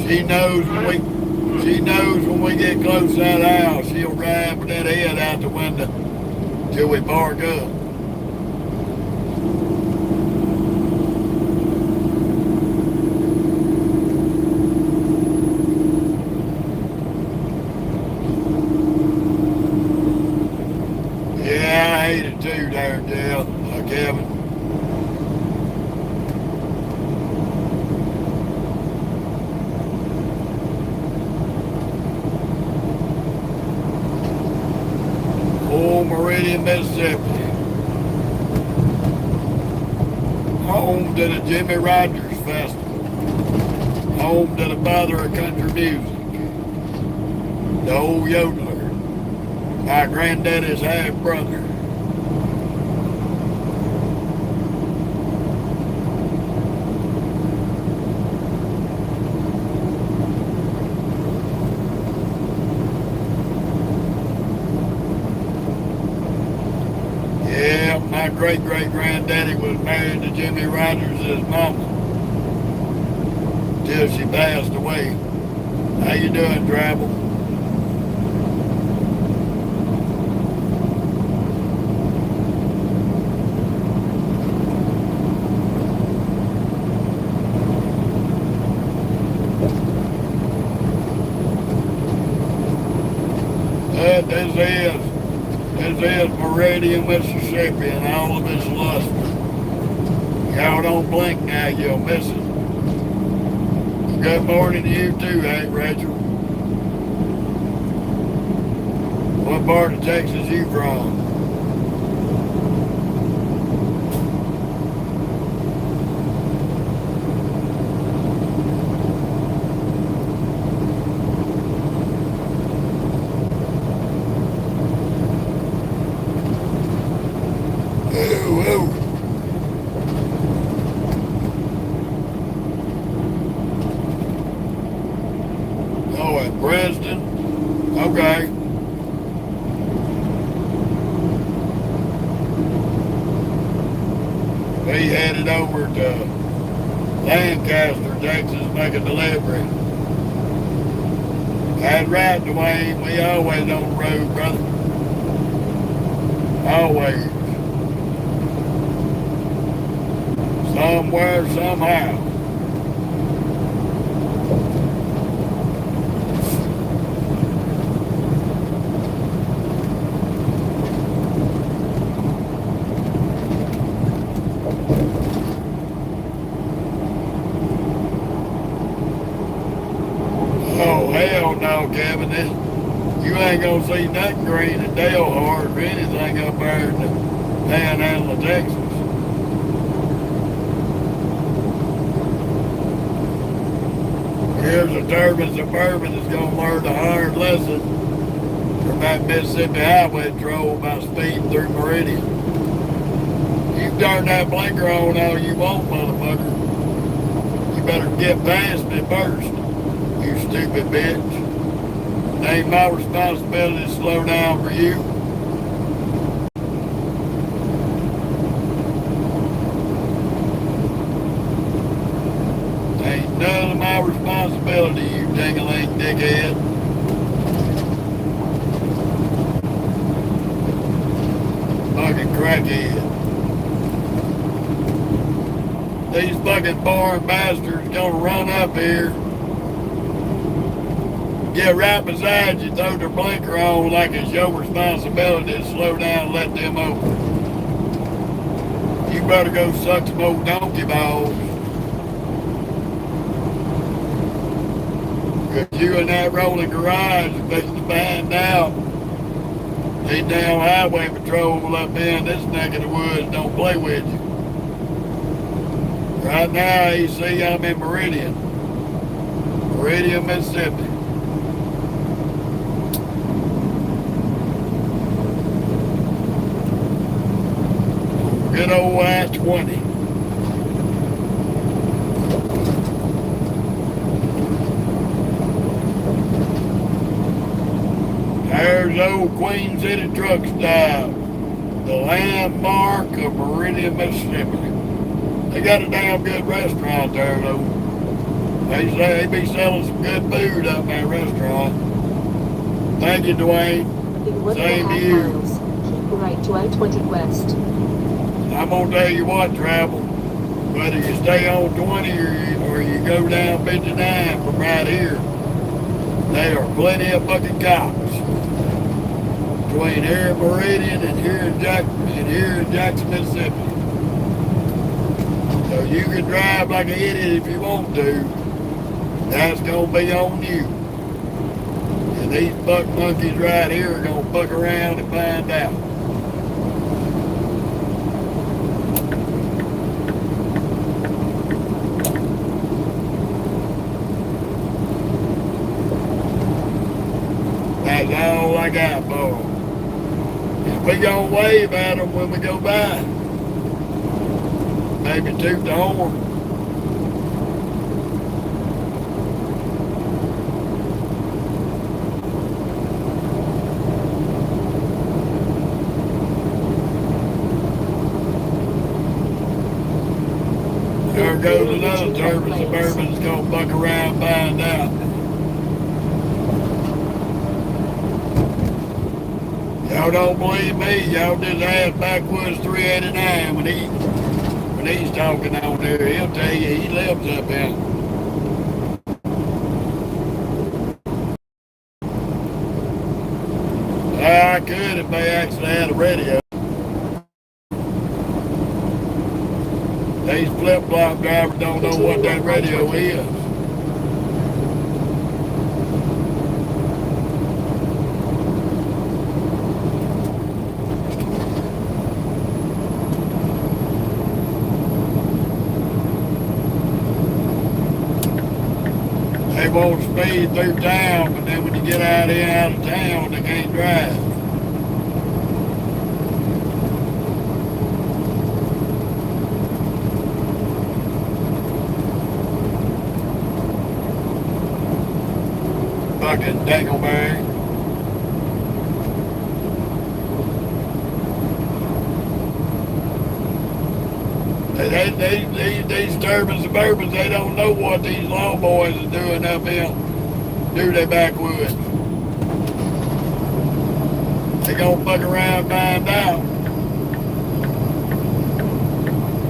She knows when we get close to that house, she'll grab that head out the window till we park up. Kevin. Old Meridian, Mississippi. Home to the Jimmy Rogers Festival. Home to the father of country music. The old yodeler. My granddaddy's half-brother. Yeah, my great-great-granddaddy was married to Jimmy Rogers' mama till she passed away. How you doing, Travel? This is Meridian, Mississippi, and all of its luster. Y'all don't blink now, you'll miss it. Good morning to you too, hey, Rachel. What part of Texas you from? Oh, at Preston? Okay. We headed over to Lancaster, Texas, make a delivery. That's right, Dwayne. We always on the road, brother. Always. Somewhere, somehow. Oh, hell no, Kevin. You ain't gonna see nothing green at Dalehart or anything up there in the Panhandle of Texas. Here's a turbine suburban that's gonna learn a hard lesson from that Mississippi Highway Patrol about speeding through Meridian. You turn that blinker on all you want, motherfucker. You better get past me first, you stupid bitch. It ain't my responsibility to slow down for you. Ain't none of my responsibility, you ding-a-ling dickhead. Fucking crackhead. These fucking foreign bastards gonna run up here, get right beside you, throw their blinker on like it's your responsibility to slow down and let them over. You better go suck some old donkey balls. Cause you in that rolling garage are fixing to find out these damn highway patrol up in this neck of the woods don't play with you. Right now, you see, I'm in Meridian, Mississippi. Good old I-20. There's old Queen City Truck Stop, the landmark of Meridian, Mississippi. They got a damn good restaurant there, though. They say they be selling some good food up in that restaurant. Thank you, Dwayne. In 1.5 Same to you. miles, keep right to I-20 west. I'm gonna tell you what, Travel. Whether you stay on 20 or you go down 59 from right here, there are plenty of fucking cops between here in Meridian and here in Jackson, Mississippi. So you can drive like an idiot if you want to. That's going to be on you. And these buck monkeys right here are going to fuck around and find out. That's all I got for them. And we gonna wave at them when we go by. Maybe toot the horn. There goes another turban suburban that's gonna buck around and find out. Y'all don't believe me, y'all just ask Backwoods 389 when he's talking on there. He'll tell you he lives up there. I could if they actually had a radio. These flip-flop drivers don't know what that radio is. They won't speed through town, but then when you get out here out of town, they can't drive. Fucking dingleberry. These urban suburbans, they don't know what these law boys are doing up here. Do they backwoods? They gonna fuck around and find out.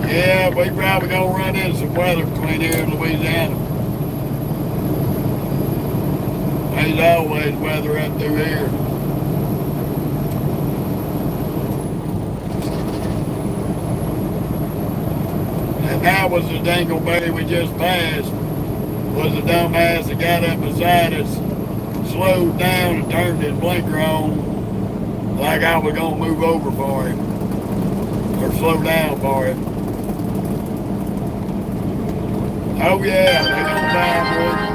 Yeah, we probably gonna run into some weather between here and Louisiana. There's always weather up through here. And that was the dingleberry we just passed. Was the dumbass that got up beside us, slowed down and turned his blinker on like I was gonna move over for him. Or slow down for him. Oh yeah, they gonna buy him.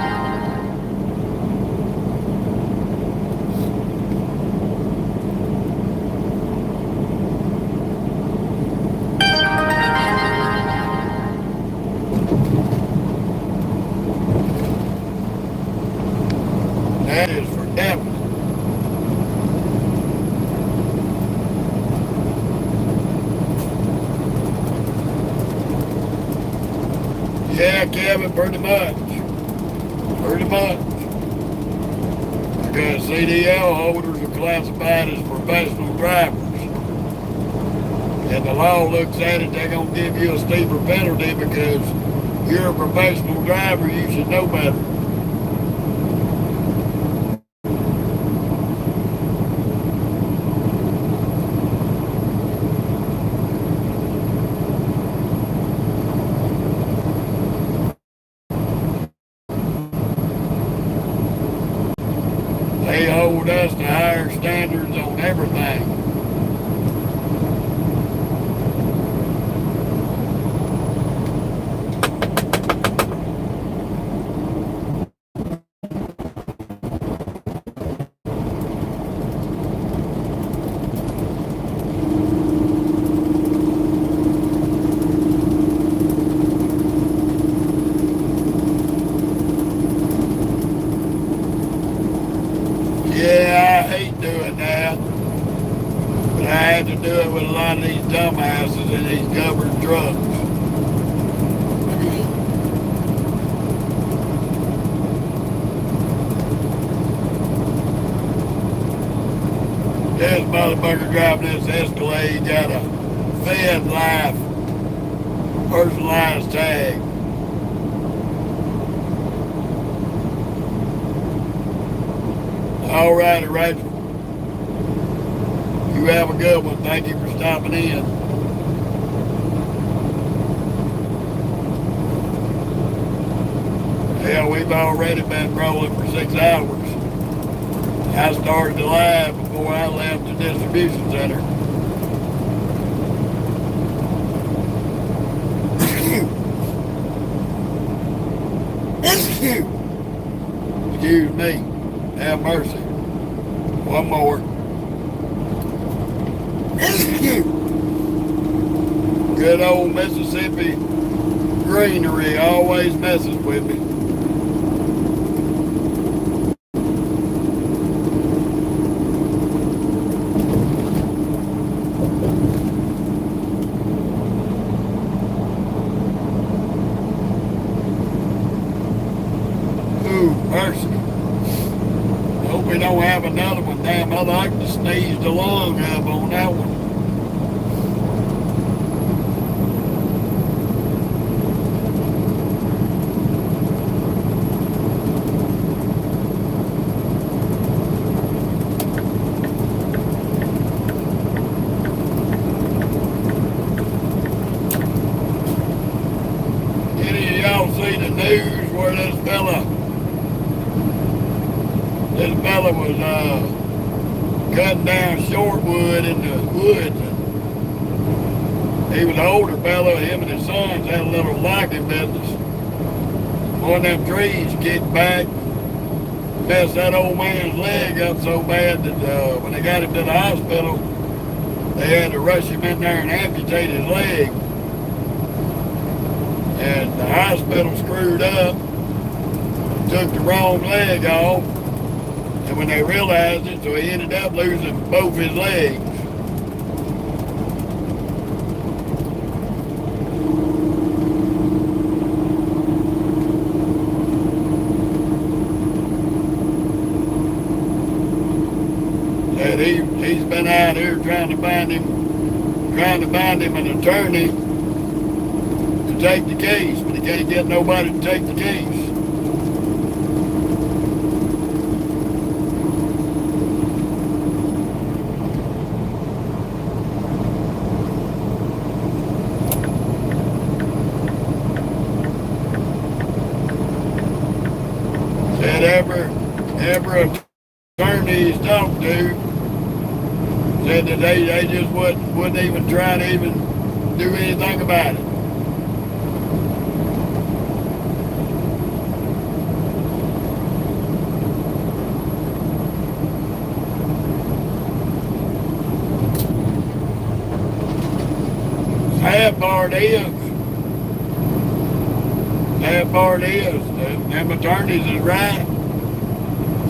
That is for definite. Yeah, Kevin, pretty much. Pretty much. Because CDL holders are classified as professional drivers. And the law looks at it, they're going to give you a steeper penalty because you're a professional driver, you should know better. They hold us to higher standards on everything. Yeah, I hate doing that. But I had to do it with a lot of these dumbasses in these covered trucks. This motherfucker driving this Escalade got a Fed Life personalized tag. All righty, Rachel. You have a good one. Thank you for stopping in. Hell, we've already been rolling for 6 hours. I started the live before I left the distribution center. Excuse me. Have mercy. One more. Good old Mississippi greenery always messes with me. Mercy. Hope we don't have another one. Damn, I'd like to sneeze the lung up on that one. Any of y'all see the news where this fella was cutting down shortwood in the woods? He was an older fellow. Him and his sons had a little logging business. One of them trees kicked back, messed that old man's leg up so bad that when they got him to the hospital, they had to rush him in there and amputate his leg. And the hospital screwed up, took the wrong leg off. And when they realized it, so he ended up losing both his legs. And he's been out here trying to find him an attorney to take the case, but he can't get nobody to take the case. Every attorney he's talked to said that they just wouldn't even try to even do anything about it. Sad part is, them attorneys is right.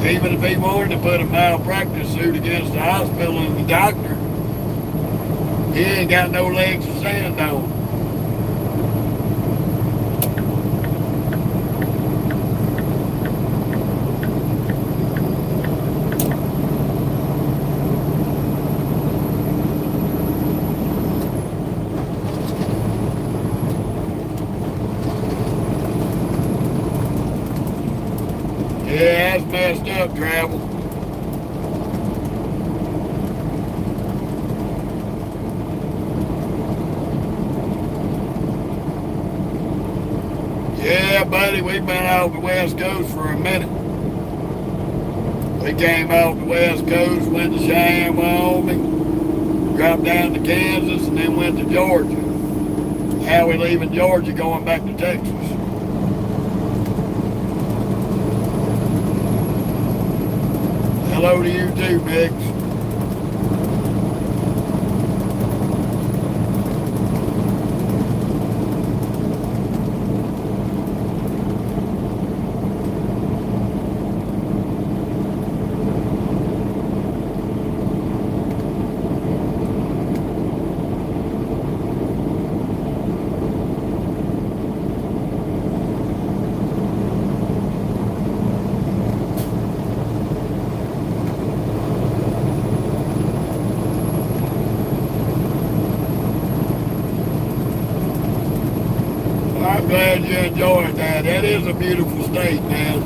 Even if he wanted to put a malpractice suit against the hospital and the doctor, he ain't got no legs to stand on. Yeah, that's messed up, travel. Yeah, buddy, we've been out the West Coast for a minute. We came out the West Coast, went to Cheyenne, Wyoming, dropped down to Kansas, and then went to Georgia. Now we're leaving Georgia, going back to Texas. Hello to you too, Biggs. I'm glad you enjoyed that. That is a beautiful state, man.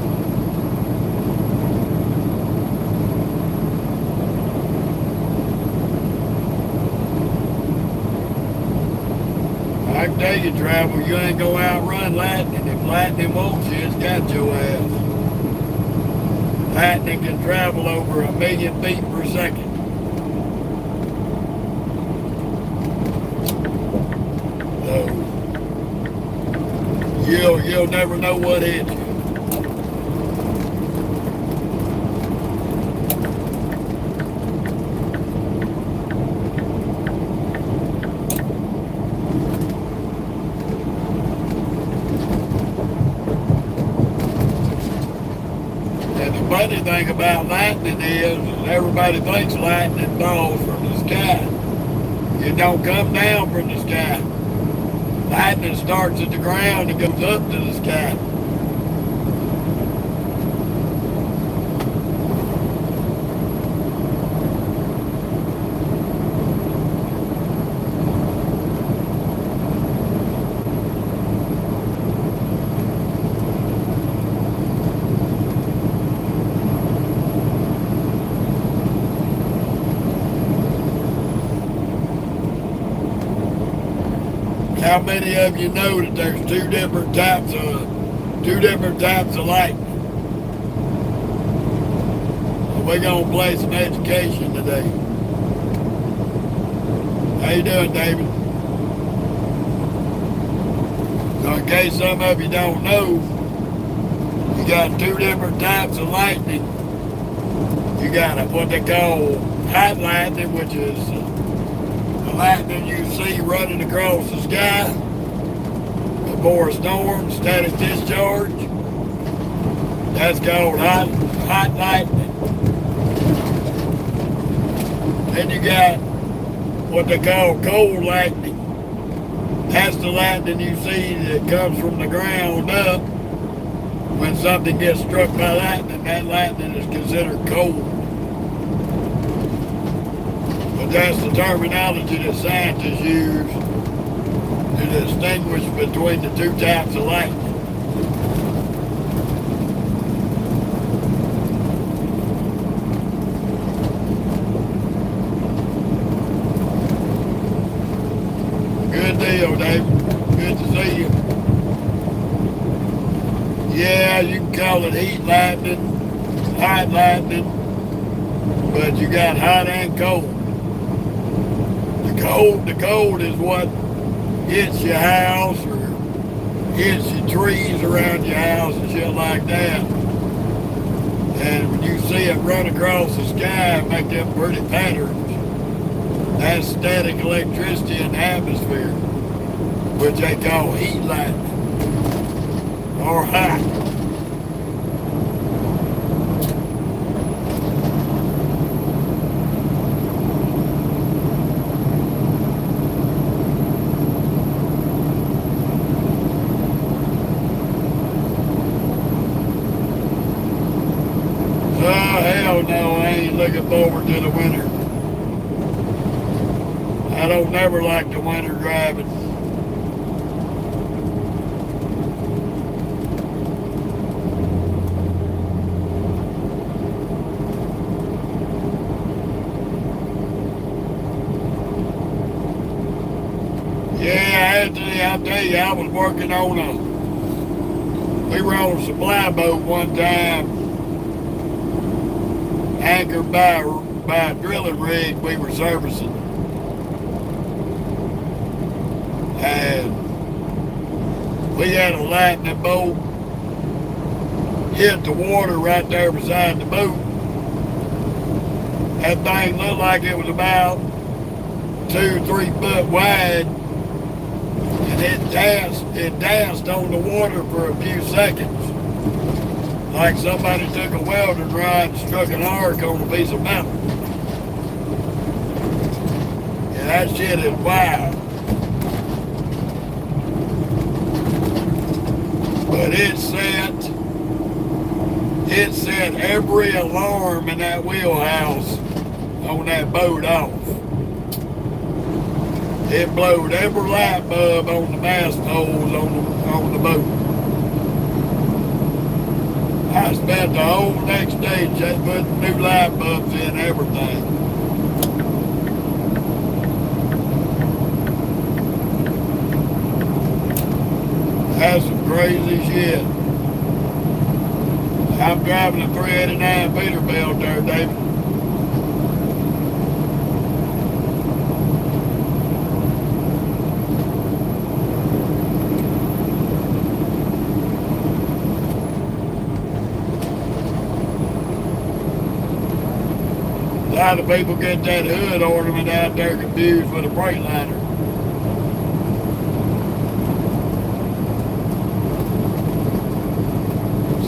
I tell you, travel, you ain't gonna outrun lightning. If lightning wants you, it's got your ass. Lightning can travel over 1,000,000 feet per second. So, you'll never know what hit you. Funny thing about lightning is everybody thinks lightning falls from the sky. It don't come down from the sky. Lightning starts at the ground and goes up to the sky. How many of you know that there's two different types of lightning? So we're gonna play some education today. How you doing, David? So in case some of you don't know, you got two different types of lightning. You got what they call hot lightning, which is lightning you see running across the sky before a storm, static discharge. That's called hot lightning. Then you got what they call cold lightning. That's the lightning you see that comes from the ground up. When something gets struck by lightning, that lightning is considered cold. That's the terminology that scientists use to distinguish between the two types of lightning. Good deal, David. Good to see you. Yeah, you can call it heat lightning, hot lightning, but you got hot and cold. The cold is what hits your house or hits your trees around your house and shit like that. And when you see it run across the sky and make them pretty patterns, that's static electricity in the atmosphere, which they call heat lightning or hot. Looking forward to the winter. I don't never like the winter driving. Yeah, Anthony, I'll tell you, I was working on we were on a supply boat one time, anchored by a drilling rig we were servicing. And we had a lightning bolt hit the water right there beside the boat. That thing looked like it was about 2-3 foot wide, and it danced on the water for a few seconds. Like somebody took a welding rod and struck an arc on a piece of metal. Yeah, that shit is wild. But it set every alarm in that wheelhouse on that boat off. It blowed every light bulb on the mast holes on the boat. I spent the whole next day just putting new light bulbs in everything. That's some crazy shit. I'm driving a 389 Peterbilt there, David. A lot of people get that hood ornament out there confused with a Freightliner.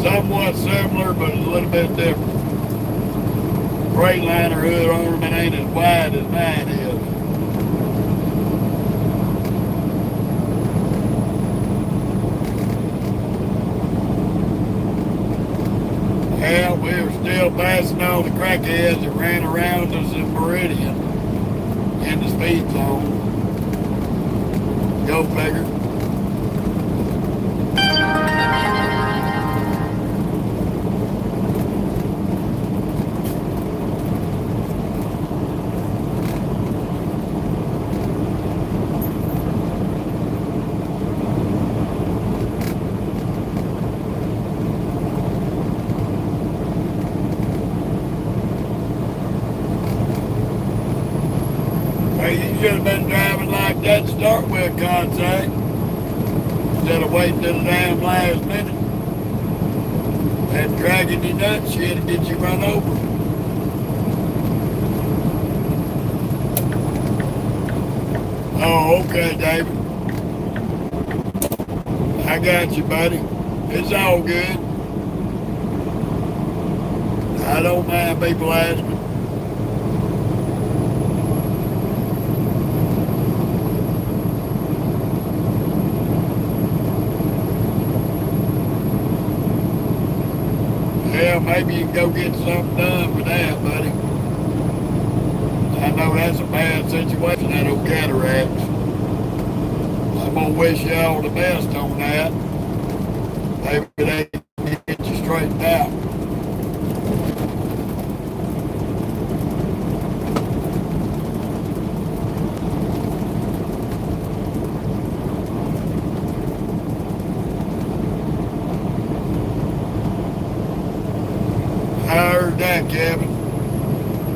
Somewhat similar, but a little bit different. Freightliner hood ornament ain't as wide as mine is. Well, we were still passing on the crackheads that ran around us in Meridian in the speed zone. Go figure. Hey, you should have been driving like that to start with, contact, instead of waiting till the damn last minute. That dragging you nuts shit to get you run over. Oh, okay, David. I got you, buddy. It's all good. I don't mind people asking. Yeah, maybe you can go get something done with that, buddy. I know that's a bad situation, that old cataracts. I'm gonna wish you all the best on that. Maybe they can get you straightened out. I heard that, Kevin.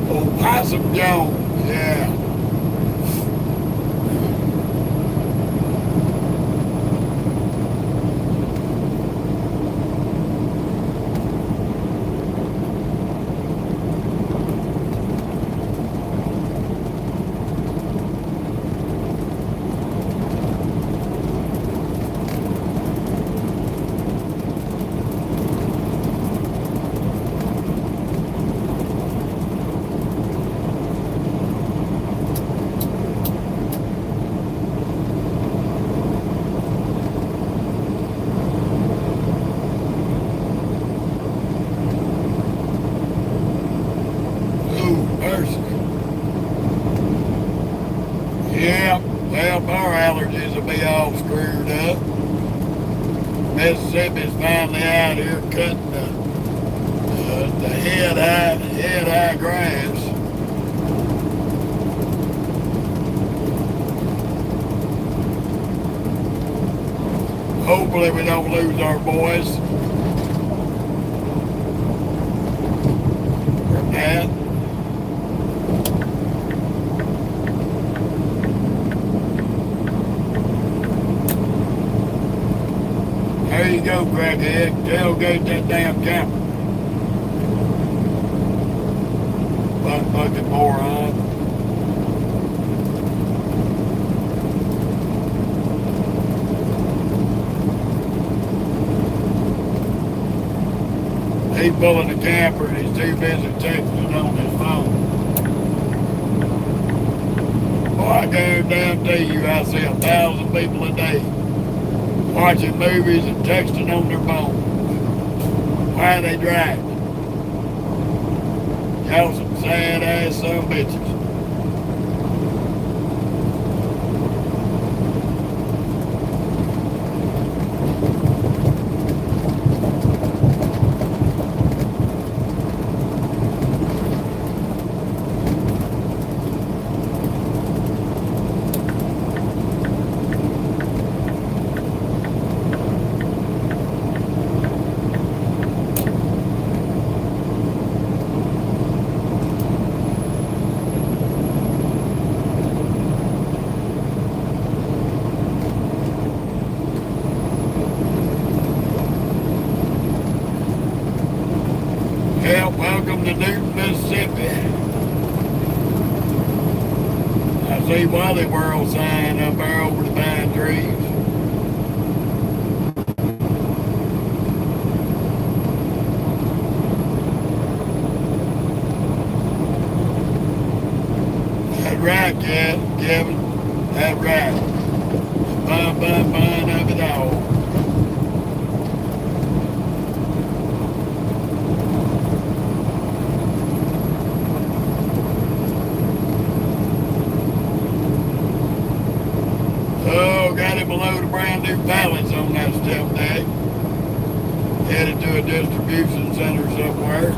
Oh, Possum Jones, yeah. Yeah, well, our allergies will be all screwed up. Mississippi's finally out here cutting the head-high grass. Hopefully we don't lose our boys from that. There you go, crackhead. Tailgate that damn camper. Fucking moron. He's pulling the camper and he's too busy texting on his phone. Boy, I guarantee you I see 1,000 people a day watching movies and texting on their phone. Why are they driving? Y'all some sad ass son of bitches. Welcome to Newton, Mississippi. I see Wally World sign up there over the pine trees. That's right, Kevin. That's right. Bun of it all. Oh, got him a load of brand new pallets on that step deck. Headed to a distribution center somewhere.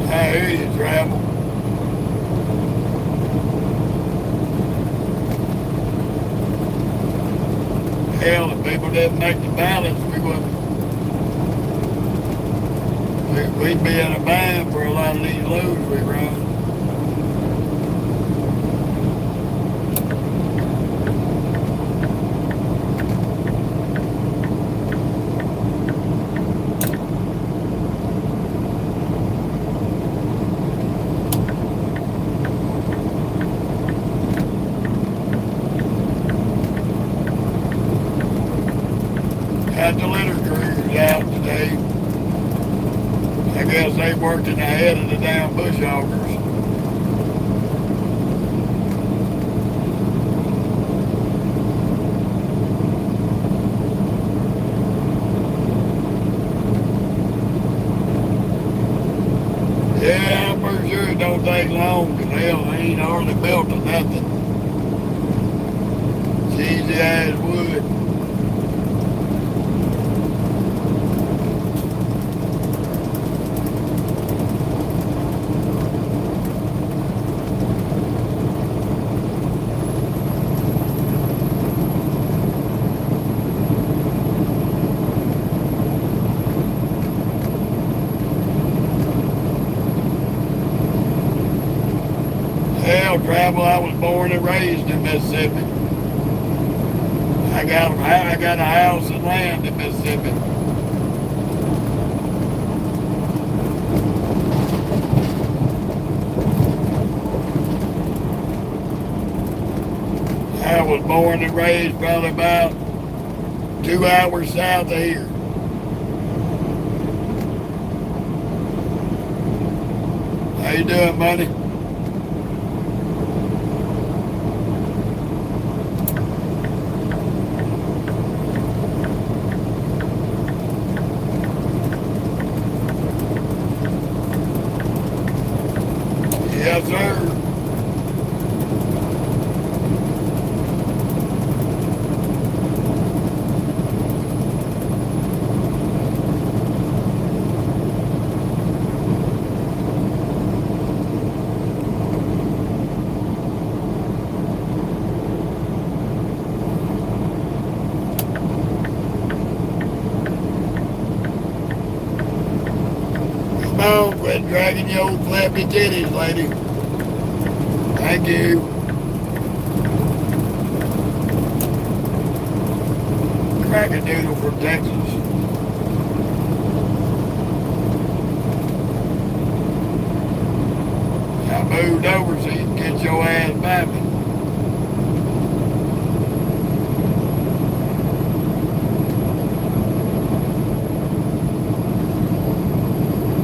I hear you, Travel. Hell, if people didn't make the balance, we'd be in a bind for a lot of these loads we run. Had the litter crews out today. I guess they worked ahead of the damn bush hoggers. Yeah, I'm pretty sure it don't take long, because hell, they ain't hardly built to nothing. It's easy as wood. Hell, Travel, I was born and raised in Mississippi. I got a house and land in Mississippi. I was born and raised probably about 2 hours south of here. How you doing, buddy? Yes, sir. Come on, quit dragging your old flappy titties, lady. Thank you. Crack-a-doodle from Texas. I moved over so you can get your ass by me.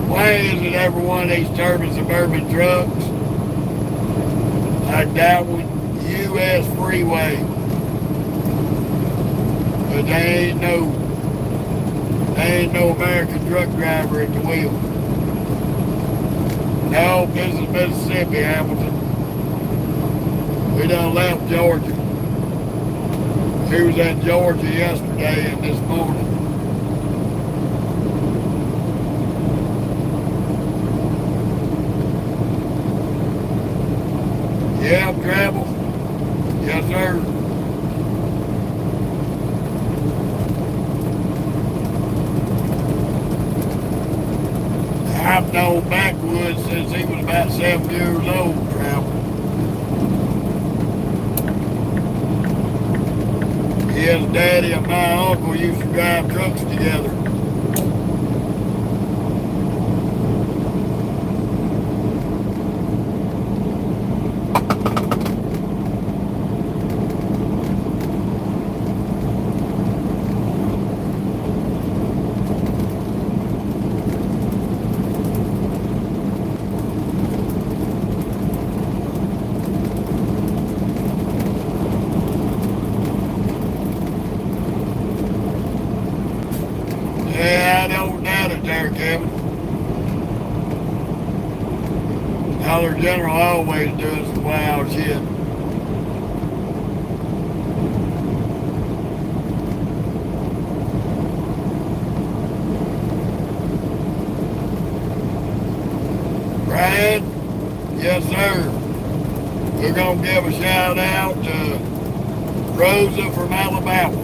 Why is it every one of these turbine suburban trucks like that one, U.S. freeway, but they ain't no American truck driver at the wheel. No, this is Mississippi, Hamilton. We done left Georgia. He was in Georgia yesterday and this morning. Yeah, travel. Yes, sir. I've known backwoods since he was about 7 years old, travel. His daddy and my uncle used to drive trucks together. Yeah, I don't doubt it there, Kevin. Dollar General always does some wild shit. Brad? Yes, sir. We're going to give a shout out to Rosa from Alabama.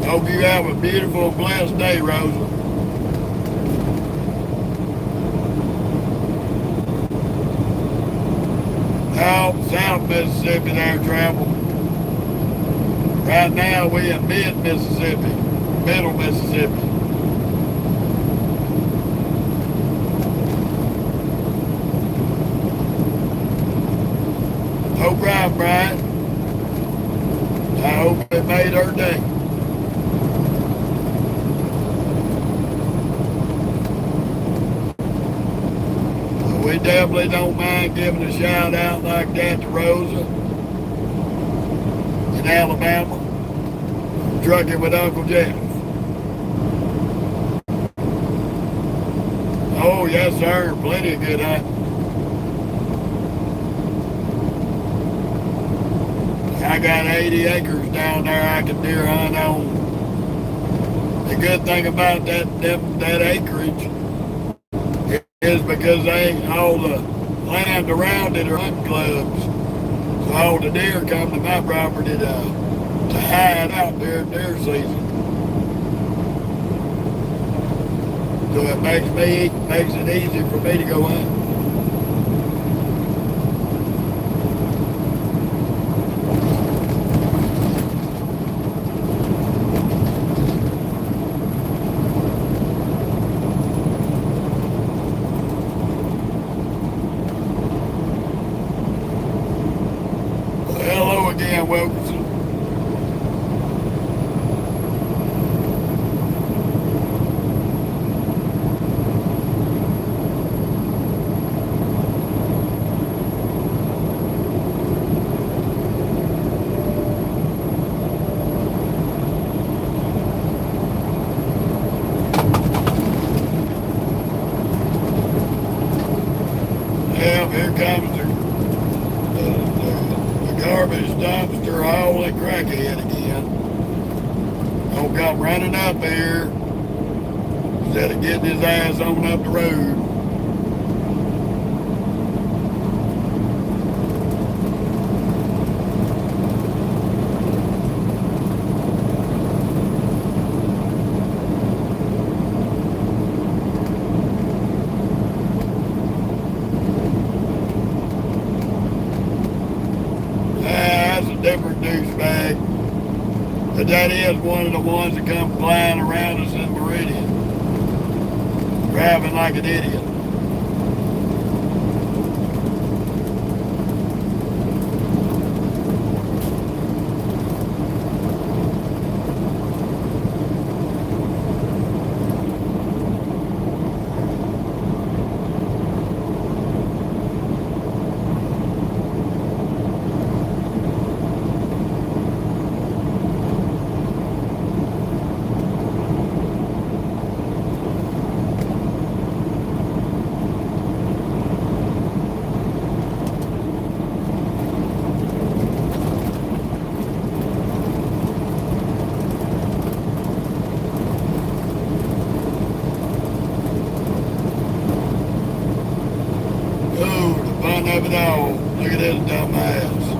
Hope you have a beautiful, blessed day, Rosa. Out South Mississippi there, travel. Right now we in mid-Mississippi, middle Mississippi. No problem, Brian. I hope it made her day. We definitely don't mind giving a shout out like that to Rosa in Alabama, trucking with Uncle Jeff. Oh, yes, sir. Plenty of good hunting. I got 80 acres down there I can deer hunt on. The good thing about that acreage is because all the land around it are hunting clubs. So all the deer come to my property to hide out during deer season. So it makes it easy for me to go hunt. Hello again, Wilkinson. Yeah, here comes the garbage dumpster holy crackhead again. Don't come running up here instead of getting his ass on up the road. That's a different douchebag. But that is one of the ones that come flying around us in Meridian. Driving like an idiot. fun of it all. Look at this dumbass.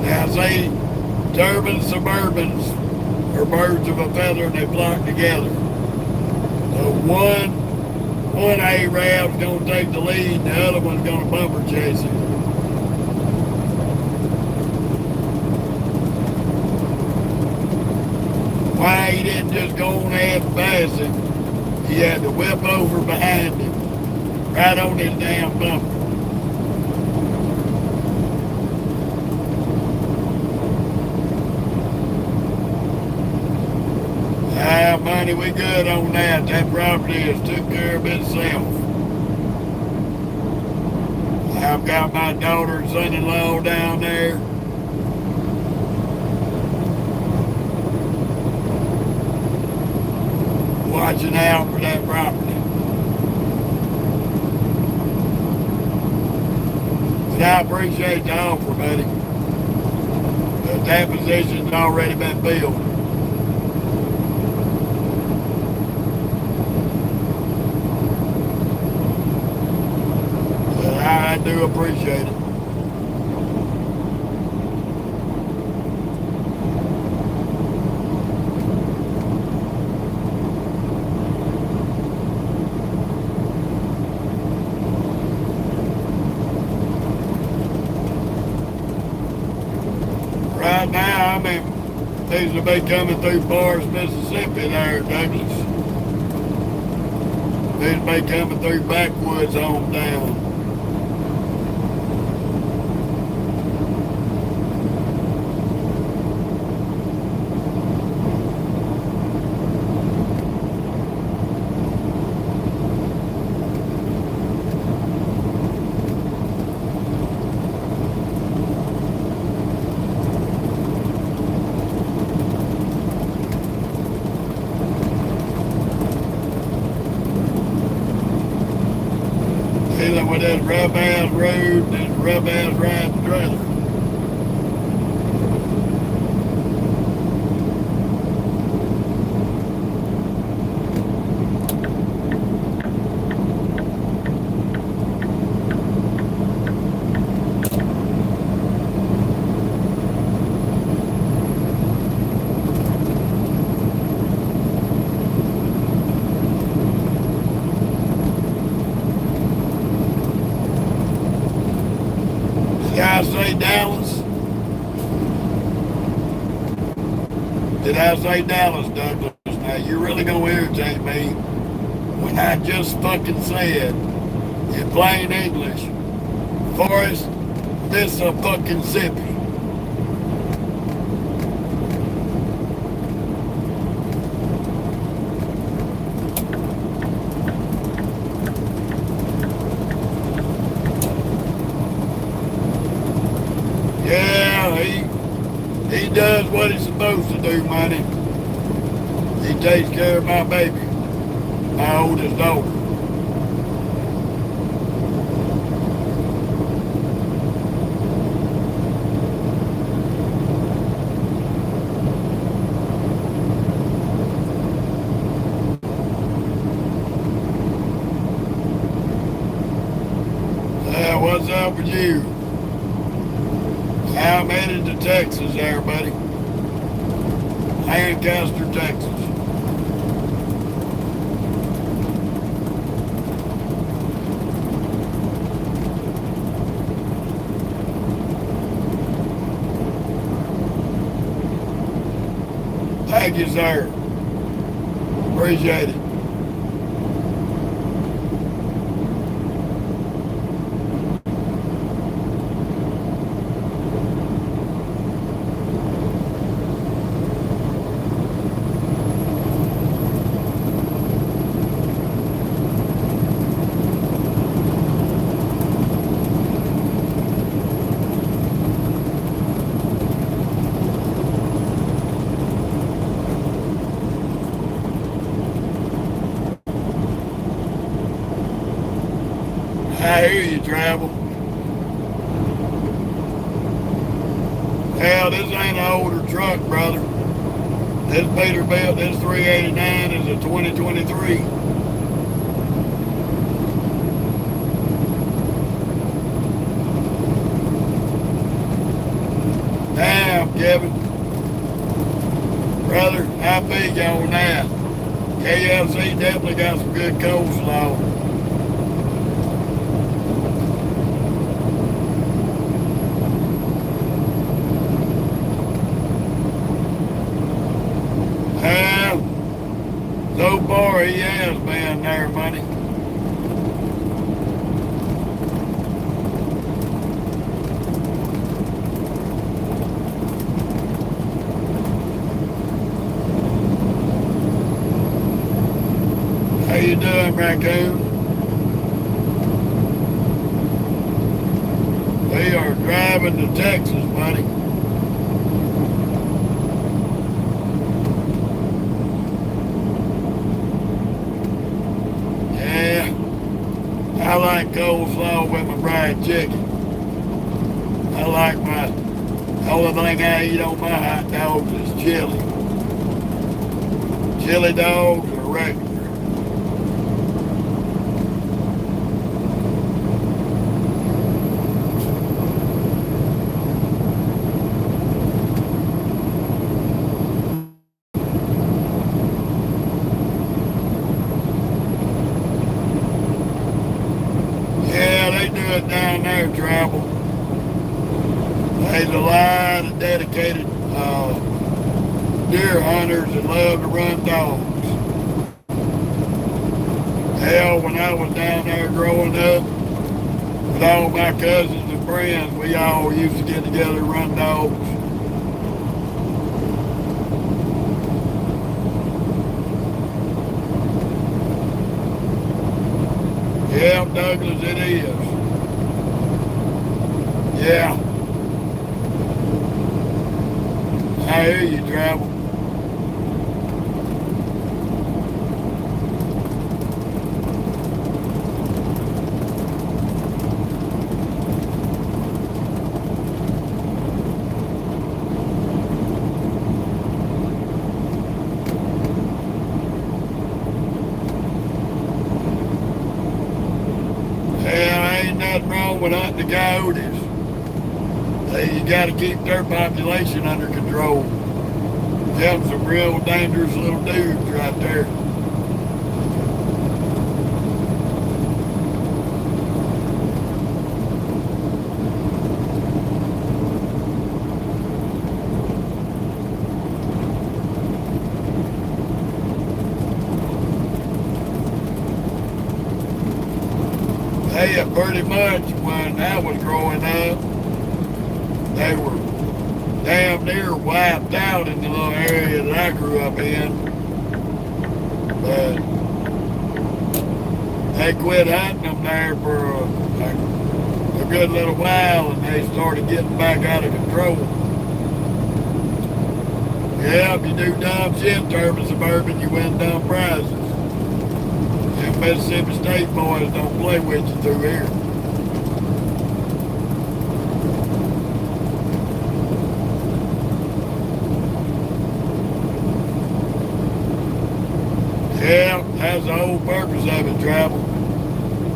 Now see, turbans, suburbans are birds of a feather and they flock together. So one Arab's gonna take the lead and the other one's gonna bumper chase him. Why he didn't just go on ahead and pass him, he had to whip over behind him, right on his damn bumper. Ah, money, we good on that. That property has took care of itself. I've got my daughter and son-in-law down there. Watching out for that property. But I appreciate the offer, buddy. But that position's already been filled. But I do appreciate it. Right now, these will be coming through Forest, Mississippi there, Douglas. These will be coming through backwoods on down. Dealing with this rough-ass road and this rough-ass riding trailer. Did I say Dallas? Did I say Dallas, Douglas? Now, you're really going to irritate me when I just fucking said, in plain English, Forest, Mississippi. Yeah, he does what he's supposed to do, money. He takes care of my baby, my oldest daughter. What's up with you? I'm headed to Texas there, buddy. Lancaster, Texas. Thank you, sir. Appreciate it. I hear you, travel. Hell, this ain't an older truck, brother. This Peterbilt, this 389 is a 2023. Kevin. Brother, I feel you on that. KLC definitely got some good coleslaw. So far he has been there, buddy. How you doing, Raccoon? We are driving to Texas, buddy. I like coleslaw with my fried chicken. I like the only thing I eat on my hot dogs is chili. Chili dogs are regular. Down there, travel. There's a lot of dedicated deer hunters that love to run dogs. Hell, when I was down there growing up with all my cousins and friends, we all used to get together and run dogs. Yeah, Douglas, it is. Yeah. I hear you, travel. Yeah, ain't nothing wrong with hunting the coyotes. You got to keep their population under control. Them some real dangerous little dudes right there. Hey, pretty much when I was growing up, they were damn near wiped out in the little area that I grew up in. But they quit hunting them there for a good little while, and they started getting back out of control. Yeah, if you do dumb shit, Turban Suburban, you win dumb prizes. Them Mississippi State boys don't play with you through here. Yeah, that's the whole purpose of it, travel.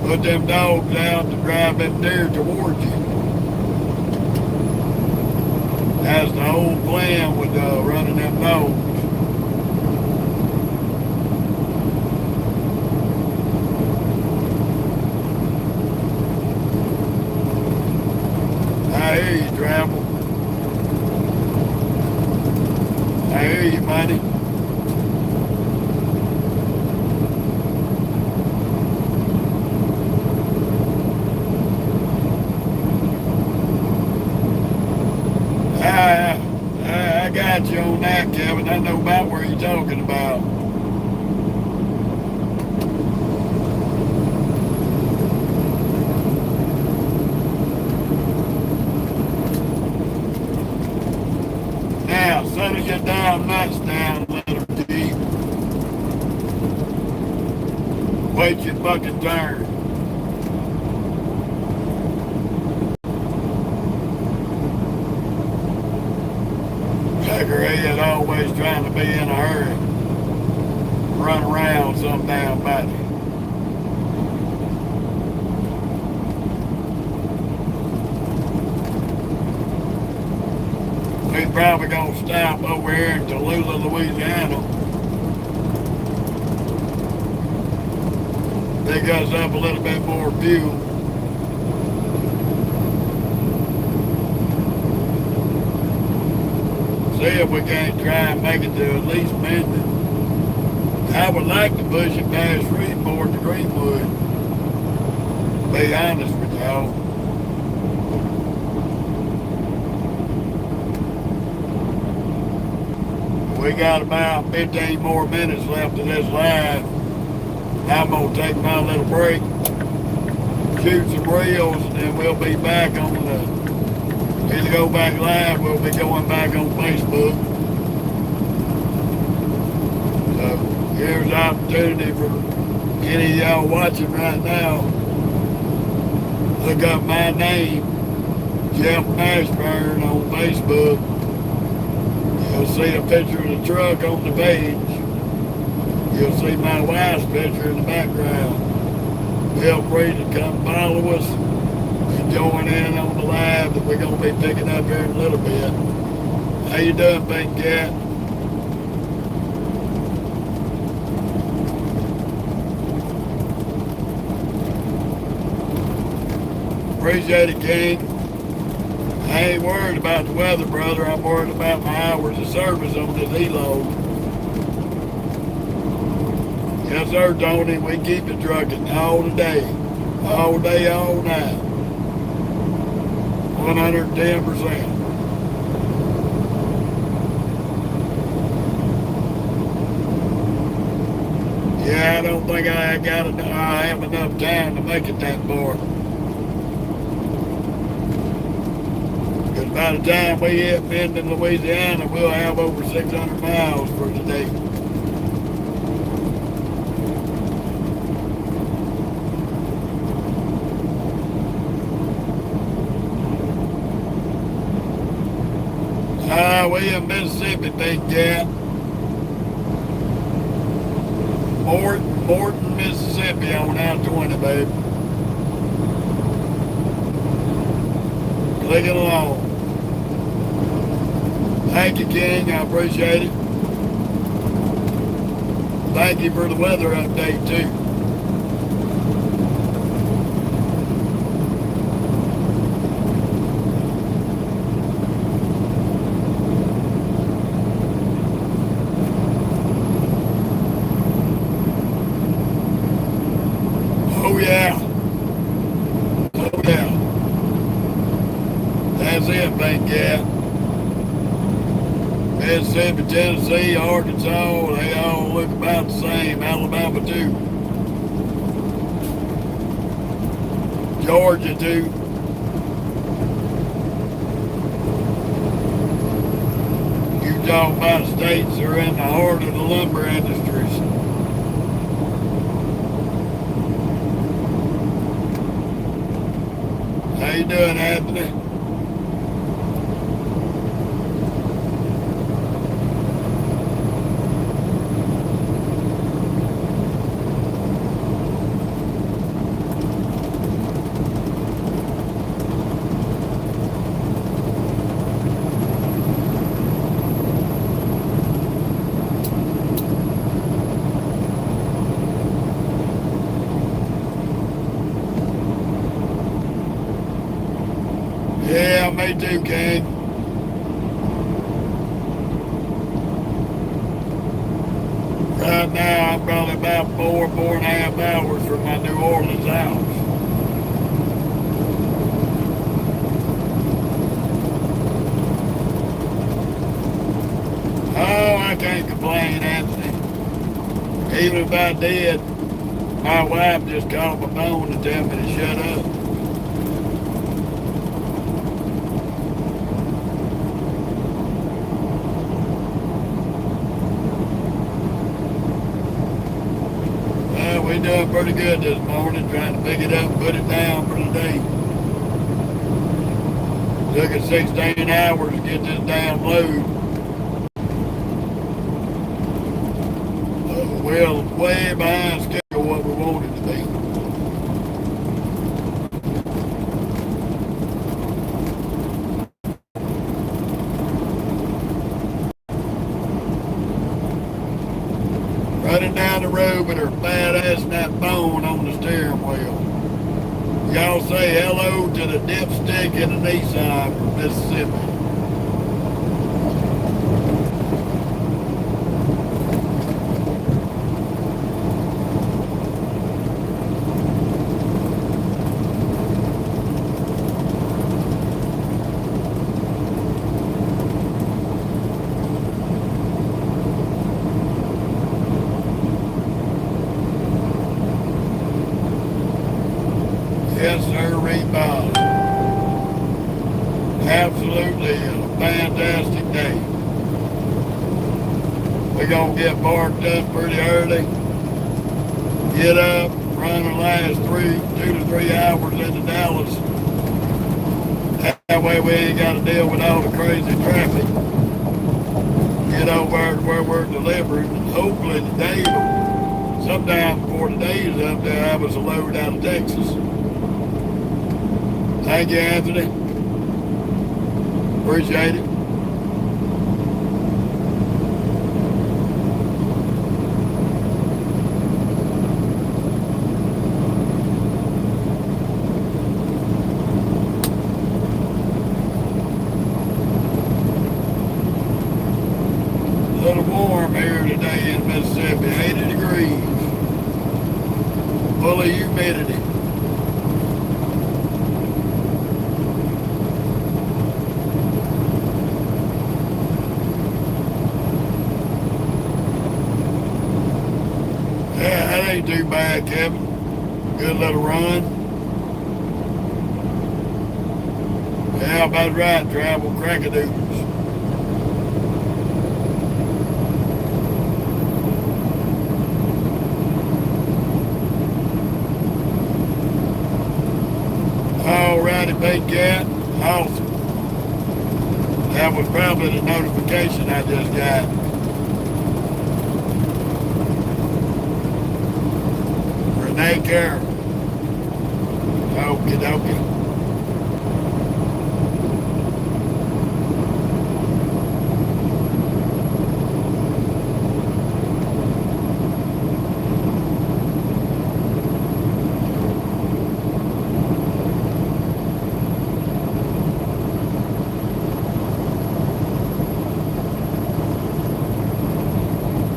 Put them dogs out to drive them deer towards you. That's the whole plan with running them dogs. I hear you, travel. I hear you, buddy. I got you on that, Kevin. I know about where you're talking about. Now, settle your damn nuts down, little G. Wait your fucking turn. Head always trying to be in a hurry. Run around some damn body. We probably gonna stop over here in Tallulah, Louisiana. Pick us up a little bit more fuel. See if we can't try and make it to at least Mendon. I would like to push it past Freeport to Greenwood. Be honest with y'all. We got about 15 more minutes left of this live. I'm gonna take my little break, shoot some reels, and then we'll be back on the, either go back live, we'll be going back on Facebook. So here's the opportunity for any of y'all watching right now. Look up my name, Jeff Mashburn, on Facebook. You'll see a picture of the truck on the page. You'll see my wife's picture in the background. Feel free to come follow us and join in on the live that we're going to be picking up here in a little bit. How you doing, Pink Cat? Appreciate it, King. I ain't worried about the weather, brother. I'm worried about my hours of service on this E-load. Yes, sir, Tony. We keep it trucking all day, all night. 110%. Yeah, I don't think I have enough time to make it that far. Because by the time we hit Mendon, Louisiana, we'll have over 600 miles for today. We in Mississippi, Big Cat. Morton, Mississippi on I-20, baby. Clicking along. Thank you, King. I appreciate it. Thank you for the weather update, too. Oh yeah. That's it, Big Cat. Mississippi, Tennessee, Arkansas, they all look about the same. Alabama too. Georgia too. You talk about states that are in the heart of the lumber industries. How you doing, Anthony? Yeah, me too, King. Right now, I'm probably about 4.5 hours from my New Orleans house. Oh, I can't complain, Anthony. Even if I did, my wife just called my phone and tell me to shut up. We doing pretty good this morning, trying to pick it up and put it down for the day. Took us 16 hours to get this damn load. We're way behind schedule what we wanted to be. with her fat ass and that bone on the steering wheel. Y'all say hello to the dipstick in the Nissan from Mississippi. Yes, sir, Bob. Absolutely a fantastic day. We're going to get parked up pretty early, get up, run the last 2 to 3 hours into Dallas. That way we ain't got to deal with all the crazy traffic. Get over to where we're delivering, and hopefully today, sometime before the day is up, they'll have us a load out of Texas. Thank you, Anthony. Appreciate it. A little warm here today in Mississippi, 80 degrees. Full of humidity. Ain't too bad, Kevin. Good little run. Yeah, about right, travel crackadoodles. Alrighty, Big Cat. Awesome. That was probably the notification I just got. Take care. Okie dokie.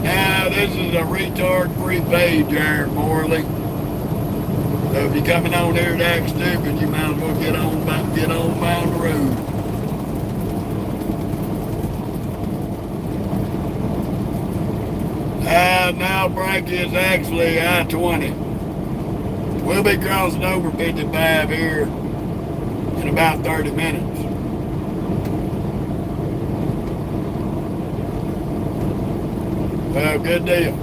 Now, this is a retard-free page, Aaron Morley. So if you're coming on here to act stupid, you might as well get on down the road. Now Frankie is actually I-20. We'll be crossing over 55 here in about 30 minutes. Well, good deal.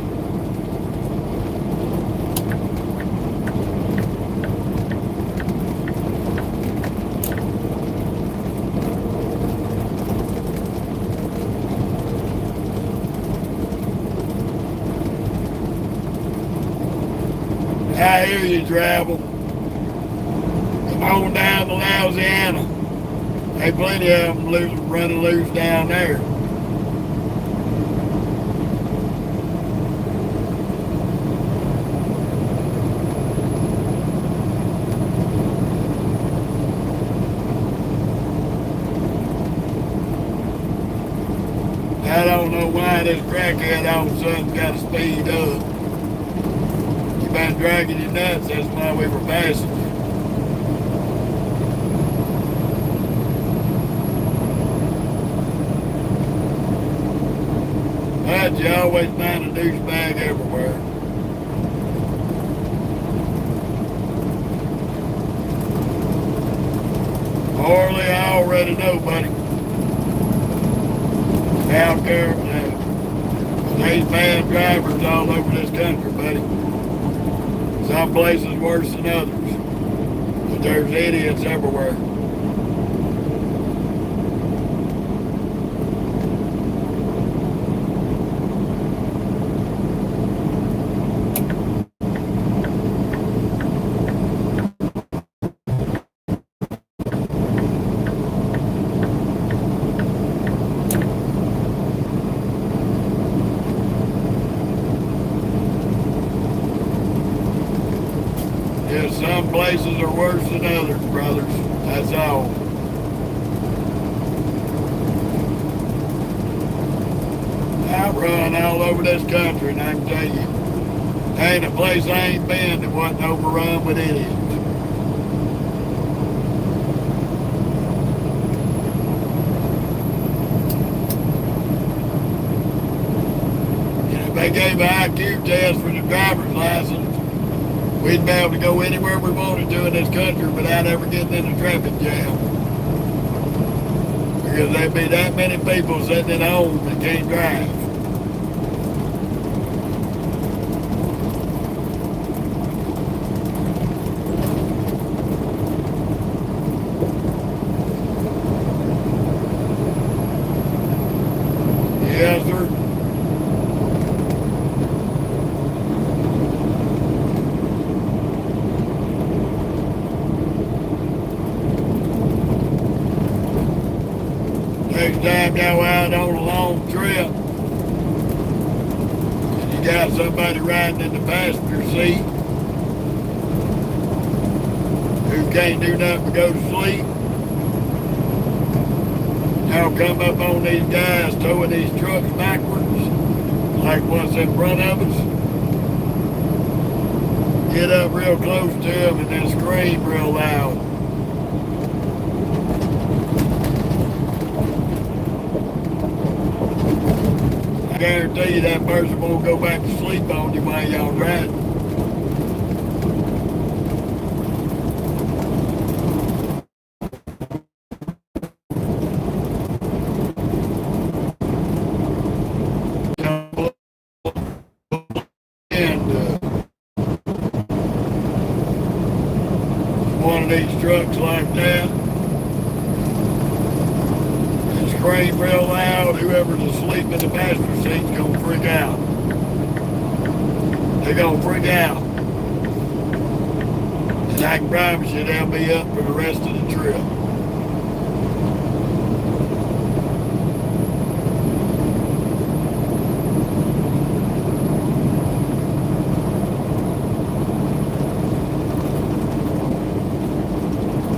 I hear you, travel. Come on down to Louisiana. There's plenty of them running loose down there. I don't know why this crackhead all of a sudden got to speed up. Been dragging you nuts, that's why we were passing you. But you always find a douchebag everywhere. Morley, I already know, buddy. South Carolina. There's bad drivers all over this country, buddy. Some places worse than others. But there's idiots everywhere. Yeah, some places are worse than others, brothers. That's all. I run all over this country, and I can tell you, there ain't a place I ain't been that wasn't overrun with idiots. If they gave an IQ test for the driver's license, we'd be able to go anywhere we wanted to in this country without ever getting in a traffic jam. Because there'd be that many people sitting at home that can't drive. Yes, sir. Next time y'all out on a long trip and you got somebody riding in the passenger seat who can't do nothing but go to sleep, y'all come up on these guys towing these trucks backwards like what's in front of us. Get up real close to them and then scream real loud. I guarantee you that person won't go back to sleep on you while y'all driving. And one of these trucks like that and scream real loud, whoever's asleep in the passenger seat's gonna freak out. They're gonna freak out. And I can promise you they'll be up for the rest of the trip.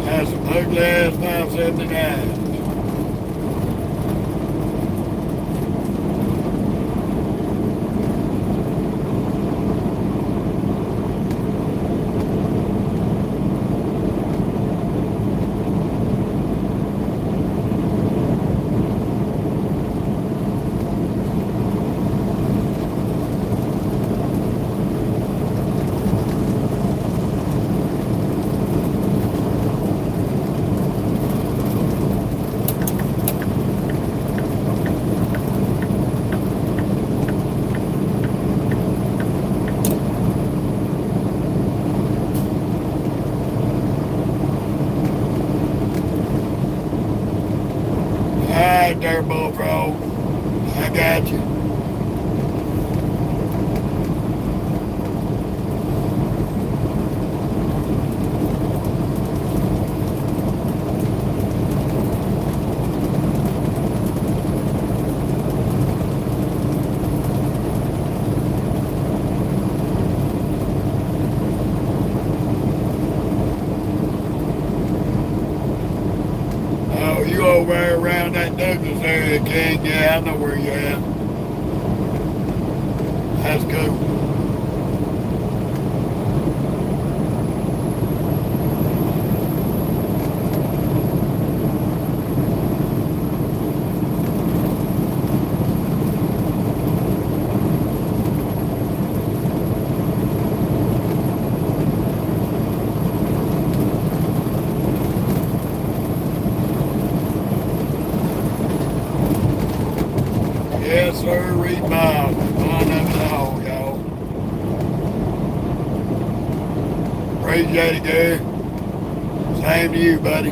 That's some ugly ass 579. Alright there, Bullfrog. I got you. Oh, you over there around that Douglas area, King? Yeah, I know where you're at. That's cool. Yes, sir, read Bob. Fun of it all, y'all. Appreciate it, Gary. Same to you, buddy.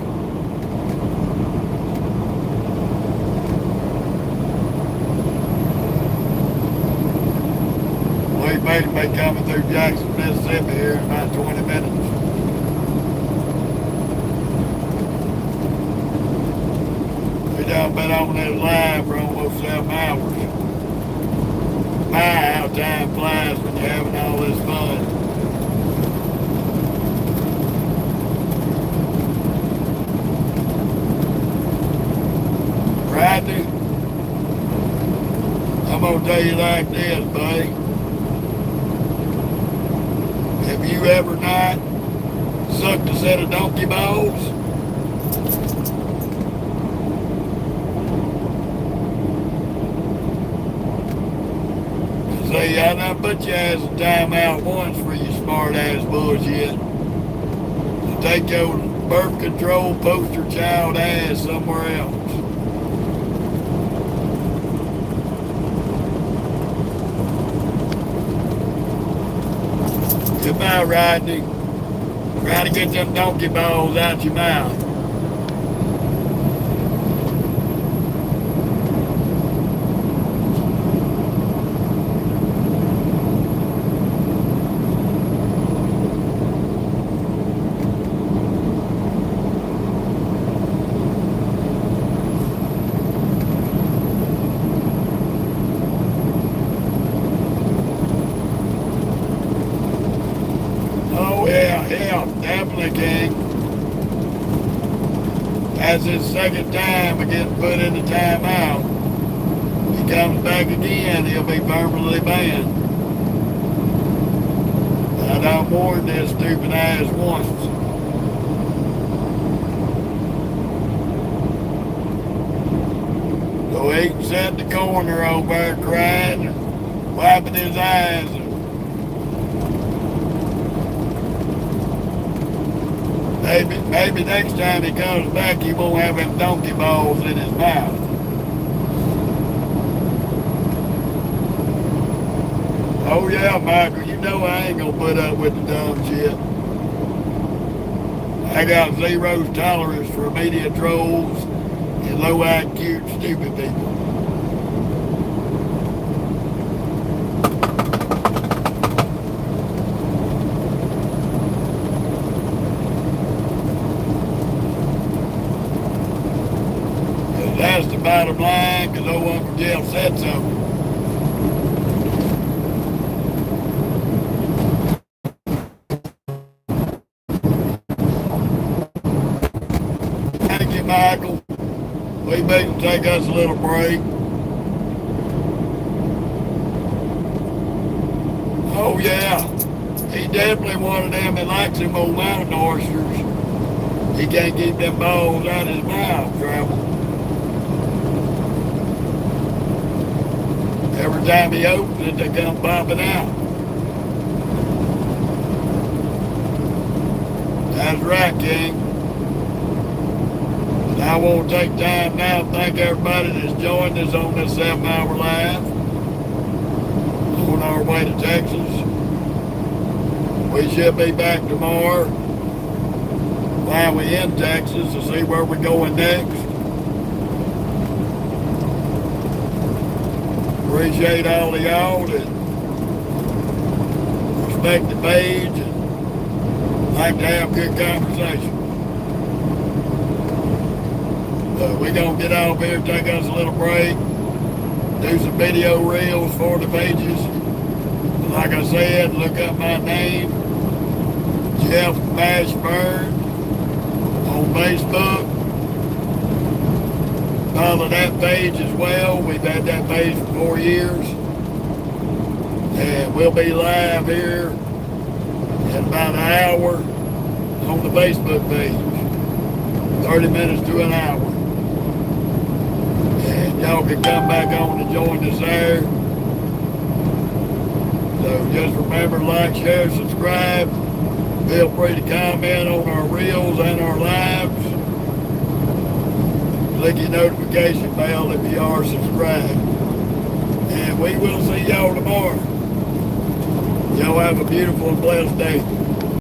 We may be coming through Jackson, Mississippi here in about 20 minutes. We done been on this line for almost 7 hours. My, how time flies when you're having all this fun. tell you like this, buddy. Have you ever not sucked a set of donkey balls? See, I done put your ass in timeout once for your smart ass bullshit. So take your birth control poster child ass somewhere else. Goodbye, Rodney. Try to get them donkey balls out your mouth. Definitely, King. That's his second time of getting put in the timeout. He comes back again, he'll be permanently banned. I don't warn this stupid ass once. So he can sit in the corner over there crying and wiping his eyes. Maybe next time he comes back, he won't have them donkey balls in his mouth. Oh yeah, Michael, you know I ain't gonna put up with the dumb shit. I got zero tolerance for media trolls and low IQ stupid people. That's the bottom line, because old Uncle Jeff said so. Thank you, Michael. We better take us a little break. Oh, yeah. He definitely one of them that likes them old mountain oysters. He can't keep them balls out of his mouth, Travel. Every time he opens it, they come popping out. That's right, King. And I want to take time now to thank everybody that's joined us on this 7-hour live on our way to Texas. We should be back tomorrow while we're in Texas to see where we're going next. Appreciate all of y'all that respect the page and like to have good conversation. But we're going to get off here, take us a little break, do some video reels for the pages. And like I said, look up my name, Jeff Mashburn, on Facebook. Follow that page as well. We've had that page for 4 years. And we'll be live here in about an hour on the Facebook page. 30 minutes to an hour. And y'all can come back on and join us there. So just remember, like, share, subscribe. Feel free to comment on our reels and our lives. Click your notification bell if you are subscribed. And we will see y'all tomorrow. Y'all have a beautiful and blessed day.